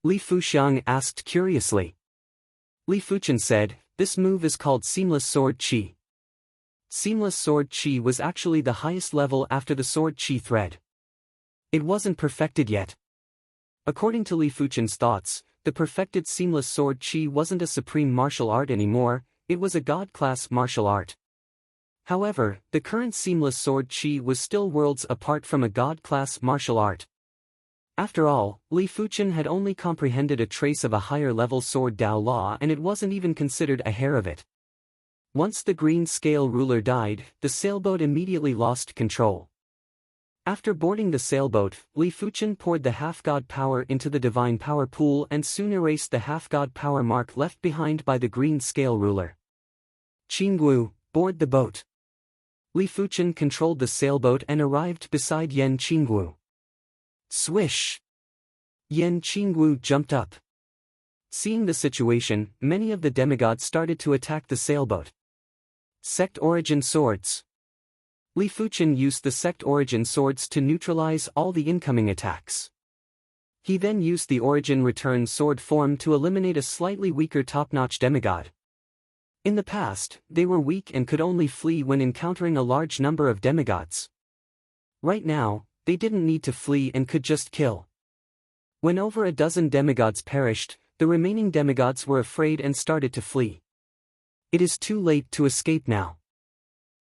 Li Fuxiang asked curiously. Li Fuchen said, this move is called Seamless Sword Chi. Seamless Sword Chi was actually the highest level after the Sword Chi thread. It wasn't perfected yet. According to Li Fuchen's thoughts, the perfected Seamless Sword Chi wasn't a supreme martial art anymore, it was a god-class martial art. However, the current Seamless Sword Chi was still worlds apart from a god-class martial art. After all, Li Fuchen had only comprehended a trace of a higher-level sword Dao law and it wasn't even considered a hair of it. Once the green scale ruler died, the sailboat immediately lost control. After boarding the sailboat, Li Fuchen poured the half-god power into the divine power pool and soon erased the half-god power mark left behind by the green scale ruler. Qingguo, board the boat. Li Fuchen controlled the sailboat and arrived beside Yan Qingguo. Swish! Yan Qingguo jumped up. Seeing the situation, many of the demigods started to attack the sailboat. Sect Origin Swords. Li Fuchen used the Sect Origin Swords to neutralize all the incoming attacks. He then used the Origin Return Sword form to eliminate a slightly weaker top-notch demigod. In the past, they were weak and could only flee when encountering a large number of demigods. Right now, they didn't need to flee and could just kill. When over a dozen demigods perished, the remaining demigods were afraid and started to flee. It is too late to escape now.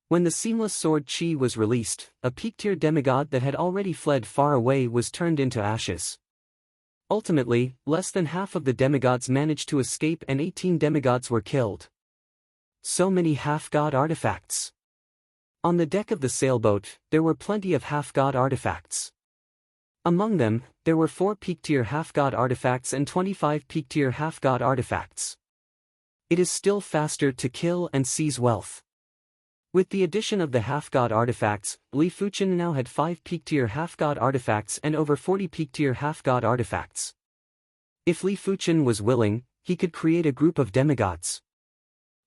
When the Seamless Sword Chi was released, a peak-tier demigod that had already fled far away was turned into ashes. Ultimately, less than half of the demigods managed to escape and 18 demigods were killed. So many half-god artifacts. On the deck of the sailboat, there were plenty of half-god artifacts. Among them, there were 4 peak-tier half-god artifacts and 25 peak-tier half-god artifacts. It is still faster to kill and seize wealth. With the addition of the half-god artifacts, Li Fuchen now had 5 peak-tier half-god artifacts and over 40 peak-tier half-god artifacts. If Li Fuchen was willing, he could create a group of demigods.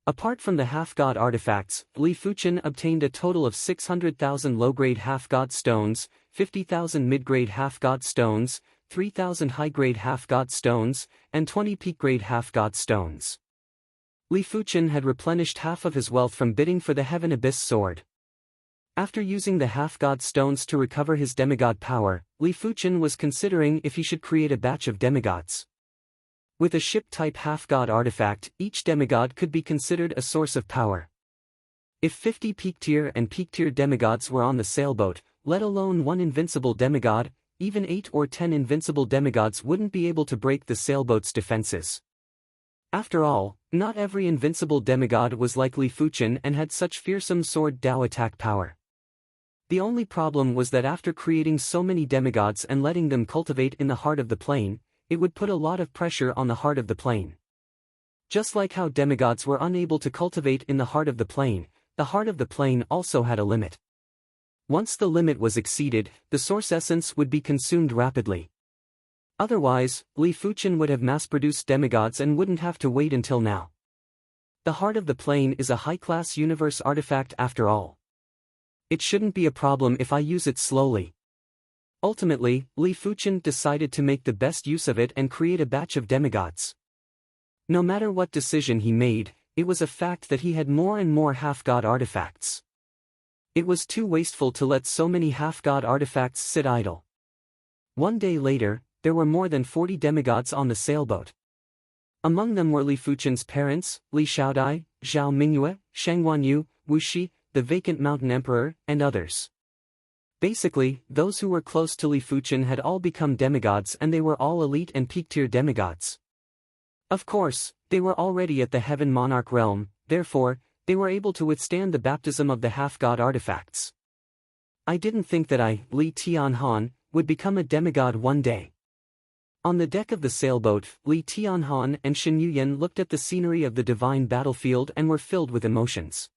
Apart from the half-god artifacts, Li Fuchen obtained a total of 600,000 low-grade half-god stones, 50,000 mid-grade half-god stones, 3,000 high-grade half-god stones, and 20 peak-grade half-god stones. Li Fuchen had replenished half of his wealth from bidding for the Heaven Abyss sword. After using the half-god stones to recover his demigod power, Li Fuchen was considering if he should create a batch of demigods. With a ship-type half-god artifact, each demigod could be considered a source of power. If 50 peak-tier and peak-tier demigods were on the sailboat, let alone one invincible demigod, even 8 or 10 invincible demigods wouldn't be able to break the sailboat's defenses. After all, not every invincible demigod was like Li Fuchen and had such fearsome sword Dao attack power. The only problem was that after creating so many demigods and letting them cultivate in the heart of the plane, it would put a lot of pressure on the heart of the plane. Just like how demigods were unable to cultivate in the heart of the plane also had a limit. Once the limit was exceeded, the source essence would be consumed rapidly. Otherwise, Li Fuchen would have mass-produced demigods and wouldn't have to wait until now. The heart of the plane is a high-class universe artifact after all. It shouldn't be a problem if I use it slowly. Ultimately, Li Fuchen decided to make the best use of it and create a batch of demigods. No matter what decision he made, it was a fact that he had more and more half-god artifacts. It was too wasteful to let so many half-god artifacts sit idle. One day later, there were more than 40 demigods on the sailboat. Among them were Li Fuchen's parents, Li Xiaodai, Zhao Mingyue, Sheng Wanyu, Wu Shi, the vacant mountain emperor, and others. Basically, those who were close to Li Fuchen had all become demigods and they were all elite and peak-tier demigods. Of course, they were already at the Heaven Monarch realm, therefore, they were able to withstand the baptism of the half-god artifacts. I didn't think that I, Li Tianhan, would become a demigod one day. On the deck of the sailboat, Li Tianhan and Shen Yuyan looked at the scenery of the divine battlefield and were filled with emotions.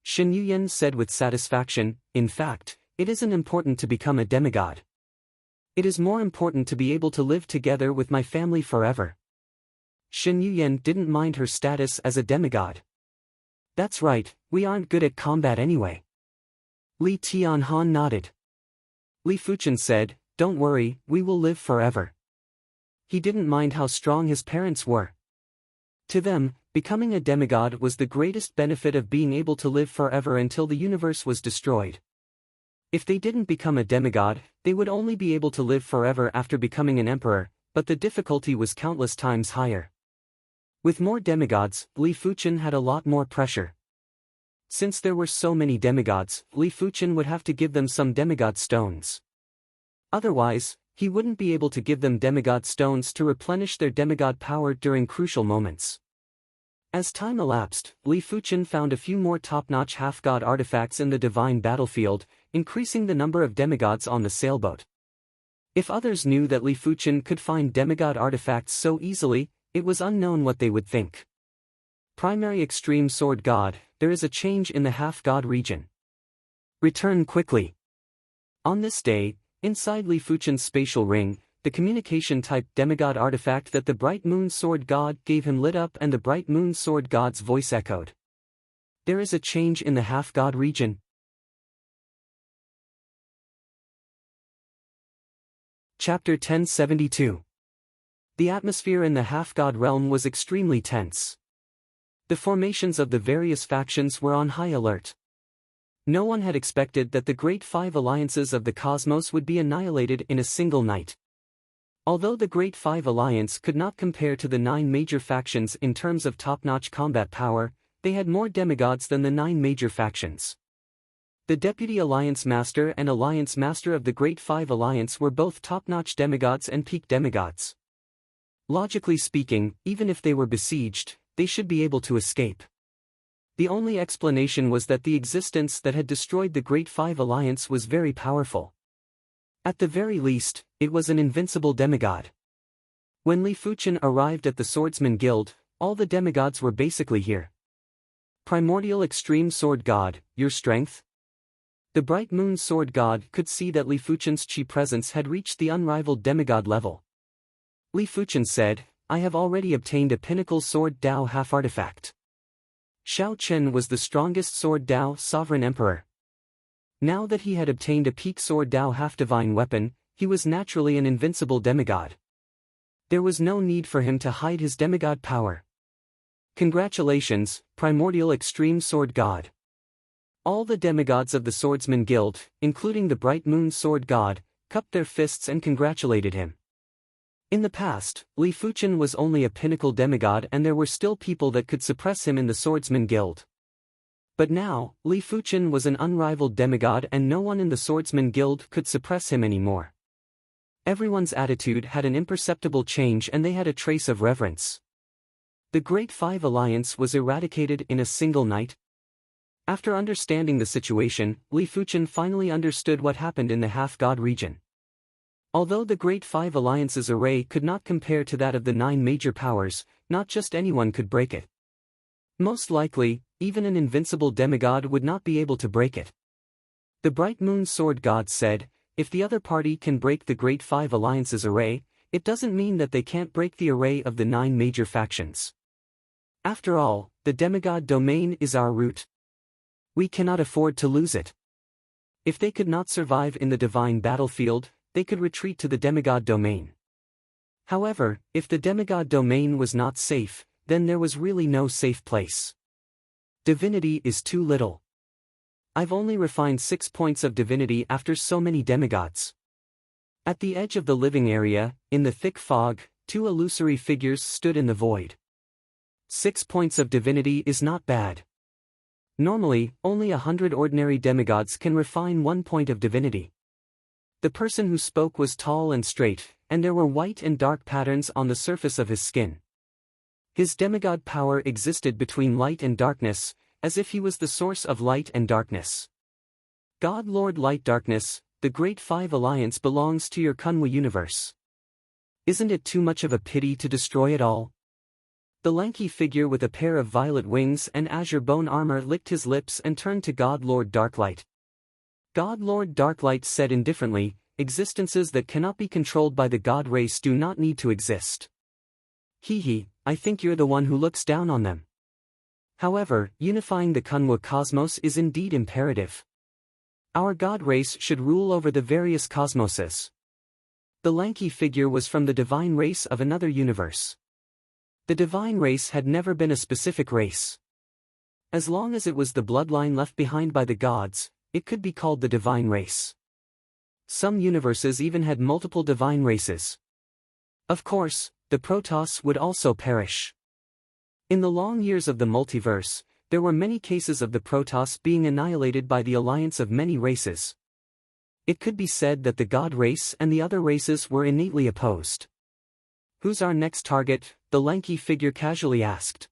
Shen Yuyan said with satisfaction, "In fact, it isn't important to become a demigod. It is more important to be able to live together with my family forever." Shen Yuyan didn't mind her status as a demigod. "That's right, we aren't good at combat anyway." Li Tianhan nodded. Li Fuchen said, "Don't worry, we will live forever." He didn't mind how strong his parents were. To them, becoming a demigod was the greatest benefit of being able to live forever until the universe was destroyed. If they didn't become a demigod, they would only be able to live forever after becoming an emperor, but the difficulty was countless times higher. With more demigods, Li Fuchen had a lot more pressure. Since there were so many demigods, Li Fuchen would have to give them some demigod stones. Otherwise, he wouldn't be able to give them demigod stones to replenish their demigod power during crucial moments. As time elapsed, Li Fuchen found a few more top-notch half-god artifacts in the divine battlefield, increasing the number of demigods on the sailboat. If others knew that Li Fuchen could find demigod artifacts so easily, it was unknown what they would think. Primary Extreme Sword God, there is a change in the half-god region. Return quickly. On this day, inside Li Fuchen's spatial ring, the communication-type demigod artifact that the Bright Moon Sword God gave him lit up and the Bright Moon Sword God's voice echoed. There is a change in the half-god region. Chapter 1072. The atmosphere in the half-god realm was extremely tense. The formations of the various factions were on high alert. No one had expected that the Great Five Alliances of the cosmos would be annihilated in a single night. Although the Great Five Alliance could not compare to the 9 major factions in terms of top-notch combat power, they had more demigods than the 9 major factions. The Deputy Alliance Master and Alliance Master of the Great Five Alliance were both top-notch demigods and peak demigods. Logically speaking, even if they were besieged, they should be able to escape. The only explanation was that the existence that had destroyed the Great Five Alliance was very powerful. At the very least, it was an invincible demigod. When Li Fuchen arrived at the Swordsman Guild, all the demigods were basically here. Primordial Extreme Sword God, your strength? The Bright Moon Sword God could see that Li Fuchen's chi presence had reached the unrivaled demigod level. Li Fuchen said, "I have already obtained a pinnacle sword Dao half-artifact." Xiao Chen was the strongest sword Dao sovereign emperor. Now that he had obtained a peak sword Dao half-divine weapon, he was naturally an invincible demigod. There was no need for him to hide his demigod power. Congratulations, Primordial Extreme Sword God. All the demigods of the Swordsman Guild, including the Bright Moon Sword God, cupped their fists and congratulated him. In the past, Li Fuchen was only a pinnacle demigod and there were still people that could suppress him in the Swordsman Guild. But now, Li Fuchen was an unrivaled demigod and no one in the Swordsman Guild could suppress him anymore. Everyone's attitude had an imperceptible change and they had a trace of reverence. The Great Five Alliance was eradicated in a single night. After understanding the situation, Li Fuchen finally understood what happened in the half-god region. Although the Great Five Alliances array could not compare to that of the 9 major powers, not just anyone could break it. Most likely, even an invincible demigod would not be able to break it. The Bright Moon Sword God said, if the other party can break the Great Five Alliances array, it doesn't mean that they can't break the array of the 9 major factions. After all, the demigod domain is our root. We cannot afford to lose it. If they could not survive in the divine battlefield, they could retreat to the demigod domain. However, if the demigod domain was not safe, then there was really no safe place. Divinity is too little. I've only refined 6 points of divinity after so many demigods. At the edge of the living area, in the thick fog, 2 illusory figures stood in the void. 6 points of divinity is not bad. Normally, only 100 ordinary demigods can refine 1 point of divinity. The person who spoke was tall and straight, and there were white and dark patterns on the surface of his skin. His demigod power existed between light and darkness, as if he was the source of light and darkness. God Lord Light Darkness, the Great Five Alliance belongs to your Kunwa universe. Isn't it too much of a pity to destroy it all? The lanky figure with a pair of violet wings and azure bone armor licked his lips and turned to God Lord Darklight. God Lord Darklight said indifferently, existences that cannot be controlled by the god race do not need to exist. Hee, I think you're the one who looks down on them. However, unifying the Kunwa cosmos is indeed imperative. Our god race should rule over the various cosmoses. The lanky figure was from the divine race of another universe. The divine race had never been a specific race. As long as it was the bloodline left behind by the gods, it could be called the divine race. Some universes even had multiple divine races. Of course, the Protoss would also perish. In the long years of the multiverse, there were many cases of the Protoss being annihilated by the alliance of many races. It could be said that the god race and the other races were innately opposed. Who's our next target? The lanky figure casually asked.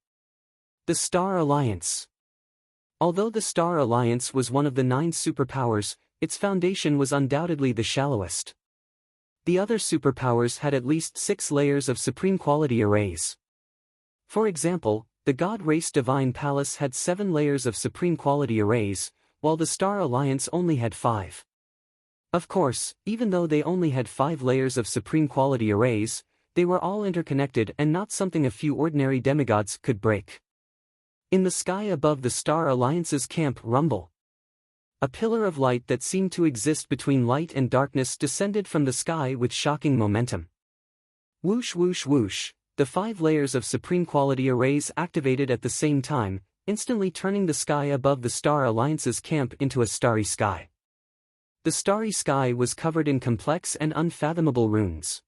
The Star Alliance. Although the Star Alliance was one of the 9 superpowers, its foundation was undoubtedly the shallowest. The other superpowers had at least 6 layers of supreme quality arrays. For example, the God Race Divine Palace had 7 layers of supreme quality arrays, while the Star Alliance only had 5. Of course, even though they only had 5 layers of supreme quality arrays, they were all interconnected and not something a few ordinary demigods could break. In the sky above the Star Alliance's camp rumble. A pillar of light that seemed to exist between light and darkness descended from the sky with shocking momentum. Whoosh whoosh whoosh, the 5 layers of supreme quality arrays activated at the same time, instantly turning the sky above the Star Alliance's camp into a starry sky. The starry sky was covered in complex and unfathomable runes.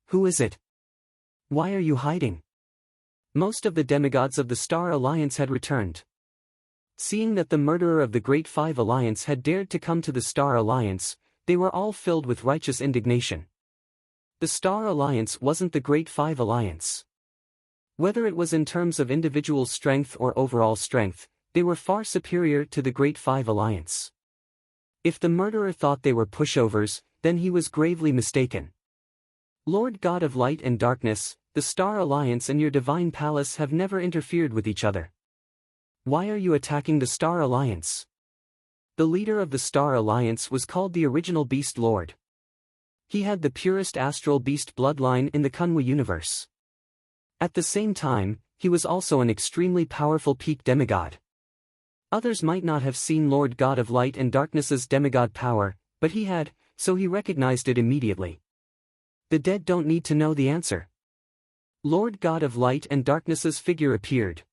Who is it? Why are you hiding? Most of the demigods of the Star Alliance had returned. Seeing that the murderer of the Great Five Alliance had dared to come to the Star Alliance, they were all filled with righteous indignation. The Star Alliance wasn't the Great Five Alliance. Whether it was in terms of individual strength or overall strength, they were far superior to the Great Five Alliance. If the murderer thought they were pushovers, then he was gravely mistaken. Lord God of Light and Darkness, the Star Alliance and your Divine Palace have never interfered with each other. Why are you attacking the Star Alliance? The leader of the Star Alliance was called the Original Beast Lord. He had the purest astral beast bloodline in the Kunwa universe. At the same time, he was also an extremely powerful peak demigod. Others might not have seen Lord God of Light and Darkness's demigod power, but he had, so he recognized it immediately. The dead don't need to know the answer. Lord God of Light and Darkness's figure appeared.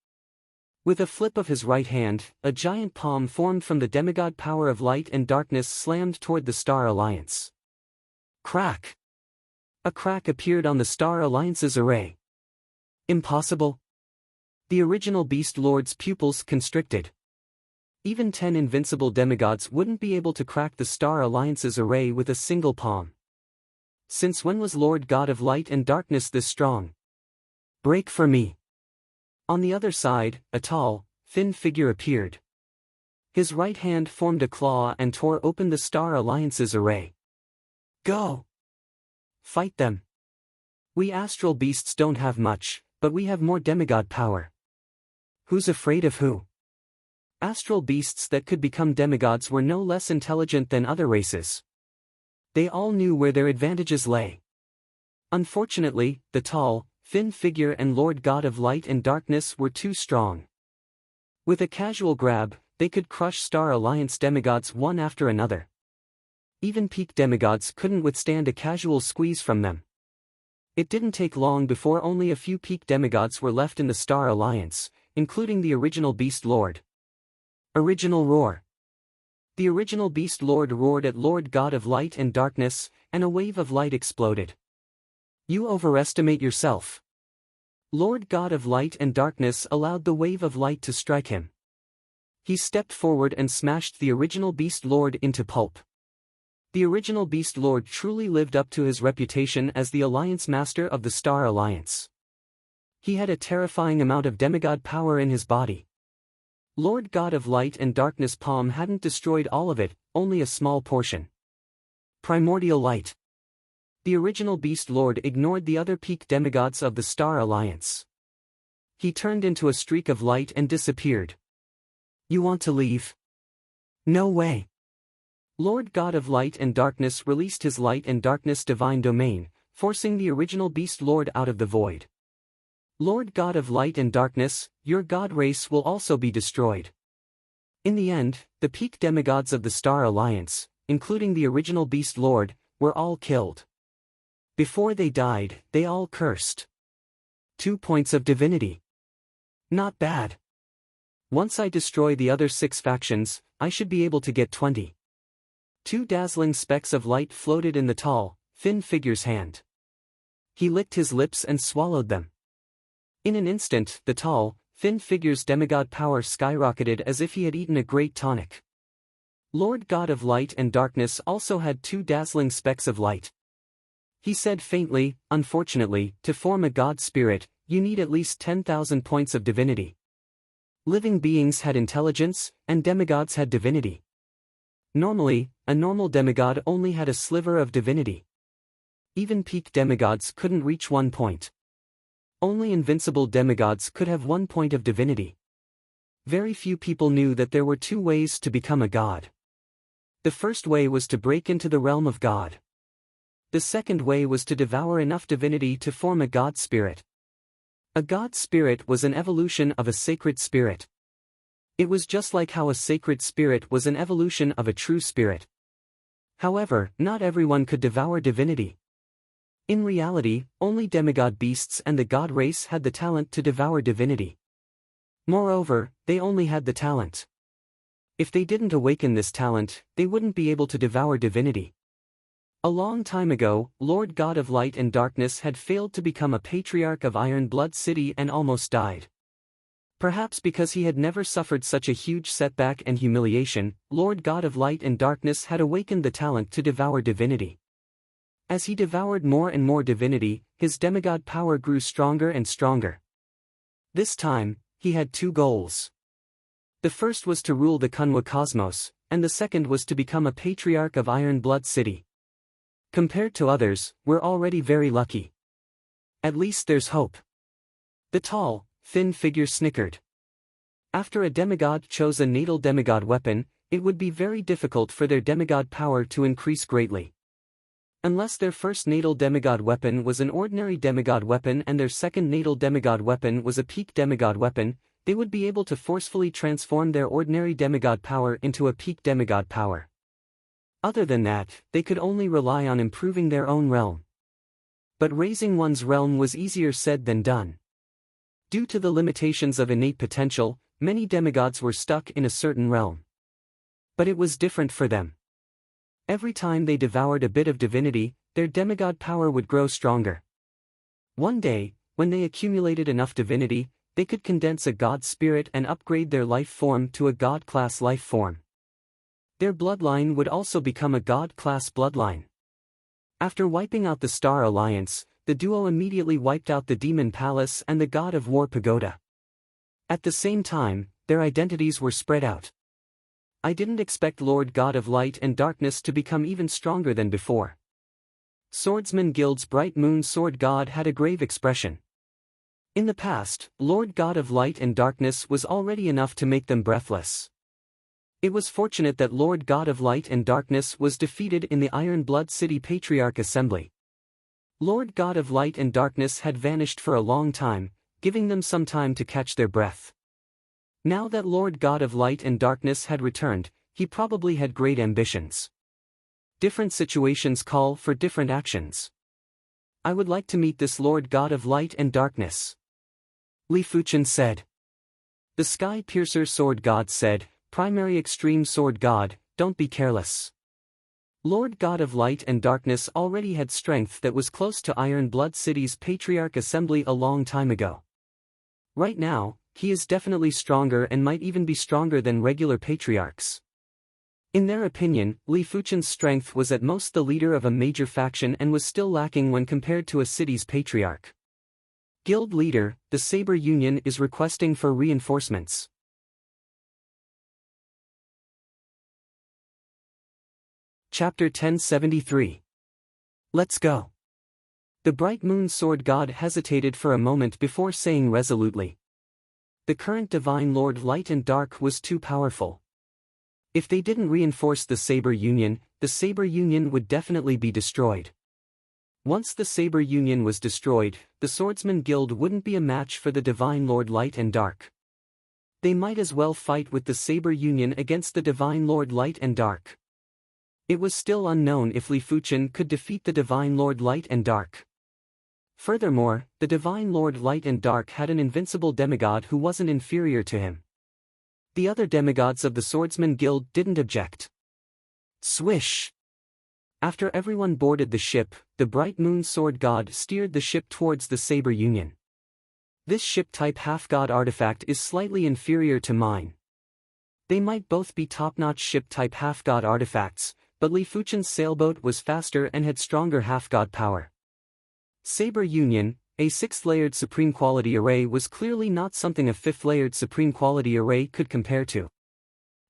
With a flip of his right hand, a giant palm formed from the demigod power of light and darkness slammed toward the Star Alliance. Crack! A crack appeared on the Star Alliance's array. Impossible! The Original Beast Lord's pupils constricted. Even 10 invincible demigods wouldn't be able to crack the Star Alliance's array with a single palm. Since when was Lord God of Light and Darkness this strong? Break for me! On the other side, a tall, thin figure appeared. His right hand formed a claw and tore open the Star Alliance's array. Go! Fight them! We astral beasts don't have much, but we have more demigod power. Who's afraid of who? Astral beasts that could become demigods were no less intelligent than other races. They all knew where their advantages lay. Unfortunately, the tall, thin figure and Lord God of Light and Darkness were too strong. With a casual grab, they could crush Star Alliance demigods one after another. Even peak demigods couldn't withstand a casual squeeze from them. It didn't take long before only a few peak demigods were left in the Star Alliance, including the original Beast Lord. Original Roar. The original Beast Lord roared at Lord God of Light and Darkness, and a wave of light exploded. You overestimate yourself. Lord God of Light and Darkness allowed the wave of light to strike him. He stepped forward and smashed the original Beast Lord into pulp. The original Beast Lord truly lived up to his reputation as the Alliance Master of the Star Alliance. He had a terrifying amount of demigod power in his body. Lord God of Light and Darkness' palm hadn't destroyed all of it, only a small portion. Primordial Light. The original Beast Lord ignored the other peak demigods of the Star Alliance. He turned into a streak of light and disappeared. You want to leave? No way. Lord God of Light and Darkness released his Light and Darkness divine domain, forcing the original Beast Lord out of the void. Lord God of Light and Darkness, your god race will also be destroyed. In the end, the peak demigods of the Star Alliance, including the original Beast Lord, were all killed. Before they died, they all cursed. 2 points of divinity. Not bad. Once I destroy the other 6 factions, I should be able to get 20. 2 dazzling specks of light floated in the tall, thin figure's hand. He licked his lips and swallowed them. In an instant, the tall, thin figure's demigod power skyrocketed as if he had eaten a great tonic. Lord God of Light and Darkness also had 2 dazzling specks of light. He said faintly, unfortunately, to form a god spirit, you need at least 10,000 points of divinity. Living beings had intelligence, and demigods had divinity. Normally, a normal demigod only had a sliver of divinity. Even peak demigods couldn't reach 1 point. Only invincible demigods could have 1 point of divinity. Very few people knew that there were 2 ways to become a god. The first way was to break into the realm of God. The second way was to devour enough divinity to form a god spirit. A god spirit was an evolution of a sacred spirit. It was just like how a sacred spirit was an evolution of a true spirit. However, not everyone could devour divinity. In reality, only demigod beasts and the god race had the talent to devour divinity. Moreover, they only had the talent. If they didn't awaken this talent, they wouldn't be able to devour divinity. A long time ago, Lord God of Light and Darkness had failed to become a patriarch of Iron Blood City and almost died. Perhaps because he had never suffered such a huge setback and humiliation, Lord God of Light and Darkness had awakened the talent to devour divinity. As he devoured more and more divinity, his demigod power grew stronger and stronger. This time, he had 2 goals. The first was to rule the Kunwa cosmos, and the second was to become a patriarch of Iron Blood City. Compared to others, we're already very lucky. At least there's hope. The tall, thin figure snickered. After a demigod chose a natal demigod weapon, it would be very difficult for their demigod power to increase greatly. Unless their first natal demigod weapon was an ordinary demigod weapon and their second natal demigod weapon was a peak demigod weapon, they would be able to forcefully transform their ordinary demigod power into a peak demigod power. Other than that, they could only rely on improving their own realm. But raising one's realm was easier said than done. Due to the limitations of innate potential, many demigods were stuck in a certain realm. But it was different for them. Every time they devoured a bit of divinity, their demigod power would grow stronger. One day, when they accumulated enough divinity, they could condense a god spirit and upgrade their life form to a god-class life form. Their bloodline would also become a god-class bloodline. After wiping out the Star Alliance, the duo immediately wiped out the Demon Palace and the God of War Pagoda. At the same time, their identities were spread out. I didn't expect Lord God of Light and Darkness to become even stronger than before. Swordsman Guild's Bright Moon Sword God had a grave expression. In the past, Lord God of Light and Darkness was already enough to make them breathless. It was fortunate that Lord God of Light and Darkness was defeated in the Iron Blood City Patriarch Assembly. Lord God of Light and Darkness had vanished for a long time, giving them some time to catch their breath. Now that Lord God of Light and Darkness had returned, he probably had great ambitions. Different situations call for different actions. I would like to meet this Lord God of Light and Darkness. Li Fuchen said. The Sky Piercer Sword God said, Primary Extreme Sword God, don't be careless. Lord God of Light and Darkness already had strength that was close to Iron Blood City's Patriarch Assembly a long time ago. Right now, he is definitely stronger and might even be stronger than regular patriarchs. In their opinion, Li Fuchen's strength was at most the leader of a major faction and was still lacking when compared to a city's patriarch. Guild leader, the Saber Union is requesting for reinforcements. Chapter 1073. Let's go. The Bright Moon Sword God hesitated for a moment before saying resolutely. The current Divine Lord Light and Dark was too powerful. If they didn't reinforce the Saber Union would definitely be destroyed. Once the Saber Union was destroyed, the Swordsman Guild wouldn't be a match for the Divine Lord Light and Dark. They might as well fight with the Saber Union against the Divine Lord Light and Dark. It was still unknown if Li Fuchen could defeat the Divine Lord Light and Dark. Furthermore, the Divine Lord Light and Dark had an invincible demigod who wasn't inferior to him. The other demigods of the Swordsman Guild didn't object. Swish! After everyone boarded the ship, the Bright Moon Sword God steered the ship towards the Saber Union. This ship-type half-god artifact is slightly inferior to mine. They might both be top-notch ship-type half-god artifacts, but Li Fuchen's sailboat was faster and had stronger half-god power. Saber Union, a 6th-layered Supreme Quality Array was clearly not something a 5th-layered Supreme Quality Array could compare to.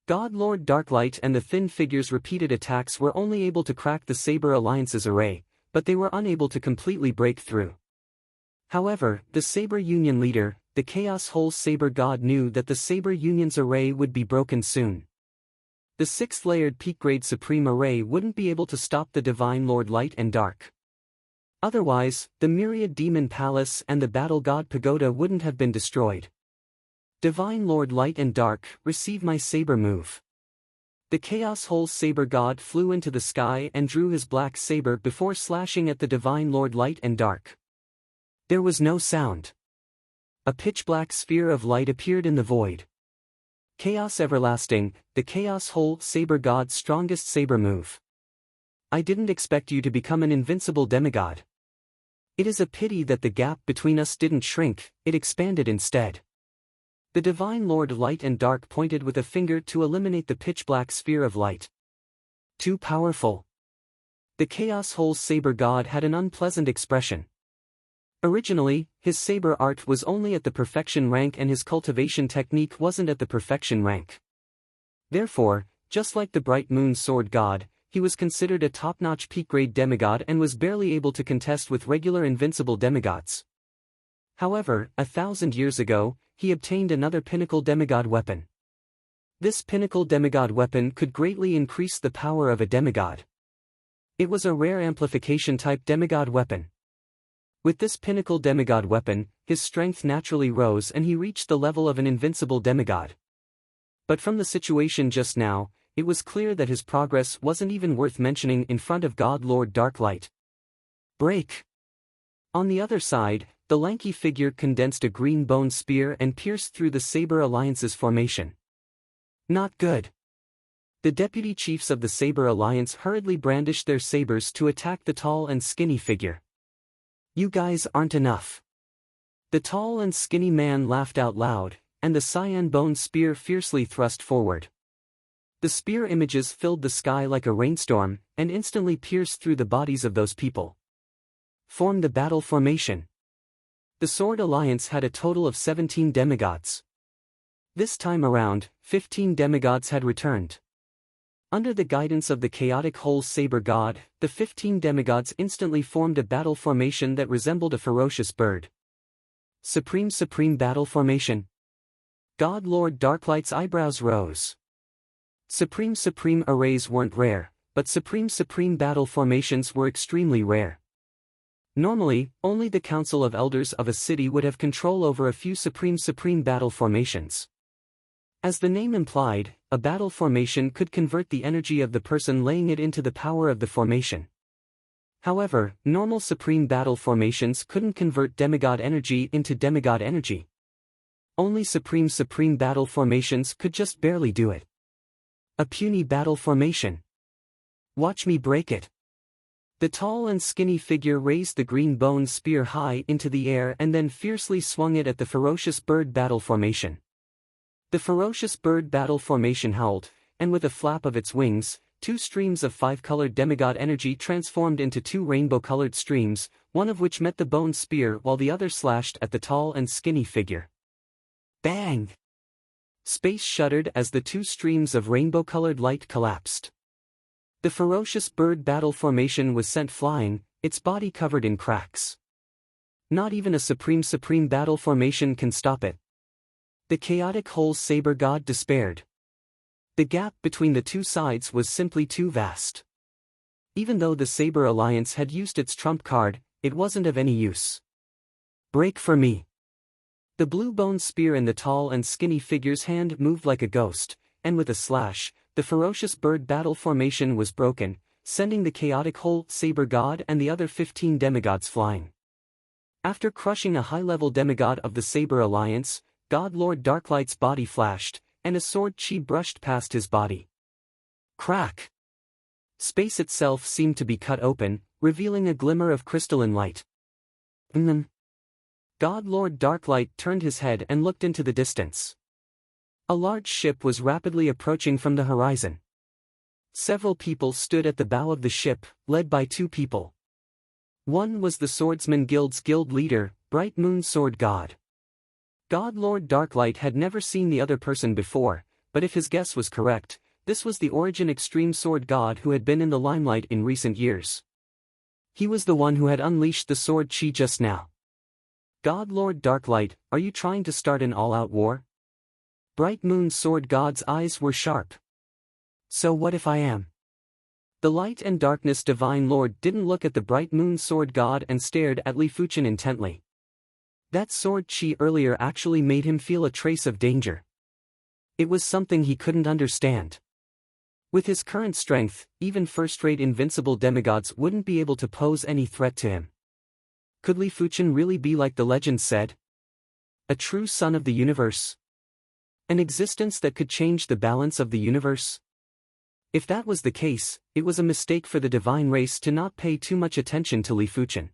God Lord Darklight and the Thin Figure's repeated attacks were only able to crack the Saber Alliance's array, but they were unable to completely break through. However, the Saber Union leader, the Chaos Hole Saber God knew that the Saber Union's array would be broken soon. The 6th-layered Peak-grade Supreme Array wouldn't be able to stop the Divine Lord Light and Dark. Otherwise, the Myriad Demon Palace and the Battle God Pagoda wouldn't have been destroyed. Divine Lord Light and Dark, receive my saber move. The Chaos Hole Saber God flew into the sky and drew his black saber before slashing at the Divine Lord Light and Dark. There was no sound. A pitch-black sphere of light appeared in the void. Chaos Everlasting, the Chaos Hole Saber God's strongest saber move. I didn't expect you to become an invincible demigod. It is a pity that the gap between us didn't shrink, it expanded instead. The Divine Lord Light and Dark pointed with a finger to eliminate the pitch-black sphere of light. Too powerful. The Chaos Hole Saber God had an unpleasant expression. Originally, his saber art was only at the perfection rank and his cultivation technique wasn't at the perfection rank. Therefore, just like the Bright Moon Sword God, he was considered a top-notch peak-grade demigod and was barely able to contest with regular invincible demigods. However, 1,000 years ago, he obtained another pinnacle demigod weapon. This pinnacle demigod weapon could greatly increase the power of a demigod. It was a rare amplification-type demigod weapon. With this pinnacle demigod weapon, his strength naturally rose and he reached the level of an invincible demigod. But from the situation just now, it was clear that his progress wasn't even worth mentioning in front of God Lord Darklight. Break! On the other side, the lanky figure condensed a green bone spear and pierced through the Saber Alliance's formation. Not good. The deputy chiefs of the Saber Alliance hurriedly brandished their sabers to attack the tall and skinny figure. You guys aren't enough. The tall and skinny man laughed out loud, and the cyan bone spear fiercely thrust forward. The spear images filled the sky like a rainstorm, and instantly pierced through the bodies of those people. Form the battle formation. The Sword Alliance had a total of 17 demigods. This time around, 15 demigods had returned. Under the guidance of the chaotic whole saber god, the 15 demigods instantly formed a battle formation that resembled a ferocious bird. Supreme battle formation. God Lord Darklight's eyebrows rose. Supreme arrays weren't rare, but supreme battle formations were extremely rare. Normally, only the Council of Elders of a city would have control over a few supreme battle formations. As the name implied, a battle formation could convert the energy of the person laying it into the power of the formation. However, normal supreme battle formations couldn't convert demigod energy into demigod energy. Only supreme battle formations could just barely do it. A puny battle formation. Watch me break it. The tall and skinny figure raised the green bone spear high into the air and then fiercely swung it at the ferocious bird battle formation. The ferocious bird battle formation howled, and with a flap of its wings, 2 streams of 5-colored demigod energy transformed into 2 rainbow-colored streams, one of which met the bone spear while the other slashed at the tall and skinny figure. Bang! Space shuddered as the 2 streams of rainbow-colored light collapsed. The ferocious bird battle formation was sent flying, its body covered in cracks. Not even a supreme battle formation can stop it. The chaotic whole saber god despaired. The gap between the 2 sides was simply too vast. Even though the Saber Alliance had used its trump card, it wasn't of any use. Break for me. The blue bone spear in the tall and skinny figure's hand moved like a ghost, and with a slash, the ferocious bird battle formation was broken, sending the chaotic whole saber god and the other 15 demigods flying. After crushing a high-level demigod of the Saber Alliance, God Lord Darklight's body flashed, and a sword chi brushed past his body. Crack! Space itself seemed to be cut open, revealing a glimmer of crystalline light. God Lord Darklight turned his head and looked into the distance. A large ship was rapidly approaching from the horizon. Several people stood at the bow of the ship, led by 2 people. One was the Swordsman Guild's guild leader, Bright Moon Sword God. God Lord Darklight had never seen the other person before, but if his guess was correct, this was the Origin Extreme Sword God who had been in the limelight in recent years. He was the one who had unleashed the sword chi just now. God Lord Darklight, are you trying to start an all-out war? Bright Moon Sword God's eyes were sharp. So what if I am? The Light and Darkness Divine Lord didn't look at the Bright Moon Sword God and stared at Li Fuchen intently. That sword chi earlier actually made him feel a trace of danger. It was something he couldn't understand. With his current strength, even first-rate invincible demigods wouldn't be able to pose any threat to him. Could Li Fuchen really be like the legend said? A true son of the universe? An existence that could change the balance of the universe? If that was the case, it was a mistake for the divine race to not pay too much attention to Li Fuchen.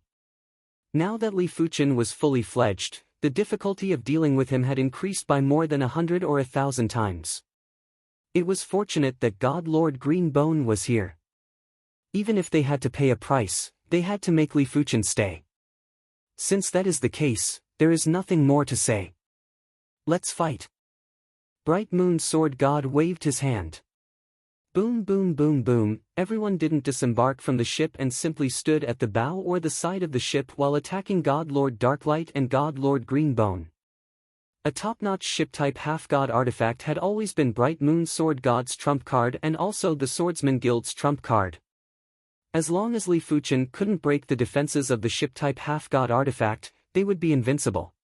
Now that Li Fuchen was fully fledged, the difficulty of dealing with him had increased by more than 100 or 1,000 times. It was fortunate that God Lord Greenbone was here. Even if they had to pay a price, they had to make Li Fuchen stay. Since that is the case, there is nothing more to say. Let's fight. Bright Moon Sword God waved his hand. Boom boom boom boom, everyone didn't disembark from the ship and simply stood at the bow or the side of the ship while attacking God Lord Darklight and God Lord Greenbone. A top-notch ship-type half-god artifact had always been Bright Moon Sword God's trump card and also the Swordsman Guild's trump card. As long as Li Fuchen couldn't break the defenses of the ship-type half-god artifact, they would be invincible.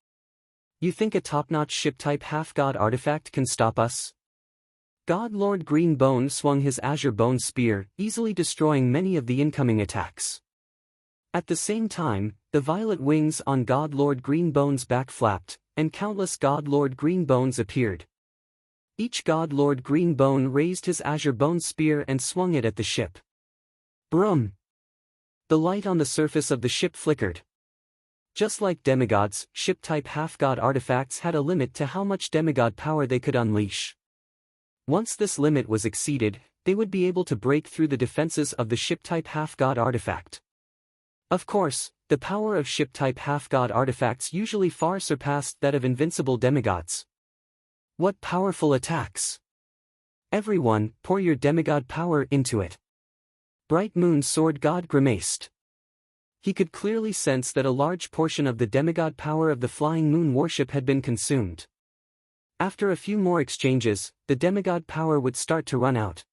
You think a top-notch ship-type half-god artifact can stop us? God Lord Greenbone swung his Azure Bone Spear, easily destroying many of the incoming attacks. At the same time, the violet wings on God Lord Greenbone's back flapped, and countless God Lord Greenbones appeared. Each God Lord Greenbone raised his Azure Bone Spear and swung it at the ship. Brum! The light on the surface of the ship flickered. Just like demigods, ship-type half-god artifacts had a limit to how much demigod power they could unleash. Once this limit was exceeded, they would be able to break through the defenses of the ship-type half-god artifact. Of course, the power of ship-type half-god artifacts usually far surpassed that of invincible demigods. What powerful attacks! Everyone, pour your demigod power into it. Bright Moon Sword God grimaced. He could clearly sense that a large portion of the demigod power of the Flying Moon worship had been consumed. After a few more exchanges, the demigod power would start to run out.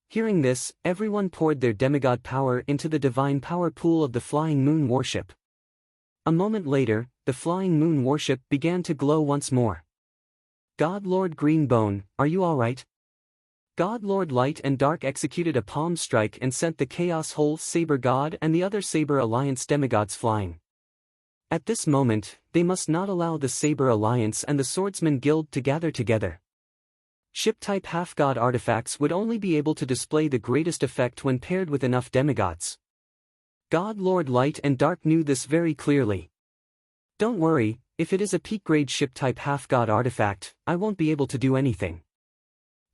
Hearing this, everyone poured their demigod power into the divine power pool of the Flying Moon worship. A moment later, the Flying Moon worship began to glow once more. God Lord Greenbone, are you alright? God Lord Light and Dark executed a palm strike and sent the Chaos Hole Saber God and the other Saber Alliance demigods flying. At this moment, they must not allow the Saber Alliance and the Swordsman Guild to gather together. Ship-type half-god artifacts would only be able to display the greatest effect when paired with enough demigods. God Lord Light and Dark knew this very clearly. Don't worry, if it is a peak-grade ship-type half-god artifact, I won't be able to do anything.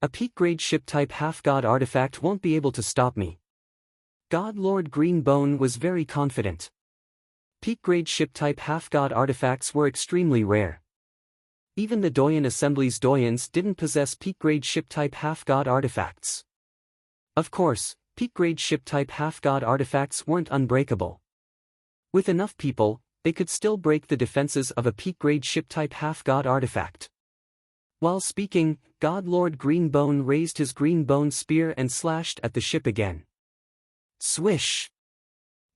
A peak-grade ship-type half-god artifact won't be able to stop me. God Lord Greenbone was very confident. Peak-grade ship-type half-god artifacts were extremely rare. Even the Doyen Assembly's Doyens didn't possess peak-grade ship-type half-god artifacts. Of course, peak-grade ship-type half-god artifacts weren't unbreakable. With enough people, they could still break the defenses of a peak-grade ship-type half-god artifact. While speaking, God Lord Greenbone raised his Greenbone spear and slashed at the ship again. Swish!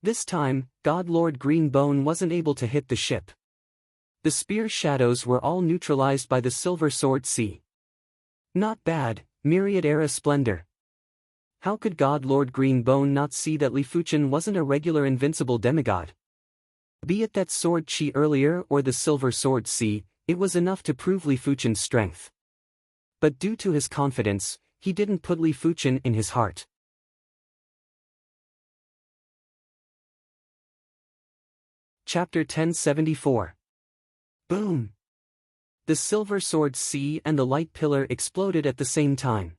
This time, God Lord Greenbone wasn't able to hit the ship. The spear shadows were all neutralized by the Silver Sword Sea. Not bad, Myriad Era Splendor. How could God Lord Greenbone not see that Li Fuchen wasn't a regular invincible demigod? Be it that Sword Chi earlier or the Silver Sword Sea, it was enough to prove Li Fuchen's strength. But due to his confidence, he didn't put Li Fuchen in his heart. Chapter 1074. Boom! The Silver Sword Sea and the Light Pillar exploded at the same time.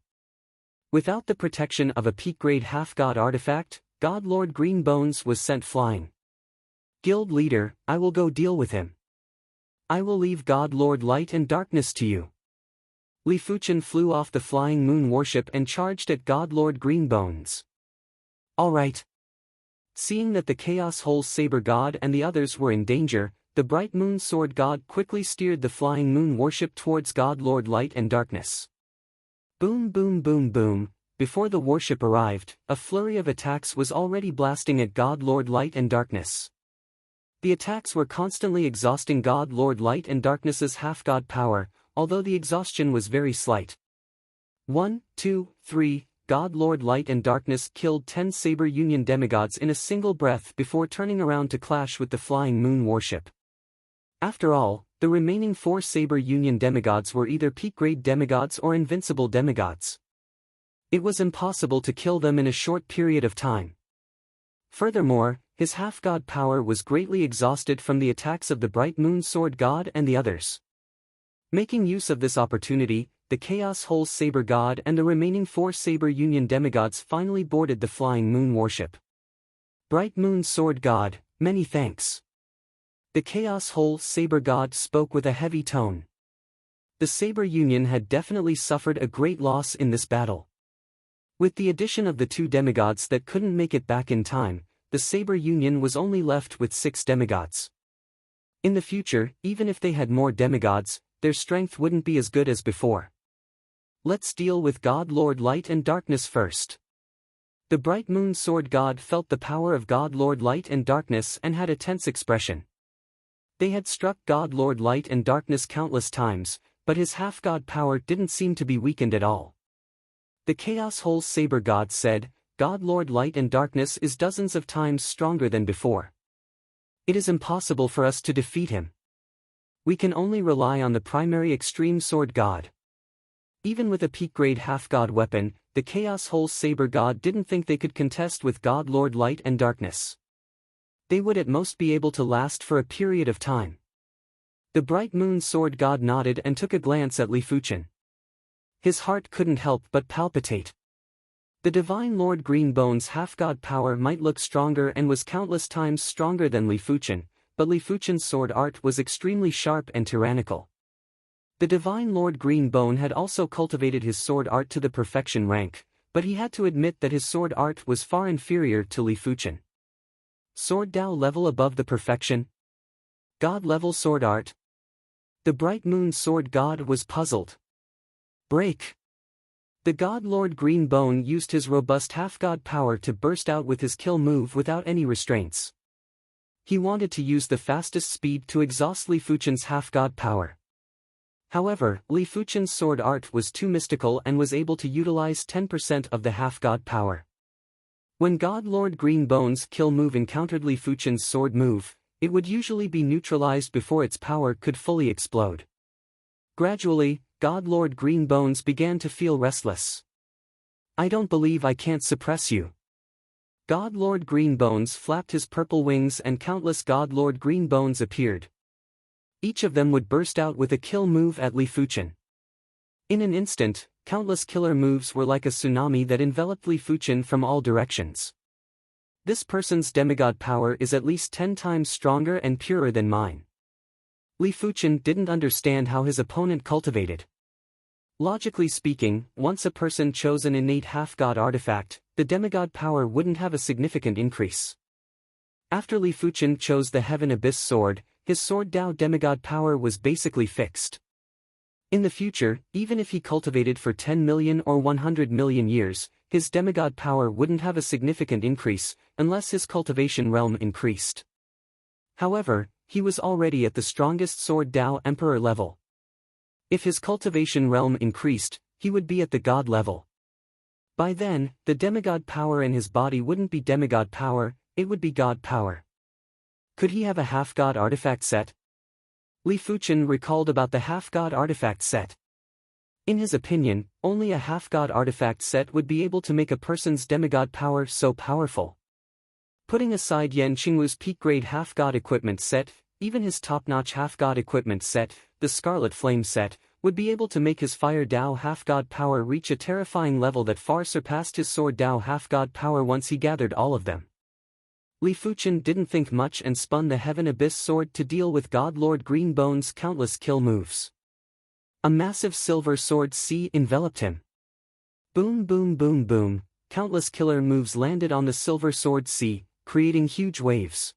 Without the protection of a peak-grade half-god artifact, God Lord Greenbones was sent flying. Guild leader, I will go deal with him. I will leave God Lord Light and Darkness to you. Li Fuchen flew off the Flying Moon warship and charged at God Lord Greenbones. Alright. Seeing that the Chaos Hole Saber God and the others were in danger, the Bright Moon Sword God quickly steered the Flying Moon warship towards God Lord Light and Darkness. Boom boom boom boom, before the warship arrived, a flurry of attacks was already blasting at God Lord Light and Darkness. The attacks were constantly exhausting God Lord Light and Darkness's half-god power, although the exhaustion was very slight. 1, 2, 3, God Lord Light and Darkness killed 10 Saber Union demigods in a single breath before turning around to clash with the Flying Moon warship. After all, the remaining 4 Saber Union demigods were either peak-grade demigods or invincible demigods. It was impossible to kill them in a short period of time. Furthermore, his half-god power was greatly exhausted from the attacks of the Bright Moon Sword God and the others. Making use of this opportunity, the Chaos Hole Saber God and the remaining 4 Saber Union demigods finally boarded the Flying Moon warship. Bright Moon Sword God, many thanks. The Chaos Hole Saber God spoke with a heavy tone. The Saber Union had definitely suffered a great loss in this battle. With the addition of the 2 demigods that couldn't make it back in time, the Saber Union was only left with 6 demigods. In the future, even if they had more demigods, their strength wouldn't be as good as before. Let's deal with God Lord Light and Darkness first. The Bright Moon Sword God felt the power of God Lord Light and Darkness and had a tense expression. They had struck God Lord Light and Darkness countless times, but his half-god power didn't seem to be weakened at all. The Chaos Hole Saber God said, God Lord Light and Darkness is dozens of times stronger than before. It is impossible for us to defeat him. We can only rely on the primary Extreme Sword God. Even with a peak-grade half-god weapon, the Chaos Hole Saber God didn't think they could contest with God Lord Light and Darkness. They would at most be able to last for a period of time. The Bright Moon Sword God nodded and took a glance at Li Fuchen. His heart couldn't help but palpitate. The Divine Lord Greenbone's half-god power might look stronger and was countless times stronger than Li Fuchen, but Li Fuchen's sword art was extremely sharp and tyrannical. The Divine Lord Greenbone had also cultivated his sword art to the perfection rank, but he had to admit that his sword art was far inferior to Li Fuchen. Sword Dao level above the perfection? God level sword art? The Bright Moon Sword God was puzzled. Break! The God Lord Greenbone used his robust half-god power to burst out with his kill move without any restraints. He wanted to use the fastest speed to exhaust Li Fuchen's half-god power. However, Li Fuchen's sword art was too mystical and was able to utilize 10% of the half-god power. When God Lord Greenbone's kill move encountered Li Fuchen's sword move, it would usually be neutralized before its power could fully explode. Gradually, God Lord Greenbones began to feel restless. I don't believe I can't suppress you. God Lord Greenbones flapped his purple wings and countless God Lord Greenbones appeared. Each of them would burst out with a kill move at Li Fuchen. In an instant, countless killer moves were like a tsunami that enveloped Li Fuchen from all directions. This person's demigod power is at least 10 times stronger and purer than mine. Li Fuchen didn't understand how his opponent cultivated. Logically speaking, once a person chose an innate half-god artifact, the demigod power wouldn't have a significant increase. After Li Fuchen chose the Heaven Abyss sword, his sword Dao demigod power was basically fixed. In the future, even if he cultivated for 10 million or 100 million years, his demigod power wouldn't have a significant increase, unless his cultivation realm increased. However, he was already at the strongest sword Dao Emperor level. If his cultivation realm increased, he would be at the god level. By then, the demigod power in his body wouldn't be demigod power, it would be god power. Could he have a half-god artifact set? Li Fuchen recalled about the half-god artifact set. In his opinion, only a half-god artifact set would be able to make a person's demigod power so powerful. Putting aside Yan Qingwu's peak-grade half-god equipment set, even his top-notch half-god equipment set, the Scarlet Flame set, would be able to make his Fire Dao half-god power reach a terrifying level that far surpassed his Sword Dao half-god power once he gathered all of them. Li Fuchen didn't think much and spun the Heaven Abyss sword to deal with God Lord Greenbone's countless kill moves. A massive silver sword sea enveloped him. Boom boom boom boom, countless killer moves landed on the silver sword sea, creating huge waves.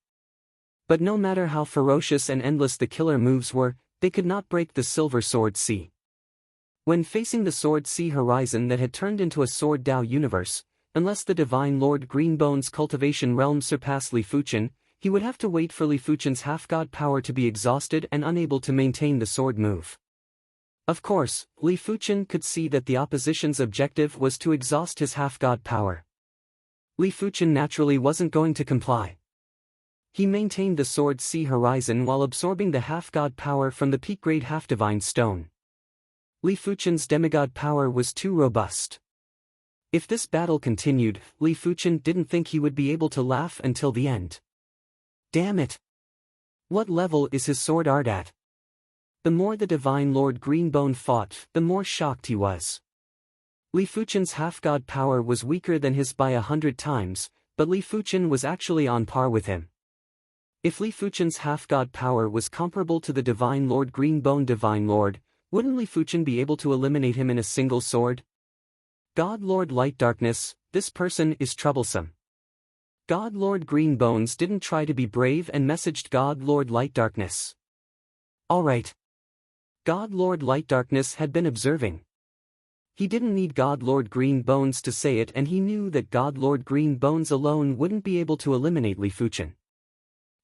But no matter how ferocious and endless the killer moves were, they could not break the silver sword sea. When facing the sword sea horizon that had turned into a sword Dao universe, unless the Divine Lord Greenbone's cultivation realm surpassed Li Fuchen, he would have to wait for Li Fuchen's half-god power to be exhausted and unable to maintain the sword move. Of course, Li Fuchen could see that the opposition's objective was to exhaust his half-god power. Li Fuchen naturally wasn't going to comply. He maintained the sword sea horizon while absorbing the half-god power from the peak-grade half-divine stone. Li Fuchen's demigod power was too robust. If this battle continued, Li Fuchen didn't think he would be able to laugh until the end. Damn it! What level is his sword art at? The more the Divine Lord Greenbone fought, the more shocked he was. Li Fuchen's half-god power was weaker than his by 100 times, but Li Fuchen was actually on par with him. If Li Fuchen's half-god power was comparable to the Divine Lord Greenbone Divine Lord, wouldn't Li Fuchen be able to eliminate him in a single sword? God Lord Light Darkness, this person is troublesome. God Lord Greenbones didn't try to be brave and messaged God Lord Light Darkness. Alright. God Lord Light Darkness had been observing. He didn't need God Lord Greenbones to say it, and he knew that God Lord Greenbones alone wouldn't be able to eliminate Li Fuchen.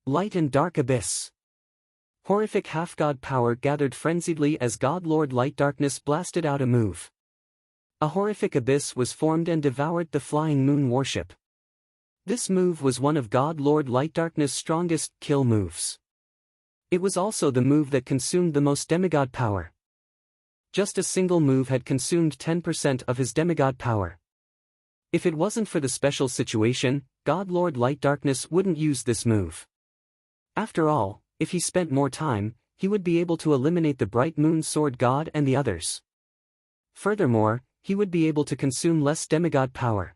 Light and Dark Abyss. Horrific half-god power gathered frenziedly as God Lord Light Darkness blasted out a move. A horrific abyss was formed and devoured the Flying Moon warship. This move was one of God Lord Light Darkness' strongest kill moves. It was also the move that consumed the most demigod power. Just a single move had consumed 10% of his demigod power. If it wasn't for the special situation, God Lord Light Darkness wouldn't use this move. After all, if he spent more time, he would be able to eliminate the Bright Moon Sword God and the others. Furthermore, he would be able to consume less demigod power.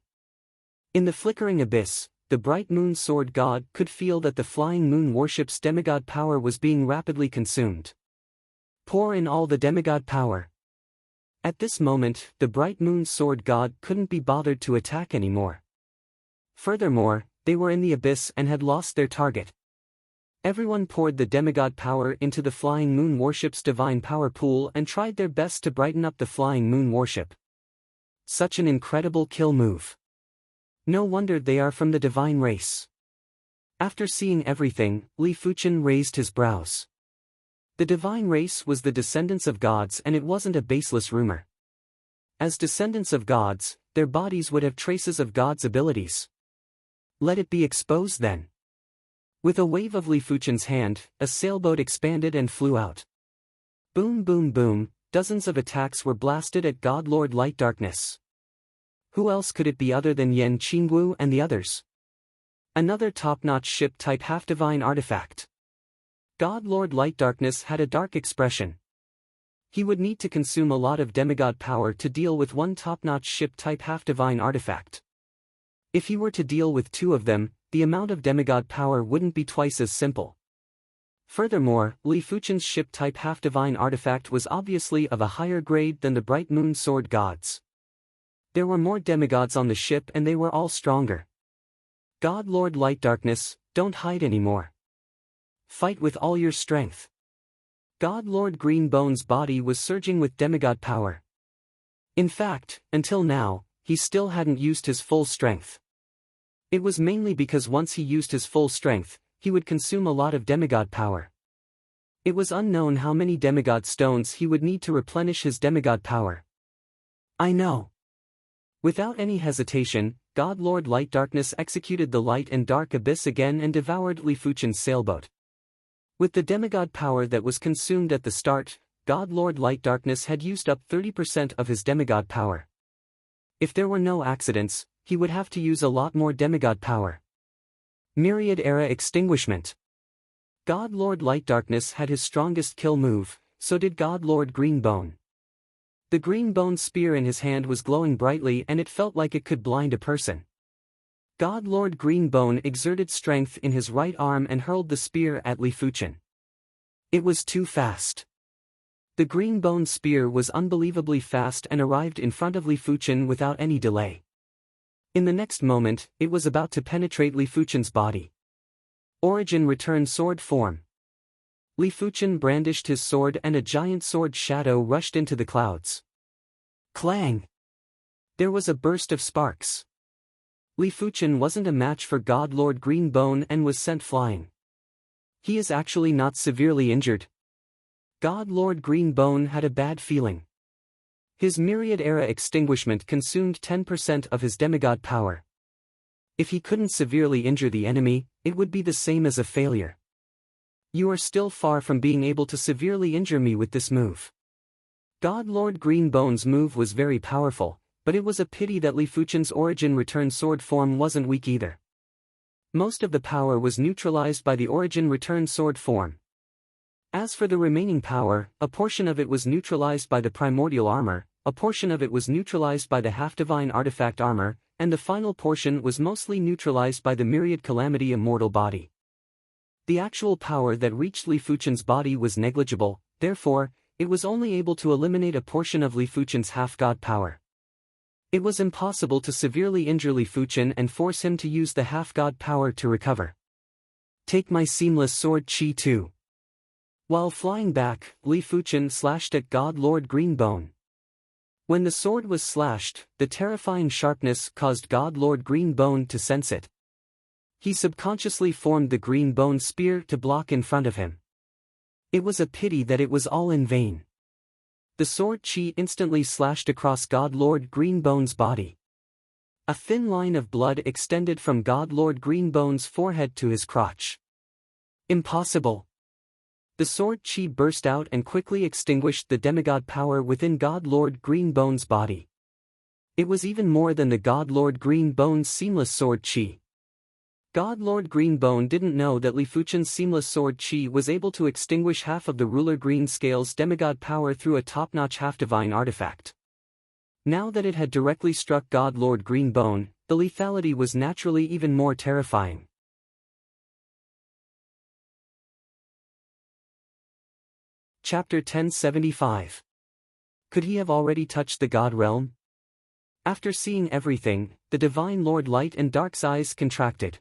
In the flickering abyss, the Bright Moon Sword God could feel that the Flying Moon warship's demigod power was being rapidly consumed. Pour in all the demigod power. At this moment, the bright moon sword god couldn't be bothered to attack anymore. Furthermore, they were in the abyss and had lost their target. Everyone poured the demigod power into the flying moon warship's divine power pool and tried their best to brighten up the flying moon warship. Such an incredible kill move. No wonder they are from the divine race. After seeing everything, Li Fuchen raised his brows. The divine race was the descendants of gods, and it wasn't a baseless rumor. As descendants of gods, their bodies would have traces of gods' abilities. Let it be exposed then. With a wave of Li Fuchen's hand, a sailboat expanded and flew out. Boom boom boom, dozens of attacks were blasted at God Lord Light Darkness. Who else could it be other than Yan Qingwu and the others? Another top-notch ship-type half-divine artifact. God Lord Light Darkness had a dark expression. He would need to consume a lot of demigod power to deal with one top-notch ship-type half-divine artifact. If he were to deal with two of them, the amount of demigod power wouldn't be twice as simple. Furthermore, Li Fuchen's ship-type half-divine artifact was obviously of a higher grade than the Bright Moon Sword gods. There were more demigods on the ship and they were all stronger. God Lord Light Darkness, don't hide anymore. Fight with all your strength. God Lord Greenbone's body was surging with demigod power. In fact, until now, he still hadn't used his full strength. It was mainly because once he used his full strength, he would consume a lot of demigod power. It was unknown how many demigod stones he would need to replenish his demigod power. I know. Without any hesitation, God Lord Light Darkness executed the light and dark abyss again and devoured Li Fuchen's sailboat. With the demigod power that was consumed at the start, God Lord Light Darkness had used up 30% of his demigod power. If there were no accidents, he would have to use a lot more demigod power. Myriad Era Extinguishment. God Lord Light Darkness had his strongest kill move, so did God Lord Greenbone. The Greenbone spear in his hand was glowing brightly and it felt like it could blind a person. God Lord Greenbone exerted strength in his right arm and hurled the spear at Li Fuchen. It was too fast. The Greenbone spear was unbelievably fast and arrived in front of Li Fuchen without any delay. In the next moment, it was about to penetrate Li Fuchen's body. Origin Return Sword Form. Li Fuchen brandished his sword and a giant sword shadow rushed into the clouds. Clang! There was a burst of sparks. Li Fuchen wasn't a match for God Lord Greenbone and was sent flying. He is actually not severely injured. God Lord Greenbone had a bad feeling. His Myriad Era Extinguishment consumed 10% of his demigod power. If he couldn't severely injure the enemy, it would be the same as a failure. You are still far from being able to severely injure me with this move. God Lord Greenbone's move was very powerful, but it was a pity that Li Fuchen's Origin Return sword form wasn't weak either. Most of the power was neutralized by the Origin Return sword form. As for the remaining power, a portion of it was neutralized by the primordial armor, a portion of it was neutralized by the half-divine artifact armor, and the final portion was mostly neutralized by the Myriad Calamity immortal body. The actual power that reached Li Fuchen's body was negligible, therefore, it was only able to eliminate a portion of Li Fuchen's half-god power. It was impossible to severely injure Li Fuchen and force him to use the half-god power to recover. Take my seamless sword Chi 2. While flying back, Li Fuchen slashed at God Lord Greenbone. When the sword was slashed, the terrifying sharpness caused God Lord Greenbone to sense it. He subconsciously formed the Greenbone spear to block in front of him. It was a pity that it was all in vain. The sword Chi instantly slashed across God Lord Greenbone's body. A thin line of blood extended from God Lord Greenbone's forehead to his crotch. Impossible. The sword Chi burst out and quickly extinguished the demigod power within God Lord Greenbone's body. It was even more than the God Lord Greenbone's seamless sword Chi. God Lord Greenbone didn't know that Li Fuchen's seamless sword Chi was able to extinguish half of the ruler Green Scale's demigod power through a top-notch half-divine artifact. Now that it had directly struck God Lord Greenbone, the lethality was naturally even more terrifying. Chapter 1075. Could he have already touched the God realm? After seeing everything, the divine Lord Light and Dark's eyes contracted.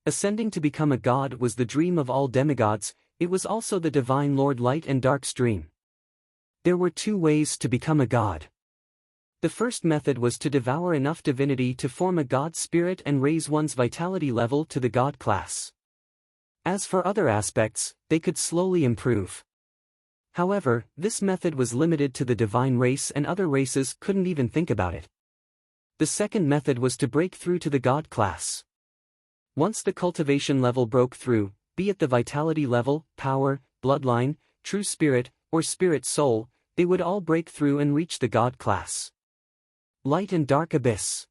Ascending to become a god was the dream of all demigods, it was also the divine Lord Light and Dark's dream. There were two ways to become a god. The first method was to devour enough divinity to form a god spirit and raise one's vitality level to the god class. As for other aspects, they could slowly improve. However, this method was limited to the divine race and other races couldn't even think about it. The second method was to break through to the god class. Once the cultivation level broke through, be it the vitality level, power, bloodline, true spirit, or spirit soul, they would all break through and reach the god class. Light and Dark Abyss.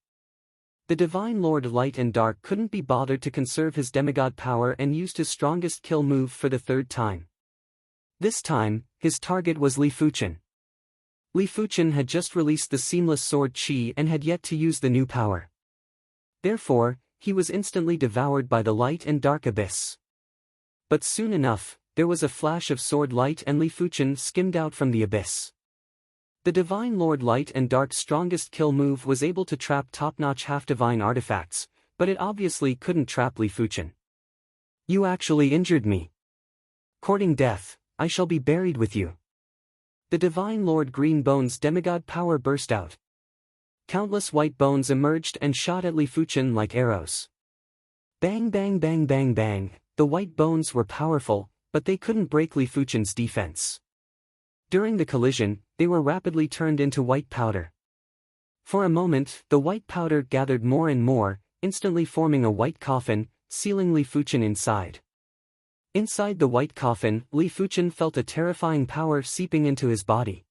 The divine Lord Light and Dark couldn't be bothered to conserve his demigod power and used his strongest kill move for the third time. This time, his target was Li Fuchen. Li Fuchen had just released the seamless sword Qi and had yet to use the new power. Therefore, he was instantly devoured by the Light and Dark Abyss. But soon enough, there was a flash of sword light and Li Fuchen skimmed out from the abyss. The divine Lord Light and Dark's strongest kill move was able to trap top-notch half-divine artifacts, but it obviously couldn't trap Li Fuchen. "You actually injured me. Courting death, I shall be buried with you." The divine Lord Green Bone's demigod power burst out. Countless white bones emerged and shot at Li Fuchen like arrows. Bang bang bang bang bang, the white bones were powerful, but they couldn't break Li Fuchen's defense. During the collision, they were rapidly turned into white powder. For a moment, the white powder gathered more and more, instantly forming a white coffin, sealing Li Fuchen inside. Inside the white coffin, Li Fuchen felt a terrifying power seeping into his body.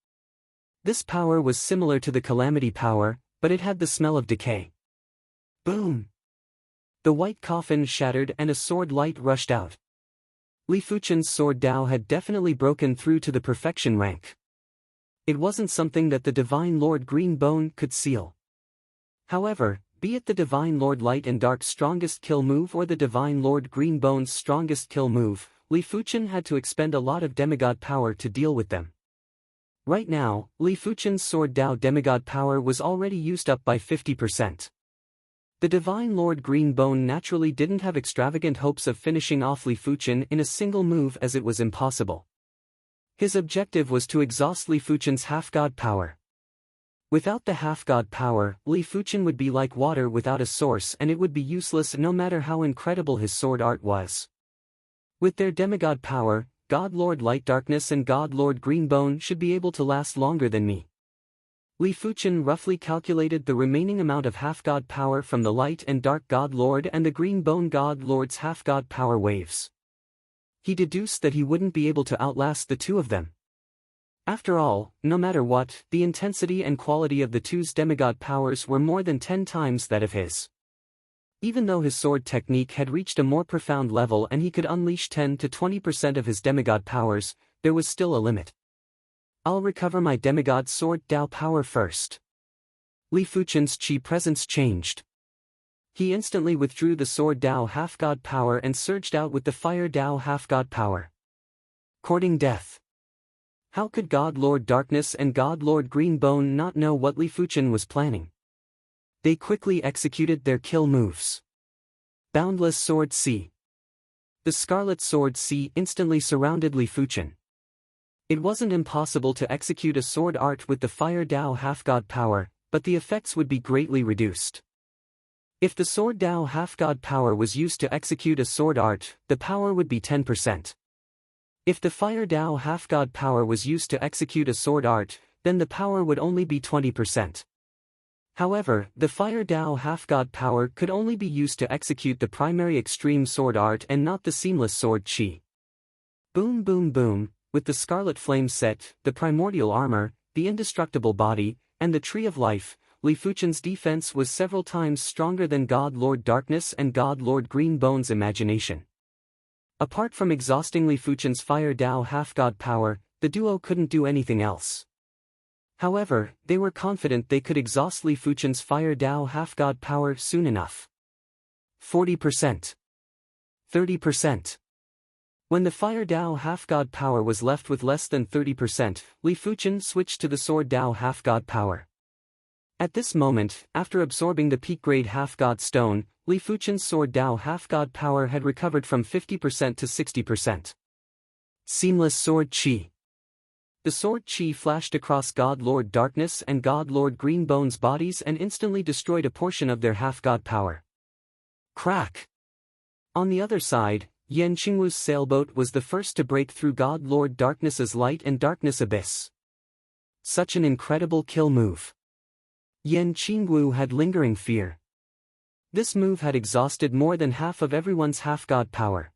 This power was similar to the calamity power, but it had the smell of decay. Boom! The white coffin shattered and a sword light rushed out. Li Fuchen's sword Dao had definitely broken through to the perfection rank. It wasn't something that the divine Lord Green Bone could seal. However, be it the divine Lord Light and Dark's strongest kill move or the divine Lord Green Bone's strongest kill move, Li Fuchen had to expend a lot of demigod power to deal with them. Right now, Li Fuchen's sword Dao demigod power was already used up by 50%. The divine Lord Green Bone naturally didn't have extravagant hopes of finishing off Li Fuchen in a single move as it was impossible. His objective was to exhaust Li Fuchen's half-god power. Without the half-god power, Li Fuchen would be like water without a source and it would be useless no matter how incredible his sword art was. With their demigod power, God Lord Light Darkness and God Lord Greenbone should be able to last longer than me. Li Fuchen roughly calculated the remaining amount of half-god power from the Light and Dark God Lord and the Greenbone God Lord's half-god power waves. He deduced that he wouldn't be able to outlast the two of them. After all, no matter what, the intensity and quality of the two's demigod powers were more than 10 times that of his. Even though his sword technique had reached a more profound level and he could unleash 10 to 20% of his demigod powers, there was still a limit. "I'll recover my demigod sword Dao power first." Li Fuchen's Qi presence changed. He instantly withdrew the sword Dao half-god power and surged out with the fire Dao half-god power. Courting death. How could God Lord Darkness and God Lord Greenbone not know what Li Fuchen was planning? They quickly executed their kill moves. Boundless Sword C. The Scarlet Sword C instantly surrounded Li Fuchen. It wasn't impossible to execute a sword art with the Fire Dao half-god power, but the effects would be greatly reduced. If the sword Dao half-god power was used to execute a sword art, the power would be 10%. If the Fire Dao half-god power was used to execute a sword art, then the power would only be 20%. However, the Fire Dao half-god power could only be used to execute the primary extreme sword art and not the seamless sword Qi. Boom boom boom, with the Scarlet Flame set, the primordial armor, the indestructible body, and the Tree of Life, Li Fuchen's defense was several times stronger than God Lord Darkness and God Lord Greenbone's imagination. Apart from exhausting Li Fuchen's Fire Dao half-god power, the duo couldn't do anything else. However, they were confident they could exhaust Li Fuchen's Fire Dao half-god power soon enough. 40%. 30%. When the Fire Dao half-god power was left with less than 30%, Li Fuchen switched to the Sword Dao half-god power. At this moment, after absorbing the peak-grade half-god stone, Li Fuchen's Sword Dao half-god power had recovered from 50% to 60%. Seamless Sword Qi. The Sword Qi flashed across God Lord Darkness and God Lord Greenbone's bodies and instantly destroyed a portion of their half-god power. Crack! On the other side, Yan Qingwu's sailboat was the first to break through God Lord Darkness's light and darkness abyss. Such an incredible kill move. Yan Qingwu had lingering fear. This move had exhausted more than half of everyone's half-god power.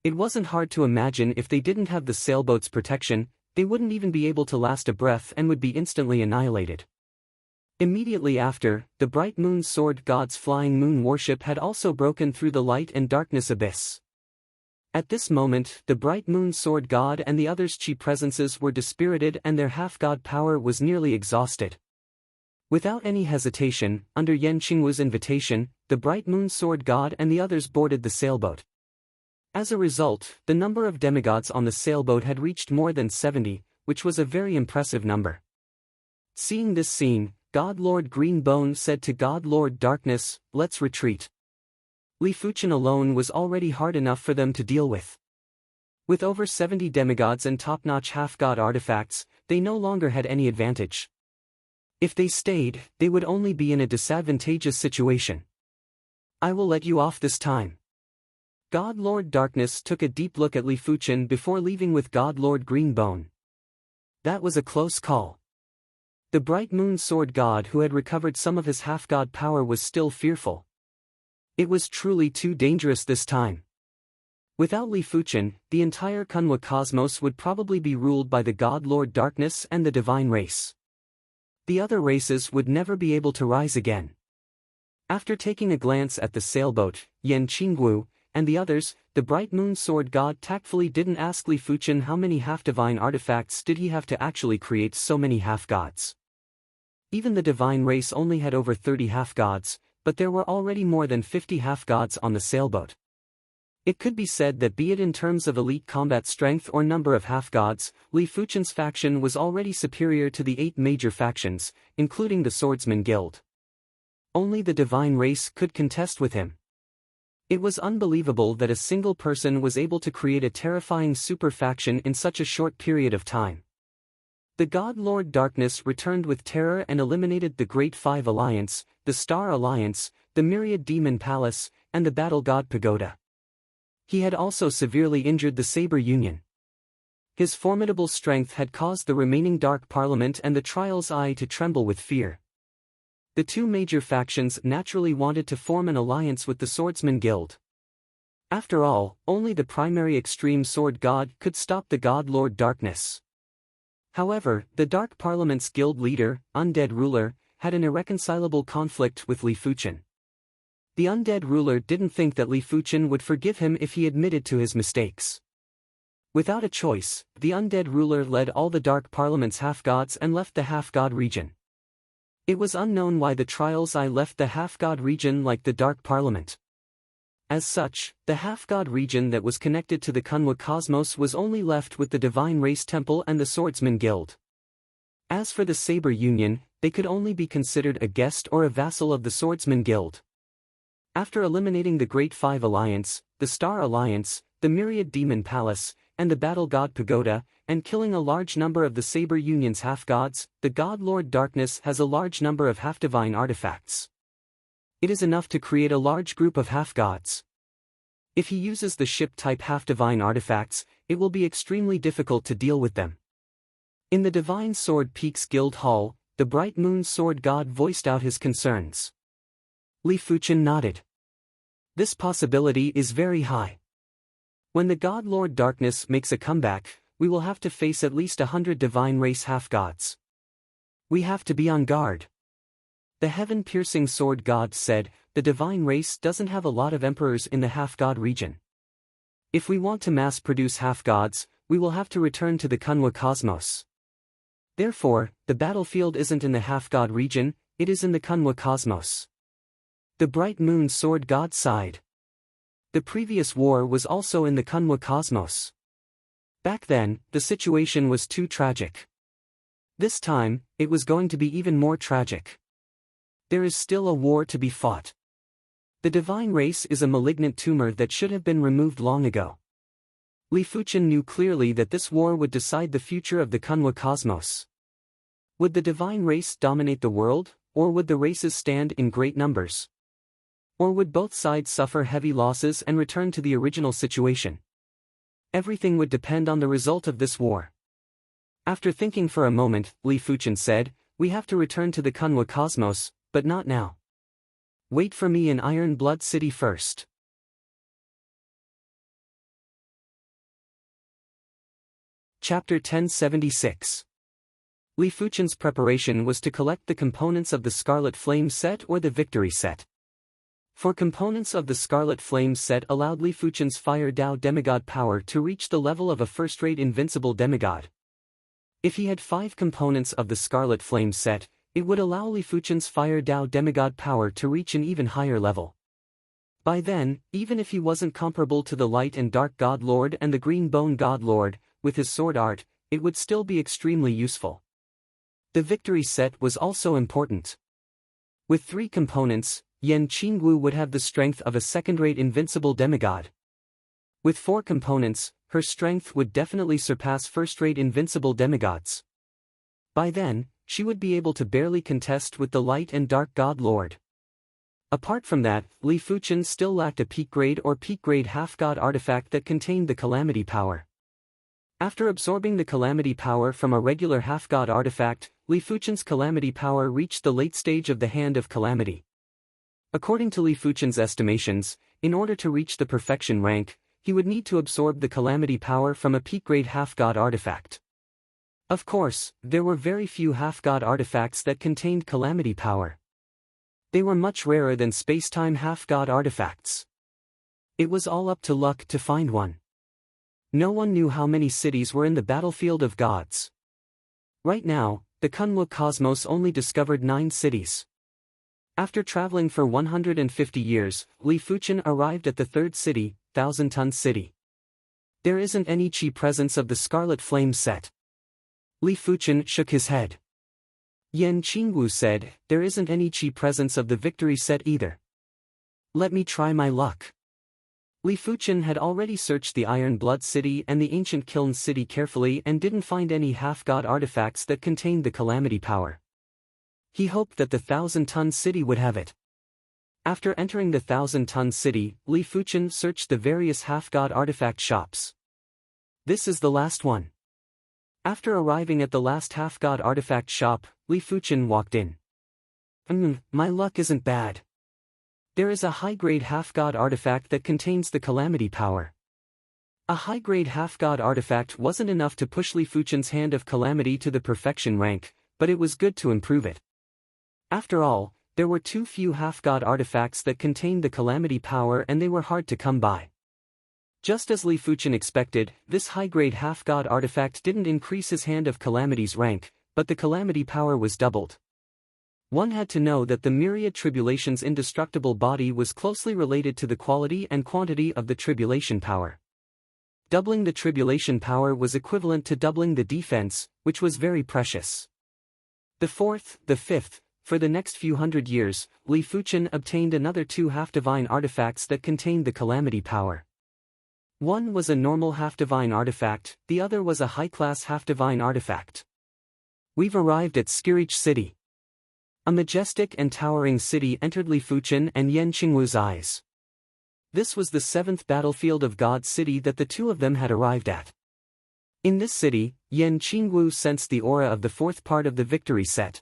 It wasn't hard to imagine if they didn't have the sailboat's protection, they wouldn't even be able to last a breath and would be instantly annihilated. Immediately after, the Bright Moon Sword God's flying moon warship had also broken through the light and darkness abyss. At this moment, the Bright Moon Sword God and the others' Qi presences were dispirited and their half-god power was nearly exhausted. Without any hesitation, under Yan Qingwu's invitation, the Bright Moon Sword God and the others boarded the sailboat. As a result, the number of demigods on the sailboat had reached more than 70, which was a very impressive number. Seeing this scene, God Lord Greenbone said to God Lord Darkness, "Let's retreat." Li Fuchen alone was already hard enough for them to deal with. With over 70 demigods and top-notch half-god artifacts, they no longer had any advantage. If they stayed, they would only be in a disadvantageous situation. "I will let you off this time." God Lord Darkness took a deep look at Li Fuchen before leaving with God Lord Greenbone. That was a close call. The Bright Moon Sword God who had recovered some of his half-god power was still fearful. It was truly too dangerous this time. Without Li Fuchen, the entire Kunwa cosmos would probably be ruled by the God Lord Darkness and the Divine Race. The other races would never be able to rise again. After taking a glance at the sailboat, Yan Qingwu, and the others, the Bright Moon Sword God tactfully didn't ask Li Fuchen how many half-divine artifacts did he have to actually create so many half-gods. Even the Divine Race only had over 30 half-gods, but there were already more than 50 half-gods on the sailboat. It could be said that be it in terms of elite combat strength or number of half-gods, Li Fuchen's faction was already superior to the 8 major factions, including the Swordsman Guild. Only the Divine Race could contest with him. It was unbelievable that a single person was able to create a terrifying super faction in such a short period of time. The God Lord Darkness returned with terror and eliminated the Great Five Alliance, the Star Alliance, the Myriad Demon Palace, and the Battle God Pagoda. He had also severely injured the Saber Union. His formidable strength had caused the remaining Dark Parliament and the Trials Eye to tremble with fear. The two major factions naturally wanted to form an alliance with the Swordsman Guild. After all, only the primary extreme sword god could stop the God Lord Darkness. However, the Dark Parliament's guild leader, Undead Ruler, had an irreconcilable conflict with Li Fuchen. The Undead Ruler didn't think that Li Fuchen would forgive him if he admitted to his mistakes. Without a choice, the Undead Ruler led all the Dark Parliament's half-gods and left the half-god region. It was unknown why the Trials Eye left the half-god region like the Dark Parliament. As such, the half-god region that was connected to the Kunwa cosmos was only left with the Divine Race Temple and the Swordsman Guild. As for the Saber Union, they could only be considered a guest or a vassal of the Swordsman Guild. After eliminating the Great Five Alliance, the Star Alliance, the Myriad Demon Palace, and the Battle God Pagoda, and killing a large number of the Saber Union's half-gods, the God Lord Darkness has a large number of half-divine artifacts. It is enough to create a large group of half-gods. If he uses the ship-type half-divine artifacts, it will be extremely difficult to deal with them. In the Divine Sword Peaks Guild Hall, the Bright Moon Sword God voiced out his concerns. Li Fuchen nodded. This possibility is very high. When the God Lord Darkness makes a comeback, we will have to face at least 100 Divine Race half-gods. We have to be on guard. The heaven-piercing sword god said, the Divine Race doesn't have a lot of emperors in the half-god region. If we want to mass-produce half-gods, we will have to return to the Kunwa cosmos. Therefore, the battlefield isn't in the half-god region, it is in the Kunwa cosmos. The Bright Moon Sword God sighed. The previous war was also in the Kunwa cosmos. Back then, the situation was too tragic. This time, it was going to be even more tragic. There is still a war to be fought. The divine race is a malignant tumor that should have been removed long ago. Li Fuchen knew clearly that this war would decide the future of the Kunwa cosmos. Would the divine race dominate the world, or would the races stand in great numbers? Or would both sides suffer heavy losses and return to the original situation? Everything would depend on the result of this war. After thinking for a moment, Li Fuchen said, "We have to return to the Kunwa cosmos, but not now. Wait for me in Iron Blood City first." Chapter 1076. Li Fuchen's preparation was to collect the components of the Scarlet Flame set or the Victory set. For components of the Scarlet Flame set allowed Li Fuchen's Fire Dao demigod power to reach the level of a first-rate invincible demigod. If he had 5 components of the Scarlet Flame set, it would allow Li Fuchen's Fire Dao demigod power to reach an even higher level. By then, even if he wasn't comparable to the Light and Dark God Lord and the Green Bone God Lord, with his sword art, it would still be extremely useful. The Victory set was also important. With 3 components, Yan Qingwu would have the strength of a second-rate invincible demigod. With 4 components, her strength would definitely surpass first-rate invincible demigods. By then, she would be able to barely contest with the Light and Dark God Lord. Apart from that, Li Fuchen still lacked a peak-grade or peak-grade half-god artifact that contained the Calamity power. After absorbing the Calamity power from a regular half-god artifact, Li Fuchen's Calamity power reached the late stage of the Hand of Calamity. According to Li Fuchen's estimations, in order to reach the perfection rank, he would need to absorb the Calamity power from a peak-grade half-god artifact. Of course, there were very few half-god artifacts that contained Calamity power. They were much rarer than space-time half-god artifacts. It was all up to luck to find one. No one knew how many cities were in the battlefield of gods. Right now, the Kunwa cosmos only discovered 9 cities. After traveling for 150 years, Li Fuchen arrived at the 3rd city, Thousand Ton City. There isn't any chi presence of the Scarlet Flame set. Li Fuchen shook his head. Yan Qingwu said, "There isn't any chi presence of the Victory set either. Let me try my luck." Li Fuchen had already searched the Iron Blood City and the Ancient Kiln City carefully and didn't find any half-god artifacts that contained the Calamity power. He hoped that the Thousand Ton City would have it. After entering the Thousand Ton City, Li Fuchen searched the various half-god artifact shops. This is the last one. After arriving at the last half-god artifact shop, Li Fuchen walked in. My luck isn't bad. There is a high-grade half-god artifact that contains the Calamity power. A high-grade half-god artifact wasn't enough to push Li Fuchen's Hand of Calamity to the perfection rank, but it was good to improve it. After all, there were too few half-god artifacts that contained the Calamity power and they were hard to come by. Just as Li Fuchen expected, this high-grade half-god artifact didn't increase his Hand of Calamity's rank, but the Calamity power was doubled. One had to know that the Myriad Tribulation's indestructible body was closely related to the quality and quantity of the Tribulation power. Doubling the Tribulation power was equivalent to doubling the defense, which was very precious. The 4th, the 5th, for the next few hundred years, Li Fuchen obtained another 2 half-divine artifacts that contained the Calamity power. One was a normal half-divine artifact, the other was a high-class half-divine artifact. We've arrived at Skirich City. A majestic and towering city entered Li Fuchen and Yan Qingwu's eyes. This was the 7th battlefield of God City that the two of them had arrived at. In this city, Yan Qingwu sensed the aura of the 4th part of the Victory set.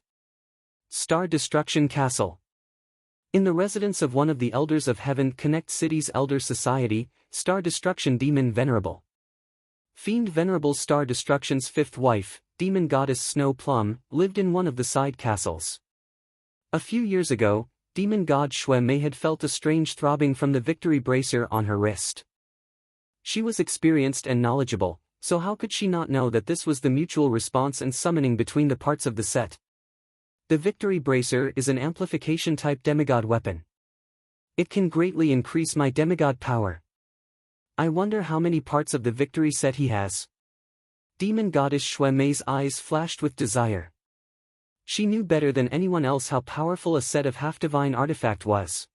Star Destruction Castle. In the residence of one of the Elders of Heaven Connect City's Elder Society, Star Destruction Demon Venerable. Fiend Venerable Star Destruction's 5th wife, Demon Goddess Snow Plum, lived in one of the side castles. A few years ago, Demon God Shui Mei had felt a strange throbbing from the Victory Bracer on her wrist. She was experienced and knowledgeable, so how could she not know that this was the mutual response and summoning between the parts of the set? The Victory Bracer is an amplification-type demigod weapon. It can greatly increase my demigod power. I wonder how many parts of the victory set he has. Demon goddess Xue Mei's eyes flashed with desire. She knew better than anyone else how powerful a set of half-divine artifact was.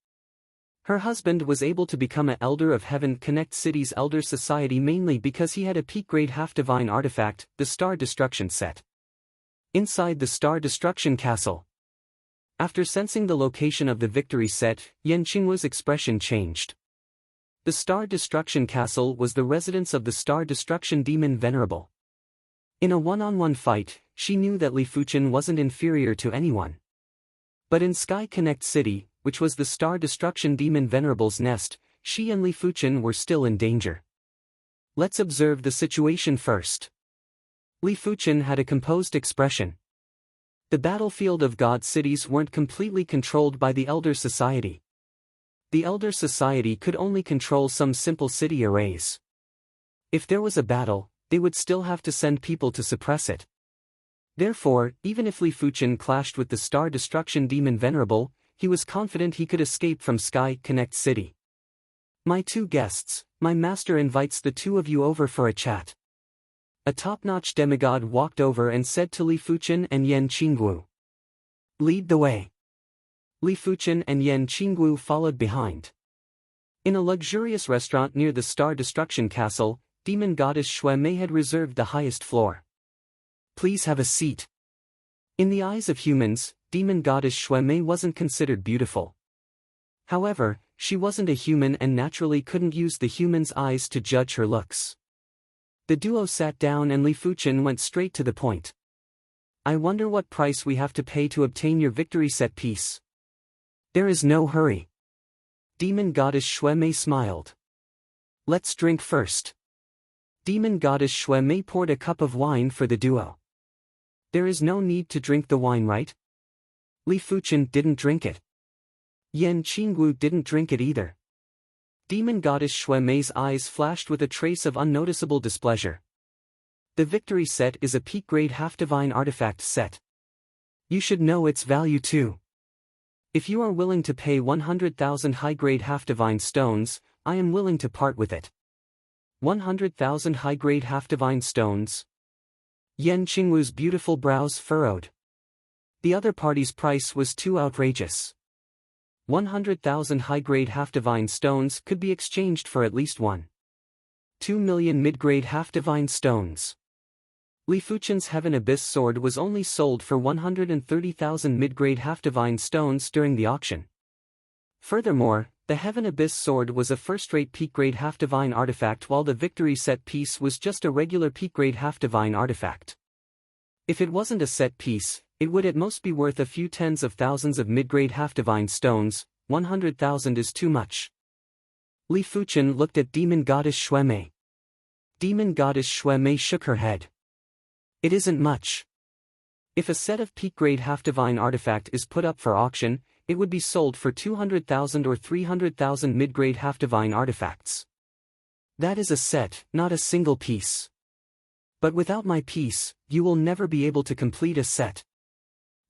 Her husband was able to become an Elder of Heaven Connect City's Elder Society mainly because he had a peak-grade half-divine artifact, the Star Destruction set. Inside the Star Destruction Castle. After sensing the location of the victory set, Yan Qingwu's expression changed. The Star Destruction Castle was the residence of the Star Destruction Demon Venerable. In a one-on-one fight, she knew that Li Fuchen wasn't inferior to anyone. But in Sky Connect City, which was the Star Destruction Demon Venerable's nest, she and Li Fuchen were still in danger. Let's observe the situation first. Li Fuchen had a composed expression. The battlefield of God cities weren't completely controlled by the Elder Society. The Elder Society could only control some simple city arrays. If there was a battle, they would still have to send people to suppress it. Therefore, even if Li Fuchen clashed with the Star Destruction Demon Venerable, he was confident he could escape from Sky Connect City. My two guests, my master invites the two of you over for a chat. A top-notch demigod walked over and said to Li Fuchen and Yan Qingwu. Lead the way. Li Fuchen and Yan Qingwu followed behind. In a luxurious restaurant near the Star Destruction Castle, demon goddess Xue Mei had reserved the highest floor. Please have a seat. In the eyes of humans, demon goddess Xue Mei wasn't considered beautiful. However, she wasn't a human and naturally couldn't use the human's eyes to judge her looks. The duo sat down and Li Fuchen went straight to the point. I wonder what price we have to pay to obtain your victory set piece. There is no hurry. Demon goddess Xue Mei smiled. Let's drink first. Demon goddess Xue Mei poured a cup of wine for the duo. There is no need to drink the wine, right? Li Fuchen didn't drink it. Yan Qingwu didn't drink it either. Demon goddess Xue Mei's eyes flashed with a trace of unnoticeable displeasure. The victory set is a peak-grade half-divine artifact set. You should know its value too. If you are willing to pay 100,000 high-grade half-divine stones, I am willing to part with it. 100,000 high-grade half-divine stones. Yan Qingwu's beautiful brows furrowed. The other party's price was too outrageous. 100,000 high-grade half-divine stones could be exchanged for at least 2 million mid-grade half-divine stones. Li Fuchen's Heaven Abyss sword was only sold for 130,000 mid-grade half-divine stones during the auction. Furthermore, the Heaven Abyss sword was a first-rate peak-grade half-divine artifact while the victory set piece was just a regular peak-grade half-divine artifact. If it wasn't a set piece, it would at most be worth a few tens of thousands of mid-grade half-divine stones. 100,000 is too much. Li Fuchen looked at demon goddess Xue Mei. Demon goddess Xue Mei shook her head. It isn't much. If a set of peak-grade half-divine artifact is put up for auction, it would be sold for 200,000 or 300,000 mid-grade half-divine artifacts. That is a set, not a single piece. But without my piece, you will never be able to complete a set.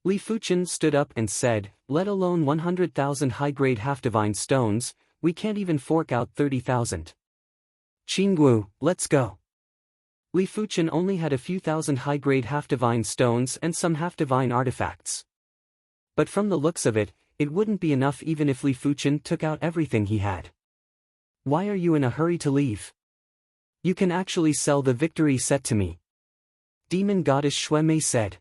Li Fuchen stood up and said, let alone 100,000 high-grade half-divine stones, we can't even fork out 30,000. Qingwu, let's go. Li Fuchen only had a few thousand high-grade half-divine stones and some half-divine artifacts. But from the looks of it, it wouldn't be enough even if Li Fuchen took out everything he had. Why are you in a hurry to leave? You can actually sell the victory set to me. Demon goddess Xue Mei said.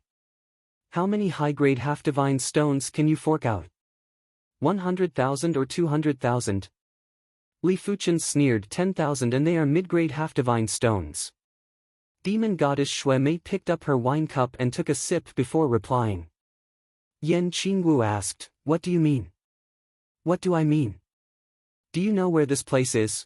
How many high-grade half-divine stones can you fork out? 100,000 or 200,000? Li Fuchen sneered. 10,000 and they are mid-grade half-divine stones. Demon goddess Xue Mei picked up her wine cup and took a sip before replying. Yan Qingwu asked, what do you mean? What do I mean? Do you know where this place is?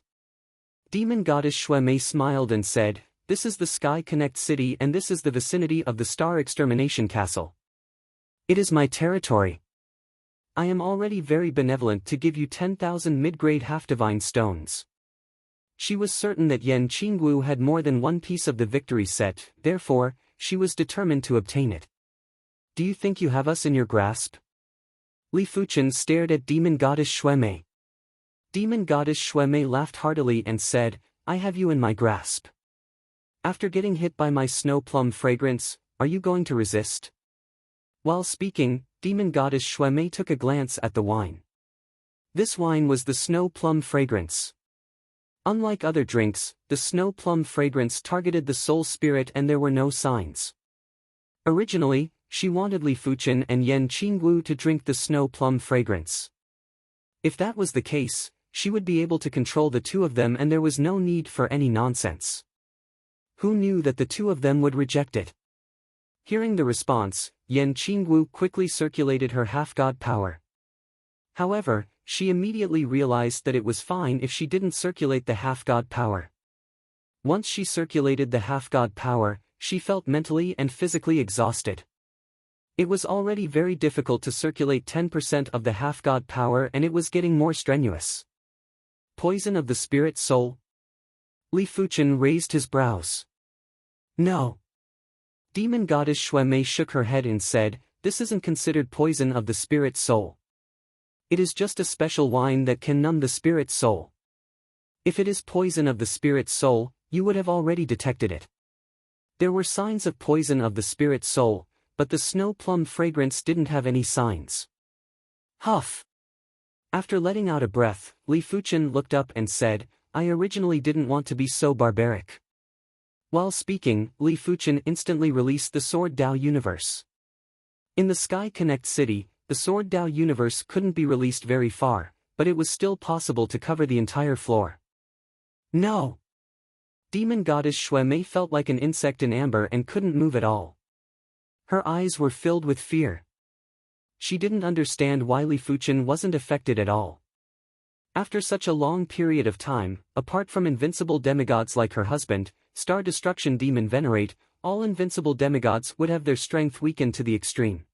Demon goddess Xue Mei smiled and said, this is the Sky Connect City and this is the vicinity of the Star Extermination Castle. It is my territory. I am already very benevolent to give you 10,000 mid-grade half-divine stones. She was certain that Yan Qingwu had more than one piece of the victory set, therefore, she was determined to obtain it. Do you think you have us in your grasp? Li Fuchen stared at demon goddess Xue Mei. Demon goddess Shuemei laughed heartily and said, I have you in my grasp. After getting hit by my snow plum fragrance, are you going to resist? While speaking, demon goddess Shuemei took a glance at the wine. This wine was the snow plum fragrance. Unlike other drinks, the snow plum fragrance targeted the soul spirit and there were no signs. Originally, she wanted Li Fuchen and Yan Qingwu to drink the snow plum fragrance. If that was the case, she would be able to control the two of them and there was no need for any nonsense. Who knew that the two of them would reject it? Hearing the response, Yan Qingwu quickly circulated her half-god power. However, she immediately realized that it was fine if she didn't circulate the half-god power. Once she circulated the half-god power, she felt mentally and physically exhausted. It was already very difficult to circulate 10% of the half-god power and it was getting more strenuous. Poison of the spirit soul? Li Fuchen raised his brows. No. Demon goddess Shuemei shook her head and said, this isn't considered poison of the spirit soul. It is just a special wine that can numb the spirit soul. If it is poison of the spirit soul, you would have already detected it. There were signs of poison of the spirit soul, but the snow plum fragrance didn't have any signs. Huff. After letting out a breath, Li Fuchen looked up and said, I originally didn't want to be so barbaric. While speaking, Li Fuchen instantly released the Sword Dao universe. In the Sky Connect City, the Sword Dao universe couldn't be released very far, but it was still possible to cover the entire floor. No! Demon goddess Shuemei felt like an insect in amber and couldn't move at all. Her eyes were filled with fear. She didn't understand why Li Fuchen wasn't affected at all. After such a long period of time, apart from invincible demigods like her husband, Star Destruction Demon Venerate, all invincible demigods would have their strength weakened to the extreme.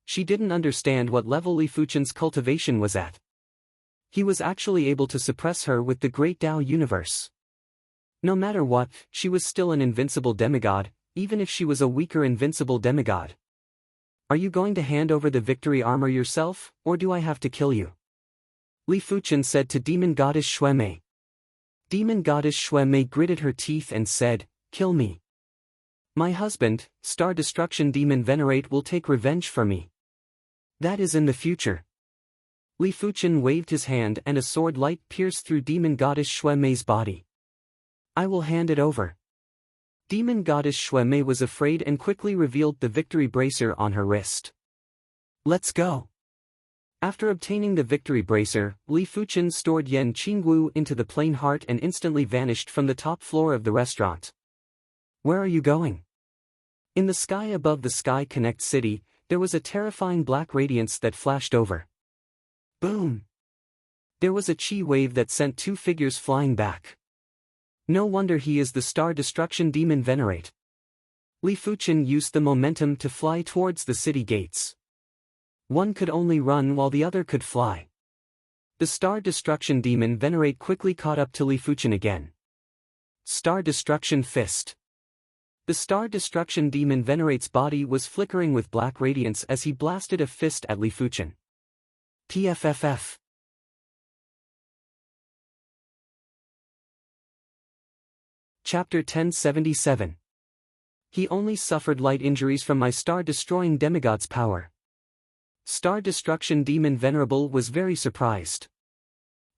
She didn't understand what level Li Fuchen's cultivation was at. He was actually able to suppress her with the Great Dao Universe. No matter what, she was still an invincible demigod, even if she was a weaker invincible demigod. Are you going to hand over the victory armor yourself, or do I have to kill you? Li Fuchen said to Demon Goddess Shuemei. Demon Goddess Shuemei gritted her teeth and said, kill me. My husband, Star Destruction Demon Venerate will take revenge for me. That is in the future. Li Fuchen waved his hand and a sword light pierced through Demon Goddess Shuemei's body. I will hand it over. Demon Goddess Shuemei was afraid and quickly revealed the victory bracer on her wrist. Let's go. After obtaining the victory bracer, Li Fuchen stored Yan Qingwu into the plain heart and instantly vanished from the top floor of the restaurant. Where are you going? In the sky above the Sky Connect City, there was a terrifying black radiance that flashed over. Boom! There was a chi wave that sent two figures flying back. No wonder he is the Star Destruction Demon Venerate. Li Fuchen used the momentum to fly towards the city gates. One could only run while the other could fly. The Star Destruction Demon Venerate quickly caught up to Li Fuchen again. Star Destruction Fist. The Star Destruction Demon Venerate's body was flickering with black radiance as he blasted a fist at Li Fuchen. PFFF. Chapter 1077. He only suffered light injuries from my star-destroying demigod's power. Star Destruction Demon Venerable was very surprised.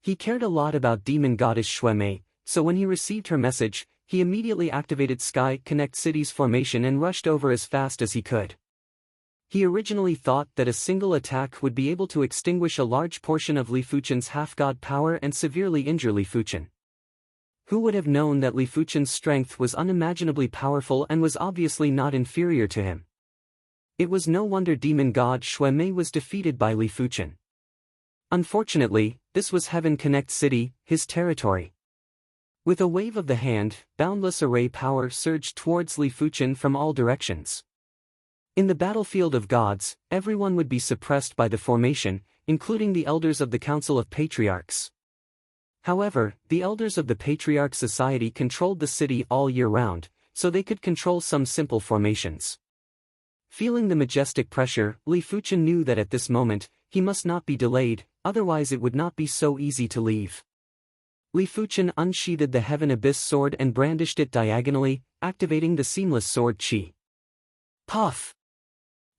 He cared a lot about Demon Goddess Shuemei, so when he received her message, he immediately activated Sky Connect City's formation and rushed over as fast as he could. He originally thought that a single attack would be able to extinguish a large portion of Li Fuchen's half-god power and severely injure Li Fuchen. Who would have known that Li Fuchen's strength was unimaginably powerful and was obviously not inferior to him? It was no wonder Demon God Shuemei was defeated by Li Fuchen. Unfortunately, this was Heaven Connect City, his territory. With a wave of the hand, boundless array power surged towards Li Fuchen from all directions. In the battlefield of gods, everyone would be suppressed by the formation, including the elders of the Council of Patriarchs. However, the elders of the Patriarch Society controlled the city all year round, so they could control some simple formations. Feeling the majestic pressure, Li Fuchen knew that at this moment, he must not be delayed, otherwise it would not be so easy to leave. Li Fuchen unsheathed the Heaven Abyss sword and brandished it diagonally, activating the seamless sword chi. Puff!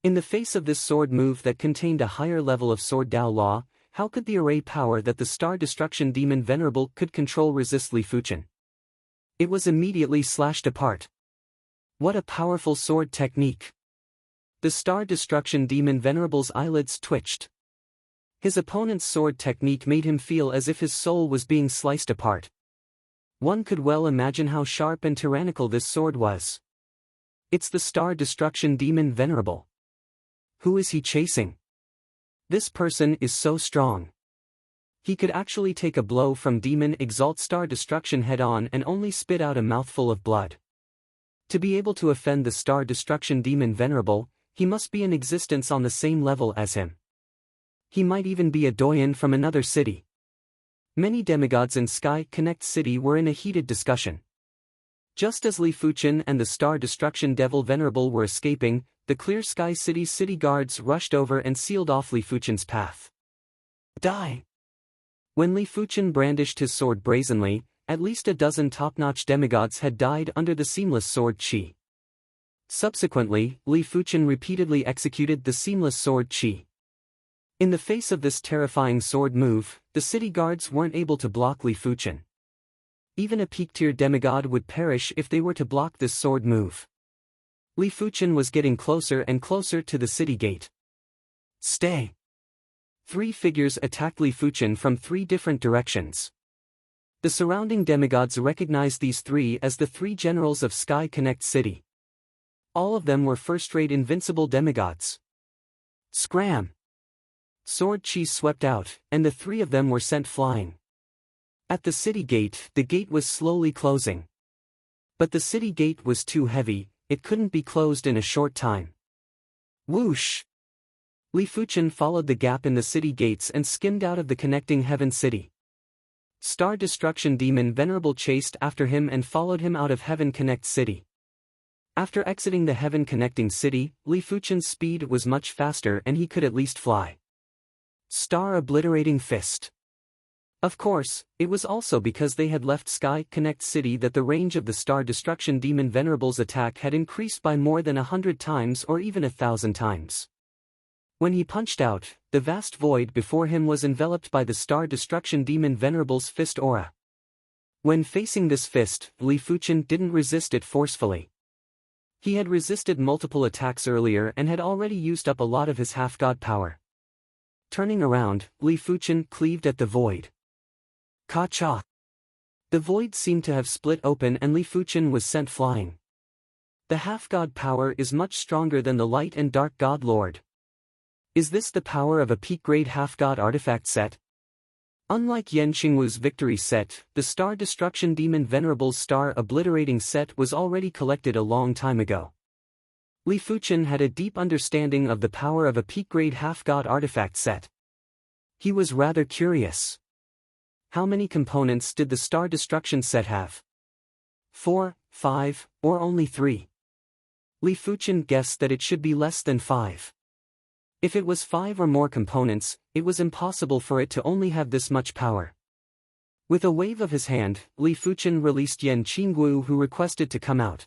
In the face of this sword move that contained a higher level of sword Dao law, how could the array power that the Star Destruction Demon Venerable could control resist Li Fuchen? It was immediately slashed apart. What a powerful sword technique! The Star Destruction Demon Venerable's eyelids twitched. His opponent's sword technique made him feel as if his soul was being sliced apart. One could well imagine how sharp and tyrannical this sword was. It's the Star Destruction Demon Venerable. Who is he chasing? This person is so strong. He could actually take a blow from Demon Exalt Star Destruction head-on and only spit out a mouthful of blood. To be able to offend the Star Destruction Demon Venerable, he must be in existence on the same level as him. He might even be a doyen from another city. Many demigods in Sky Connect City were in a heated discussion. Just as Li Fuchen and the Star Destruction Devil Venerable were escaping, the Clear Sky City's city guards rushed over and sealed off Li Fuchen's path. Die! When Li Fuchen brandished his sword brazenly, at least a dozen top-notch demigods had died under the seamless sword chi. Subsequently, Li Fuchen repeatedly executed the seamless sword chi. In the face of this terrifying sword move, the city guards weren't able to block Li Fuchen. Even a peak-tier demigod would perish if they were to block this sword move. Li Fuchen was getting closer and closer to the city gate. Stay! 3 figures attacked Li Fuchen from 3 different directions. The surrounding demigods recognized these 3 as the 3 generals of Sky Connect City. All of them were first-rate invincible demigods. Scram! Sword chi swept out, and the 3 of them were sent flying. At the city gate, the gate was slowly closing. But the city gate was too heavy, it couldn't be closed in a short time. Whoosh! Li Fuchen followed the gap in the city gates and skimmed out of the connecting Heaven City. Star Destruction Demon Venerable chased after him and followed him out of Heaven Connect City. After exiting the Heaven Connecting City, Li Fuchen's speed was much faster and he could at least fly. Star Obliterating Fist. Of course, it was also because they had left Sky Connect City that the range of the Star Destruction Demon Venerable's attack had increased by more than 100 times or even 1,000 times. When he punched out, the vast void before him was enveloped by the Star Destruction Demon Venerable's fist aura. When facing this fist, Li Fuchen didn't resist it forcefully. He had resisted multiple attacks earlier and had already used up a lot of his half-god power. Turning around, Li Fuchen cleaved at the void. Ka-cha! The void seemed to have split open and Li Fuchen was sent flying. The half-god power is much stronger than the light and dark god lord. Is this the power of a peak-grade half-god artifact set? Unlike Yan Qingwu's victory set, the Star Destruction Demon Venerable's Star Obliterating set was already collected a long time ago. Li Fuchen had a deep understanding of the power of a peak-grade half-god artifact set. He was rather curious. How many components did the Star Destruction set have? 4, 5, or only 3? Li Fuchen guessed that it should be less than 5. If it was 5 or more components, it was impossible for it to only have this much power. With a wave of his hand, Li Fuchen released Yan Qingwu, who requested to come out.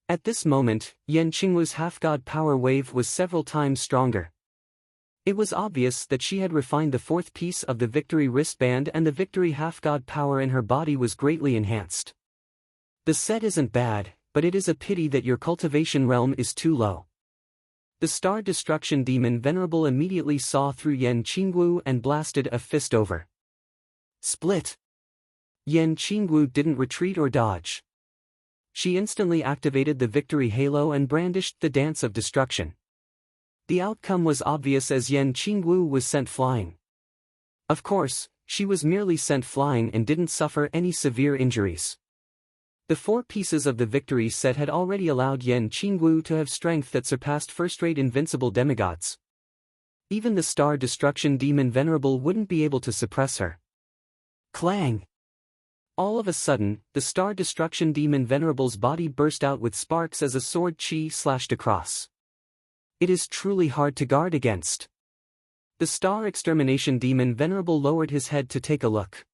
At this moment, Yan Qingwu's half-god power wave was several times stronger. It was obvious that she had refined the 4th piece of the victory wristband and the victory half-god power in her body was greatly enhanced. The set isn't bad, but it is a pity that your cultivation realm is too low. The Star Destruction Demon Venerable immediately saw through Yan Qingwu and blasted a fist over. Split! Yan Qingwu didn't retreat or dodge. She instantly activated the victory halo and brandished the Dance of Destruction. The outcome was obvious as Yan Qingwu was sent flying. Of course, she was merely sent flying and didn't suffer any severe injuries. The 4 pieces of the victory set had already allowed Yan Qingwu to have strength that surpassed first-rate invincible demigods. Even the Star Destruction Demon Venerable wouldn't be able to suppress her. Clang! All of a sudden, the Star Destruction Demon Venerable's body burst out with sparks as a sword chi slashed across. It is truly hard to guard against. The star extermination demon Venerable lowered his head to take a look.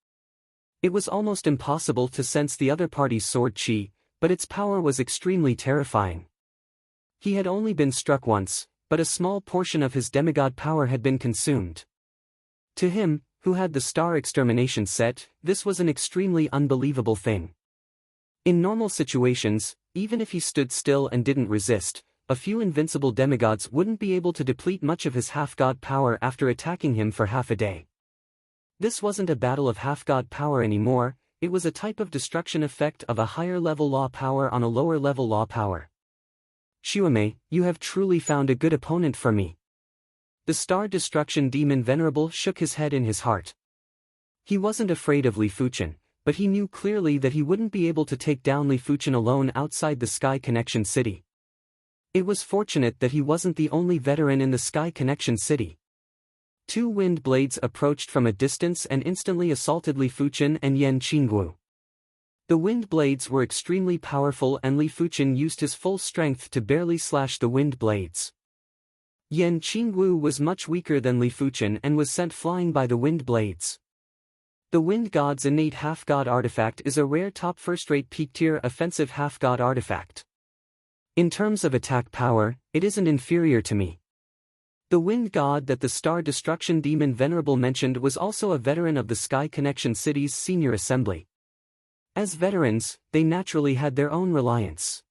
It was almost impossible to sense the other party's sword chi, but its power was extremely terrifying. He had only been struck once, but a small portion of his demigod power had been consumed. To him, who had the star extermination set, this was an extremely unbelievable thing. In normal situations, even if he stood still and didn't resist, a few invincible demigods wouldn't be able to deplete much of his half-god power after attacking him for half a day. This wasn't a battle of half-god power anymore, it was a type of destruction effect of a higher-level law power on a lower-level law power. Shuame, you have truly found a good opponent for me. The Star Destruction Demon Venerable shook his head in his heart. He wasn't afraid of Li Fuchen, but he knew clearly that he wouldn't be able to take down Li Fuchen alone outside the Sky Connection City. It was fortunate that he wasn't the only veteran in the Sky Connection City. Two wind blades approached from a distance and instantly assaulted Li Fuchen and Yan Qingguo. The wind blades were extremely powerful and Li Fuchen used his full strength to barely slash the wind blades. Yan Qingguo was much weaker than Li Fuchen and was sent flying by the wind blades. The Wind God's innate half-god artifact is a rare top first-rate peak-tier offensive half-god artifact. In terms of attack power, it isn't inferior to me. The Wind God that the Star Destruction Demon Venerable mentioned was also a veteran of the Sky Connection City's senior assembly. As veterans, they naturally had their own reliance.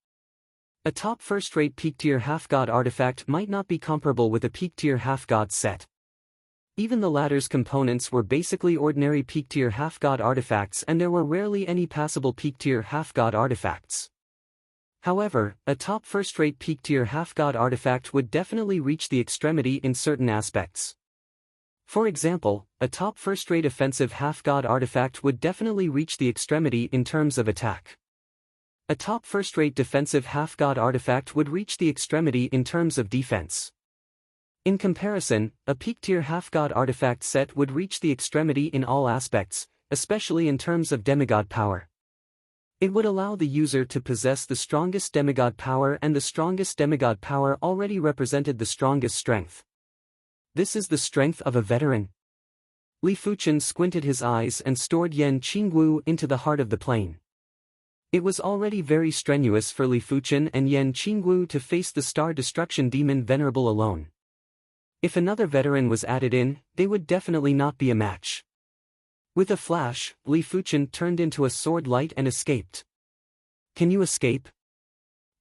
A top first-rate peak-tier half-god artifact might not be comparable with a peak-tier half-god set. Even the latter's components were basically ordinary peak-tier half-god artifacts and there were rarely any passable peak-tier half-god artifacts. However, a top first-rate peak-tier half-god artifact would definitely reach the extremity in certain aspects. For example, a top first-rate offensive half-god artifact would definitely reach the extremity in terms of attack. A top first-rate defensive half-god artifact would reach the extremity in terms of defense. In comparison, a peak-tier half-god artifact set would reach the extremity in all aspects, especially in terms of demigod power. It would allow the user to possess the strongest demigod power and the strongest demigod power already represented the strongest strength. This is the strength of a veteran. Li Fuchen squinted his eyes and stored Yan Qingguo into the heart of the plane. It was already very strenuous for Li Fuchen and Yan Qingguo to face the Star Destruction Demon Venerable alone. If another veteran was added in, they would definitely not be a match. With a flash, Li Fuchen turned into a sword light and escaped. Can you escape?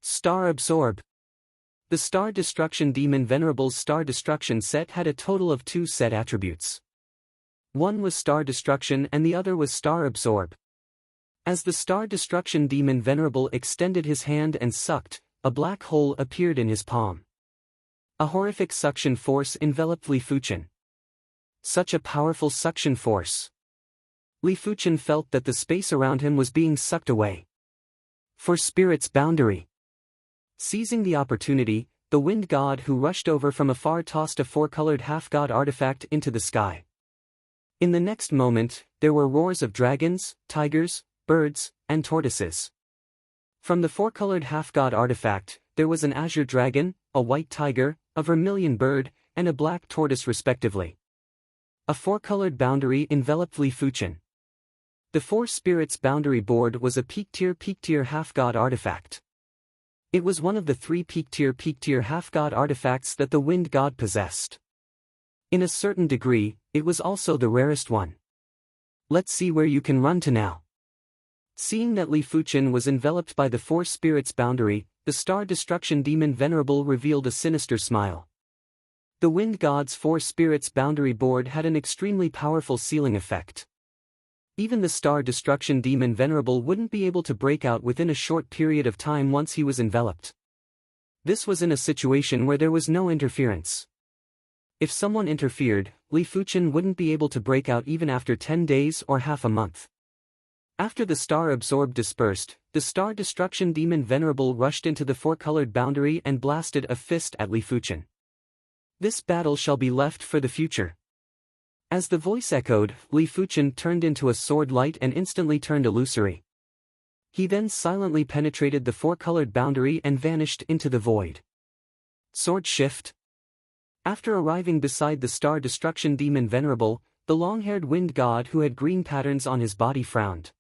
Star Absorb. The Star Destruction Demon Venerable's Star Destruction set had a total of 2 set attributes. One was Star Destruction and the other was Star Absorb. As the Star Destruction Demon Venerable extended his hand and sucked, a black hole appeared in his palm. A horrific suction force enveloped Li Fuchen. Such a powerful suction force. Li Fuchen felt that the space around him was being sucked away. For Spirit's boundary. Seizing the opportunity, the Wind God who rushed over from afar tossed a 4-colored half-god artifact into the sky. In the next moment, there were roars of dragons, tigers, birds, and tortoises. From the 4-colored half-god artifact, there was an azure dragon, a white tiger, a vermilion bird, and a black tortoise respectively. A 4-colored boundary enveloped Li Fuchen. The 4 Spirits boundary board was a peak-tier half-god artifact. It was one of the 3 peak-tier half-god artifacts that the Wind God possessed. In a certain degree, it was also the rarest one. Let's see where you can run to now. Seeing that Li Fuchen was enveloped by the 4 Spirits boundary, the Star Destruction Demon Venerable revealed a sinister smile. The Wind God's 4 Spirits boundary board had an extremely powerful sealing effect. Even the Star Destruction Demon Venerable wouldn't be able to break out within a short period of time once he was enveloped. This was in a situation where there was no interference. If someone interfered, Li Fuchen wouldn't be able to break out even after 10 days or half a month. After the Star Absorb dispersed, the Star Destruction Demon Venerable rushed into the 4-colored boundary and blasted a fist at Li Fuchen. This battle shall be left for the future. As the voice echoed, Li Fuchen turned into a sword light and instantly turned illusory. He then silently penetrated the 4-colored boundary and vanished into the void. Sword shift. After arriving beside the star destruction demon Venerable, the long-haired wind god who had green patterns on his body frowned.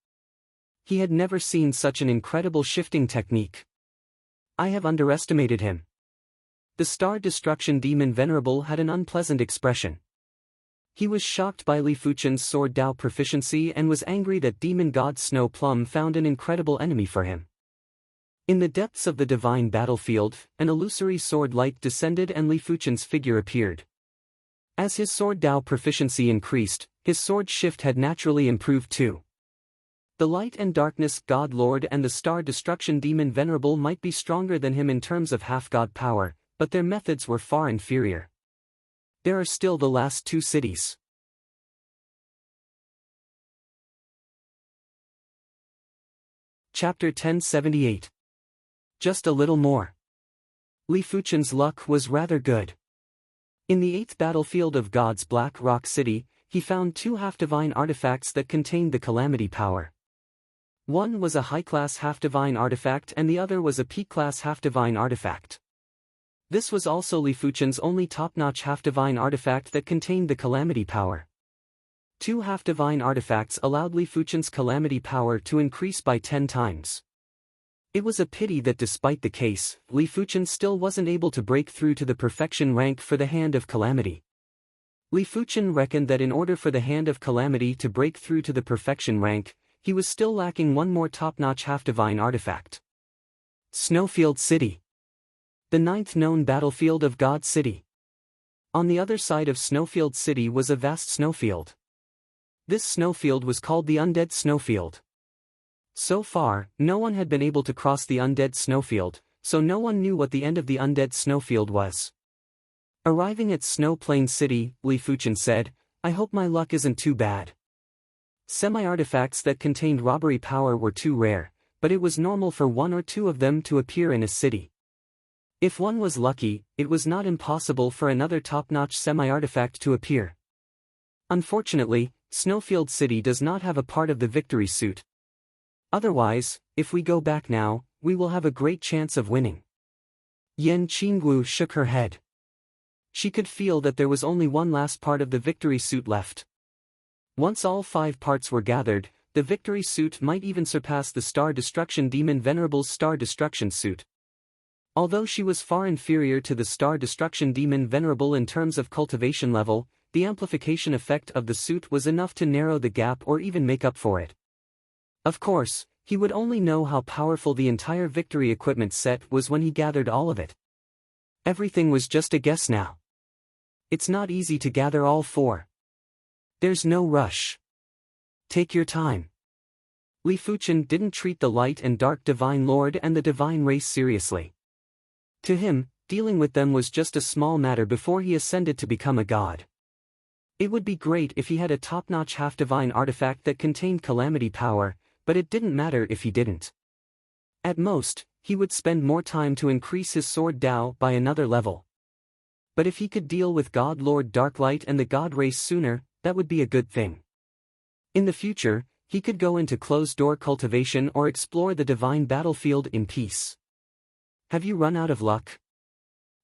He had never seen such an incredible shifting technique. I have underestimated him. The star destruction demon Venerable had an unpleasant expression. He was shocked by Li Fuchen's sword Dao proficiency and was angry that demon god Snow Plum found an incredible enemy for him. In the depths of the divine battlefield, an illusory sword light descended and Li Fuchen's figure appeared. As his sword Dao proficiency increased, his sword shift had naturally improved too. The light and darkness god lord and the star destruction demon Venerable might be stronger than him in terms of half-god power, but their methods were far inferior. There are still the last two cities. Chapter 1078. Just a little more. Li Fuchen's luck was rather good. In the 8th battlefield of God's Black Rock City, he found two half-divine artifacts that contained the calamity power. One was a high-class half-divine artifact and the other was a peak-class half-divine artifact. This was also Li Fuchen's only top-notch half-divine artifact that contained the calamity power. Two half-divine artifacts allowed Li Fuchen's calamity power to increase by 10 times. It was a pity that despite the case, Li Fuchen still wasn't able to break through to the perfection rank for the Hand of Calamity. Li Fuchen reckoned that in order for the Hand of Calamity to break through to the perfection rank, he was still lacking one more top-notch half-divine artifact. Snowfield City. The 9th known battlefield of God City. On the other side of Snowfield City was a vast snowfield. This snowfield was called the Undead Snowfield. So far, no one had been able to cross the Undead Snowfield, so no one knew what the end of the Undead Snowfield was. Arriving at Snow Plain City, Li Fuchen said, "I hope my luck isn't too bad." Semi-artifacts that contained robbery power were too rare, but it was normal for one or two of them to appear in a city. If one was lucky, it was not impossible for another top-notch semi-artifact to appear. Unfortunately, Snowfield City does not have a part of the victory suit. Otherwise, if we go back now, we will have a great chance of winning. Yan Qingwu shook her head. She could feel that there was only one last part of the victory suit left. Once all 5 parts were gathered, the victory suit might even surpass the Star Destruction Demon Venerable's Star Destruction suit. Although she was far inferior to the Star Destruction Demon Venerable in terms of cultivation level, the amplification effect of the suit was enough to narrow the gap or even make up for it. Of course, he would only know how powerful the entire victory equipment set was when he gathered all of it. Everything was just a guess now. It's not easy to gather all 4. There's no rush. Take your time. Li Fuchen didn't treat the Light and Dark Divine Lord and the Divine Race seriously. To him, dealing with them was just a small matter before he ascended to become a god. It would be great if he had a top-notch half-divine artifact that contained calamity power, but it didn't matter if he didn't. At most, he would spend more time to increase his sword Dao by another level. But if he could deal with God Lord Darklight and the God Race sooner, that would be a good thing. In the future, he could go into closed-door cultivation or explore the divine battlefield in peace. Have you run out of luck?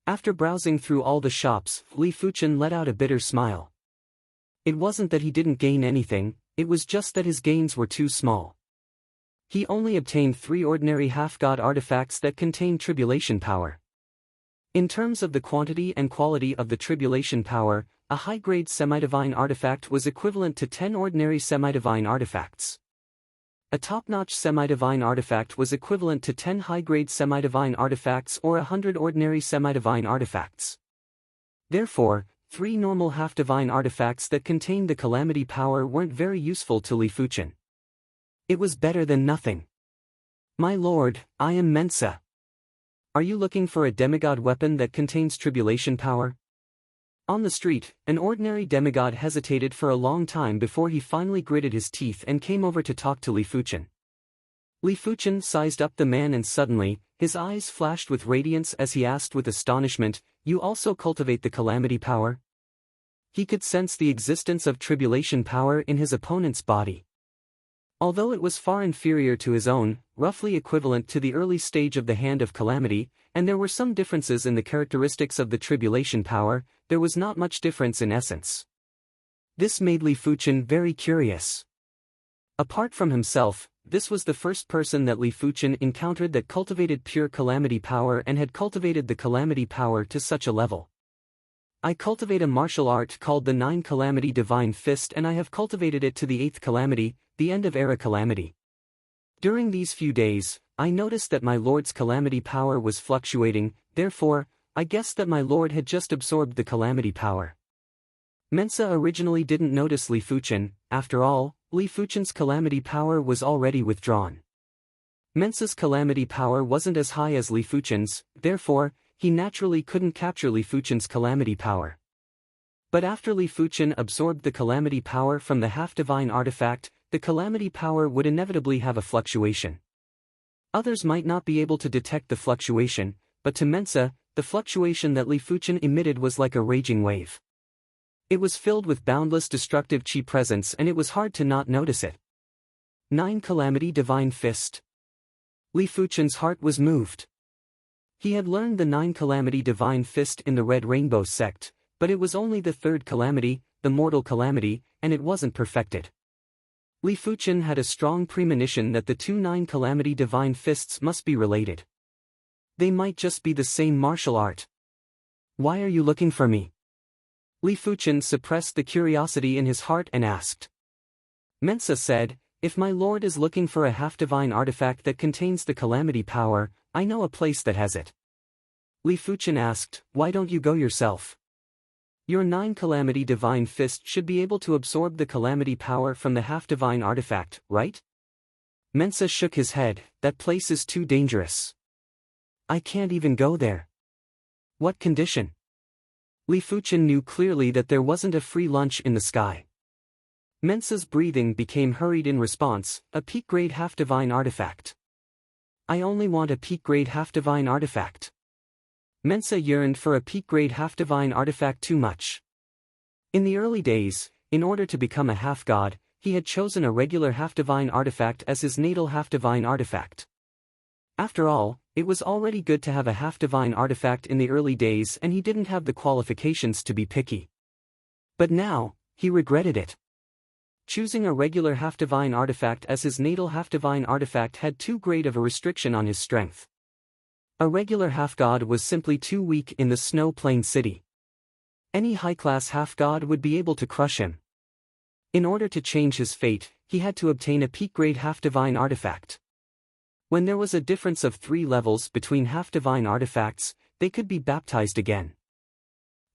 After browsing through all the shops, Li Fuchen let out a bitter smile. It wasn't that he didn't gain anything, it was just that his gains were too small. He only obtained 3 ordinary half-god artifacts that contained tribulation power. In terms of the quantity and quality of the tribulation power, a high-grade semi-divine artifact was equivalent to 10 ordinary semi-divine artifacts. A top-notch semi-divine artifact was equivalent to 10 high-grade semi-divine artifacts or 100 ordinary semi-divine artifacts. Therefore, 3 normal half-divine artifacts that contained the calamity power weren't very useful to Li Fuchen. It was better than nothing. My lord, I am Mensa. Are you looking for a demigod weapon that contains tribulation power? On the street, an ordinary demigod hesitated for a long time before he finally gritted his teeth and came over to talk to Li Fuchen. Li Fuchen sized up the man and suddenly, his eyes flashed with radiance as he asked with astonishment, "You also cultivate the calamity power?" He could sense the existence of tribulation power in his opponent's body. Although it was far inferior to his own, roughly equivalent to the early stage of the Hand of Calamity, and there were some differences in the characteristics of the tribulation power, there was not much difference in essence. This made Li Fuchen very curious. Apart from himself, this was the first person that Li Fuchen encountered that cultivated pure calamity power and had cultivated the calamity power to such a level. I cultivate a martial art called the 9 Calamity Divine Fist, and I have cultivated it to the 8th Calamity, the End of Era Calamity. During these few days, I noticed that my lord's calamity power was fluctuating, therefore, I guessed that my lord had just absorbed the calamity power. Mensa originally didn't notice Li Fuchen. After all, Li Fuchen's calamity power was already withdrawn. Mensa's calamity power wasn't as high as Li Fuchen's, therefore, he naturally couldn't capture Li Fuchen's calamity power. But after Li Fuchen absorbed the calamity power from the half-divine artifact, the calamity power would inevitably have a fluctuation. Others might not be able to detect the fluctuation, but to Mensa, the fluctuation that Li Fuchen emitted was like a raging wave. It was filled with boundless destructive chi presence, and it was hard to not notice it. 9 Calamity Divine Fist. Li Fuchen's heart was moved. He had learned the 9 Calamity Divine Fist in the Red Rainbow sect, but it was only the 3rd calamity, the Mortal Calamity, and it wasn't perfected. Li Fuchen had a strong premonition that the 2 9 Calamity Divine Fists must be related. They might just be the same martial art. Why are you looking for me? Li Fuchen suppressed the curiosity in his heart and asked. Mensa said, if my lord is looking for a half-divine artifact that contains the calamity power, I know a place that has it. Li Fuchen asked, why don't you go yourself? Your 9 Calamity Divine Fist should be able to absorb the calamity power from the half-divine artifact, right? Mensa shook his head, that place is too dangerous. I can't even go there. What condition? Li Fuchen knew clearly that there wasn't a free lunch in the sky. Mensa's breathing became hurried in response, a peak-grade half-divine artifact. I only want a peak-grade half-divine artifact. Mensa yearned for a peak-grade half-divine artifact too much. In the early days, in order to become a half-god, he had chosen a regular half-divine artifact as his natal half-divine artifact. After all, it was already good to have a half-divine artifact in the early days, and he didn't have the qualifications to be picky. But now, he regretted it. Choosing a regular half-divine artifact as his natal half-divine artifact had too great of a restriction on his strength. A regular half-god was simply too weak in the Snow Plain City. Any high-class half-god would be able to crush him. In order to change his fate, he had to obtain a peak-grade half-divine artifact. When there was a difference of 3 levels between half-divine artifacts, they could be baptized again.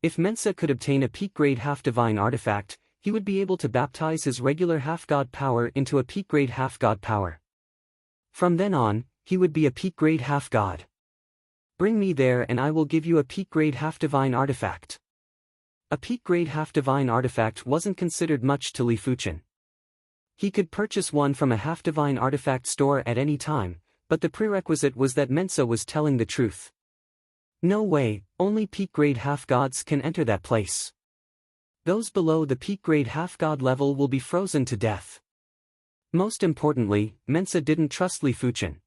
If Mensa could obtain a peak-grade half-divine artifact, he would be able to baptize his regular half-god power into a peak-grade half-god power. From then on, he would be a peak-grade half-god. Bring me there and I will give you a peak-grade half-divine artifact. A peak-grade half-divine artifact wasn't considered much to Li Fuchen. He could purchase one from a half-divine artifact store at any time, but the prerequisite was that Mensa was telling the truth. No way, only peak-grade half-gods can enter that place. Those below the peak-grade half-god level will be frozen to death. Most importantly, Mensa didn't trust Li Fuchen.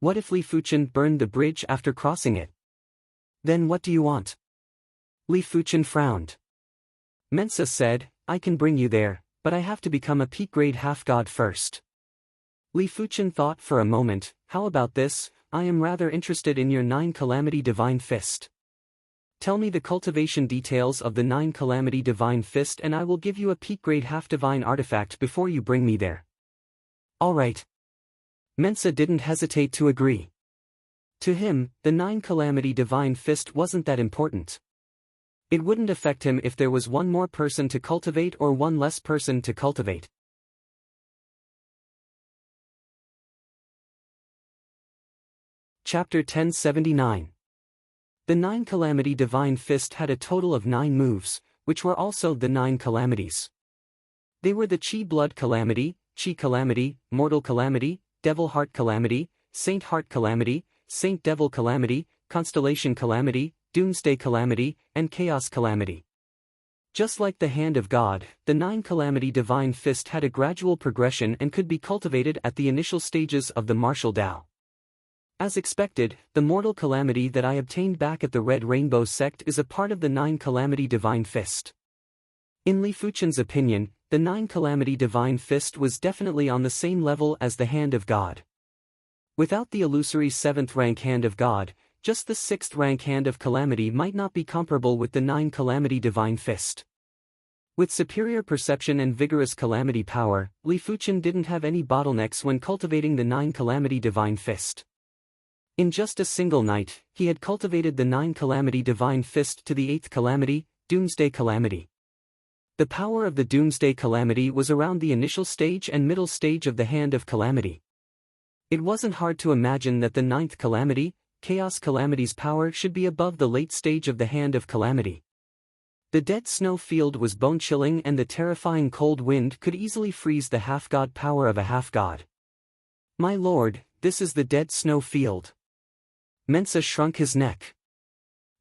What if Li Fuchen burned the bridge after crossing it? Then what do you want? Li Fuchen frowned. Mensa said, I can bring you there, but I have to become a peak-grade half-god first. Li Fuchen thought for a moment, how about this, I am rather interested in your 9 Calamity Divine Fist. Tell me the cultivation details of the 9 Calamity Divine Fist and I will give you a peak-grade half-divine artifact before you bring me there. Alright. Mensa didn't hesitate to agree. To him, the 9 Calamity Divine Fist wasn't that important. It wouldn't affect him if there was one more person to cultivate or one less person to cultivate. Chapter 1079. The 9 Calamity Divine Fist had a total of 9 moves, which were also the 9 calamities. They were the Chi Blood Calamity, Chi Calamity, Mortal Calamity, Devil Heart Calamity, Saint Heart Calamity, Saint Devil Calamity, Constellation Calamity, Doomsday Calamity, and Chaos Calamity. Just like the hand of God, the 9 Calamity Divine Fist had a gradual progression and could be cultivated at the initial stages of the martial Tao. As expected, the mortal calamity that I obtained back at the Red Rainbow sect is a part of the 9 Calamity Divine Fist. In Li Fuchen's opinion, the 9 Calamity Divine Fist was definitely on the same level as the hand of God. Without the illusory 7th rank hand of God, just the 6th rank hand of calamity might not be comparable with the 9 Calamity Divine Fist. With superior perception and vigorous calamity power, Li Fuchen didn't have any bottlenecks when cultivating the 9 Calamity Divine Fist. In just a single night, he had cultivated the 9 Calamity Divine Fist to the 8th Calamity, Doomsday Calamity. The power of the Doomsday Calamity was around the initial stage and middle stage of the Hand of Calamity. It wasn't hard to imagine that the 9th Calamity, Chaos Calamity's power should be above the late stage of the Hand of Calamity. The dead snow field was bone-chilling and the terrifying cold wind could easily freeze the half-god power of a half-god. My lord, this is the dead snow field. Mensa shrunk his neck.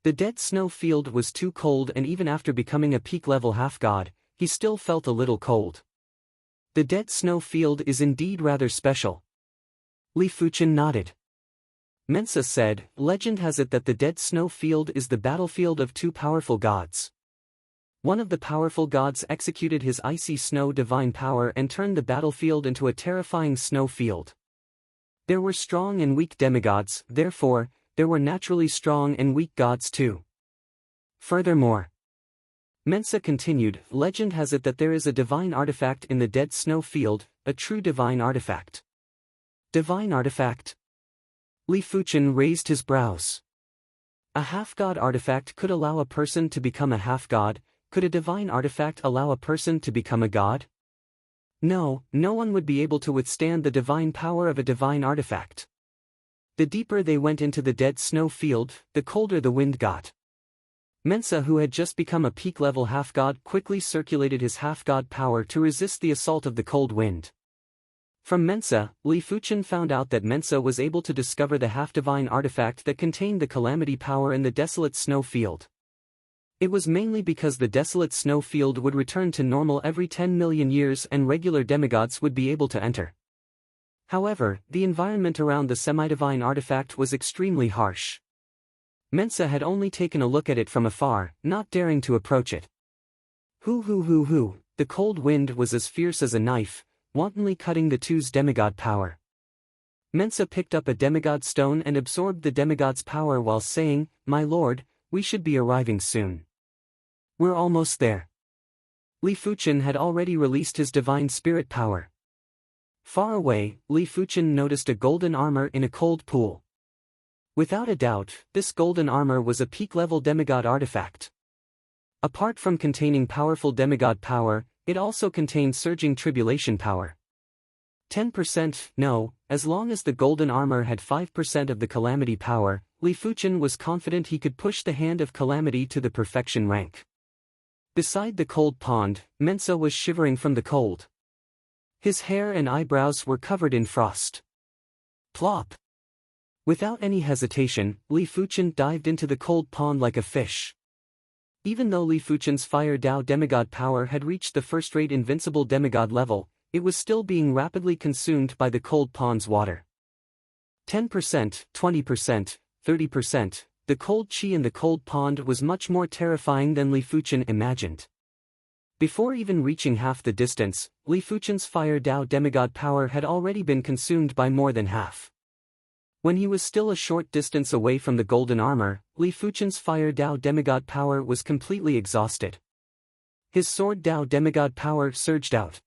The dead snow field was too cold, and even after becoming a peak-level half-god, he still felt a little cold. The dead snow field is indeed rather special. Li Fuchen nodded. Mensa said, legend has it that the dead snow field is the battlefield of 2 powerful gods. One of the powerful gods executed his icy snow divine power and turned the battlefield into a terrifying snow field. There were strong and weak demigods, therefore, there were naturally strong and weak gods too. Furthermore, Mensa continued, legend has it that there is a divine artifact in the dead snow field, a true divine artifact. Divine artifact? Li Fuchen raised his brows. A half-god artifact could allow a person to become a half-god. Could a divine artifact allow a person to become a god? No, no one would be able to withstand the divine power of a divine artifact. The deeper they went into the dead snow field, the colder the wind got. Mensa, who had just become a peak-level half-god, quickly circulated his half-god power to resist the assault of the cold wind. From Mensa, Li Fuchen found out that Mensa was able to discover the half-divine artifact that contained the calamity power in the desolate snow field. It was mainly because the desolate snow field would return to normal every 10 million years and regular demigods would be able to enter. However, the environment around the semi-divine artifact was extremely harsh. Mensa had only taken a look at it from afar, not daring to approach it. The cold wind was as fierce as a knife, wantonly cutting the two's demigod power. Mensa picked up a demigod stone and absorbed the demigod's power while saying, my lord, we should be arriving soon. We're almost there. Li Fuchen had already released his divine spirit power. Far away, Li Fuchen noticed a golden armor in a cold pool. Without a doubt, this golden armor was a peak-level demigod artifact. Apart from containing powerful demigod power, it also contained surging tribulation power. 10%, no, as long as the golden armor had 5% of the calamity power, Li Fuchen was confident he could push the hand of calamity to the perfection rank. Beside the cold pond, Mensa was shivering from the cold. His hair and eyebrows were covered in frost. Plop! Without any hesitation, Li Fuchen dived into the cold pond like a fish. Even though Li Fuchen's Fire Dao demigod power had reached the first-rate invincible demigod level, it was still being rapidly consumed by the cold pond's water. 10%, 20%, 30%, the cold chi in the cold pond was much more terrifying than Li Fuchen imagined. Before even reaching half the distance, Li Fuchen's Fire Dao demigod power had already been consumed by more than half. When he was still a short distance away from the golden armor, Li Fuchen's Fire Dao demigod power was completely exhausted. His Sword Dao demigod power surged out.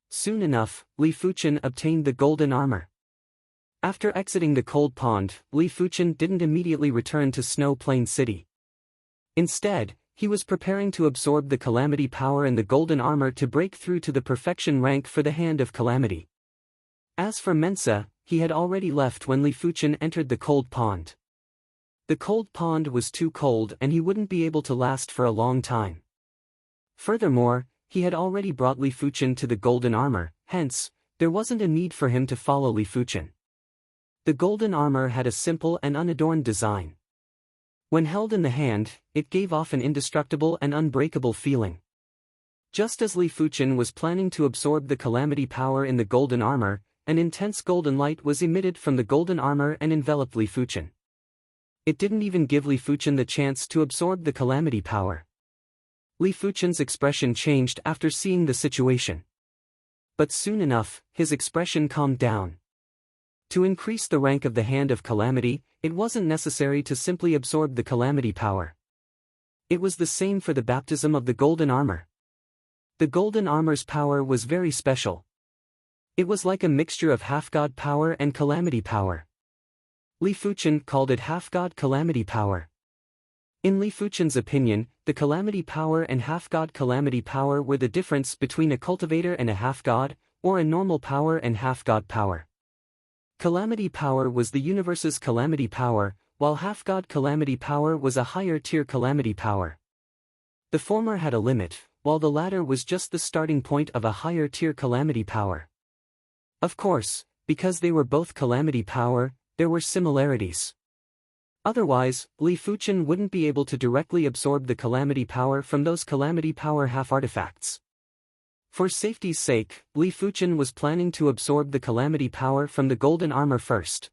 Soon enough, Li Fuchen obtained the golden armor. After exiting the cold pond, Li Fuchen didn't immediately return to Snow Plain City. Instead, he was preparing to absorb the calamity power and the golden armor to break through to the perfection rank for the Hand of Calamity. As for Mensa, he had already left when Li Fuchen entered the cold pond. The cold pond was too cold and he wouldn't be able to last for a long time. Furthermore, he had already brought Li Fuchen to the golden armor, hence, there wasn't a need for him to follow Li Fuchen. The golden armor had a simple and unadorned design. When held in the hand, it gave off an indestructible and unbreakable feeling. Just as Li Fuchen was planning to absorb the calamity power in the golden armor, an intense golden light was emitted from the golden armor and enveloped Li Fuchen. It didn't even give Li Fuchen the chance to absorb the calamity power. Li Fuchen's expression changed after seeing the situation. But soon enough, his expression calmed down. To increase the rank of the Hand of Calamity, it wasn't necessary to simply absorb the calamity power. It was the same for the baptism of the golden armor. The golden armor's power was very special. It was like a mixture of half-god power and calamity power. Li Fuchen called it half-god calamity power. In Li Fuchen's opinion, the calamity power and half-god calamity power were the difference between a cultivator and a half-god, or a normal power and half-god power. Calamity power was the universe's calamity power, while half-god calamity power was a higher-tier calamity power. The former had a limit, while the latter was just the starting point of a higher-tier calamity power. Of course, because they were both calamity power, there were similarities. Otherwise, Li Fuchen wouldn't be able to directly absorb the calamity power from those calamity power half-artifacts. For safety's sake, Li Fuchen was planning to absorb the calamity power from the golden armor first.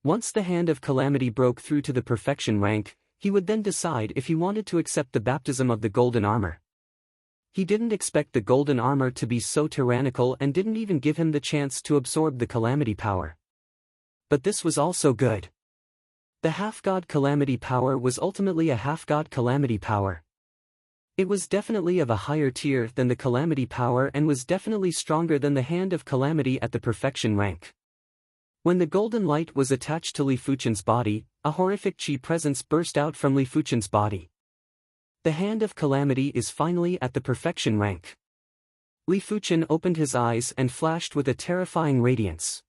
Once the Hand of Calamity broke through to the perfection rank, he would then decide if he wanted to accept the baptism of the golden armor. He didn't expect the golden armor to be so tyrannical and didn't even give him the chance to absorb the calamity power. But this was also good. The half-god calamity power was ultimately a half-god calamity power. It was definitely of a higher tier than the calamity power and was definitely stronger than the Hand of Calamity at the perfection rank. When the golden light was attached to Li Fuchen's body, a horrific chi presence burst out from Li Fuchen's body. The Hand of Calamity is finally at the perfection rank. Li Fuchen opened his eyes and flashed with a terrifying radiance.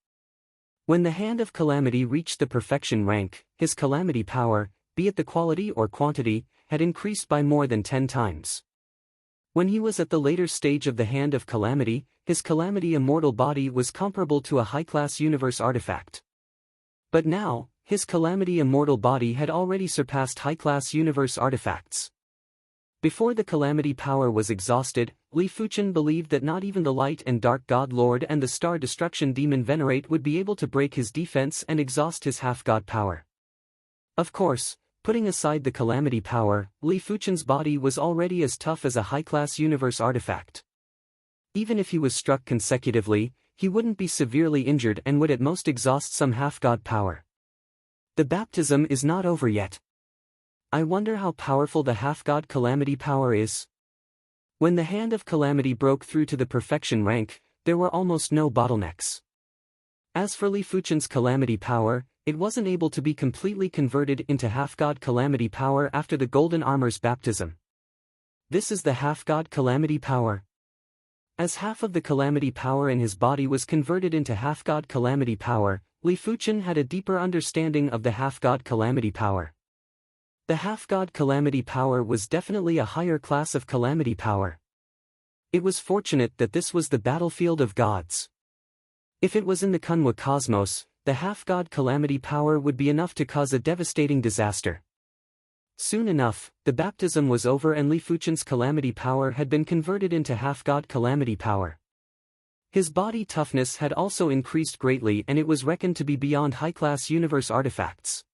When the Hand of Calamity reached the perfection rank, his calamity power, be it the quality or quantity, had increased by more than 10 times. When he was at the later stage of the Hand of Calamity, his calamity immortal body was comparable to a high-class universe artifact. But now, his calamity immortal body had already surpassed high-class universe artifacts. Before the calamity power was exhausted, Li Fuchen believed that not even the Light and Dark God Lord and the Star Destruction Demon Venerate would be able to break his defense and exhaust his half-god power. Of course, putting aside the calamity power, Li Fuchen's body was already as tough as a high-class universe artifact. Even if he was struck consecutively, he wouldn't be severely injured and would at most exhaust some half-god power. The baptism is not over yet. I wonder how powerful the half-god calamity power is. When the Hand of Calamity broke through to the perfection rank, there were almost no bottlenecks. As for Li Fuchen's calamity power, it wasn't able to be completely converted into half-god calamity power after the golden armor's baptism. This is the half-god calamity power. As half of the calamity power in his body was converted into half-god calamity power, Li Fuchen had a deeper understanding of the half-god calamity power. The half-god calamity power was definitely a higher class of calamity power. It was fortunate that this was the battlefield of gods. If it was in the Kunwa cosmos, the half-god calamity power would be enough to cause a devastating disaster. Soon enough, the baptism was over and Li Fuchen's calamity power had been converted into half-god calamity power. His body toughness had also increased greatly and it was reckoned to be beyond high-class universe artifacts.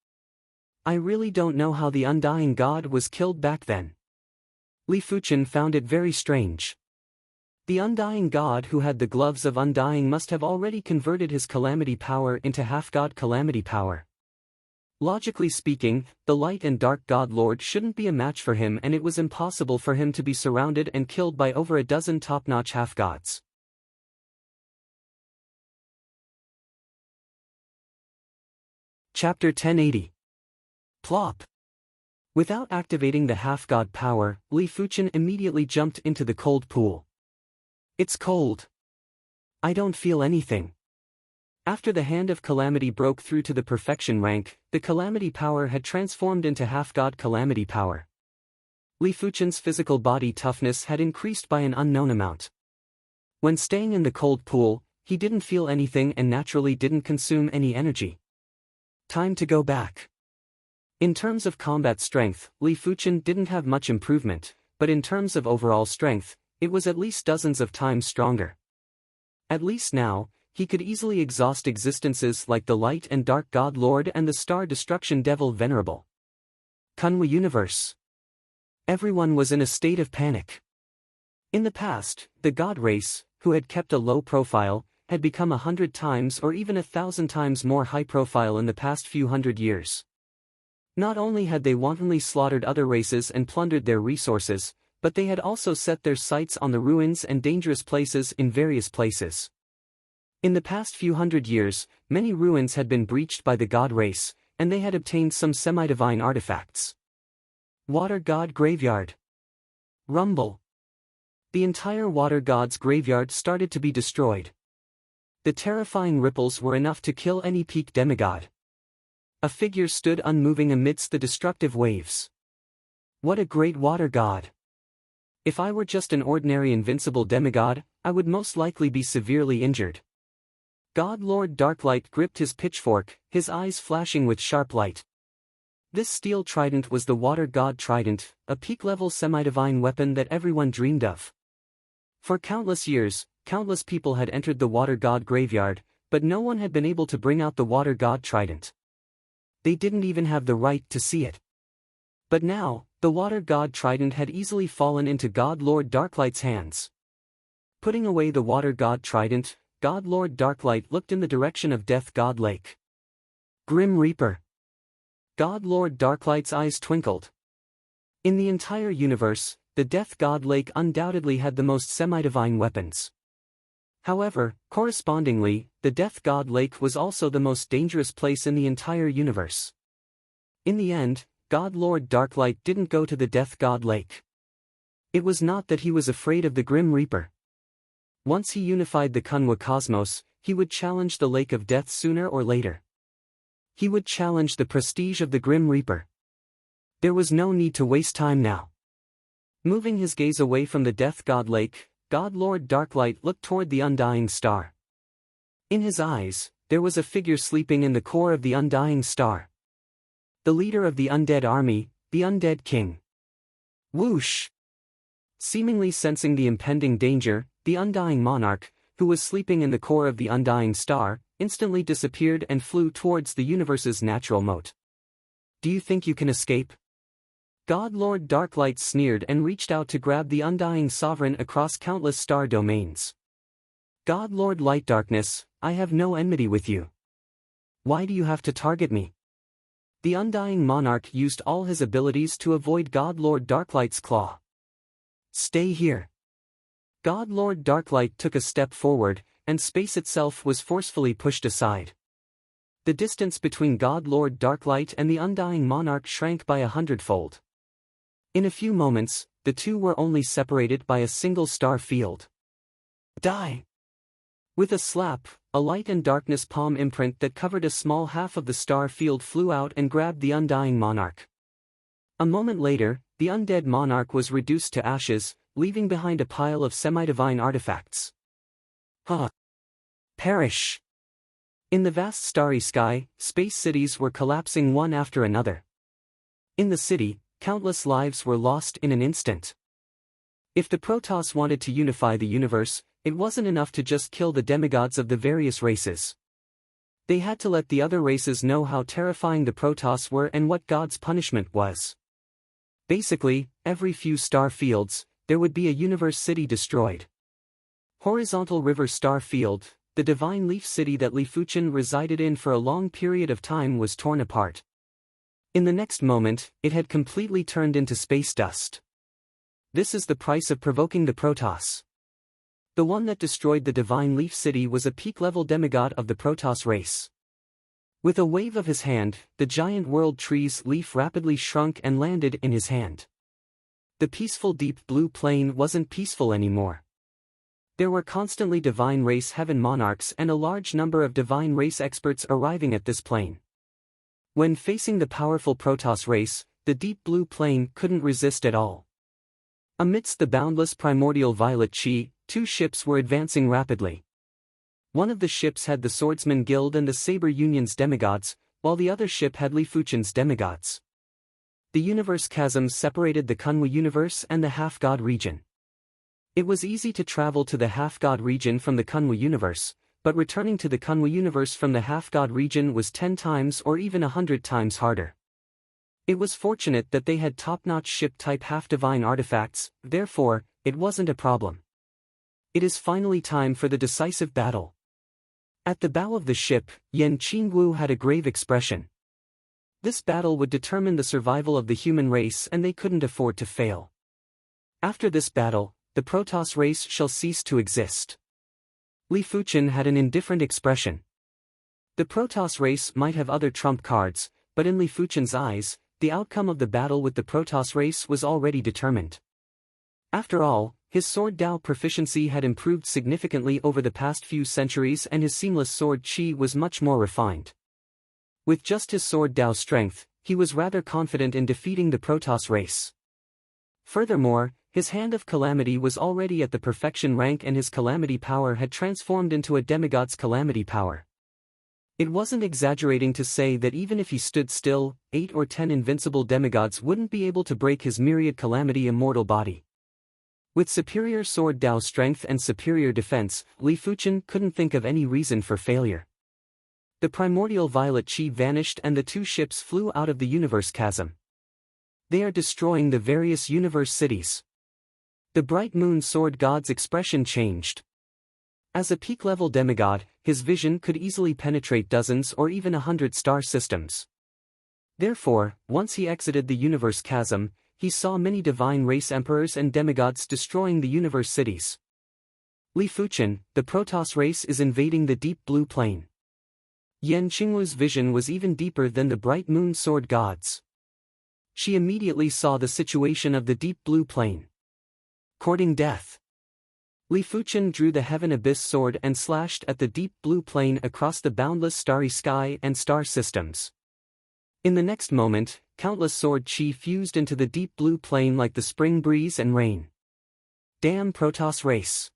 I really don't know how the Undying God was killed back then. Li Fuchen found it very strange. The Undying God who had the gloves of Undying must have already converted his calamity power into half-god calamity power. Logically speaking, the Light and Dark God Lord shouldn't be a match for him and it was impossible for him to be surrounded and killed by over a dozen top-notch half-gods. Chapter 1080. Plop. Without activating the half-god power, Li Fuchen immediately jumped into the cold pool. It's cold. I don't feel anything. After the Hand of Calamity broke through to the perfection rank, the calamity power had transformed into half-god calamity power. Li Fuchen's physical body toughness had increased by an unknown amount. When staying in the cold pool, he didn't feel anything and naturally didn't consume any energy. Time to go back. In terms of combat strength, Li Fuchen didn't have much improvement, but in terms of overall strength, it was at least dozens of times stronger. At least now, he could easily exhaust existences like the Light and Dark God Lord and the Star Destruction Devil Venerable. Kunwa Universe. Everyone was in a state of panic. In the past, the God race, who had kept a low profile, had become 100 times or even 1,000 times more high profile in the past few hundred years. Not only had they wantonly slaughtered other races and plundered their resources, but they had also set their sights on the ruins and dangerous places in various places. In the past few hundred years, many ruins had been breached by the God race, and they had obtained some semi-divine artifacts. Water God Graveyard. Rumble. The entire Water God's graveyard started to be destroyed. The terrifying ripples were enough to kill any peak demigod. A figure stood unmoving amidst the destructive waves. What a great water god! If I were just an ordinary invincible demigod, I would most likely be severely injured. God Lord Darklight gripped his pitchfork, his eyes flashing with sharp light. This steel trident was the Water God Trident, a peak-level semi-divine weapon that everyone dreamed of. For countless years, countless people had entered the Water God graveyard, but no one had been able to bring out the Water God Trident. They didn't even have the right to see it. But now, the Water God Trident had easily fallen into God Lord Darklight's hands. Putting away the Water God Trident, God Lord Darklight looked in the direction of Death God Lake. Grim Reaper. God Lord Darklight's eyes twinkled. In the entire universe, the Death God Lake undoubtedly had the most semi-divine weapons. However, correspondingly, the Death God Lake was also the most dangerous place in the entire universe. In the end, God Lord Darklight didn't go to the Death God Lake. It was not that he was afraid of the Grim Reaper. Once he unified the Kunwa cosmos, he would challenge the Lake of Death sooner or later. He would challenge the prestige of the Grim Reaper. There was no need to waste time now. Moving his gaze away from the Death God Lake, God Lord Darklight looked toward the undying star. In his eyes, there was a figure sleeping in the core of the undying star. The leader of the undead army, the Undead King. Whoosh! Seemingly sensing the impending danger, the undying monarch, who was sleeping in the core of the undying star, instantly disappeared and flew towards the universe's natural moat. Do you think you can escape? God Lord Darklight sneered and reached out to grab the undying sovereign across countless star domains. God Lord Light Darkness, I have no enmity with you. Why do you have to target me? The undying monarch used all his abilities to avoid God Lord Darklight's claw. Stay here. God Lord Darklight took a step forward, and space itself was forcefully pushed aside. The distance between God Lord Darklight and the undying monarch shrank by 100-fold. In a few moments, the two were only separated by a single star field. Die! With a slap, a light and darkness palm imprint that covered a small half of the star field flew out and grabbed the undying monarch. A moment later, the undead monarch was reduced to ashes, leaving behind a pile of semi-divine artifacts. Perish! In the vast starry sky, space cities were collapsing one after another. In the city, countless lives were lost in an instant. If the Protoss wanted to unify the universe, it wasn't enough to just kill the demigods of the various races. They had to let the other races know how terrifying the Protoss were and what God's punishment was. Basically, every few star fields, there would be a universe city destroyed. Horizontal River Star Field, the divine leaf city that Li Fuchen resided in for a long period of time, was torn apart. In the next moment, it had completely turned into space dust. This is the price of provoking the Protoss. The one that destroyed the divine leaf city was a peak-level demigod of the Protoss race. With a wave of his hand, the giant world tree's leaf rapidly shrunk and landed in his hand. The peaceful deep blue plain wasn't peaceful anymore. There were constantly divine race heaven monarchs and a large number of divine race experts arriving at this plane. When facing the powerful Protoss race, the deep blue plain couldn't resist at all. Amidst the boundless primordial violet chi, two ships were advancing rapidly. One of the ships had the Swordsman Guild and the Saber Union's demigods, while the other ship had Li Fuchen's demigods. The universe chasm separated the Kunwu universe and the half-god region. It was easy to travel to the half-god region from the Kunwu universe, but returning to the Kunwu universe from the half-god region was 10 times or even 100 times harder. It was fortunate that they had top-notch ship-type half-divine artifacts, therefore, it wasn't a problem. It is finally time for the decisive battle. At the bow of the ship, Yan Qingwu had a grave expression. This battle would determine the survival of the human race and they couldn't afford to fail. After this battle, the Protoss race shall cease to exist. Li Fuchen had an indifferent expression. The Protoss race might have other trump cards, but in Li Fuchen's eyes, the outcome of the battle with the Protoss race was already determined. After all, his sword Dao proficiency had improved significantly over the past few centuries and his seamless sword Qi was much more refined. With just his sword Dao strength, he was rather confident in defeating the Protoss race. Furthermore, his Hand of Calamity was already at the perfection rank and his calamity power had transformed into a demigod's calamity power. It wasn't exaggerating to say that even if he stood still, 8 or 10 invincible demigods wouldn't be able to break his myriad calamity immortal body. With superior sword Dao strength and superior defense, Li Fuchen couldn't think of any reason for failure. The primordial violet Qi vanished and the two ships flew out of the universe chasm. They are destroying the various universe cities. The bright moon sword god's expression changed. As a peak-level demigod, his vision could easily penetrate dozens or even 100 star systems. Therefore, once he exited the universe chasm, he saw many divine race emperors and demigods destroying the universe cities. Li Fuchen, the Protoss race is invading the deep blue plane. Yan Qingwu's vision was even deeper than the bright moon sword gods. She immediately saw the situation of the deep blue plane. Courting death. Li Fuchen drew the Heaven Abyss sword and slashed at the deep blue plane across the boundless starry sky and star systems. In the next moment, countless sword Qi fused into the deep blue plane like the spring breeze and rain. Damn Protoss race.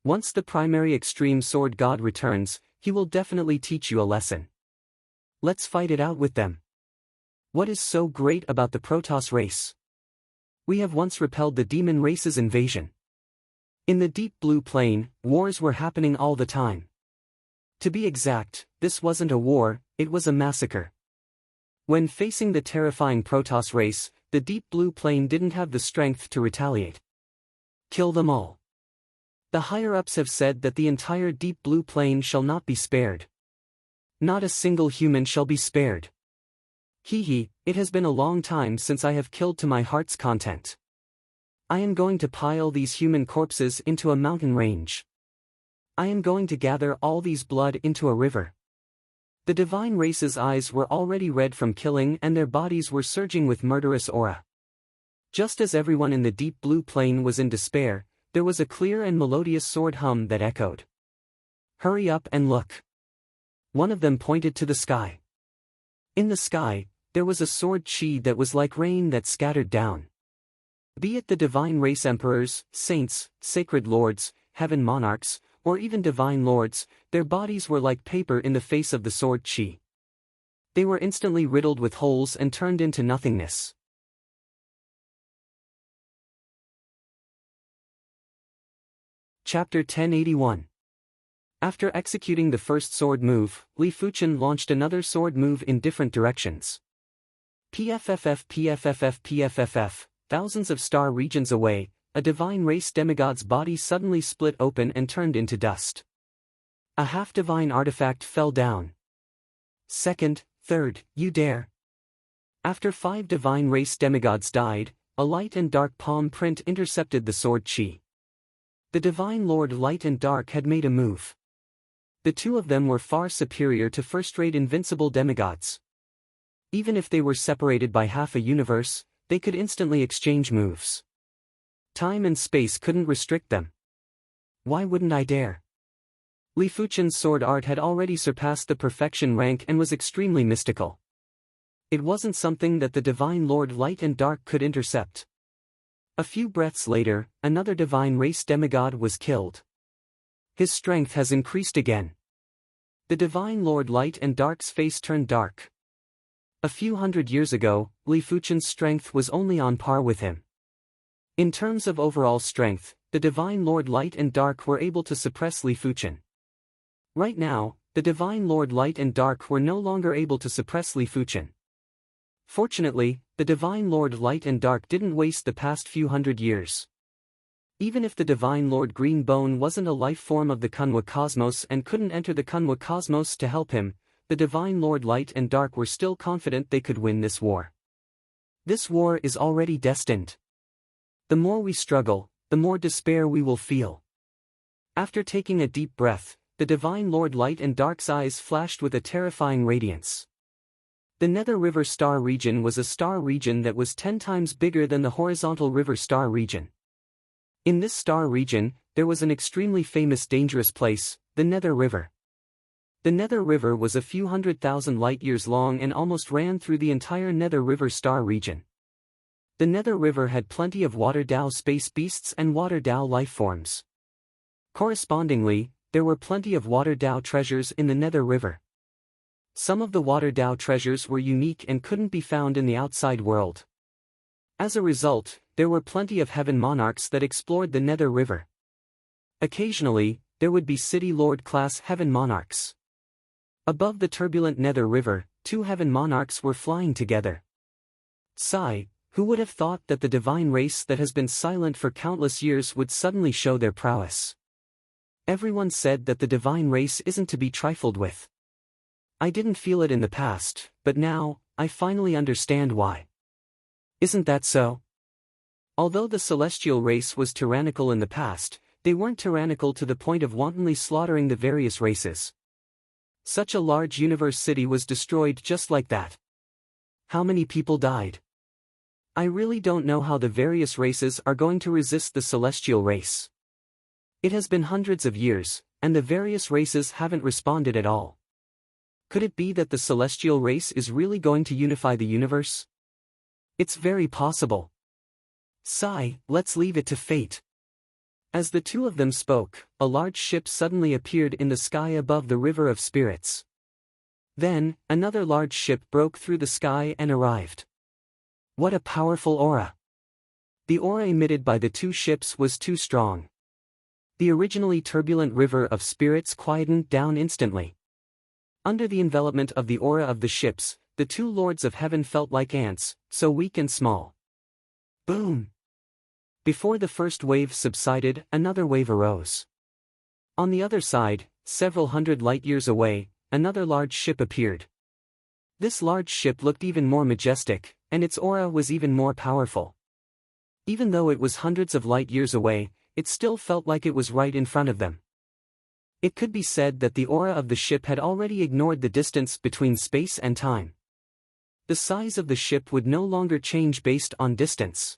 Once the primary extreme sword god returns, he will definitely teach you a lesson. Let's fight it out with them. What is so great about the Protoss race? We have once repelled the demon race's invasion. In the deep blue plane, wars were happening all the time. To be exact, this wasn't a war, it was a massacre. When facing the terrifying Protoss race, the deep blue plane didn't have the strength to retaliate. Kill them all. The higher-ups have said that the entire deep blue plane shall not be spared. Not a single human shall be spared. Hee, it has been a long time since I have killed to my heart's content. I am going to pile these human corpses into a mountain range. I am going to gather all these blood into a river. The divine race's eyes were already red from killing and their bodies were surging with murderous aura. Just as everyone in the deep blue plane was in despair, there was a clear and melodious sword hum that echoed. Hurry up and look. One of them pointed to the sky. In the sky, there was a sword Qi that was like rain that scattered down. Be it the divine race emperors, saints, sacred lords, heaven monarchs, or even divine lords, their bodies were like paper in the face of the sword Qi. They were instantly riddled with holes and turned into nothingness. Chapter 1081. After executing the first sword move, Li Fuchen launched another sword move in different directions. PFFF. Thousands of star regions away, a divine race demigod's body suddenly split open and turned into dust. A half-divine artifact fell down. Second, third, you dare. After 5 divine race demigods died, a light and dark palm print intercepted the sword Qi. The divine lord Light and Dark had made a move. The two of them were far superior to first-rate invincible demigods. Even if they were separated by half a universe, they could instantly exchange moves. Time and space couldn't restrict them. Why wouldn't I dare? Li Fuchen's sword art had already surpassed the perfection rank and was extremely mystical. It wasn't something that the divine lord Light and Dark could intercept. A few breaths later, another divine race demigod was killed. His strength has increased again. The divine lord Light and Dark's face turned dark. A few hundred years ago, Li Fuchen's strength was only on par with him. In terms of overall strength, the Divine Lord Light and Dark were able to suppress Li Fuchen. Right now, the Divine Lord Light and Dark were no longer able to suppress Li Fuchen. Fortunately, the Divine Lord Light and Dark didn't waste the past few hundred years. Even if the Divine Lord Green Bone wasn't a life form of the Kunwa cosmos and couldn't enter the Kunwa cosmos to help him, the Divine Lord Light and Dark were still confident they could win this war. This war is already destined. The more we struggle, the more despair we will feel. After taking a deep breath, the Divine Lord Light and Dark's eyes flashed with a terrifying radiance. The Nether River Star region was a star region that was 10 times bigger than the Horizontal River Star region. In this star region, there was an extremely famous dangerous place, the Nether River. The Nether River was a few 100,000 light-years long and almost ran through the entire Nether River Star region. The Nether River had plenty of water Dao space beasts and water Dao life forms. Correspondingly, there were plenty of water Dao treasures in the Nether River. Some of the water Dao treasures were unique and couldn't be found in the outside world. As a result, there were plenty of heaven monarchs that explored the Nether River. Occasionally, there would be City Lord-class heaven monarchs. Above the turbulent Nether River, 2 heaven monarchs were flying together. Sigh, who would have thought that the divine race that has been silent for countless years would suddenly show their prowess? Everyone said that the divine race isn't to be trifled with. I didn't feel it in the past, but now, I finally understand why. Isn't that so? Although the celestial race was tyrannical in the past, they weren't tyrannical to the point of wantonly slaughtering the various races. Such a large universe city was destroyed just like that. How many people died? I really don't know how the various races are going to resist the celestial race. It has been hundreds of years, and the various races haven't responded at all. Could it be that the celestial race is really going to unify the universe? It's very possible. Sigh, let's leave it to fate. As the 2 of them spoke, a large ship suddenly appeared in the sky above the River of Spirits. Then, another large ship broke through the sky and arrived. What a powerful aura! The aura emitted by the 2 ships was too strong. The originally turbulent River of Spirits quietened down instantly. Under the envelopment of the aura of the ships, the 2 lords of heaven felt like ants, so weak and small. Boom! Before the first wave subsided, another wave arose. On the other side, several hundred light-years away, another large ship appeared. This large ship looked even more majestic, and its aura was even more powerful. Even though it was hundreds of light-years away, it still felt like it was right in front of them. It could be said that the aura of the ship had already ignored the distance between space and time. The size of the ship would no longer change based on distance.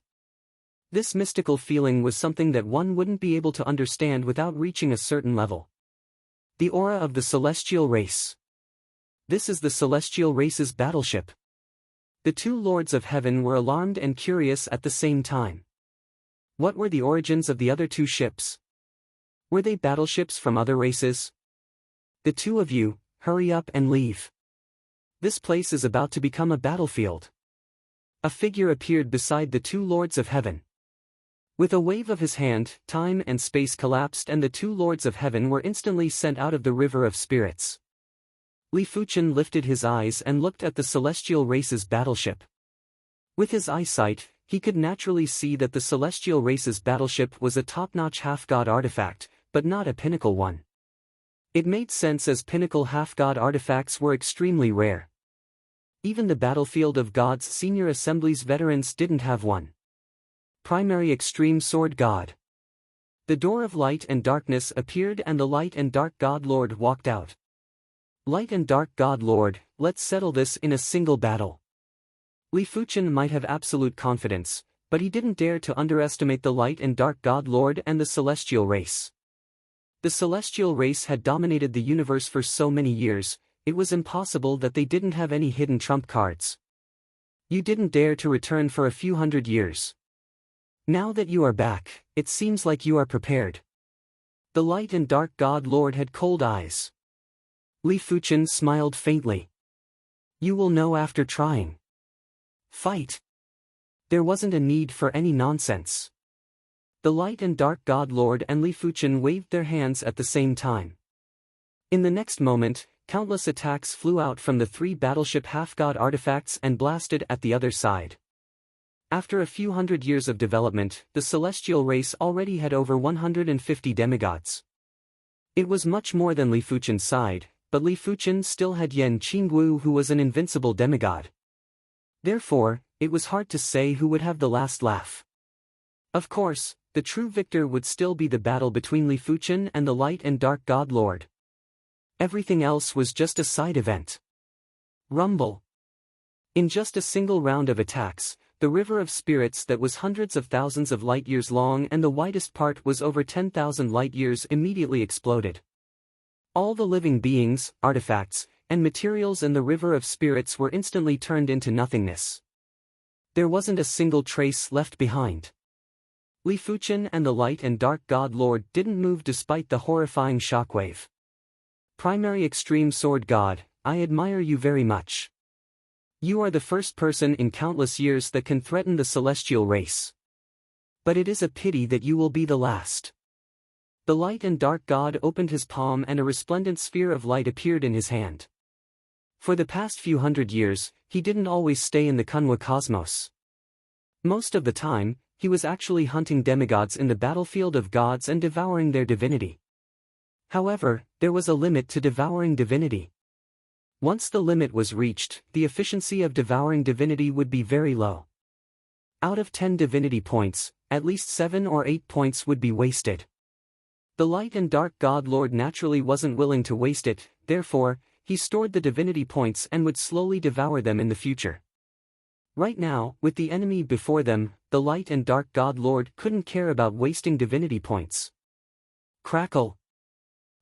This mystical feeling was something that one wouldn't be able to understand without reaching a certain level. The aura of the celestial race. This is the celestial race's battleship. The 2 lords of heaven were alarmed and curious at the same time. What were the origins of the other 2 ships? Were they battleships from other races? The 2 of you, hurry up and leave. This place is about to become a battlefield. A figure appeared beside the 2 lords of heaven. With a wave of his hand, time and space collapsed and the 2 lords of heaven were instantly sent out of the River of Spirits. Li Fuchen lifted his eyes and looked at the celestial race's battleship. With his eyesight, he could naturally see that the celestial race's battleship was a top-notch half-god artifact, but not a pinnacle one. It made sense as pinnacle half-god artifacts were extremely rare. Even the battlefield of gods senior assemblies veterans didn't have one. Primary extreme sword god. The door of light and darkness appeared and the light and dark god lord walked out. Light and dark god lord, let's settle this in a single battle. Li Fuchen might have absolute confidence, but he didn't dare to underestimate the light and dark god lord and the celestial race. The celestial race had dominated the universe for so many years, it was impossible that they didn't have any hidden trump cards. You didn't dare to return for a few hundred years. Now that you are back, it seems like you are prepared. The light and dark god lord had cold eyes. Li Fuchen smiled faintly. You will know after trying. Fight. There wasn't a need for any nonsense. The light and dark god lord and Li Fuchen waved their hands at the same time. In the next moment, countless attacks flew out from the three battleship half-god artifacts and blasted at the other side. After a few hundred years of development, the celestial race already had over 150 demigods. It was much more than Li Fuchen's side, but Li Fuchen still had Yan Qingguo, who was an invincible demigod. Therefore, it was hard to say who would have the last laugh. Of course, the true victor would still be the battle between Li Fuchen and the light and dark god lord. Everything else was just a side event. Rumble. In just a single round of attacks, the river of spirits that was hundreds of thousands of light-years long and the widest part was over 10,000 light-years immediately exploded. All the living beings, artifacts, and materials in the river of spirits were instantly turned into nothingness. There wasn't a single trace left behind. Li Fuchen and the light and dark god lord didn't move despite the horrifying shockwave. Primary Extreme Sword God, I admire you very much. You are the first person in countless years that can threaten the celestial race. But it is a pity that you will be the last. The light and dark god opened his palm and a resplendent sphere of light appeared in his hand. For the past few hundred years, he didn't always stay in the Kunwa cosmos. Most of the time, he was actually hunting demigods in the battlefield of gods and devouring their divinity. However, there was a limit to devouring divinity. Once the limit was reached, the efficiency of devouring divinity would be very low. Out of 10 divinity points, at least 7 or 8 points would be wasted. The light and dark god lord naturally wasn't willing to waste it, therefore, he stored the divinity points and would slowly devour them in the future. Right now, with the enemy before them, the light and dark god lord couldn't care about wasting divinity points. Crackle.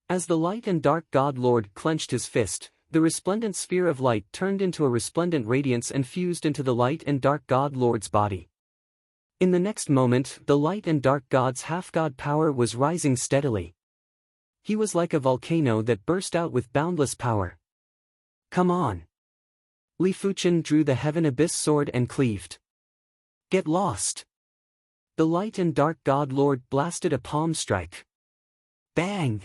As the light and dark god lord clenched his fist, the resplendent sphere of light turned into a resplendent radiance and fused into the light and dark god lord's body. In the next moment, the light and dark god's half-god power was rising steadily. He was like a volcano that burst out with boundless power. Come on. Li Fuchen drew the Heaven Abyss sword and cleaved. Get lost. The light and dark god lord blasted a palm strike. Bang!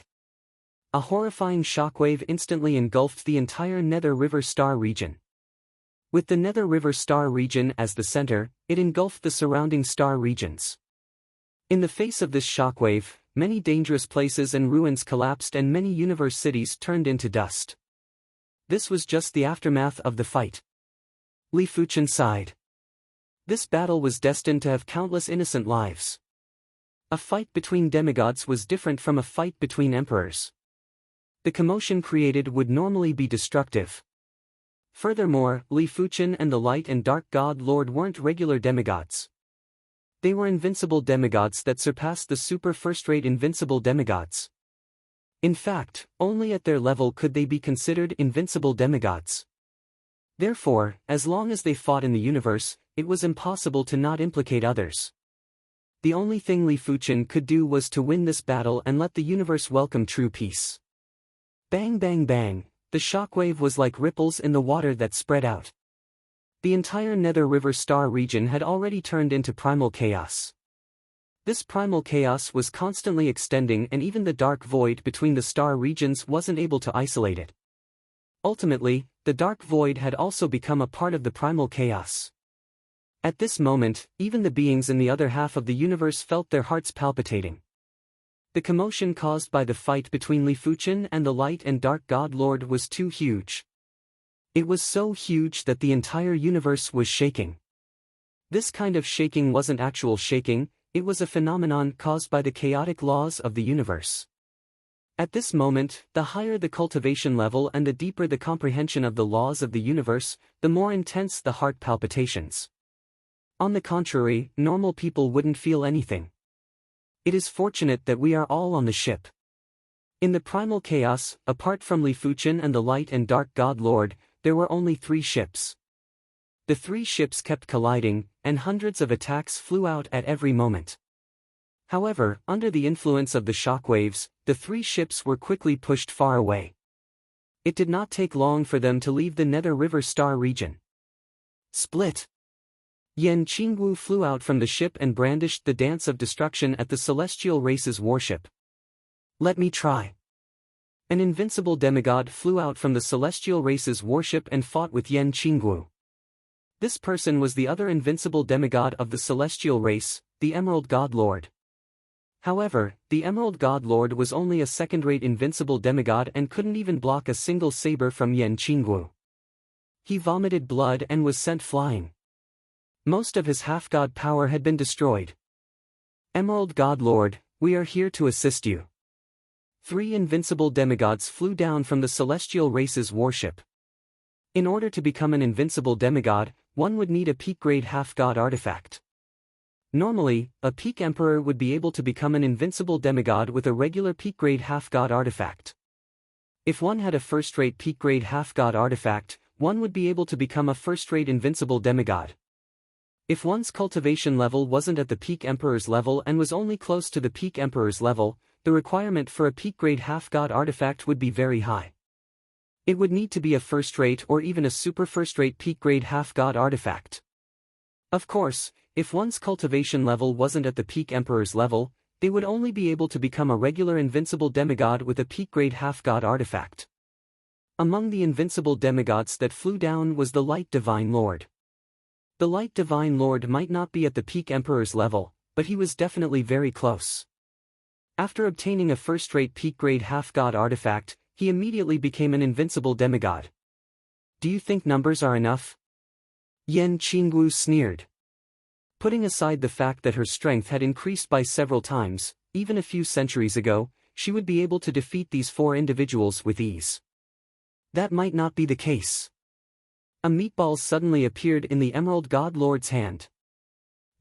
A horrifying shockwave instantly engulfed the entire Nether River Star region. With the Nether River Star region as the center, it engulfed the surrounding star regions. In the face of this shockwave, many dangerous places and ruins collapsed and many universe cities turned into dust. This was just the aftermath of the fight. Li Fuchen sighed. This battle was destined to have countless innocent lives. A fight between demigods was different from a fight between emperors. The commotion created would normally be destructive. Furthermore, Li Fuchen and the light and dark god lord weren't regular demigods. They were invincible demigods that surpassed the super first-rate invincible demigods. In fact, only at their level could they be considered invincible demigods. Therefore, as long as they fought in the universe, it was impossible to not implicate others. The only thing Li Fuchen could do was to win this battle and let the universe welcome true peace. Bang bang bang, the shockwave was like ripples in the water that spread out. The entire Nether River Star region had already turned into primal chaos. This primal chaos was constantly extending and even the dark void between the star regions wasn't able to isolate it. Ultimately, the dark void had also become a part of the primal chaos. At this moment, even the beings in the other half of the universe felt their hearts palpitating. The commotion caused by the fight between Li Fuchen and the light and dark god lord was too huge. It was so huge that the entire universe was shaking. This kind of shaking wasn't actual shaking, it was a phenomenon caused by the chaotic laws of the universe. At this moment, the higher the cultivation level and the deeper the comprehension of the laws of the universe, the more intense the heart palpitations. On the contrary, normal people wouldn't feel anything. It is fortunate that we are all on the ship. In the primal chaos, apart from Li Fuchen and the light and dark god lord, there were only 3 ships. The 3 ships kept colliding, and hundreds of attacks flew out at every moment. However, under the influence of the shockwaves, the 3 ships were quickly pushed far away. It did not take long for them to leave the Nether River Star region. Split. Yan Qingwu flew out from the ship and brandished the Dance of Destruction at the celestial race's warship. Let me try. An invincible demigod flew out from the celestial race's warship and fought with Yan Qingwu. This person was the other invincible demigod of the celestial race, the Emerald God Lord. However, the Emerald God Lord was only a second-rate invincible demigod and couldn't even block a single saber from Yan Qingwu. He vomited blood and was sent flying. Most of his half-god power had been destroyed. Emerald God Lord, we are here to assist you. 3 invincible demigods flew down from the celestial race's warship. In order to become an invincible demigod, one would need a peak-grade half-god artifact. Normally, a peak emperor would be able to become an invincible demigod with a regular peak-grade half-god artifact. If one had a first-rate peak-grade half-god artifact, one would be able to become a first-rate invincible demigod. If one's cultivation level wasn't at the peak emperor's level and was only close to the peak emperor's level, the requirement for a peak-grade half-god artifact would be very high. It would need to be a first-rate or even a super first-rate peak-grade half-god artifact. Of course, if one's cultivation level wasn't at the peak emperor's level, they would only be able to become a regular invincible demigod with a peak-grade half-god artifact. Among the invincible demigods that flew down was the Light Divine Lord. The Light Divine Lord might not be at the peak emperor's level, but he was definitely very close. After obtaining a first-rate peak-grade half-god artifact, he immediately became an invincible demigod. Do you think numbers are enough? Yan Qingwu sneered. Putting aside the fact that her strength had increased by several times, even a few centuries ago, she would be able to defeat these 4 individuals with ease. That might not be the case. A meatball suddenly appeared in the Emerald God Lord's hand.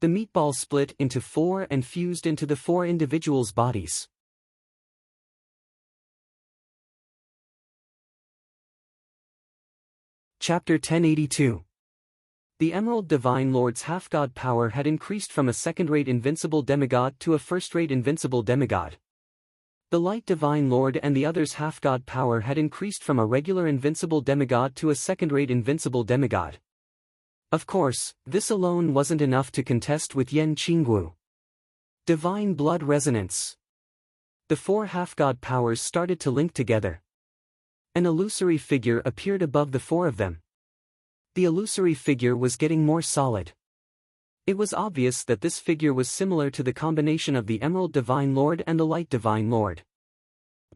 The meatball split into 4 and fused into the 4 individuals' bodies. Chapter 1082. The Emerald Divine Lord's half-god power had increased from a second-rate invincible demigod to a first-rate invincible demigod. The Light Divine Lord and the others' half-god power had increased from a regular invincible demigod to a second-rate invincible demigod. Of course, this alone wasn't enough to contest with Yan Qingwu. Divine Blood Resonance. The 4 half-god powers started to link together. An illusory figure appeared above the 4 of them. The illusory figure was getting more solid. It was obvious that this figure was similar to the combination of the Emerald Divine Lord and the Light Divine Lord.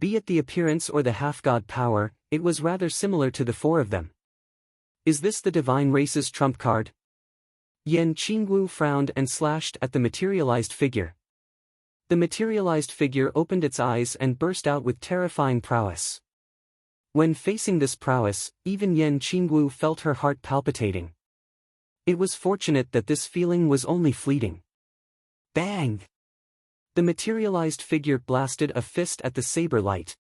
Be it the appearance or the half-god power, it was rather similar to the 4 of them. Is this the divine race's trump card? Yan Qingwu frowned and slashed at the materialized figure. The materialized figure opened its eyes and burst out with terrifying prowess. When facing this prowess, even Yan Qingwu felt her heart palpitating. It was fortunate that this feeling was only fleeting. Bang! The materialized figure blasted a fist at the saber light.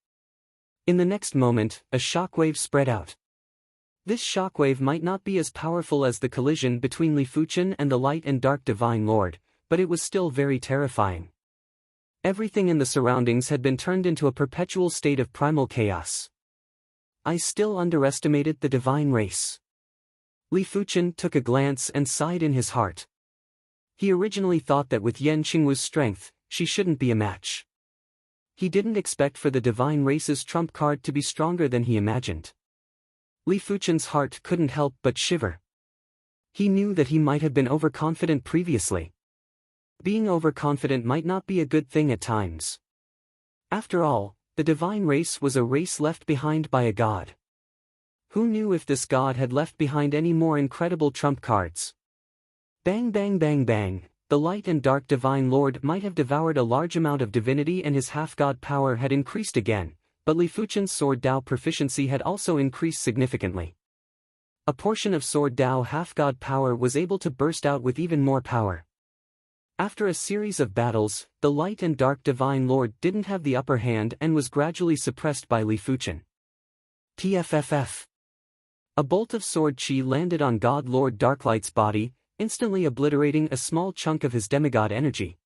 In the next moment, a shockwave spread out. This shockwave might not be as powerful as the collision between Li Fuchen and the Light and Dark Divine Lord, but it was still very terrifying. Everything in the surroundings had been turned into a perpetual state of primal chaos. I still underestimated the divine race. Li Fuchen took a glance and sighed in his heart. He originally thought that with Yan Qingwu's strength, she shouldn't be a match. He didn't expect for the divine race's trump card to be stronger than he imagined. Li Fuchen's heart couldn't help but shiver. He knew that he might have been overconfident previously. Being overconfident might not be a good thing at times. After all, the divine race was a race left behind by a god. Who knew if this god had left behind any more incredible trump cards? Bang bang bang bang, the Light and Dark Divine Lord might have devoured a large amount of divinity and his half-god power had increased again, but Li Fuchen's Sword Dao proficiency had also increased significantly. A portion of Sword Dao half-god power was able to burst out with even more power. After a series of battles, the Light and Dark Divine Lord didn't have the upper hand and was gradually suppressed by Li Fuchen. TFFF. A bolt of sword chi landed on God Lord Darklight's body, instantly obliterating a small chunk of his demigod energy.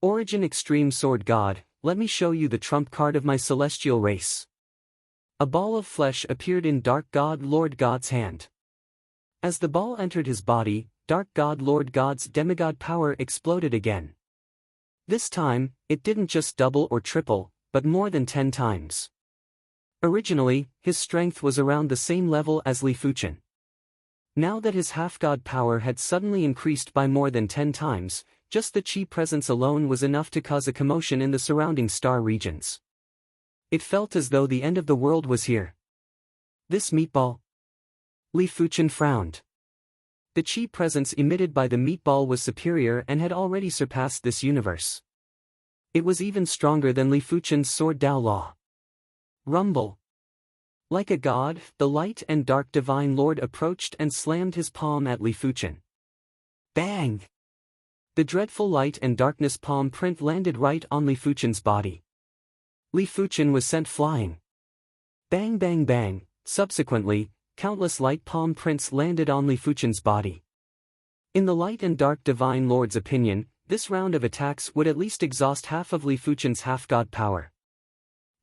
Origin Extreme Sword God, let me show you the trump card of my celestial race. A ball of flesh appeared in Dark God Lord God's hand. As the ball entered his body, Dark God Lord God's demigod power exploded again. This time, it didn't just double or triple, but more than 10 times. Originally, his strength was around the same level as Li Fuchen. Now that his half-god power had suddenly increased by more than 10 times, just the chi presence alone was enough to cause a commotion in the surrounding star regions. It felt as though the end of the world was here. This meatball? Li Fuchen frowned. The chi presence emitted by the meatball was superior and had already surpassed this universe. It was even stronger than Li Fuchen's sword Dao Law. Rumble. Like a god, the light and dark divine lord approached and slammed his palm at Li Fuchen. Bang! The dreadful light and darkness palm print landed right on Li Fuchen's body. Li Fuchen was sent flying. Bang bang bang. Subsequently, countless light palm prints landed on Li Fuchen's body. In the light and dark divine lord's opinion, this round of attacks would at least exhaust half of Li Fuchen's half-god power.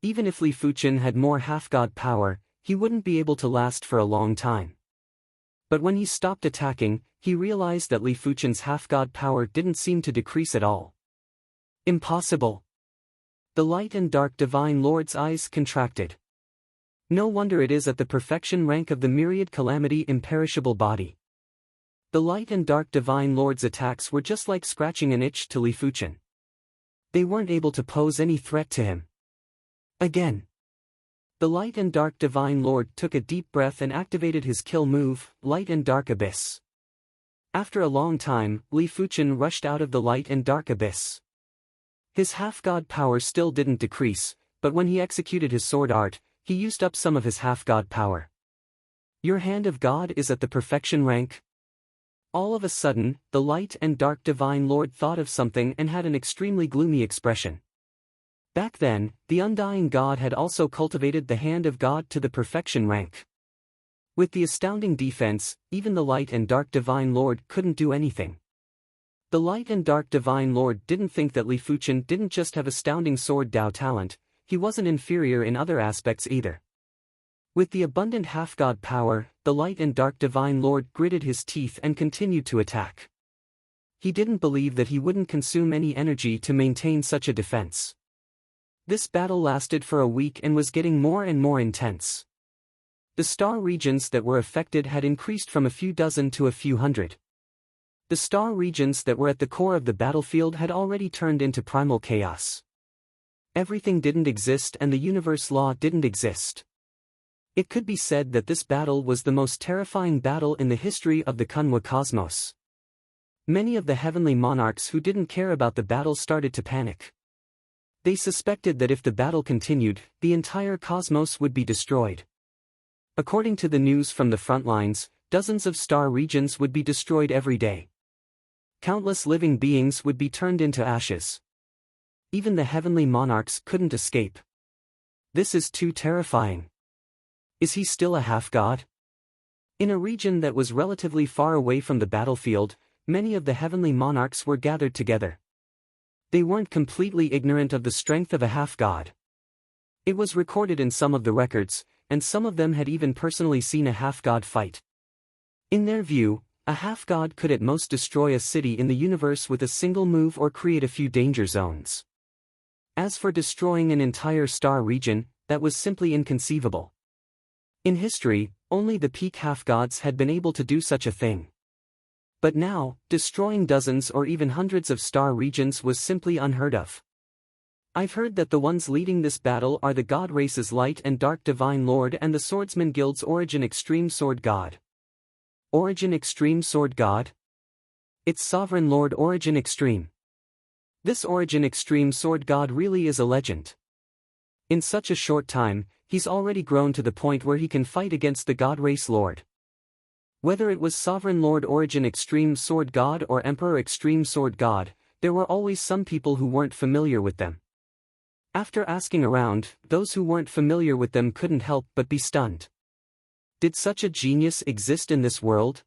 Even if Li Fuchen had more half-god power, he wouldn't be able to last for a long time. But when he stopped attacking, he realized that Li Fuchen's half-god power didn't seem to decrease at all. Impossible. The light and dark divine lord's eyes contracted. No wonder it is at the perfection rank of the myriad calamity imperishable body. The light and dark divine lord's attacks were just like scratching an itch to Li Fuchen. They weren't able to pose any threat to him. Again. The light and dark divine lord took a deep breath and activated his kill move, Light and Dark Abyss. After a long time, Li Fuchen rushed out of the light and dark abyss. His half-god power still didn't decrease, but when he executed his sword art, he used up some of his half-god power. Your hand of God is at the perfection rank? All of a sudden, the light and dark divine lord thought of something and had an extremely gloomy expression. Back then, the undying God had also cultivated the hand of God to the perfection rank. With the astounding defense, even the light and dark divine lord couldn't do anything. The light and dark divine lord didn't think that Li Fuchen didn't just have astounding sword Dao talent, he wasn't inferior in other aspects either. With the abundant half-god power, the light and dark divine lord gritted his teeth and continued to attack. He didn't believe that he wouldn't consume any energy to maintain such a defense. This battle lasted for a week and was getting more and more intense. The star regions that were affected had increased from a few dozen to a few hundred. The star regions that were at the core of the battlefield had already turned into primal chaos. Everything didn't exist and the universe law didn't exist. It could be said that this battle was the most terrifying battle in the history of the Kunwa cosmos. Many of the heavenly monarchs who didn't care about the battle started to panic. They suspected that if the battle continued, the entire cosmos would be destroyed. According to the news from the front lines, dozens of star regions would be destroyed every day. Countless living beings would be turned into ashes. Even the heavenly monarchs couldn't escape. This is too terrifying. Is he still a half-god? In a region that was relatively far away from the battlefield, many of the heavenly monarchs were gathered together. They weren't completely ignorant of the strength of a half-god. It was recorded in some of the records, and some of them had even personally seen a half-god fight. In their view, a half-god could at most destroy a city in the universe with a single move or create a few danger zones. As for destroying an entire star region, that was simply inconceivable. In history, only the peak half-gods had been able to do such a thing. But now, destroying dozens or even hundreds of star regions was simply unheard of. I've heard that the ones leading this battle are the god race's Light and Dark Divine Lord and the Swordsman Guild's Origin Extreme Sword God. Origin Extreme Sword God? It's Sovereign Lord Origin Extreme. This Origin Extreme Sword God really is a legend. In such a short time, he's already grown to the point where he can fight against the God Race Lord. Whether it was Sovereign Lord Origin Extreme Sword God or Emperor Extreme Sword God, there were always some people who weren't familiar with them. After asking around, those who weren't familiar with them couldn't help but be stunned. Did such a genius exist in this world?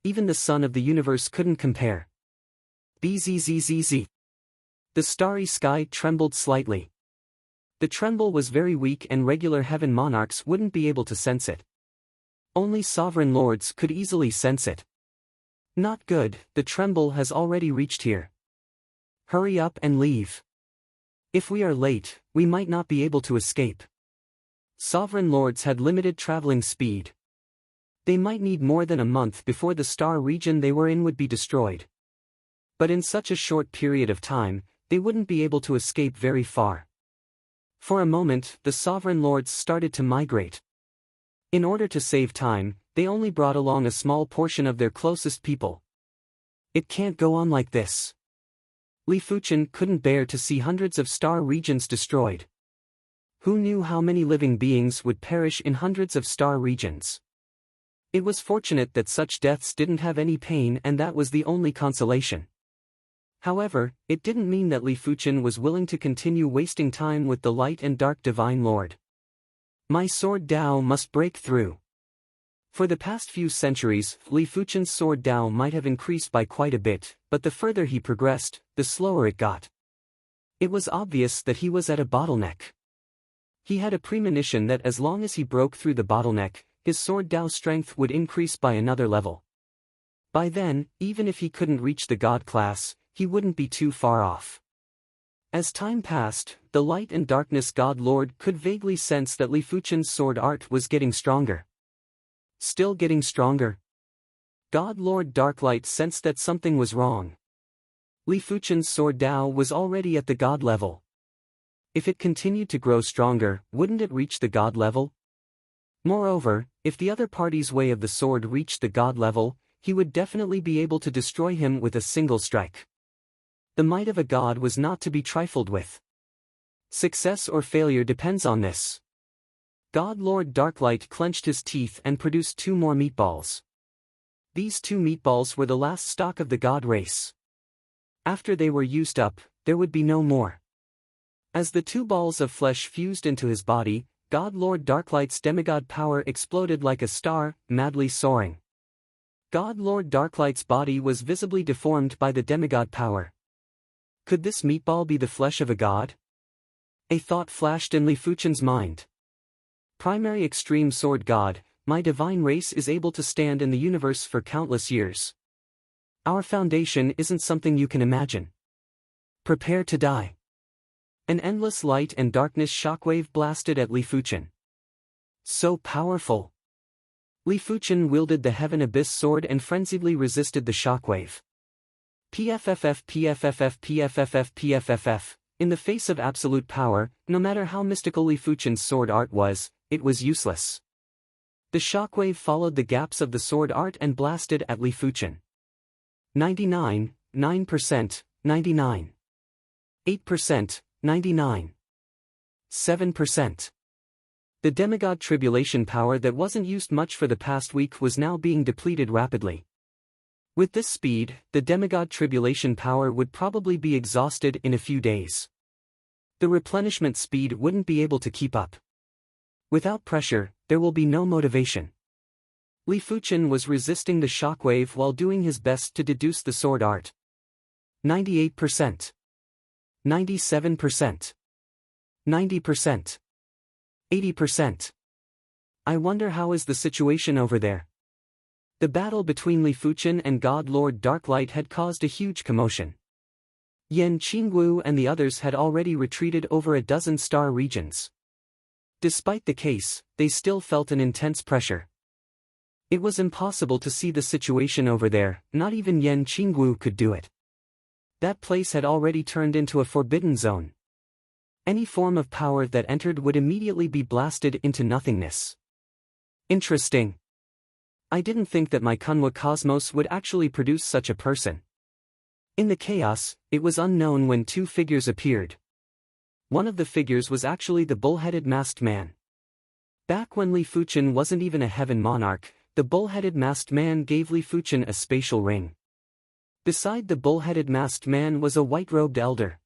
Even the sun of the universe couldn't compare. Bzzzzz. The starry sky trembled slightly. The tremble was very weak and regular heaven monarchs wouldn't be able to sense it. Only sovereign lords could easily sense it. Not good, the tremble has already reached here. Hurry up and leave. If we are late, we might not be able to escape. Sovereign lords had limited traveling speed. They might need more than a month before the star region they were in would be destroyed. But in such a short period of time, they wouldn't be able to escape very far. For a moment, the sovereign lords started to migrate. In order to save time, they only brought along a small portion of their closest people. It can't go on like this. Li Fuchen couldn't bear to see hundreds of star regions destroyed. Who knew how many living beings would perish in hundreds of star regions? It was fortunate that such deaths didn't have any pain, and that was the only consolation. However, it didn't mean that Li Fuchen was willing to continue wasting time with the light and dark divine lord. My sword Dao must break through. For the past few centuries, Li Fuchen's sword Dao might have increased by quite a bit, but the further he progressed, the slower it got. It was obvious that he was at a bottleneck. He had a premonition that as long as he broke through the bottleneck, his sword Dao strength would increase by another level. By then, even if he couldn't reach the god class, he wouldn't be too far off. As time passed, the light and darkness god lord could vaguely sense that Li Fuchen's sword art was getting stronger. Still getting stronger. God Lord Darklight sensed that something was wrong. Li Fuchen's sword Dao was already at the god level. If it continued to grow stronger, wouldn't it reach the god level? Moreover, if the other party's way of the sword reached the god level, he would definitely be able to destroy him with a single strike. The might of a god was not to be trifled with. Success or failure depends on this. God Lord Darklight clenched his teeth and produced 2 more meatballs. These 2 meatballs were the last stock of the god race. After they were used up, there would be no more. As the 2 balls of flesh fused into his body, God Lord Darklight's demigod power exploded like a star, madly soaring. God Lord Darklight's body was visibly deformed by the demigod power. Could this meatball be the flesh of a god? A thought flashed in Li Fuchen's mind. Primary extreme sword god, my divine race is able to stand in the universe for countless years. Our foundation isn't something you can imagine. Prepare to die. An endless light and darkness shockwave blasted at Li Fuchen. So powerful. Li Fuchen wielded the Heaven Abyss sword and frenziedly resisted the shockwave. PFFF PFFF PFFF PFFF. In the face of absolute power, no matter how mystical Li Fuchen's sword art was, it was useless. The shockwave followed the gaps of the sword art and blasted at Li Fuchen. 99, 9%, 99. 8%, 99. 7%. The demigod tribulation power that wasn't used much for the past week was now being depleted rapidly. With this speed, the demigod tribulation power would probably be exhausted in a few days. The replenishment speed wouldn't be able to keep up. Without pressure, there will be no motivation. Li Fuchen was resisting the shockwave while doing his best to deduce the sword art. 98%. 97%. 90%. 80%. I wonder how is the situation over there. The battle between Li Fuchen and God Lord Darklight had caused a huge commotion. Yan Qingwu and the others had already retreated over a dozen star regions. Despite the case, they still felt an intense pressure. It was impossible to see the situation over there, not even Yan Qingwu could do it. That place had already turned into a forbidden zone. Any form of power that entered would immediately be blasted into nothingness. Interesting. I didn't think that my Kunwa cosmos would actually produce such a person. In the chaos, it was unknown when 2 figures appeared. One of the figures was actually the bull-headed masked man. Back when Li Fuchen wasn't even a heaven monarch, the bull-headed masked man gave Li Fuchen a spatial ring. Beside the bull-headed masked man was a white-robed elder.